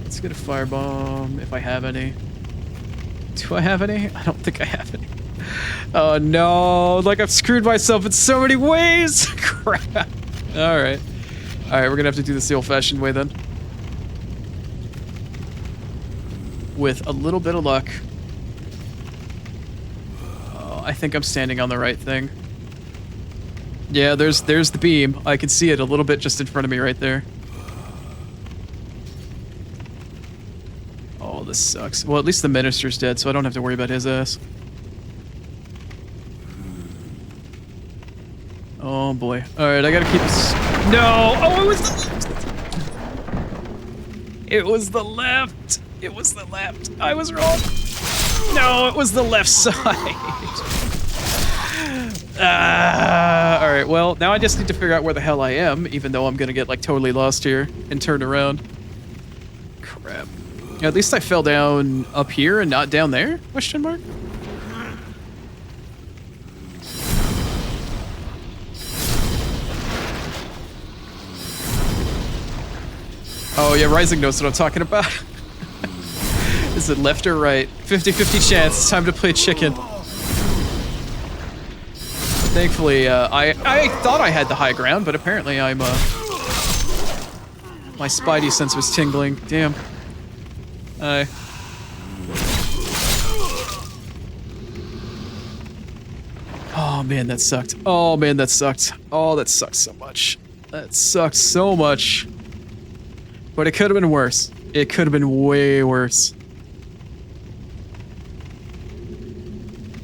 Let's get a firebomb, if I have any. Do I have any? I don't think I have any. Oh no, like I've screwed myself in so many ways! Crap. Alright. Alright, we're gonna have to do this the old-fashioned way then. With a little bit of luck. Oh, I think I'm standing on the right thing. Yeah, there's the beam. I can see it a little bit just in front of me right there. Oh, this sucks. Well, at least the minister's dead, so I don't have to worry about his ass. Oh boy. Alright, I gotta keep this. No! Oh, it was the left! It was the left! It was the left. I was wrong. No, it was the left side. Alright, well, now I just need to figure out where the hell I am, even though I'm gonna get, like, totally lost here and turn around. Crap. At least I fell down up here and not down there? Question mark? Oh yeah, Rising knows what I'm talking about. Is it left or right? 50-50 chance. It's time to play chicken. Thankfully, I thought I had the high ground, but apparently I'm My spidey sense was tingling. Damn. Oh man, that sucked. Oh man, that sucked. Oh, that sucks so much. That sucks so much. But it could have been worse. It could have been way worse.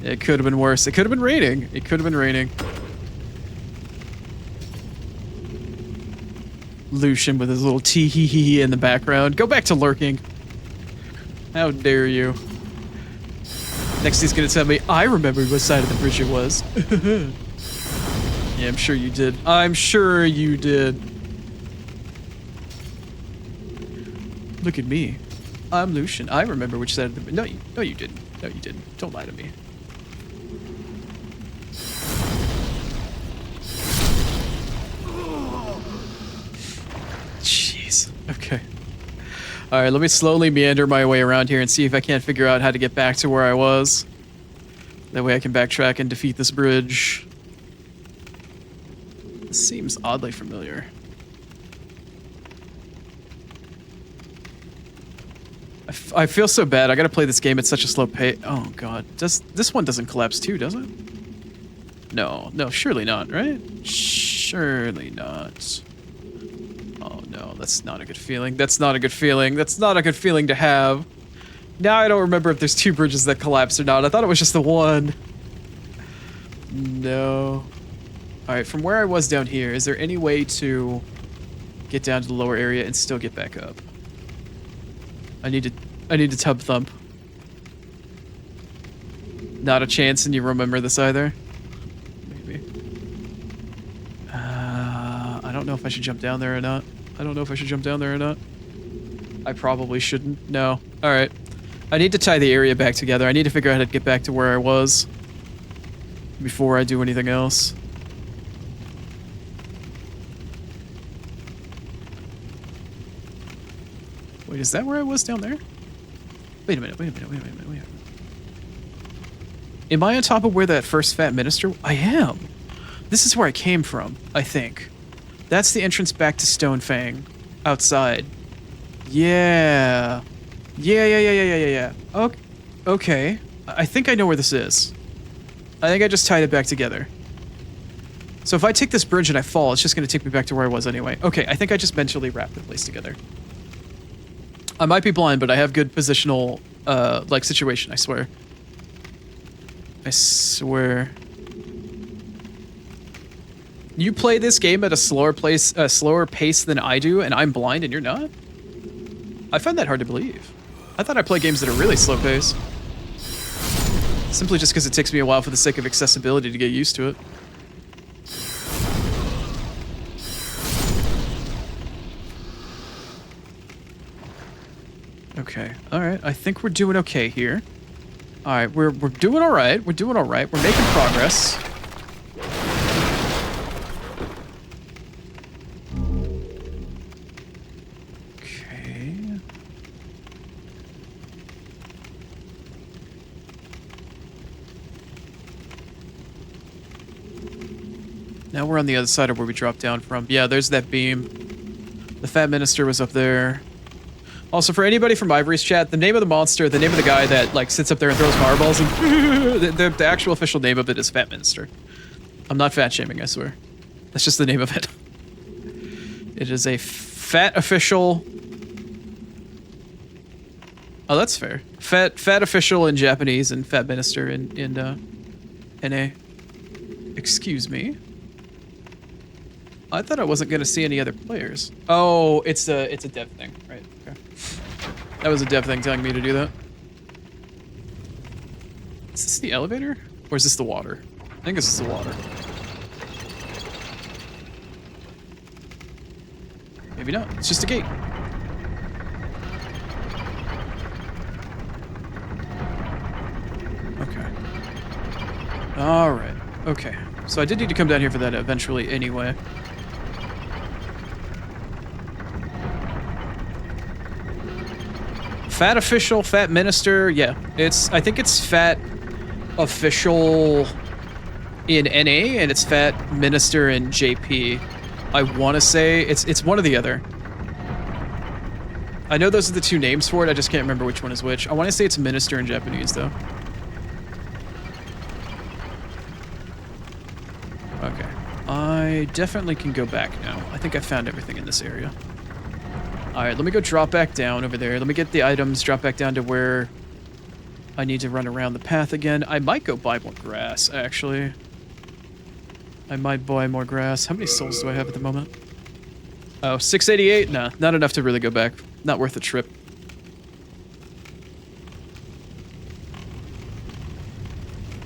It could have been worse. It could have been raining. It could have been raining. Lucian with his little tee-hee-hee in the background. Go back to lurking. How dare you. Next he's gonna tell me, I remembered what side of the bridge it was. Yeah, I'm sure you did. I'm sure you did. Look at me. I'm Lucian. I remember which side of the bridge. No, you didn't. No, you didn't. Don't lie to me. Jeez. Okay. Alright, let me slowly meander my way around here and see if I can't figure out how to get back to where I was. That way I can backtrack and defeat this bridge. This seems oddly familiar. I feel so bad. I gotta play this game at such a slow pace. Oh god. This one doesn't collapse too, does it? No, surely not, right? Surely not. Oh no, that's not a good feeling. That's not a good feeling. That's not a good feeling to have. Now I don't remember if there's two bridges that collapse or not. I thought it was just the one. No. Alright, from where I was down here, is there any way to get down to the lower area and still get back up? I need to tub thump. Not a chance, and you remember this either? Maybe. I don't know if I should jump down there or not. I probably shouldn't. No. Alright. I need to tie the area back together. I need to figure out how to get back to where I was before I do anything else. Wait, is that where I was down there? Wait a minute. Am I on top of where that first fat minister? I am. This is where I came from, I think. That's the entrance back to Stonefang. Outside. Yeah. Yeah. Okay. I think I know where this is. I think I just tied it back together. So if I take this bridge and I fall, it's just going to take me back to where I was anyway. Okay, I think I just mentally wrapped the place together. I might be blind, but I have good positional, like, situation, I swear. I swear. You play this game at a slower pace than I do, and I'm blind and you're not? I find that hard to believe. I thought I play games that are really slow pace. Simply just because it takes me a while for the sake of accessibility to get used to it. Okay, alright, I think we're doing okay here. Alright, we're doing alright, we're making progress. Okay. Now we're on the other side of where we dropped down from. Yeah, there's that beam. The Fat Minister was up there. Also, for anybody from Ivory's chat, the name of the monster, the name of the guy that, like, sits up there and throws fireballs, and the actual official name of it is Fat Minister. I'm not fat-shaming, I swear. That's just the name of it. It is a fat official... Oh, that's fair. Fat official in Japanese and Fat Minister in NA. Excuse me? I thought I wasn't going to see any other players. Oh, it's a dev thing, right? Okay. That was a dev thing telling me to do that. Is this the elevator? Or is this the water? I think this is the water. Maybe not. It's just a gate. Okay. Alright. Okay. So I did need to come down here for that eventually anyway. Fat official, fat minister, yeah. I think it's fat official in NA and it's fat minister in JP. I want to say it's one or the other. I know those are the two names for it, I just can't remember which one is which. I want to say it's minister in Japanese, though. Okay. I definitely can go back now. I think I found everything in this area. Alright, let me go drop back down over there. Let me get the items, drop back down to where I need to run around the path again. I might go buy more grass, actually. I might buy more grass. How many souls do I have at the moment? Oh, 688? Nah, not enough to really go back. Not worth the trip.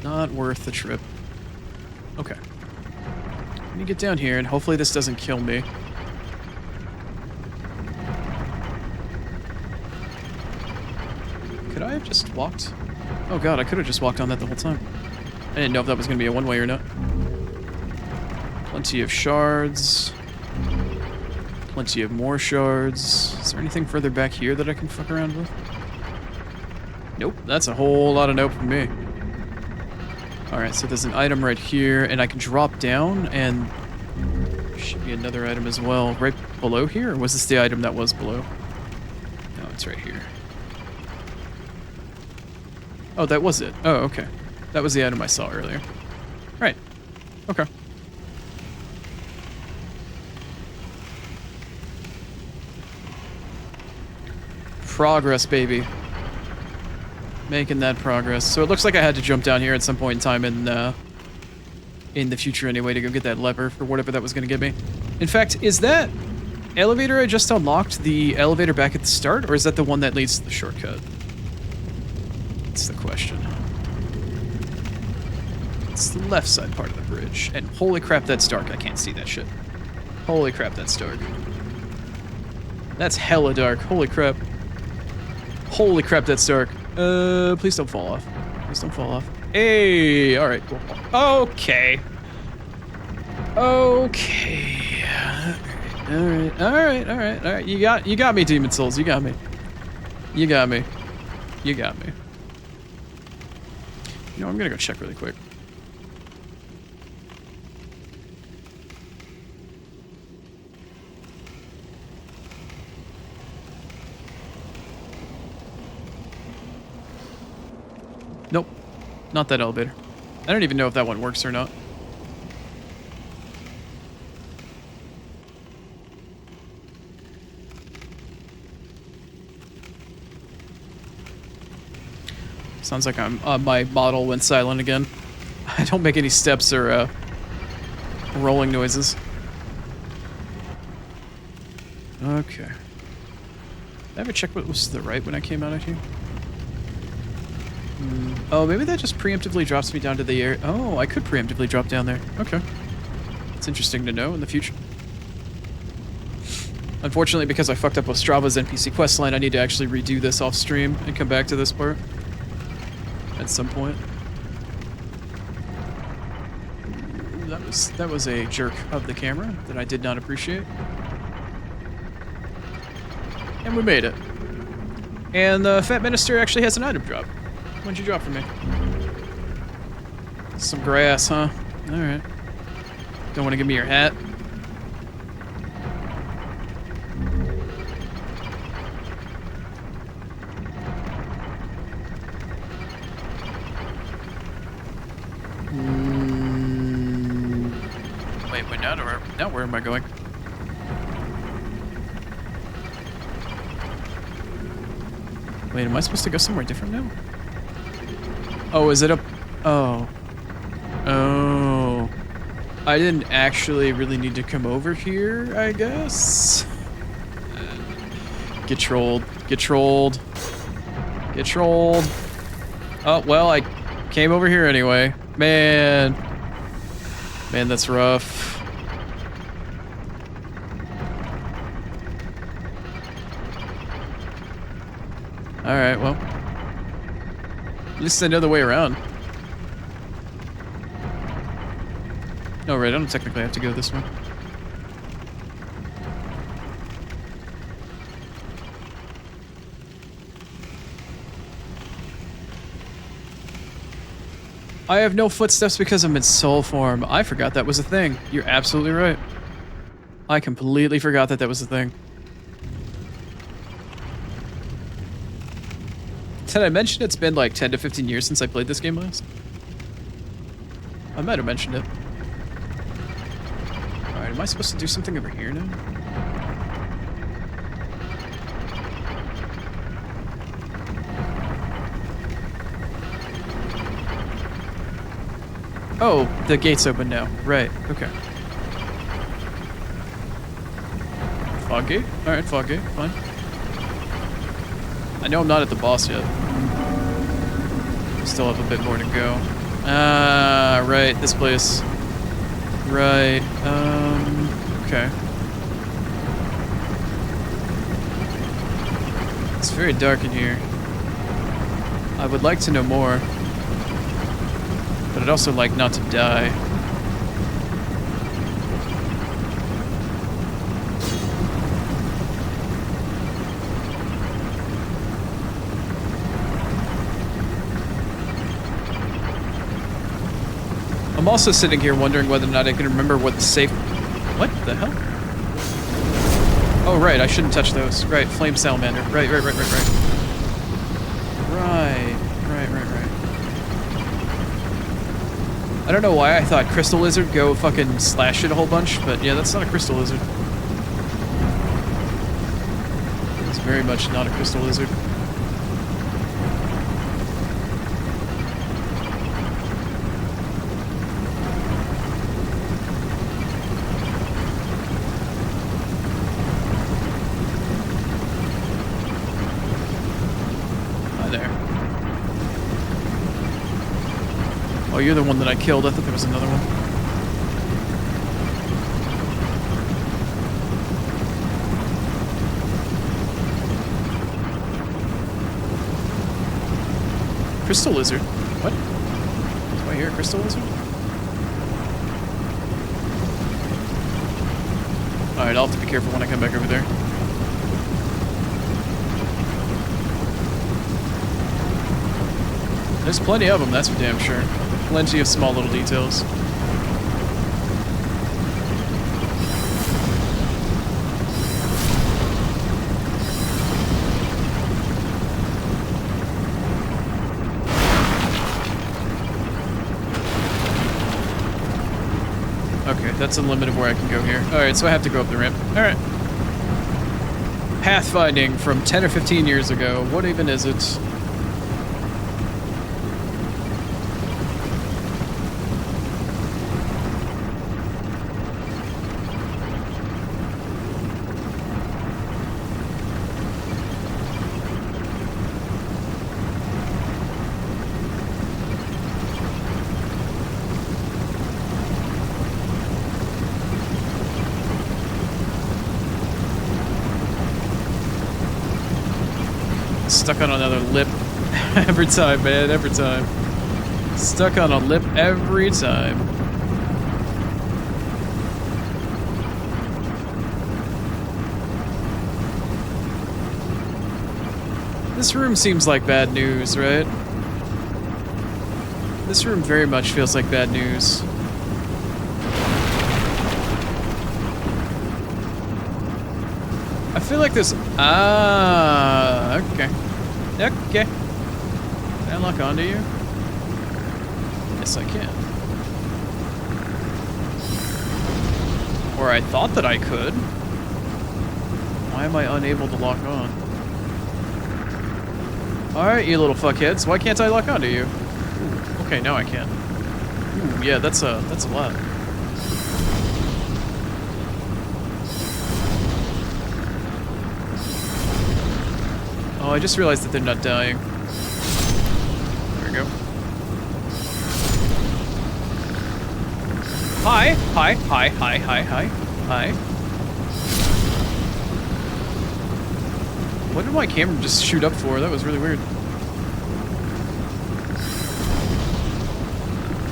Not worth the trip. Okay. Let me get down here, and hopefully this doesn't kill me. Could I have just walked? Oh god, I could have just walked on that the whole time. I didn't know if that was going to be a one-way or not. Plenty of shards. Plenty of more shards. Is there anything further back here that I can fuck around with? Nope, that's a whole lot of nope from me. Alright, so there's an item right here, and I can drop down, and there should be another item as well. Right below here? Or was this the item that was below? No, it's right here. Oh, that was it. Oh, okay. That was the item I saw earlier. Right. Okay. Progress, baby. Making that progress. So it looks like I had to jump down here at some point in time in the future anyway to go get that lever for whatever that was going to give me. In fact, is that elevator I just unlocked the elevator back at the start, or is that the one that leads to the shortcut? That's the question. It's the left side part of the bridge. And holy crap, that's dark. I can't see that shit. Holy crap, that's dark. That's hella dark. Holy crap. Holy crap, that's dark. Please don't fall off. Please don't fall off. Hey, alright, cool. Okay. Okay. Alright. You got me, Demon Souls. You got me. You got me. You got me. You know, I'm gonna go check really quick. Nope. Not that elevator. I don't even know if that one works or not. Sounds like my model went silent again. I don't make any steps or rolling noises. Okay. Did I ever check what was to the right when I came out of here? Oh, maybe that just preemptively drops me down to the air. Oh, I could preemptively drop down there. Okay. It's interesting to know in the future. Unfortunately, because I fucked up with Strava's NPC questline, I need to actually redo this off stream and come back to this part at some point. That was a jerk of the camera that I did not appreciate. And we made it. And the Fat Minister actually has an item drop. What'd you drop for me? Some grass, huh? Alright. Don't want to give me your hat? Wait, now where am I going? Wait, am I supposed to go somewhere different now? Oh, is it up? Oh. Oh. I didn't actually really need to come over here, I guess? Get trolled. Get trolled. Get trolled. Oh, well, I came over here anyway. Man. Man, that's rough. Alright, well. At least I know the way around. Oh, right, I don't technically have to go this way. I have no footsteps because I'm in soul form. I forgot that was a thing. You're absolutely right. I completely forgot that was a thing. Did I mention it's been like 10 to 15 years since I played this game last? I might have mentioned it. Alright, am I supposed to do something over here now? Oh, the gate's open now. Right, okay. Fog gate? Alright, fog gate, fine. I know I'm not at the boss yet. Still have a bit more to go. Ah, right, this place. Right, okay. It's very dark in here. I would like to know more. But I'd also like not to die. I'm also sitting here wondering whether or not I can remember what the safe... What the hell? Oh, right, I shouldn't touch those. Right, flame salamander. Right. I don't know why I thought crystal lizard go fucking slash it a whole bunch, but yeah, that's not a crystal lizard. It's very much not a crystal lizard. Oh, you're the one that I killed. I thought there was another one. Crystal lizard? What? Do I hear a crystal lizard? Alright, I'll have to be careful when I come back over there. There's plenty of them, that's for damn sure. Plenty of small little details. Okay, that's the limit of where I can go here. Alright, so I have to go up the ramp. Alright. Pathfinding from 10 or 15 years ago. What even is it? Stuck on another lip every time, man, every time. Stuck on a lip every time. This room seems like bad news, right? This room very much feels like bad news. I feel like there's... Ah, okay. Okay. Can I lock onto you? Yes, I can. Or I thought that I could. Why am I unable to lock on? Alright, you little fuckheads. Why can't I lock onto you? Ooh, okay, now I can. Ooh, yeah, that's a lot. Oh, I just realized that they're not dying. There we go. Hi! Hi! Hi! Hi! Hi! Hi! Hi! What did my camera just shoot up for? That was really weird.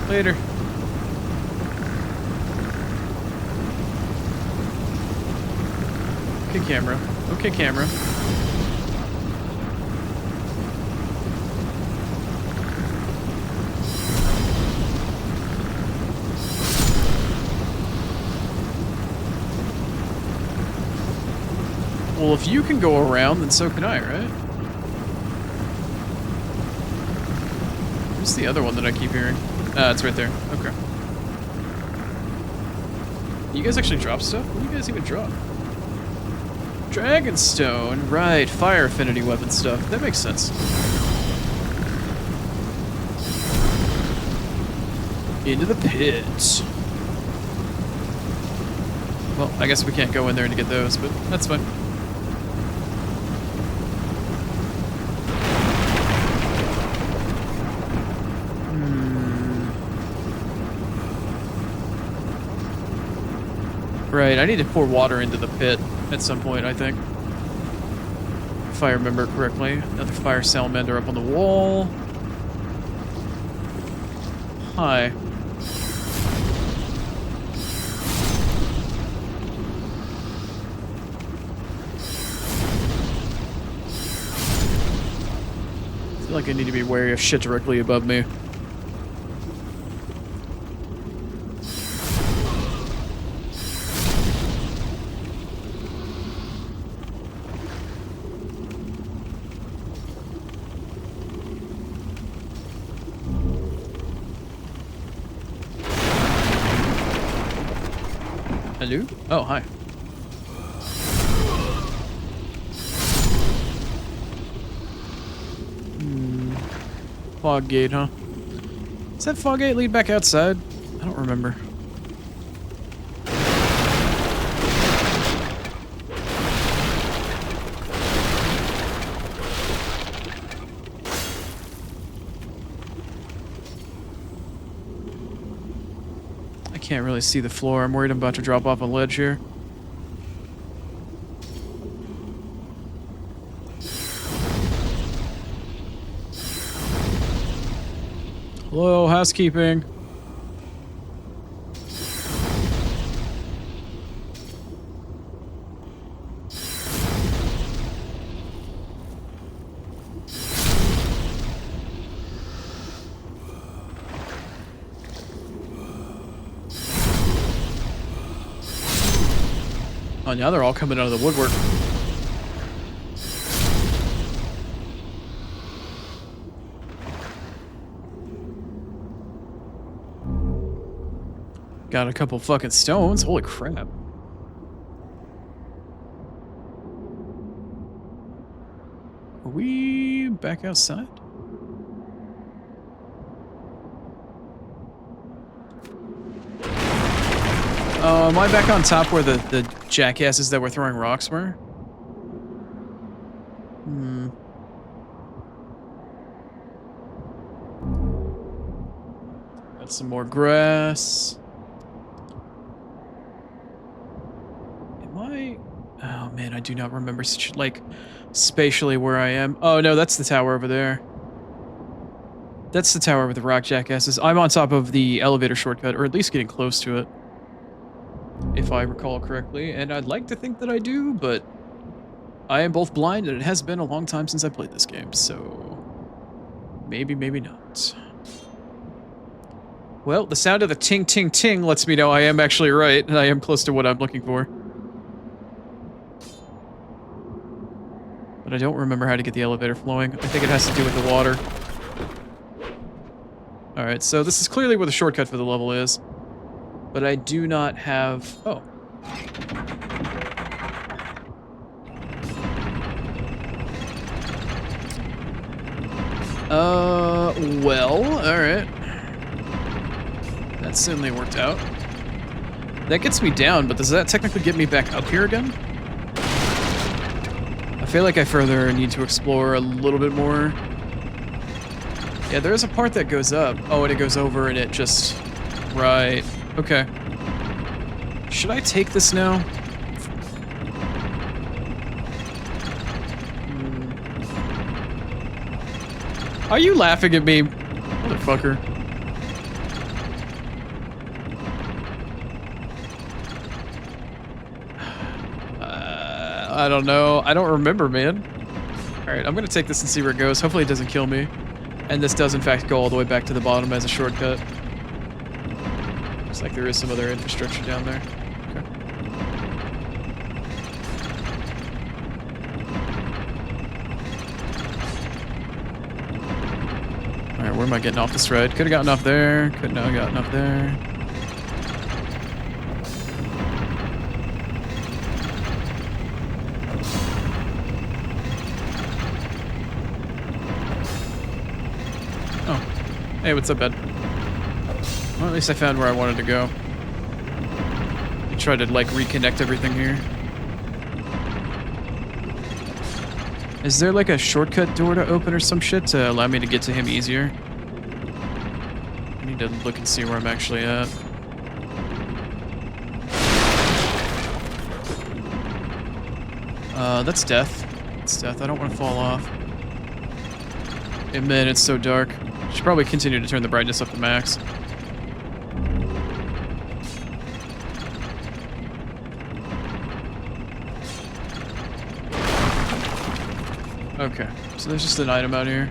Later. Okay, camera. Okay, camera. Well, if you can go around, then so can I, right? Where's the other one that I keep hearing? It's right there. Okay. You guys actually drop stuff? What do you guys even drop? Dragonstone. Right, fire affinity weapon stuff. That makes sense. Into the pit. Well, I guess we can't go in there to get those, but that's fine. Right, I need to pour water into the pit at some point, I think. If I remember correctly. Another fire salamander up on the wall. Hi. I feel like I need to be wary of shit directly above me. Hello? Oh, hi. Fog gate, huh? Does that fog gate lead back outside? I don't remember. I can't really see the floor. I'm worried I'm about to drop off a ledge here. Hello, housekeeping. Oh, now they're all coming out of the woodwork. Got a couple fucking stones. Holy crap. Are we back outside? Am I back on top where the jackasses that were throwing rocks were? Got some more grass. Oh man, I do not remember like spatially where I am. Oh no, that's the tower over there. That's the tower with the rock jackasses. I'm on top of the elevator shortcut, or at least getting close to it. If I recall correctly, and I'd like to think that I do, but I am both blind and it has been a long time since I played this game, so maybe, maybe not. Well, the sound of the ting ting ting lets me know I am actually right, and I am close to what I'm looking for. But I don't remember how to get the elevator flowing. I think it has to do with the water. Alright, so this is clearly where the shortcut for the level is. But I do not have... Oh. Well, alright. That certainly worked out. That gets me down, but does that technically get me back up here again? I feel like I further need to explore a little bit more. Yeah, there is a part that goes up. Oh, and it goes over and it just... Right. Okay. Should I take this now? Are you laughing at me, motherfucker? I don't know. I don't remember, man. Alright, I'm gonna take this and see where it goes. Hopefully it doesn't kill me. And this does, in fact, go all the way back to the bottom as a shortcut. Looks like there is some other infrastructure down there. Okay. Alright, where am I getting off this ride? Could have gotten off there. Could not have gotten off there. Oh. Hey, what's up, Ed? Well, at least I found where I wanted to go. I tried to, like, reconnect everything here. Is there, like, a shortcut door to open or some shit to allow me to get to him easier? I need to look and see where I'm actually at. That's death. That's death. I don't want to fall off. And man, it's so dark. Should probably continue to turn the brightness up to max. Okay, so there's just an item out here.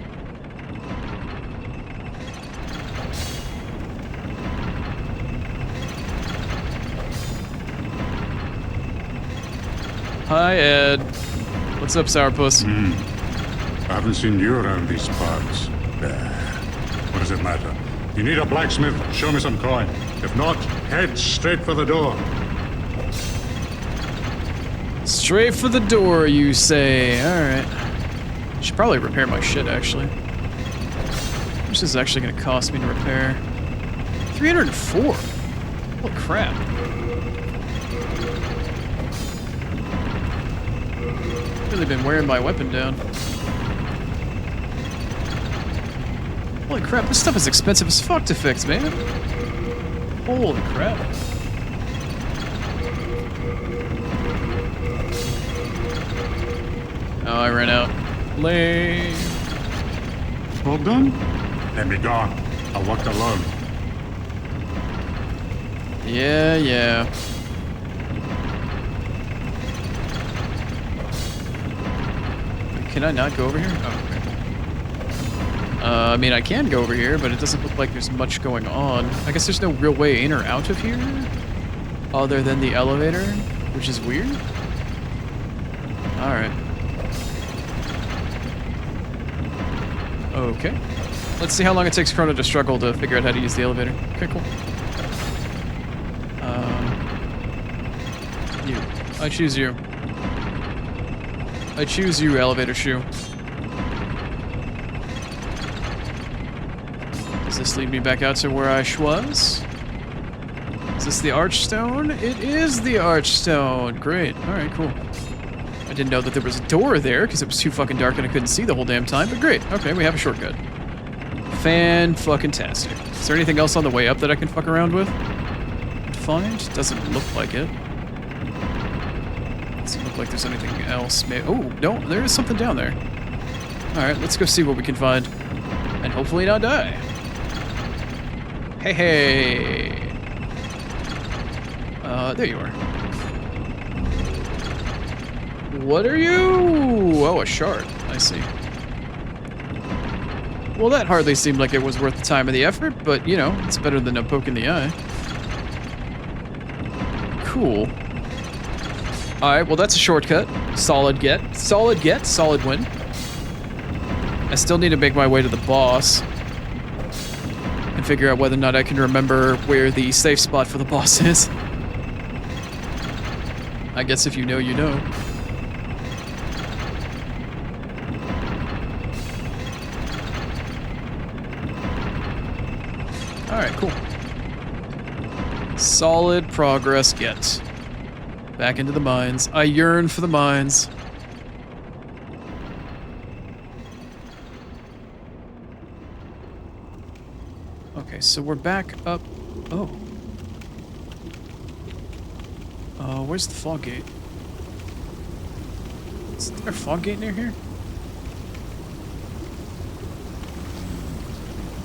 Hi, Ed. What's up, Sourpuss? I haven't seen you around these parts. What does it matter? You need a blacksmith? Show me some coin. If not, head straight for the door. Straight for the door, you say. Alright. Should probably repair my shit, actually. How much is it actually going to cost me to repair? 304. Holy crap. Really been wearing my weapon down. Holy crap, this stuff is expensive as fuck to fix, man. Holy crap. Oh, I ran out. Lame. All done? Then be gone. I'll walk alone. Yeah. Wait, can I not go over here? Oh, okay. I mean, I can go over here, but it doesn't look like there's much going on. I guess there's no real way in or out of here, other than the elevator, which is weird. Alright. Okay. Let's see how long it takes Chrono to struggle to figure out how to use the elevator. Okay, cool. You. I choose you. I choose you, elevator shoe. Does this lead me back out to where I was? Is this the Archstone? It is the Archstone. Great. Alright, cool. I didn't know that there was a door there because it was too fucking dark and I couldn't see the whole damn time, but great. Okay, we have a shortcut. Fan-fucking-tastic. Is there anything else on the way up that I can fuck around with? Find? Doesn't look like it. Doesn't look like there's anything else. Oh, no, there is something down there. Alright, let's go see what we can find. And hopefully not die. Hey. There you are. What are you? Oh, a shard. I see. Well, that hardly seemed like it was worth the time and the effort, but, you know, it's better than a poke in the eye. Cool. Alright, well, that's a shortcut. Solid get. Solid get. Solid win. I still need to make my way to the boss and figure out whether or not I can remember where the safe spot for the boss is. I guess if you know, you know. Alright, cool. Solid progress get. Back into the mines. I yearn for the mines. Okay, so we're back up. Oh. Where's the fog gate? Is there a fog gate near here?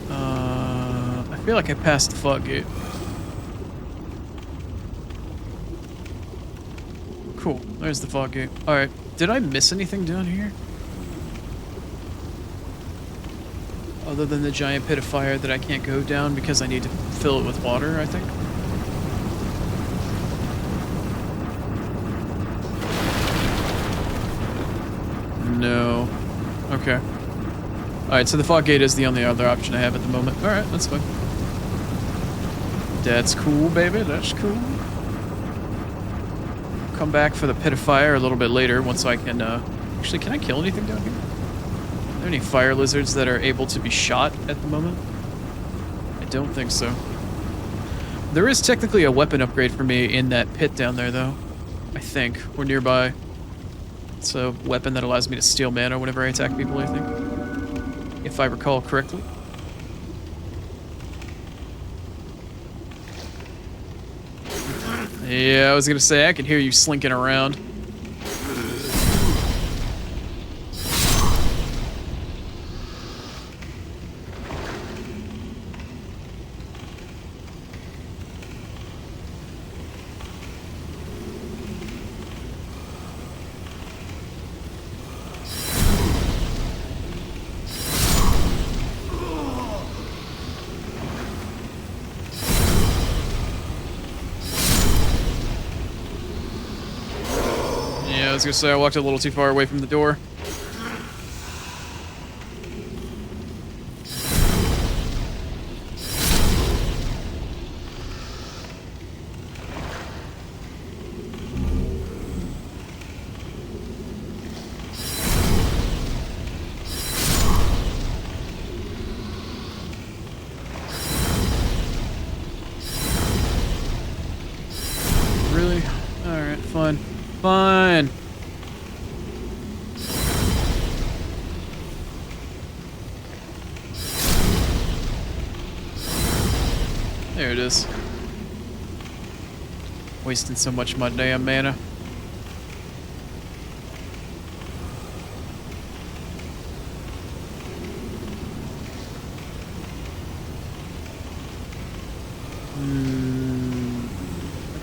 I feel like I passed the fog gate. Cool, there's the fog gate. Alright, did I miss anything down here? Other than the giant pit of fire that I can't go down because I need to fill it with water, I think. No. Okay. Alright, so the fog gate is the only other option I have at the moment. Alright, that's fine. That's cool, baby. That's cool. Come back for the pit of fire a little bit later once I can, Actually, can I kill anything down here? Are there any fire lizards that are able to be shot at the moment? I don't think so. There is technically a weapon upgrade for me in that pit down there, though. I think. Or nearby. It's a weapon that allows me to steal mana whenever I attack people, I think. If I recall correctly. Yeah, I was gonna say, I can hear you slinking around. I was gonna say I walked a little too far away from the door. Really? Alright, fine. Fine. There it is. Wasting so much of my damn mana.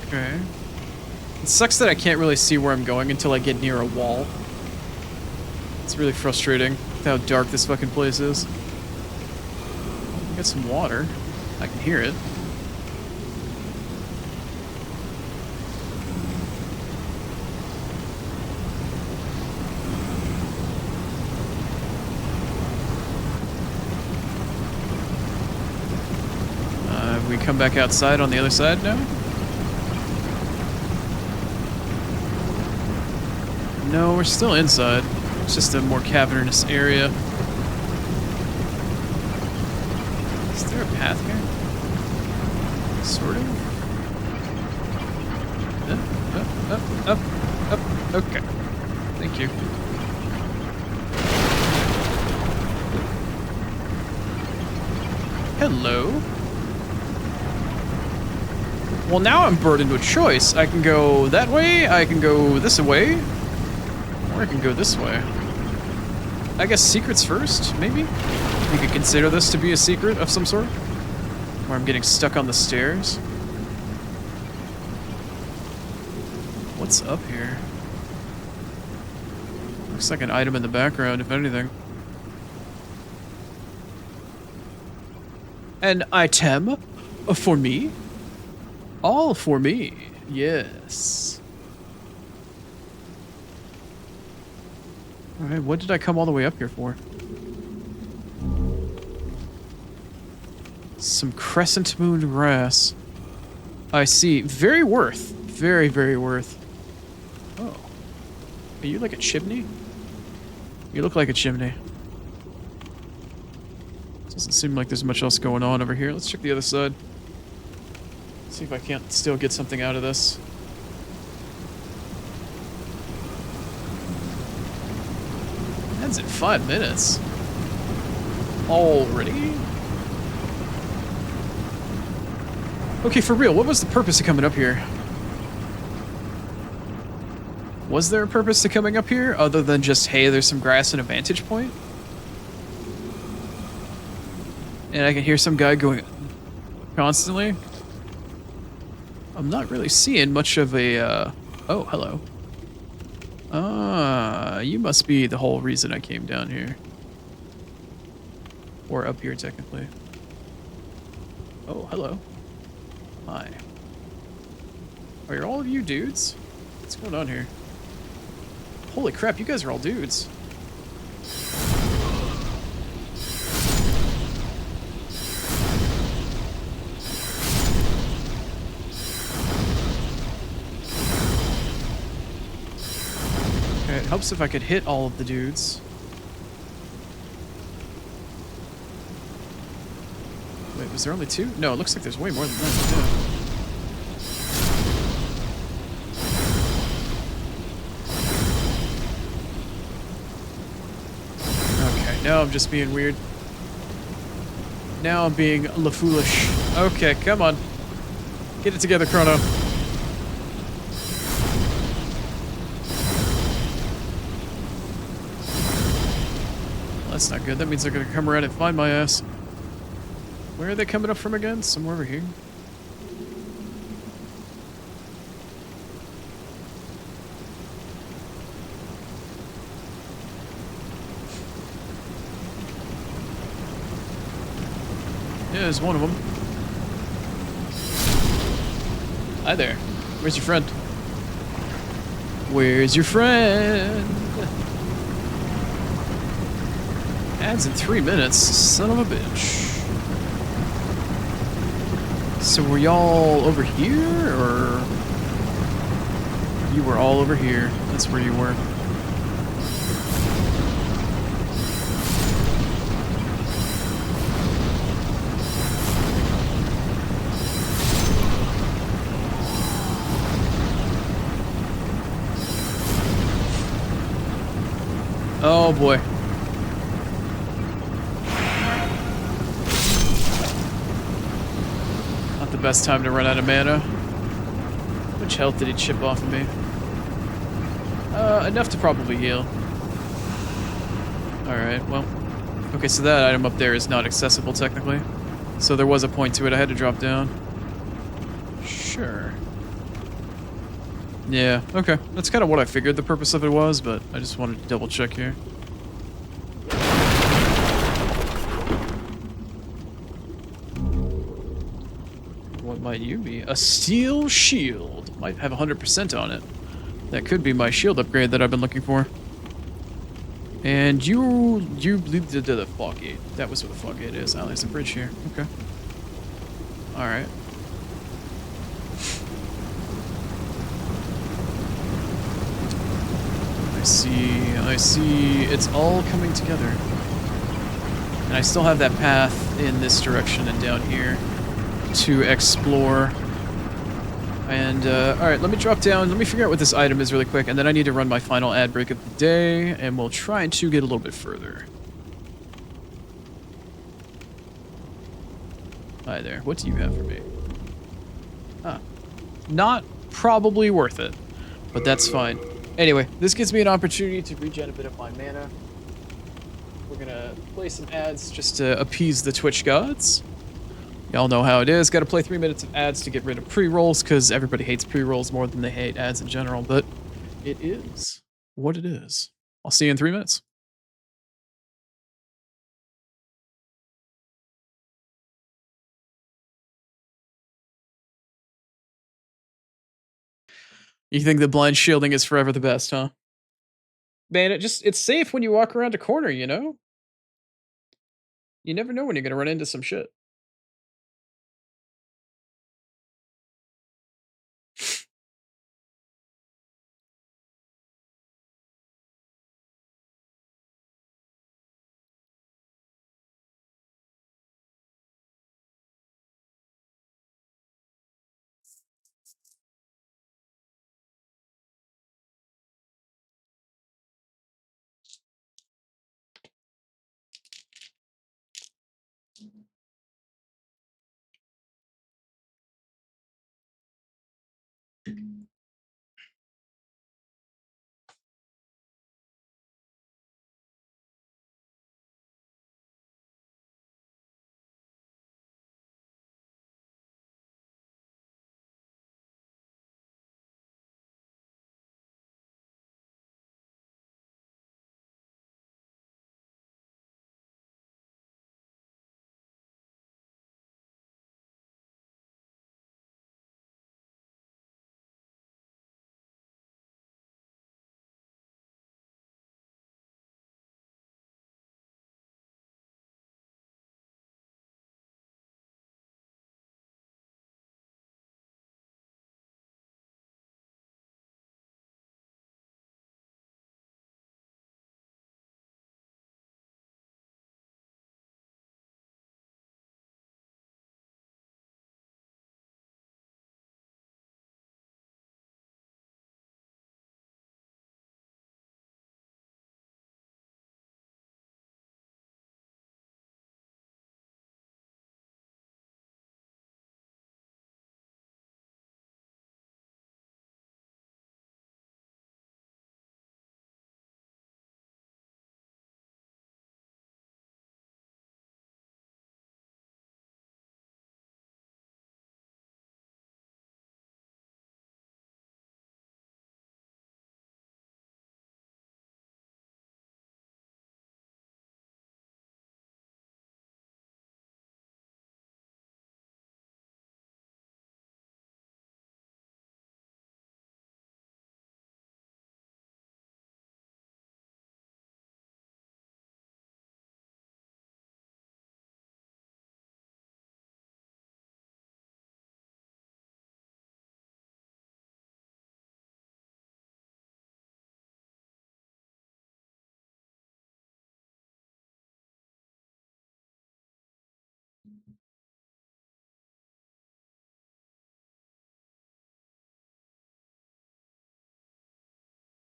Okay. It sucks that I can't really see where I'm going until I get near a wall. It's really frustrating with how dark this fucking place is. Get some water. I can hear it. We come back outside on the other side now? No, we're still inside. It's just a more cavernous area. Is there a path here? Sort of? Up. Okay. Thank you. Hello? Well, now I'm burdened with choice. I can go that way, I can go this way, or I can go this way. I guess secrets first, maybe? We could consider this to be a secret of some sort. Where I'm getting stuck on the stairs. What's up here? Looks like an item in the background, if anything. An item? For me? All for me, yes. Alright, what did I come all the way up here for? Some crescent moon grass. I see. Very worth. Very, very worth. Oh. Are you like a chimney? You look like a chimney. Doesn't seem like there's much else going on over here. Let's check the other side. See if I can't still get something out of this. That's in 5 minutes. Already? Okay, for real, what was the purpose of coming up here? Was there a purpose to coming up here other than just, hey, there's some grass and a vantage point? And I can hear some guy going constantly? I'm not really seeing much of a, oh, hello. Ah, you must be the whole reason I came down here. Or up here, technically. Oh, hello. Hi. Are all of you dudes? What's going on here? Holy crap, you guys are all dudes. It helps if I could hit all of the dudes. Wait, was there only 2? No, it looks like there's way more than that. Yeah. Okay, now I'm just being weird. Now I'm being foolish. Okay, come on. Get it together, Chrono. Well, that's not good. That means they're gonna come around and find my ass. Where are they coming up from again? Somewhere over here? Yeah, there's one of them. Hi there. Where's your friend? Where's your friend? Ads in 3 minutes. Son of a bitch. So were y'all over here, or you were all over here? That's where you were. Oh boy. Not the best time to run out of mana. How much health did he chip off of me? Enough to probably heal. Alright, well. Okay, so that item up there is not accessible technically. So there was a point to it. I had to drop down. Sure. Yeah, okay. That's kind of what I figured the purpose of it was, but I just wanted to double check here. What might you be? A steel shield. Might have 100% on it. That could be my shield upgrade that I've been looking for. And you blew the fog gate. That was what the fog gate is. Oh, there's a bridge here. Okay. Alright. I see. It's all coming together. And I still have that path in this direction and down here to explore. And, alright, let me drop down. Let me figure out what this item is really quick, and then I need to run my final ad break of the day, and we'll try to get a little bit further. Hi there. What do you have for me? Ah. Not probably worth it, but that's fine. Anyway, this gives me an opportunity to regen a bit of my mana. We're gonna play some ads just to appease the Twitch gods. Y'all know how it is. Gotta play 3 minutes of ads to get rid of pre-rolls, because everybody hates pre-rolls more than they hate ads in general, but it is what it is. I'll see you in 3 minutes. You think that blind shielding is forever the best, huh? Man, it's safe when you walk around a corner, you know? You never know when you're gonna run into some shit.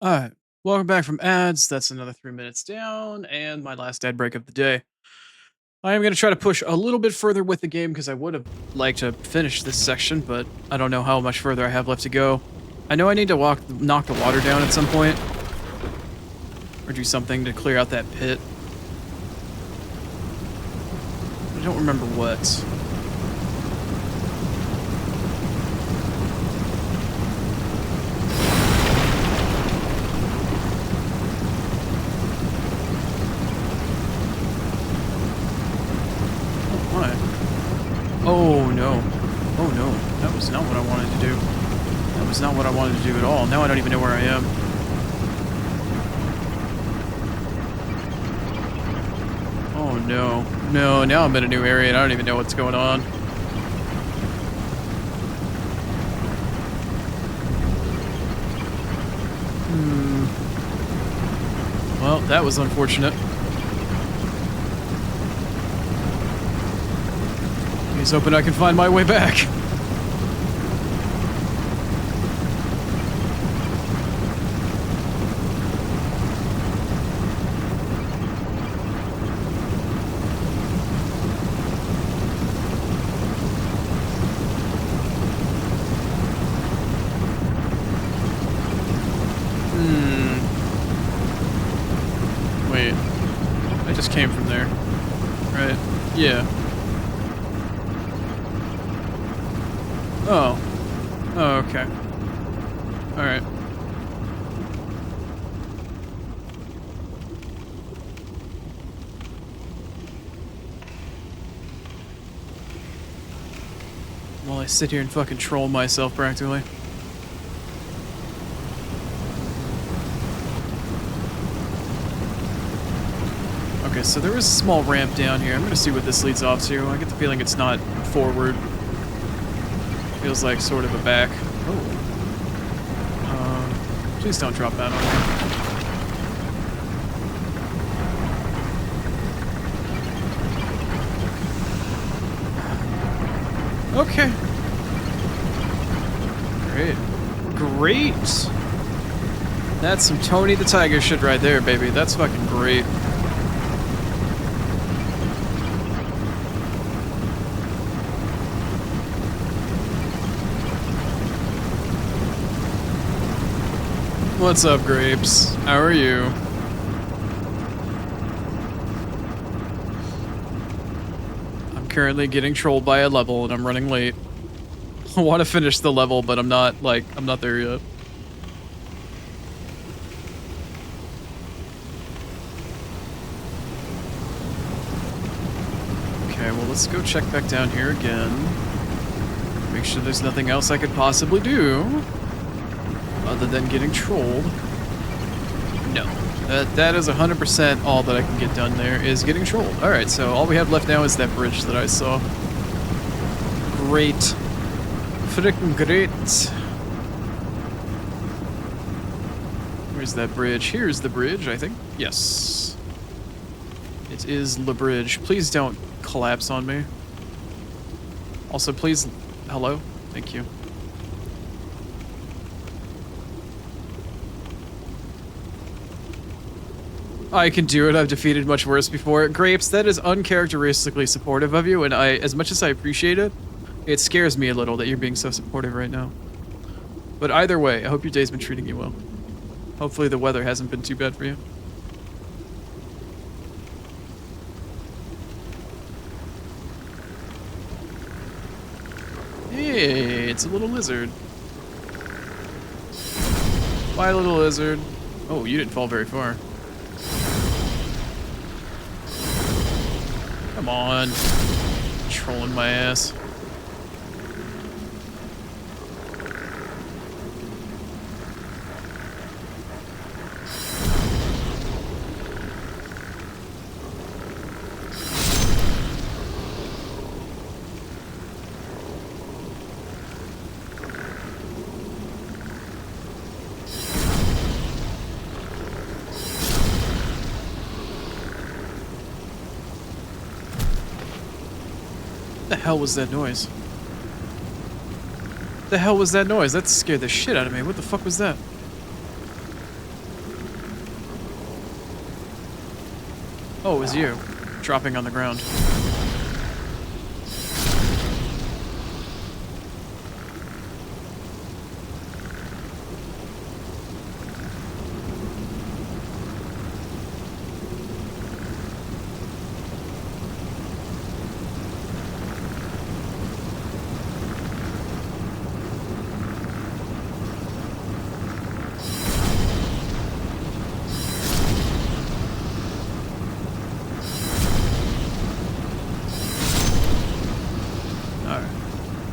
Alright, welcome back from ads. That's another 3 minutes down, and my last ad break of the day. I am going to try to push a little bit further with the game because I would have liked to finish this section, but I don't know how much further I have left to go. I know I need to knock the water down at some point, or do something to clear out that pit. I don't remember what. Oh no. Oh no. That was not what I wanted to do. That was not what I wanted to do at all. Now I don't even know where I am. Oh no. No, now I'm in a new area and I don't even know what's going on. Well, that was unfortunate. He's hoping I can find my way back. Wait. I just came from there. Right. Yeah. Oh. Oh, okay. Alright. While I sit here and fucking troll myself practically. Okay, so there is a small ramp down here. I'm gonna see what this leads off to. I get the feeling it's not forward. Feels like sort of a back. Oh. Please don't drop that on me. Okay. Great. Great! That's some Tony the Tiger shit right there, baby. That's fucking great. What's up, Grapes? How are you? I'm currently getting trolled by a level and I'm running late. I want to finish the level, but I'm not there yet. Okay, well, let's go check back down here again. Make sure there's nothing else I could possibly do other than getting trolled. No. That is 100% all that I can get done there, is getting trolled. Alright, so all we have left now is that bridge that I saw. Great. Frickin' great. Where's that bridge? Here's the bridge, I think. Yes. It is the bridge. Please don't collapse on me. Also, please... Hello? Thank you. I can do it. I've defeated much worse before. Grapes, that is uncharacteristically supportive of you, and as much as I appreciate it, it scares me a little that you're being so supportive right now. But either way, I hope your day's been treating you well. Hopefully the weather hasn't been too bad for you. Hey, it's a little lizard. Bye, little lizard. Oh, you didn't fall very far. Come on. Trolling my ass. hell was that noise? The hell was that noise? That scared the shit out of me. What the fuck was that? Oh, it was you. Dropping on the ground.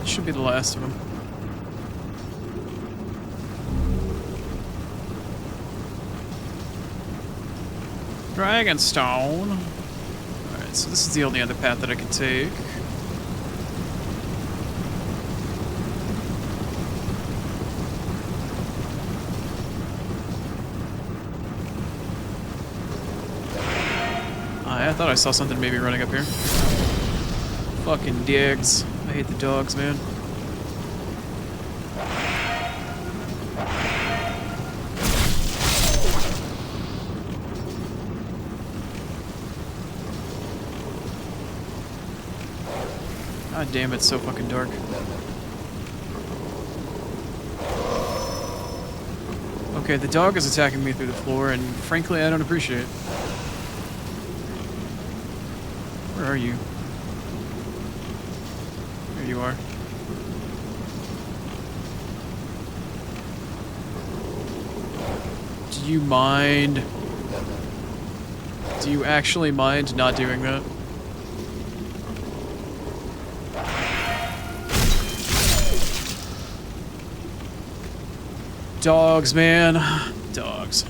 Should be the last of them. Dragonstone. Alright, so this is the only other path that I can take. I thought I saw something maybe running up here. Fucking digs. I hate the dogs, man. God damn, it's so fucking dark. Okay, the dog is attacking me through the floor, and frankly, I don't appreciate it. Where are you? There you are. Do you mind? Do you actually mind not doing that? Dogs, man. Dogs.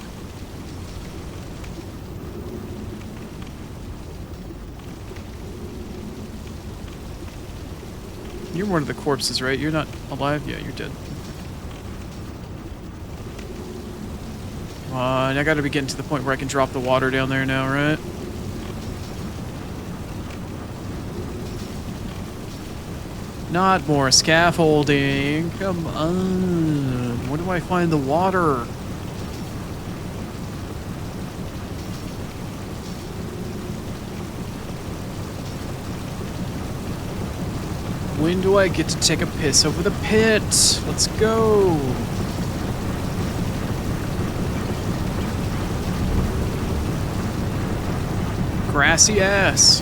You're one of the corpses, right? You're not alive? Yeah, you're dead. Come on, I gotta be getting to the point where I can drop the water down there now, right? Not more scaffolding. Come on. Where do I find the water? When do I get to take a piss over the pit? Let's go. Grassy ass.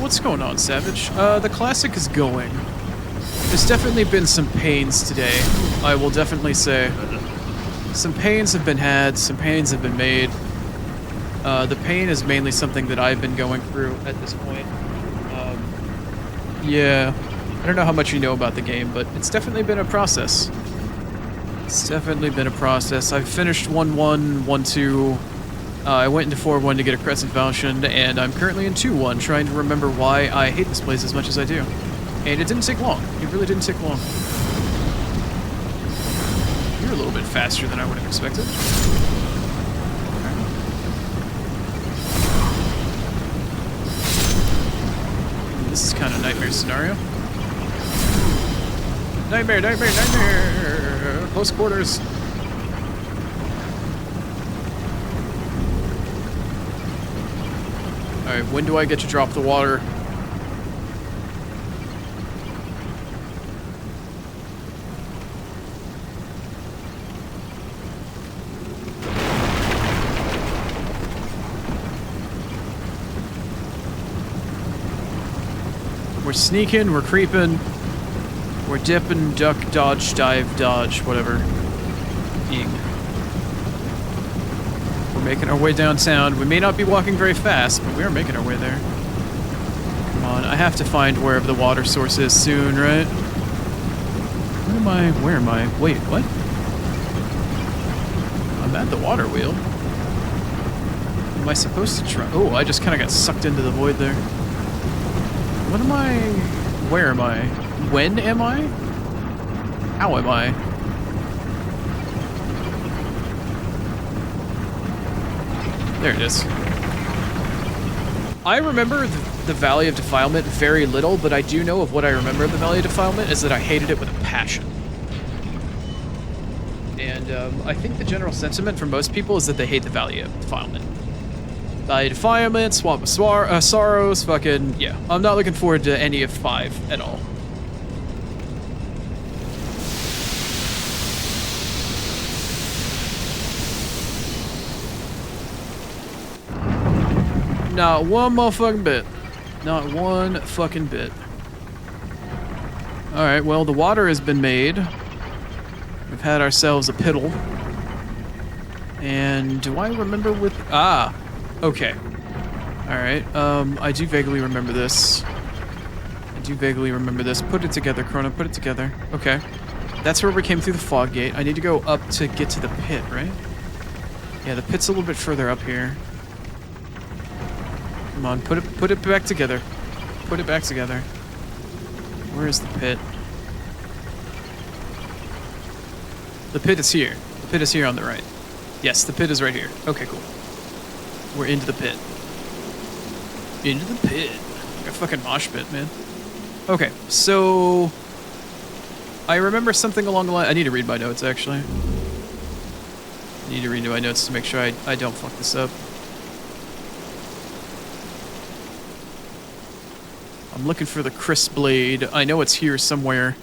What's going on, Savage? The classic is going. There's definitely been some pains today, I will definitely say. Some pains have been had, some pains have been made. The pain is mainly something that I've been going through at this point. Yeah, I don't know how much you know about the game, but it's definitely been a process. It's definitely been a process. I've finished 1-1, 1-2. I went into 4-1 to get a Crescent Falchion, and I'm currently in 2-1, trying to remember why I hate this place as much as I do. And it didn't take long. It really didn't take long. You're a little bit faster than I would have expected. Okay. This is kind of nightmare scenario. Nightmare, nightmare, nightmare! Close quarters. Alright, when do I get to drop the water? We're sneaking, we're creeping, we're dipping, duck, dodge, dive, dodge, whatever. Ing. We're making our way downtown. We may not be walking very fast, but we are making our way there. Come on, I have to find wherever the water source is soon, right? Where am I? Where am I? Wait, what? I'm at the water wheel. Am I supposed to try? Oh, I just kind of got sucked into the void there. What am I? Where am I? When am I? How am I? There it is. I remember the Valley of Defilement very little, but I do know of what I remember of the Valley of Defilement is that I hated it with a passion. And I think the general sentiment for most people is that they hate the Valley of Defilement. Valley of Defilement, Swamp of Sorrows, fucking, yeah. I'm not looking forward to any of 5 at all. Not one motherfucking bit. Not one fucking bit. Alright, well, the water has been made. We've had ourselves a piddle. And do I remember with... Ah! Okay. Alright, I do vaguely remember this. I do vaguely remember this. Put it together, Chrono, put it together. Okay. That's where we came through the fog gate. I need to go up to get to the pit, right? Yeah, the pit's a little bit further up here. Come on, put it back together. Put it back together. Where is the pit? The pit is here. The pit is here on the right. Yes, the pit is right here. Okay, cool. We're into the pit. Into the pit. Like a fucking mosh pit, man. Okay, so... I remember something along the line... I need to read my notes, actually. I need to read my notes to make sure I don't fuck this up. I'm looking for the crisp blade. I know it's here somewhere.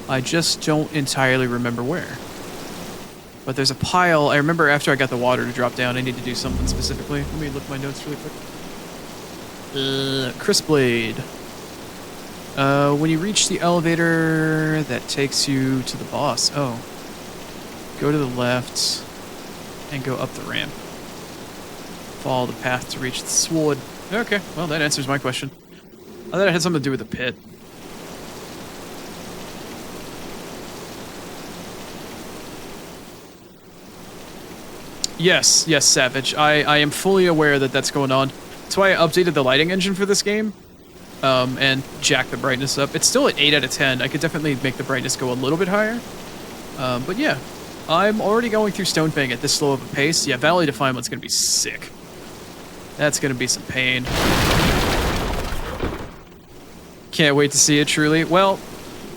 I just don't entirely remember where. But there's a pile. I remember after I got the water to drop down, I need to do something specifically. Let me look at my notes really quick. Crisp blade. When you reach the elevator that takes you to the boss. Oh. Go to the left and go up the ramp. Follow the path to reach the sword. Okay, well, that answers my question. I thought it had something to do with the pit. Yes, yes, Savage. I am fully aware that that's going on. That's why I updated the lighting engine for this game. And jacked the brightness up. It's still at 8 out of 10. I could definitely make the brightness go a little bit higher. But yeah, I'm already going through Stonefang at this slow of a pace. Yeah, Valley Defilement's gonna be sick. That's gonna be some pain. Can't wait to see it, truly. Well,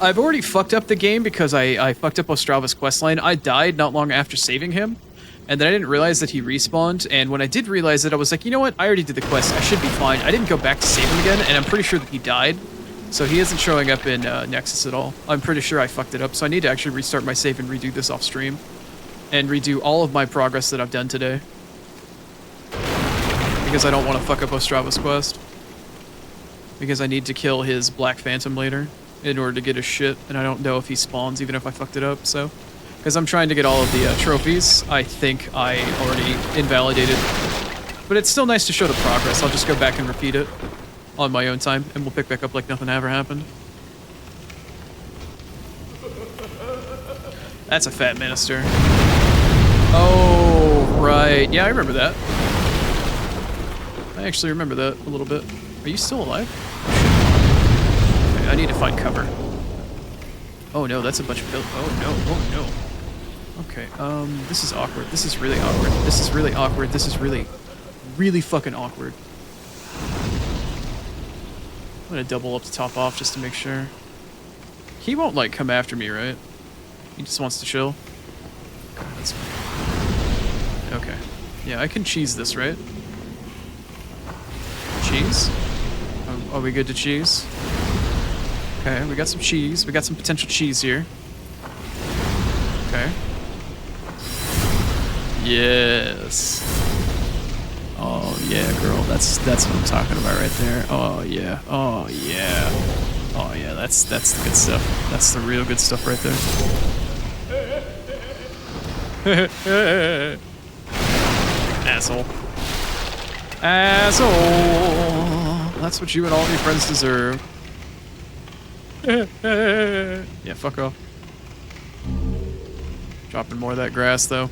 I've already fucked up the game because I fucked up Ostrava's questline. I died not long after saving him, and then I didn't realize that he respawned, and when I did realize it, I was like, you know what? I already did the quest. I should be fine. I didn't go back to save him again, and I'm pretty sure that he died, so he isn't showing up in Nexus at all. I'm pretty sure I fucked it up, so I need to actually restart my save and redo this off stream, and redo all of my progress that I've done today. Because I don't want to fuck up Ostrava's quest. Because I need to kill his Black Phantom later in order to get his shit, and I don't know if he spawns even if I fucked it up, so... Because I'm trying to get all of the trophies, I think I already invalidated. But it's still nice to show the progress. I'll just go back and repeat it on my own time, and we'll pick back up like nothing ever happened. That's a fat minister. Oh, right. Yeah, I remember that. I actually remember that a little bit. Are you still alive? Okay, I need to find cover. Oh no, that's a bunch of pills. Oh no, oh no. Okay, this is awkward. This is really awkward. This is really awkward. This is really, really fucking awkward. I'm gonna double up the top off just to make sure. He won't, like, come after me, right? He just wants to chill. Okay, that's fine. Okay. Yeah, I can cheese this, right? Cheese? Are we good to cheese? Okay, we got some cheese. We got some potential cheese here. Okay. Yes. Oh yeah, girl. That's what I'm talking about right there. Oh yeah. Oh yeah. Oh yeah. That's the good stuff. That's the real good stuff right there. Asshole. Asshole. That's what you and all your friends deserve. Yeah, fuck off. Dropping more of that grass, though.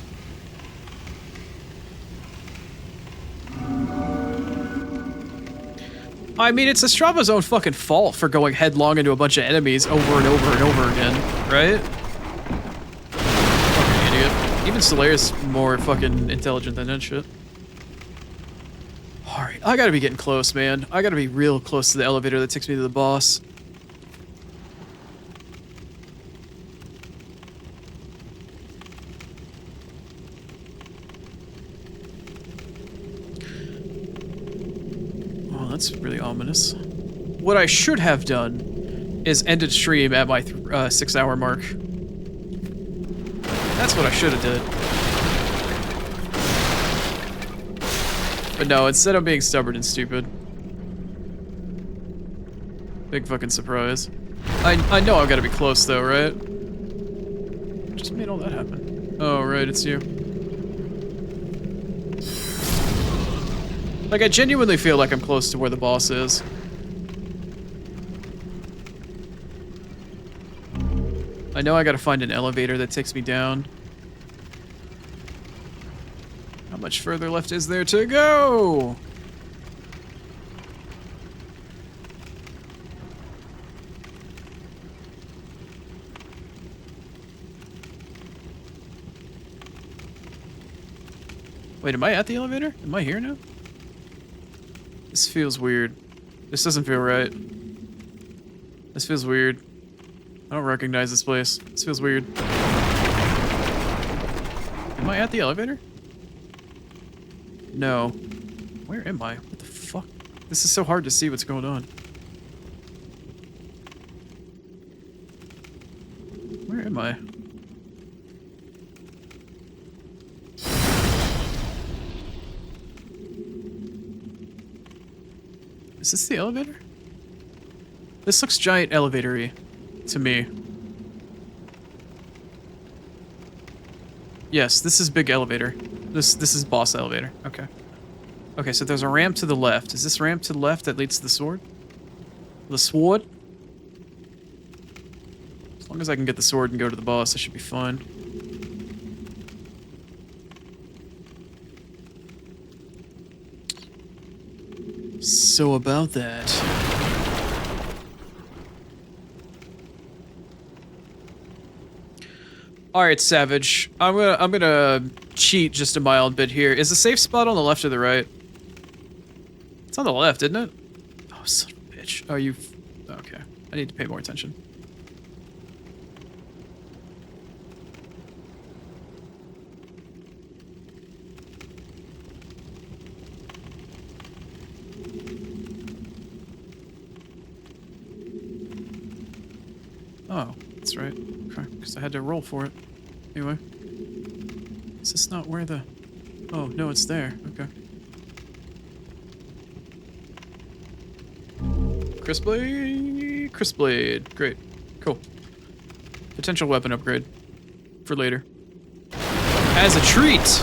I mean, it's Estrava's own fucking fault for going headlong into a bunch of enemies over and over and over again, right? Fucking idiot. Even Solaire's more fucking intelligent than that shit. Alright, I gotta be getting close, man. I gotta be real close to the elevator that takes me to the boss. Oh, that's really ominous. What I should have done is ended stream at my 6-hour mark. That's what I should have did. But no, instead I'm being stubborn and stupid. Big fucking surprise. I know I've got to be close though, right? Just made all that happen. Oh, right, it's you. Like, I genuinely feel like I'm close to where the boss is. I know I gotta find an elevator that takes me down. How much further left is there to go? Wait, am I at the elevator? Am I here now? This feels weird. This doesn't feel right. This feels weird. I don't recognize this place. This feels weird. Am I at the elevator? No. Where am I? What the fuck? This is so hard to see what's going on. Where am I? Is this the elevator? This looks giant elevator-y to me. Yes, this is big elevator. This is boss elevator. Okay. Okay, so there's a ramp to the left. Is this ramp to the left that leads to the sword? The sword? As long as I can get the sword and go to the boss, I should be fine. So about that. Alright, Savage. I'm gonna cheat just a mild bit here. Is the safe spot on the left or the right? It's on the left, isn't it? Oh, son of a bitch. Oh, you... Okay. I need to pay more attention. Oh, that's right. Okay, because I had to roll for it. Anyway. Is this not where the... Oh, no, it's there. Okay. Crispblade! Crispblade. Great. Cool. Potential weapon upgrade. For later. As a treat!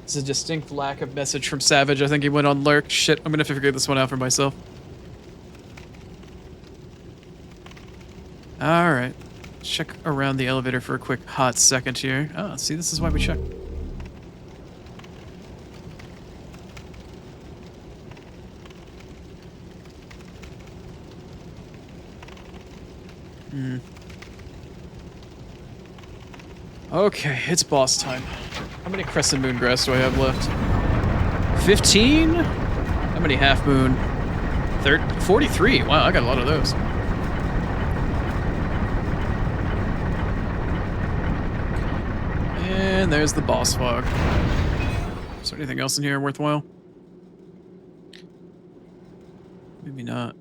It's a distinct lack of message from Savage. I think he went on lurk. Shit, I'm gonna have to figure this one out for myself. Alright. Check around the elevator for a quick hot second here. Ah, see, this is why we check. Okay, it's boss time. How many Crescent Moon Grass do I have left? 15? How many Half Moon? 43. Wow, I got a lot of those. And there's the boss fog. Is there anything else in here worthwhile? Maybe not.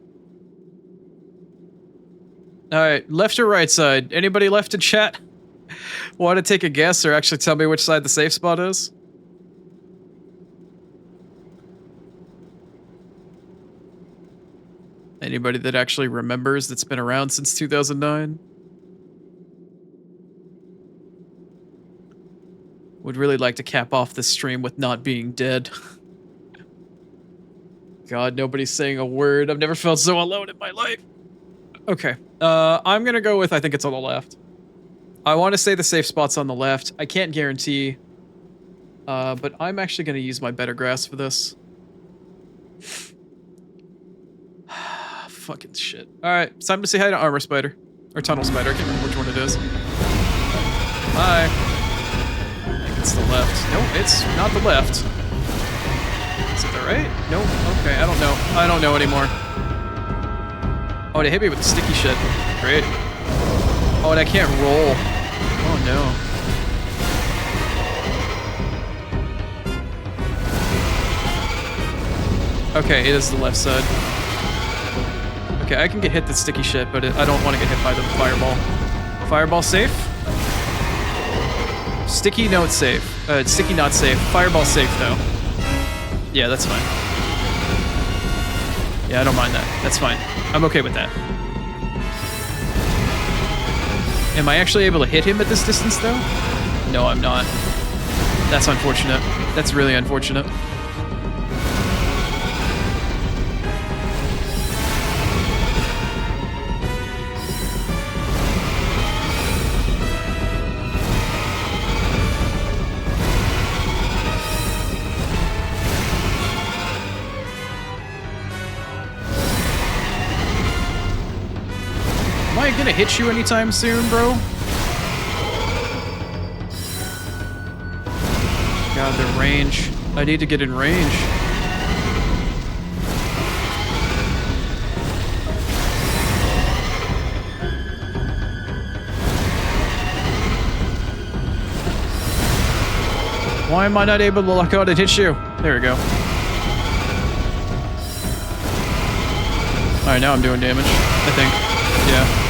Alright, left or right side? Anybody left in chat? Want to take a guess or actually tell me which side the safe spot is? Anybody that actually remembers that's been around since 2009? Would really like to cap off this stream with not being dead. God, nobody's saying a word. I've never felt so alone in my life. Okay, I'm gonna go with I think it's on the left. I want to say the safe spot's on the left. I can't guarantee. But I'm actually going to use my better grasp for this. Fucking shit. Alright, it's time to say hi to Armor Spider. Or Tunnel Spider, I can't remember which one it is. Hi. I think it's the left. No, it's not the left. Is it the right? Nope. Okay, I don't know. I don't know anymore. Oh, they hit me with the sticky shit. Great. Oh, and I can't roll. Oh, no. Okay, it is the left side. Okay, I can get hit the sticky shit, but I don't want to get hit by the fireball. Fireball safe? Sticky, no, it's safe. Sticky, not safe. Fireball safe, though. Yeah, that's fine. Yeah, I don't mind that. That's fine. I'm okay with that. Am I actually able to hit him at this distance, though? No, I'm not. That's unfortunate. That's really unfortunate. Am I gonna hit you anytime soon, bro? God, the range. I need to get in range. Why am I not able to lock out and hit you? There we go. Alright, now I'm doing damage, I think. Yeah.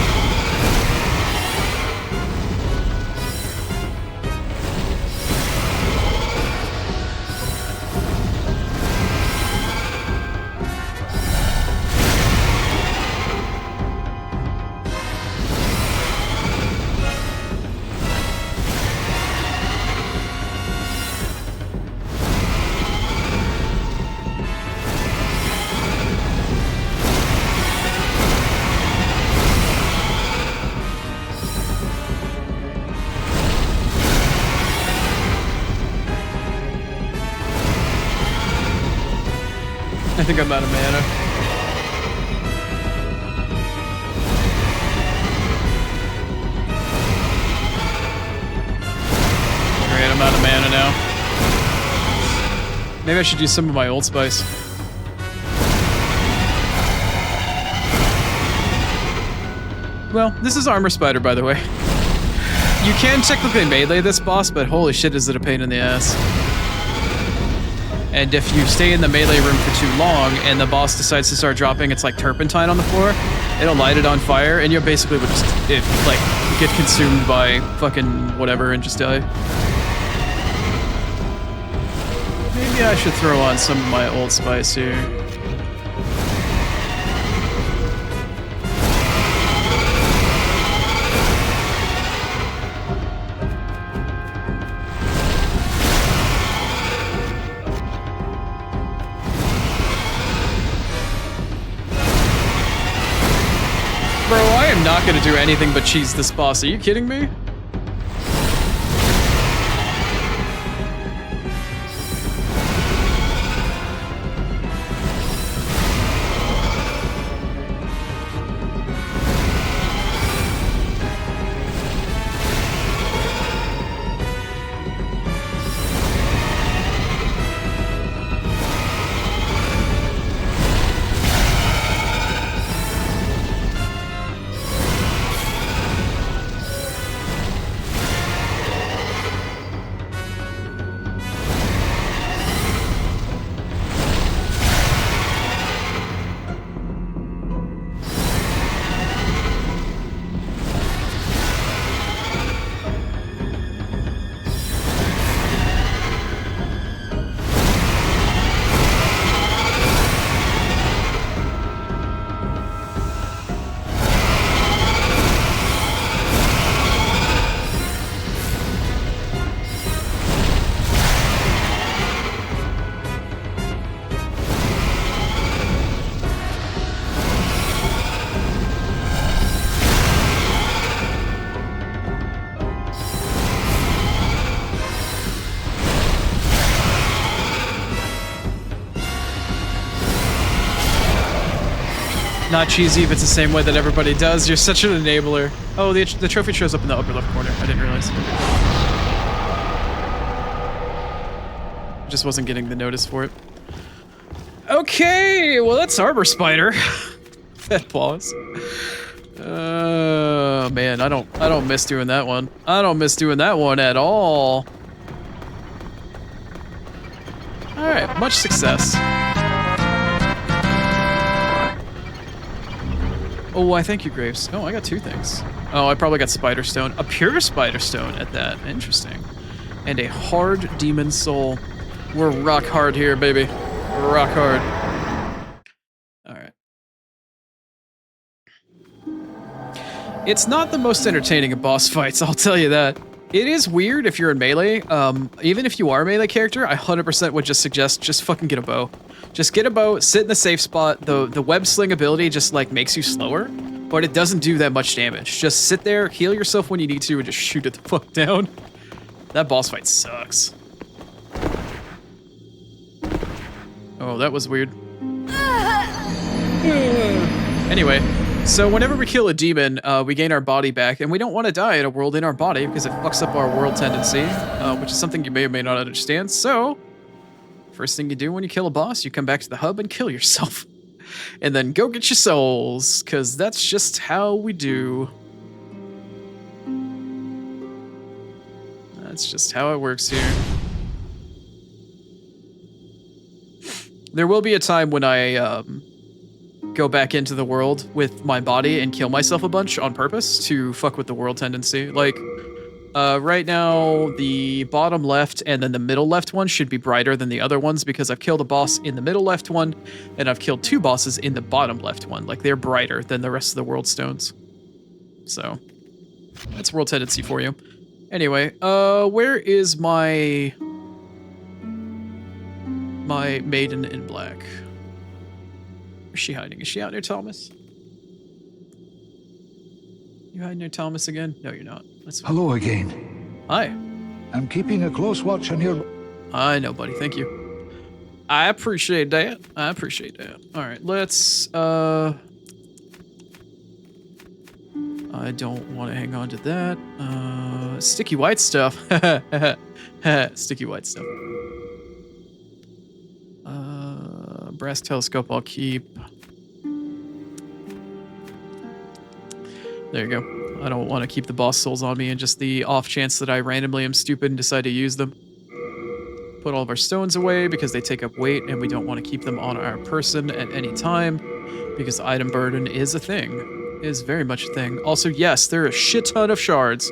I think I'm out of mana. Alright, I'm out of mana now. Maybe I should use some of my Old Spice. Well, this is Armor Spider, by the way. You can technically melee this boss, but holy shit is it a pain in the ass. And if you stay in the melee room for too long and the boss decides to start dropping its like turpentine on the floor, it'll light it on fire and you basically would just like get consumed by fucking whatever and just die. Maybe I should throw on some of my Old Spice here. Bro, I am not gonna do anything but cheese this boss. Are you kidding me? Not cheesy if it's the same way that everybody does. You're such an enabler. Oh, the trophy shows up in the upper left corner. I didn't realize. Just wasn't getting the notice for it. Okay, well that's Arbor Spider. That boss. Man, I don't miss doing that one. I don't miss doing that one at all. All right, much success. Oh, I thank you, Graves. Oh, I got 2 things. Oh, I probably got Spider Stone. A pure Spider Stone at that. Interesting. And a hard demon soul. We're rock hard here, baby. Rock hard. All right. It's not the most entertaining of boss fights, I'll tell you that. It is weird if you're in melee. Even if you are a melee character, I 100% would just suggest just fucking get a bow. Just get a bow, sit in the safe spot. The web sling ability just like makes you slower, but it doesn't do that much damage. Just sit there, heal yourself when you need to, and just shoot it the fuck down. That boss fight sucks. Oh, that was weird. Anyway, so whenever we kill a demon, we gain our body back, and we don't want to die in a world in our body because it fucks up our world tendency, which is something you may or may not understand. So, first thing you do when you kill a boss, you come back to the hub and kill yourself. And then go get your souls, because that's just how we do. That's just how it works here. There will be a time when I go back into the world with my body and kill myself a bunch on purpose to fuck with the world tendency. Like, right now, the bottom left and then the middle left one should be brighter than the other ones because I've killed a boss in the middle left one and I've killed 2 bosses in the bottom left one. Like, they're brighter than the rest of the world stones. So, that's world tendency for you. Anyway, where is my maiden in black? Where's she hiding? Is she out near Thomas? You hiding near Thomas again? No, you're not. That's fine. Hello again. Hi. I'm keeping a close watch on your... I know, buddy. Thank you. I appreciate that. I appreciate that. All right, let's... I don't want to hang on to that. Sticky white stuff. Sticky white stuff. Brass telescope I'll keep. There you go. I don't want to keep the boss souls on me and just the off chance that I randomly am stupid and decide to use them. Put all of our stones away because they take up weight and we don't want to keep them on our person at any time because item burden is a thing. Is very much a thing. Also, yes, there are a shit ton of shards.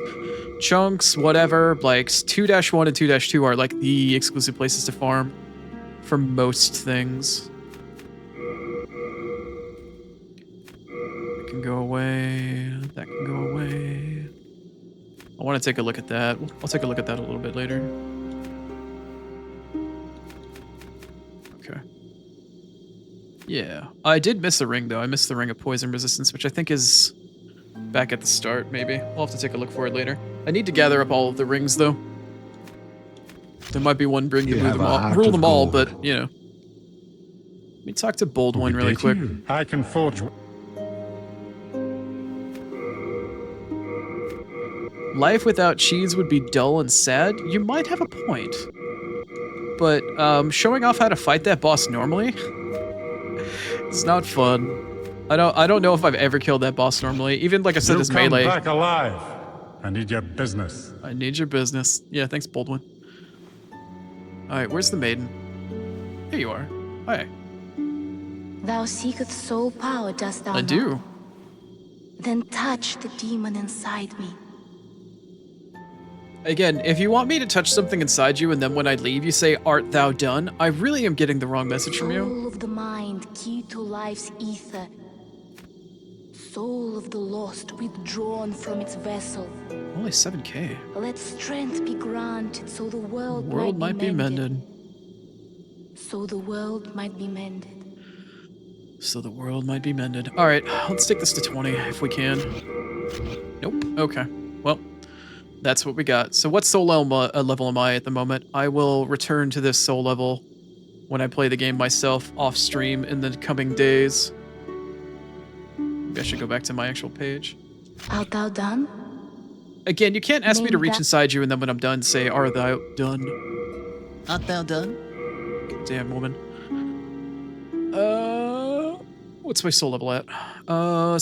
Chunks, whatever, like 2-1 and 2-2 are like the exclusive places to farm for most things. That can go away. That can go away. I want to take a look at that. I'll take a look at that a little bit later. Okay. Yeah. I did miss a ring, though. I missed the ring of poison resistance, which I think is back at the start, maybe. I'll have to take a look for it later. I need to gather up all of the rings, though. There might be one ring to rule them all, but, you know. Let me talk to Boldwin really quick. I can forge... Life without cheese would be dull and sad. You might have a point. But showing off how to fight that boss normally, it's not fun. I don't know if I've ever killed that boss normally. Even like I said, as melee. Come back alive. I need your business. I need your business. Yeah, thanks, Boldwin. All right, where's the maiden? Here you are. Hi. Thou seeketh soul power, dost thou I not? do. Then touch the demon inside me. Again, if you want me to touch something inside you and then when I leave you say, "Art thou done?" I really am getting the wrong message from you. Soul of the mind, key to life's ether. Soul of the lost, withdrawn from its vessel. Only 7K. Let strength be granted so the world, might be mended. So the world might be mended. So the world might be mended. All right, let's take this to 20 if we can. Nope. Okay. Well, that's what we got. So what soul level am I at the moment? I will return to this soul level when I play the game myself off stream in the coming days. Maybe I should go back to my actual page. Art thou done? Again, you can't ask me to Name reach that- inside you and then when I'm done say, "Are thou done?" Art thou done? Damn woman. What's my soul level at?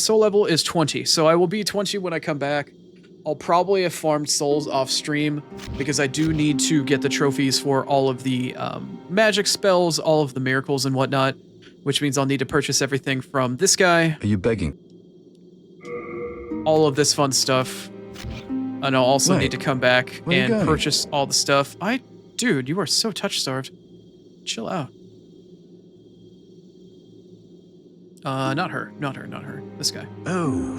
Soul level is 20, so I will be 20 when I come back. I'll probably have farmed souls off stream because I do need to get the trophies for all of the magic spells, all of the miracles and whatnot, which means I'll need to purchase everything from this guy. Are you begging? All of this fun stuff. And I'll also Wait, need to come back where you and going? purchase all the stuff. Dude, you are so touch-starved. Chill out. Not her. This guy. Oh.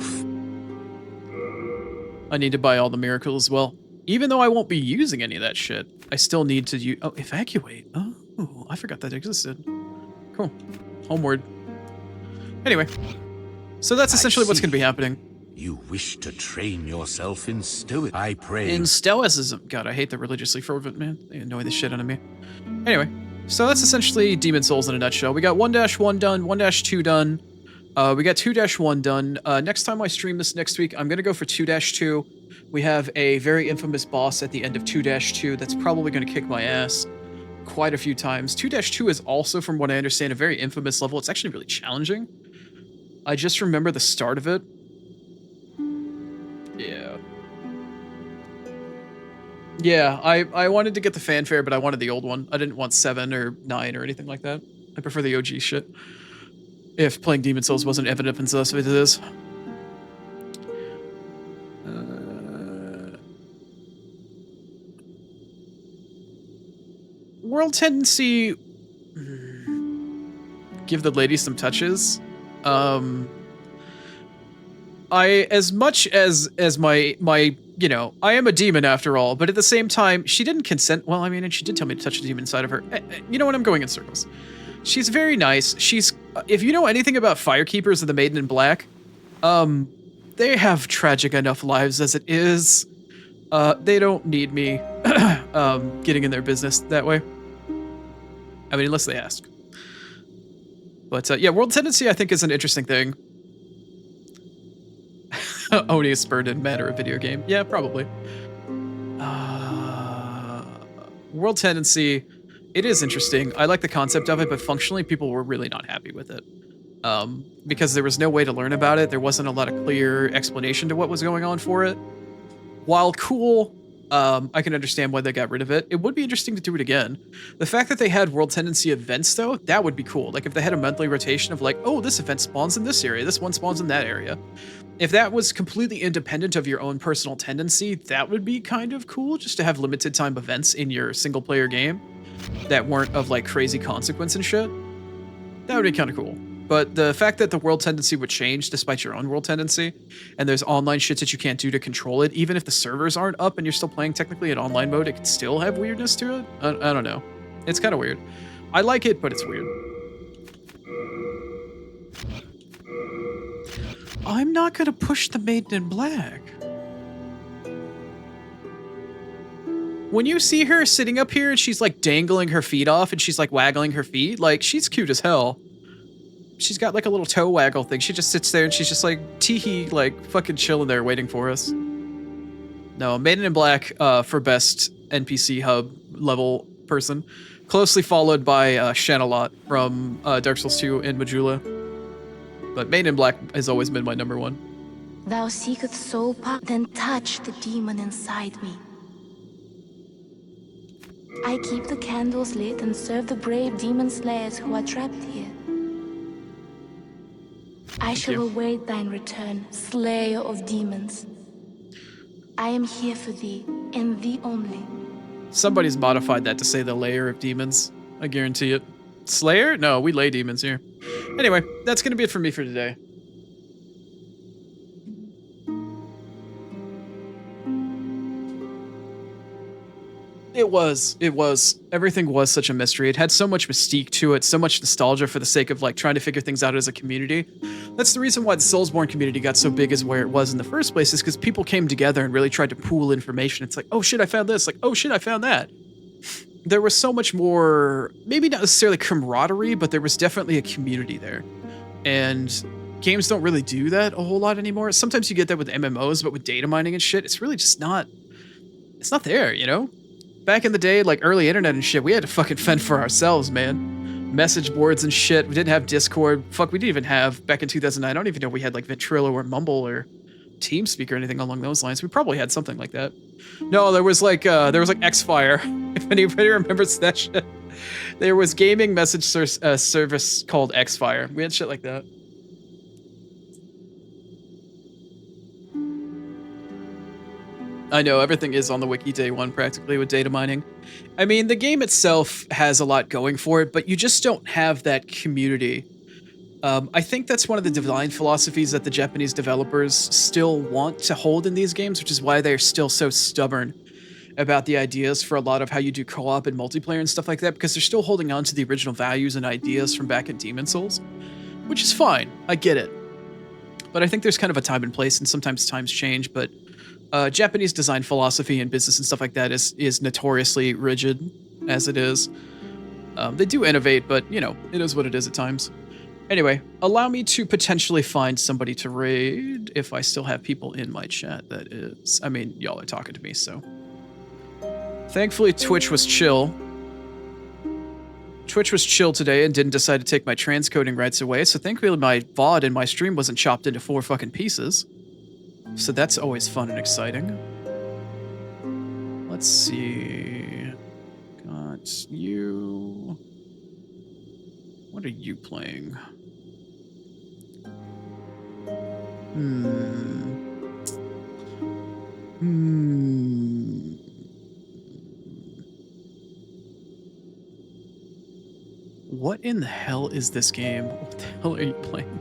I need to buy all the miracles as well. Even though I won't be using any of that shit, I still need to use... Oh, evacuate. Oh, I forgot that existed. Cool. Homeward. Anyway. So that's essentially what's going to be happening. You wish to train yourself in stoic. I pray. In stoicism. God, I hate the religiously fervent, man. They annoy the shit out of me. Anyway. So that's essentially Demon Souls in a nutshell. We got 1-1 done, 1-2 done. We got 2-1 done. Next time I stream this next week, I'm going to go for 2-2. We have a very infamous boss at the end of 2-2 that's probably going to kick my ass quite a few times. 2-2 is also, from what I understand, a very infamous level. It's actually really challenging. I just remember the start of it. Yeah, I wanted to get the fanfare, but I wanted the old one. I didn't want 7 or 9 or anything like that. I prefer the OG shit. If playing Demon Souls wasn't evident as it is. World tendency... Give the lady some touches. As much as my you know, I am a demon after all, but at the same time, she didn't consent. Well, I mean, and she did tell me to touch the demon inside of her. You know what? I'm going in circles. She's very nice. She's, if you know anything about Firekeepers of the Maiden in Black, they have tragic enough lives as it is. They don't need me getting in their business that way. I mean, unless they ask. But yeah, world tendency I think is an interesting thing. Oni is spurned in matter of video game. Yeah, probably. World tendency, it is interesting. I like the concept of it, but functionally people were really not happy with it. Because there was no way to learn about it. There wasn't a lot of clear explanation to what was going on for it. While cool, I can understand why they got rid of it. It would be interesting to do it again. The fact that they had world tendency events, though, that would be cool. Like if they had a monthly rotation of like, oh, this event spawns in this area, this one spawns in that area. If that was completely independent of your own personal tendency, that would be kind of cool, just to have limited time events in your single player game that weren't of like crazy consequence and shit. That would be kind of cool. But the fact that the world tendency would change despite your own world tendency, and there's online shit that you can't do to control it, even if the servers aren't up and you're still playing technically in online mode, it could still have weirdness to it. I don't know. It's kind of weird. I like it, but it's weird. I'm not gonna push the Maiden in Black. When you see her sitting up here and she's like dangling her feet off and she's like waggling her feet, like she's cute as hell. She's got like a little toe waggle thing. She just sits there and she's just like tee-hee, like fucking chilling there waiting for us. No, Maiden in Black for best NPC hub level person. Closely followed by Shanalot from Dark Souls 2 and Majula. But Maiden in Black has always been my number one. Thou seekest soul power, then touch the demon inside me. I keep the candles lit and serve the brave demon slayers who are trapped here. I shall await thine return, slayer of demons. I am here for thee, and thee only. Somebody's modified that to say the layer of demons. I guarantee it. Slayer? No, we lay demons here. Anyway, that's going to be it for me for today. It was. Everything was such a mystery. It had so much mystique to it, so much nostalgia for the sake of like trying to figure things out as a community. That's the reason why the Soulsborne community got so big as where it was in the first place, is because people came together and really tried to pool information. It's like, oh shit, I found this. Like, oh shit, I found that. There was so much more, maybe not necessarily camaraderie, but there was definitely a community there. And games don't really do that a whole lot anymore. Sometimes you get that with MMOs, but with data mining and shit, it's really just not, it's not there, you know? Back in the day, like early internet and shit, we had to fucking fend for ourselves, man. Message boards and shit. We didn't have Discord. Fuck, we didn't even have, back in 2009, I don't even know if we had like Ventrilo or Mumble or TeamSpeak or anything along those lines. We probably had something like that. No, there was like Xfire. If anybody remembers that shit. There was gaming message service called Xfire. We had shit like that. I know, everything is on the wiki day one practically with data mining. I mean, the game itself has a lot going for it, but you just don't have that community. I think that's one of the design philosophies that the Japanese developers still want to hold in these games, which is why they're still so stubborn about the ideas for a lot of how you do co-op and multiplayer and stuff like that, because they're still holding on to the original values and ideas from back in Demon's Souls, which is fine. I get it. But I think there's kind of a time and place, and sometimes times change, but Japanese design philosophy and business and stuff like that is notoriously rigid, as it is. They do innovate, but, you know, it is what it is at times. Anyway, allow me to potentially find somebody to raid, if I still have people in my chat, that is. I mean, y'all are talking to me, so. Thankfully, Twitch was chill. Twitch was chill today and didn't decide to take my transcoding rights away, so thankfully my VOD and my stream wasn't chopped into 4 fucking pieces. So that's always fun and exciting. Let's see. Got you. What are you playing? What in the hell is this game? What the hell are you playing?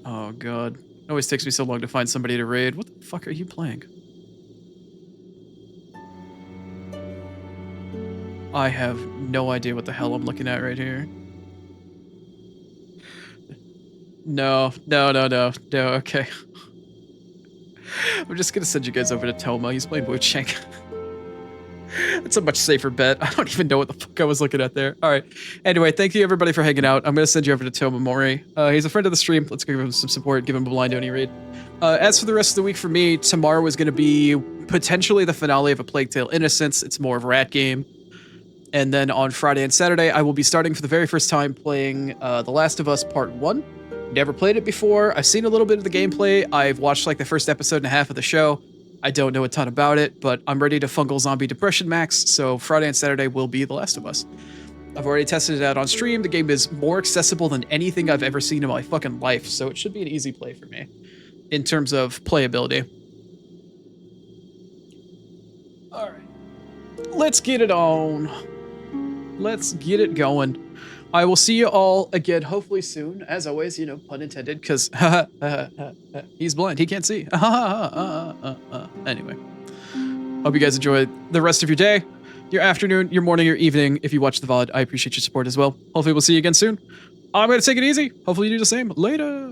Oh god. It always takes me so long to find somebody to raid. What the fuck are you playing? I have no idea what the hell I'm looking at right here. No, okay. I'm just gonna send you guys over to Toma. He's playing Wucheng. That's a much safer bet. I don't even know what the fuck I was looking at there. All right. Anyway, thank you everybody for hanging out. I'm going to send you over to Toma Mori. He's a friend of the stream. Let's give him some support. Give him a blind Oni raid. As for the rest of the week for me, tomorrow is going to be potentially the finale of A Plague Tale Innocence. It's more of a rat game. And then on Friday and Saturday, I will be starting for the very first time playing The Last of Us Part 1. Never played it before. I've seen a little bit of the gameplay. I've watched like the first episode and a half of the show. I don't know a ton about it, but I'm ready to fungal zombie depression max, so Friday and Saturday will be The Last of Us. I've already tested it out on stream. The game is more accessible than anything I've ever seen in my fucking life, so it should be an easy play for me in terms of playability. Alright. Let's get it on. Let's get it going. I will see you all again hopefully soon. As always, you know, pun intended, because he's blind. He can't see. Anyway. Hope you guys enjoy the rest of your day, your afternoon, your morning, your evening. If you watch the VOD, I appreciate your support as well. Hopefully we'll see you again soon. I'm going to take it easy. Hopefully you do the same. Later.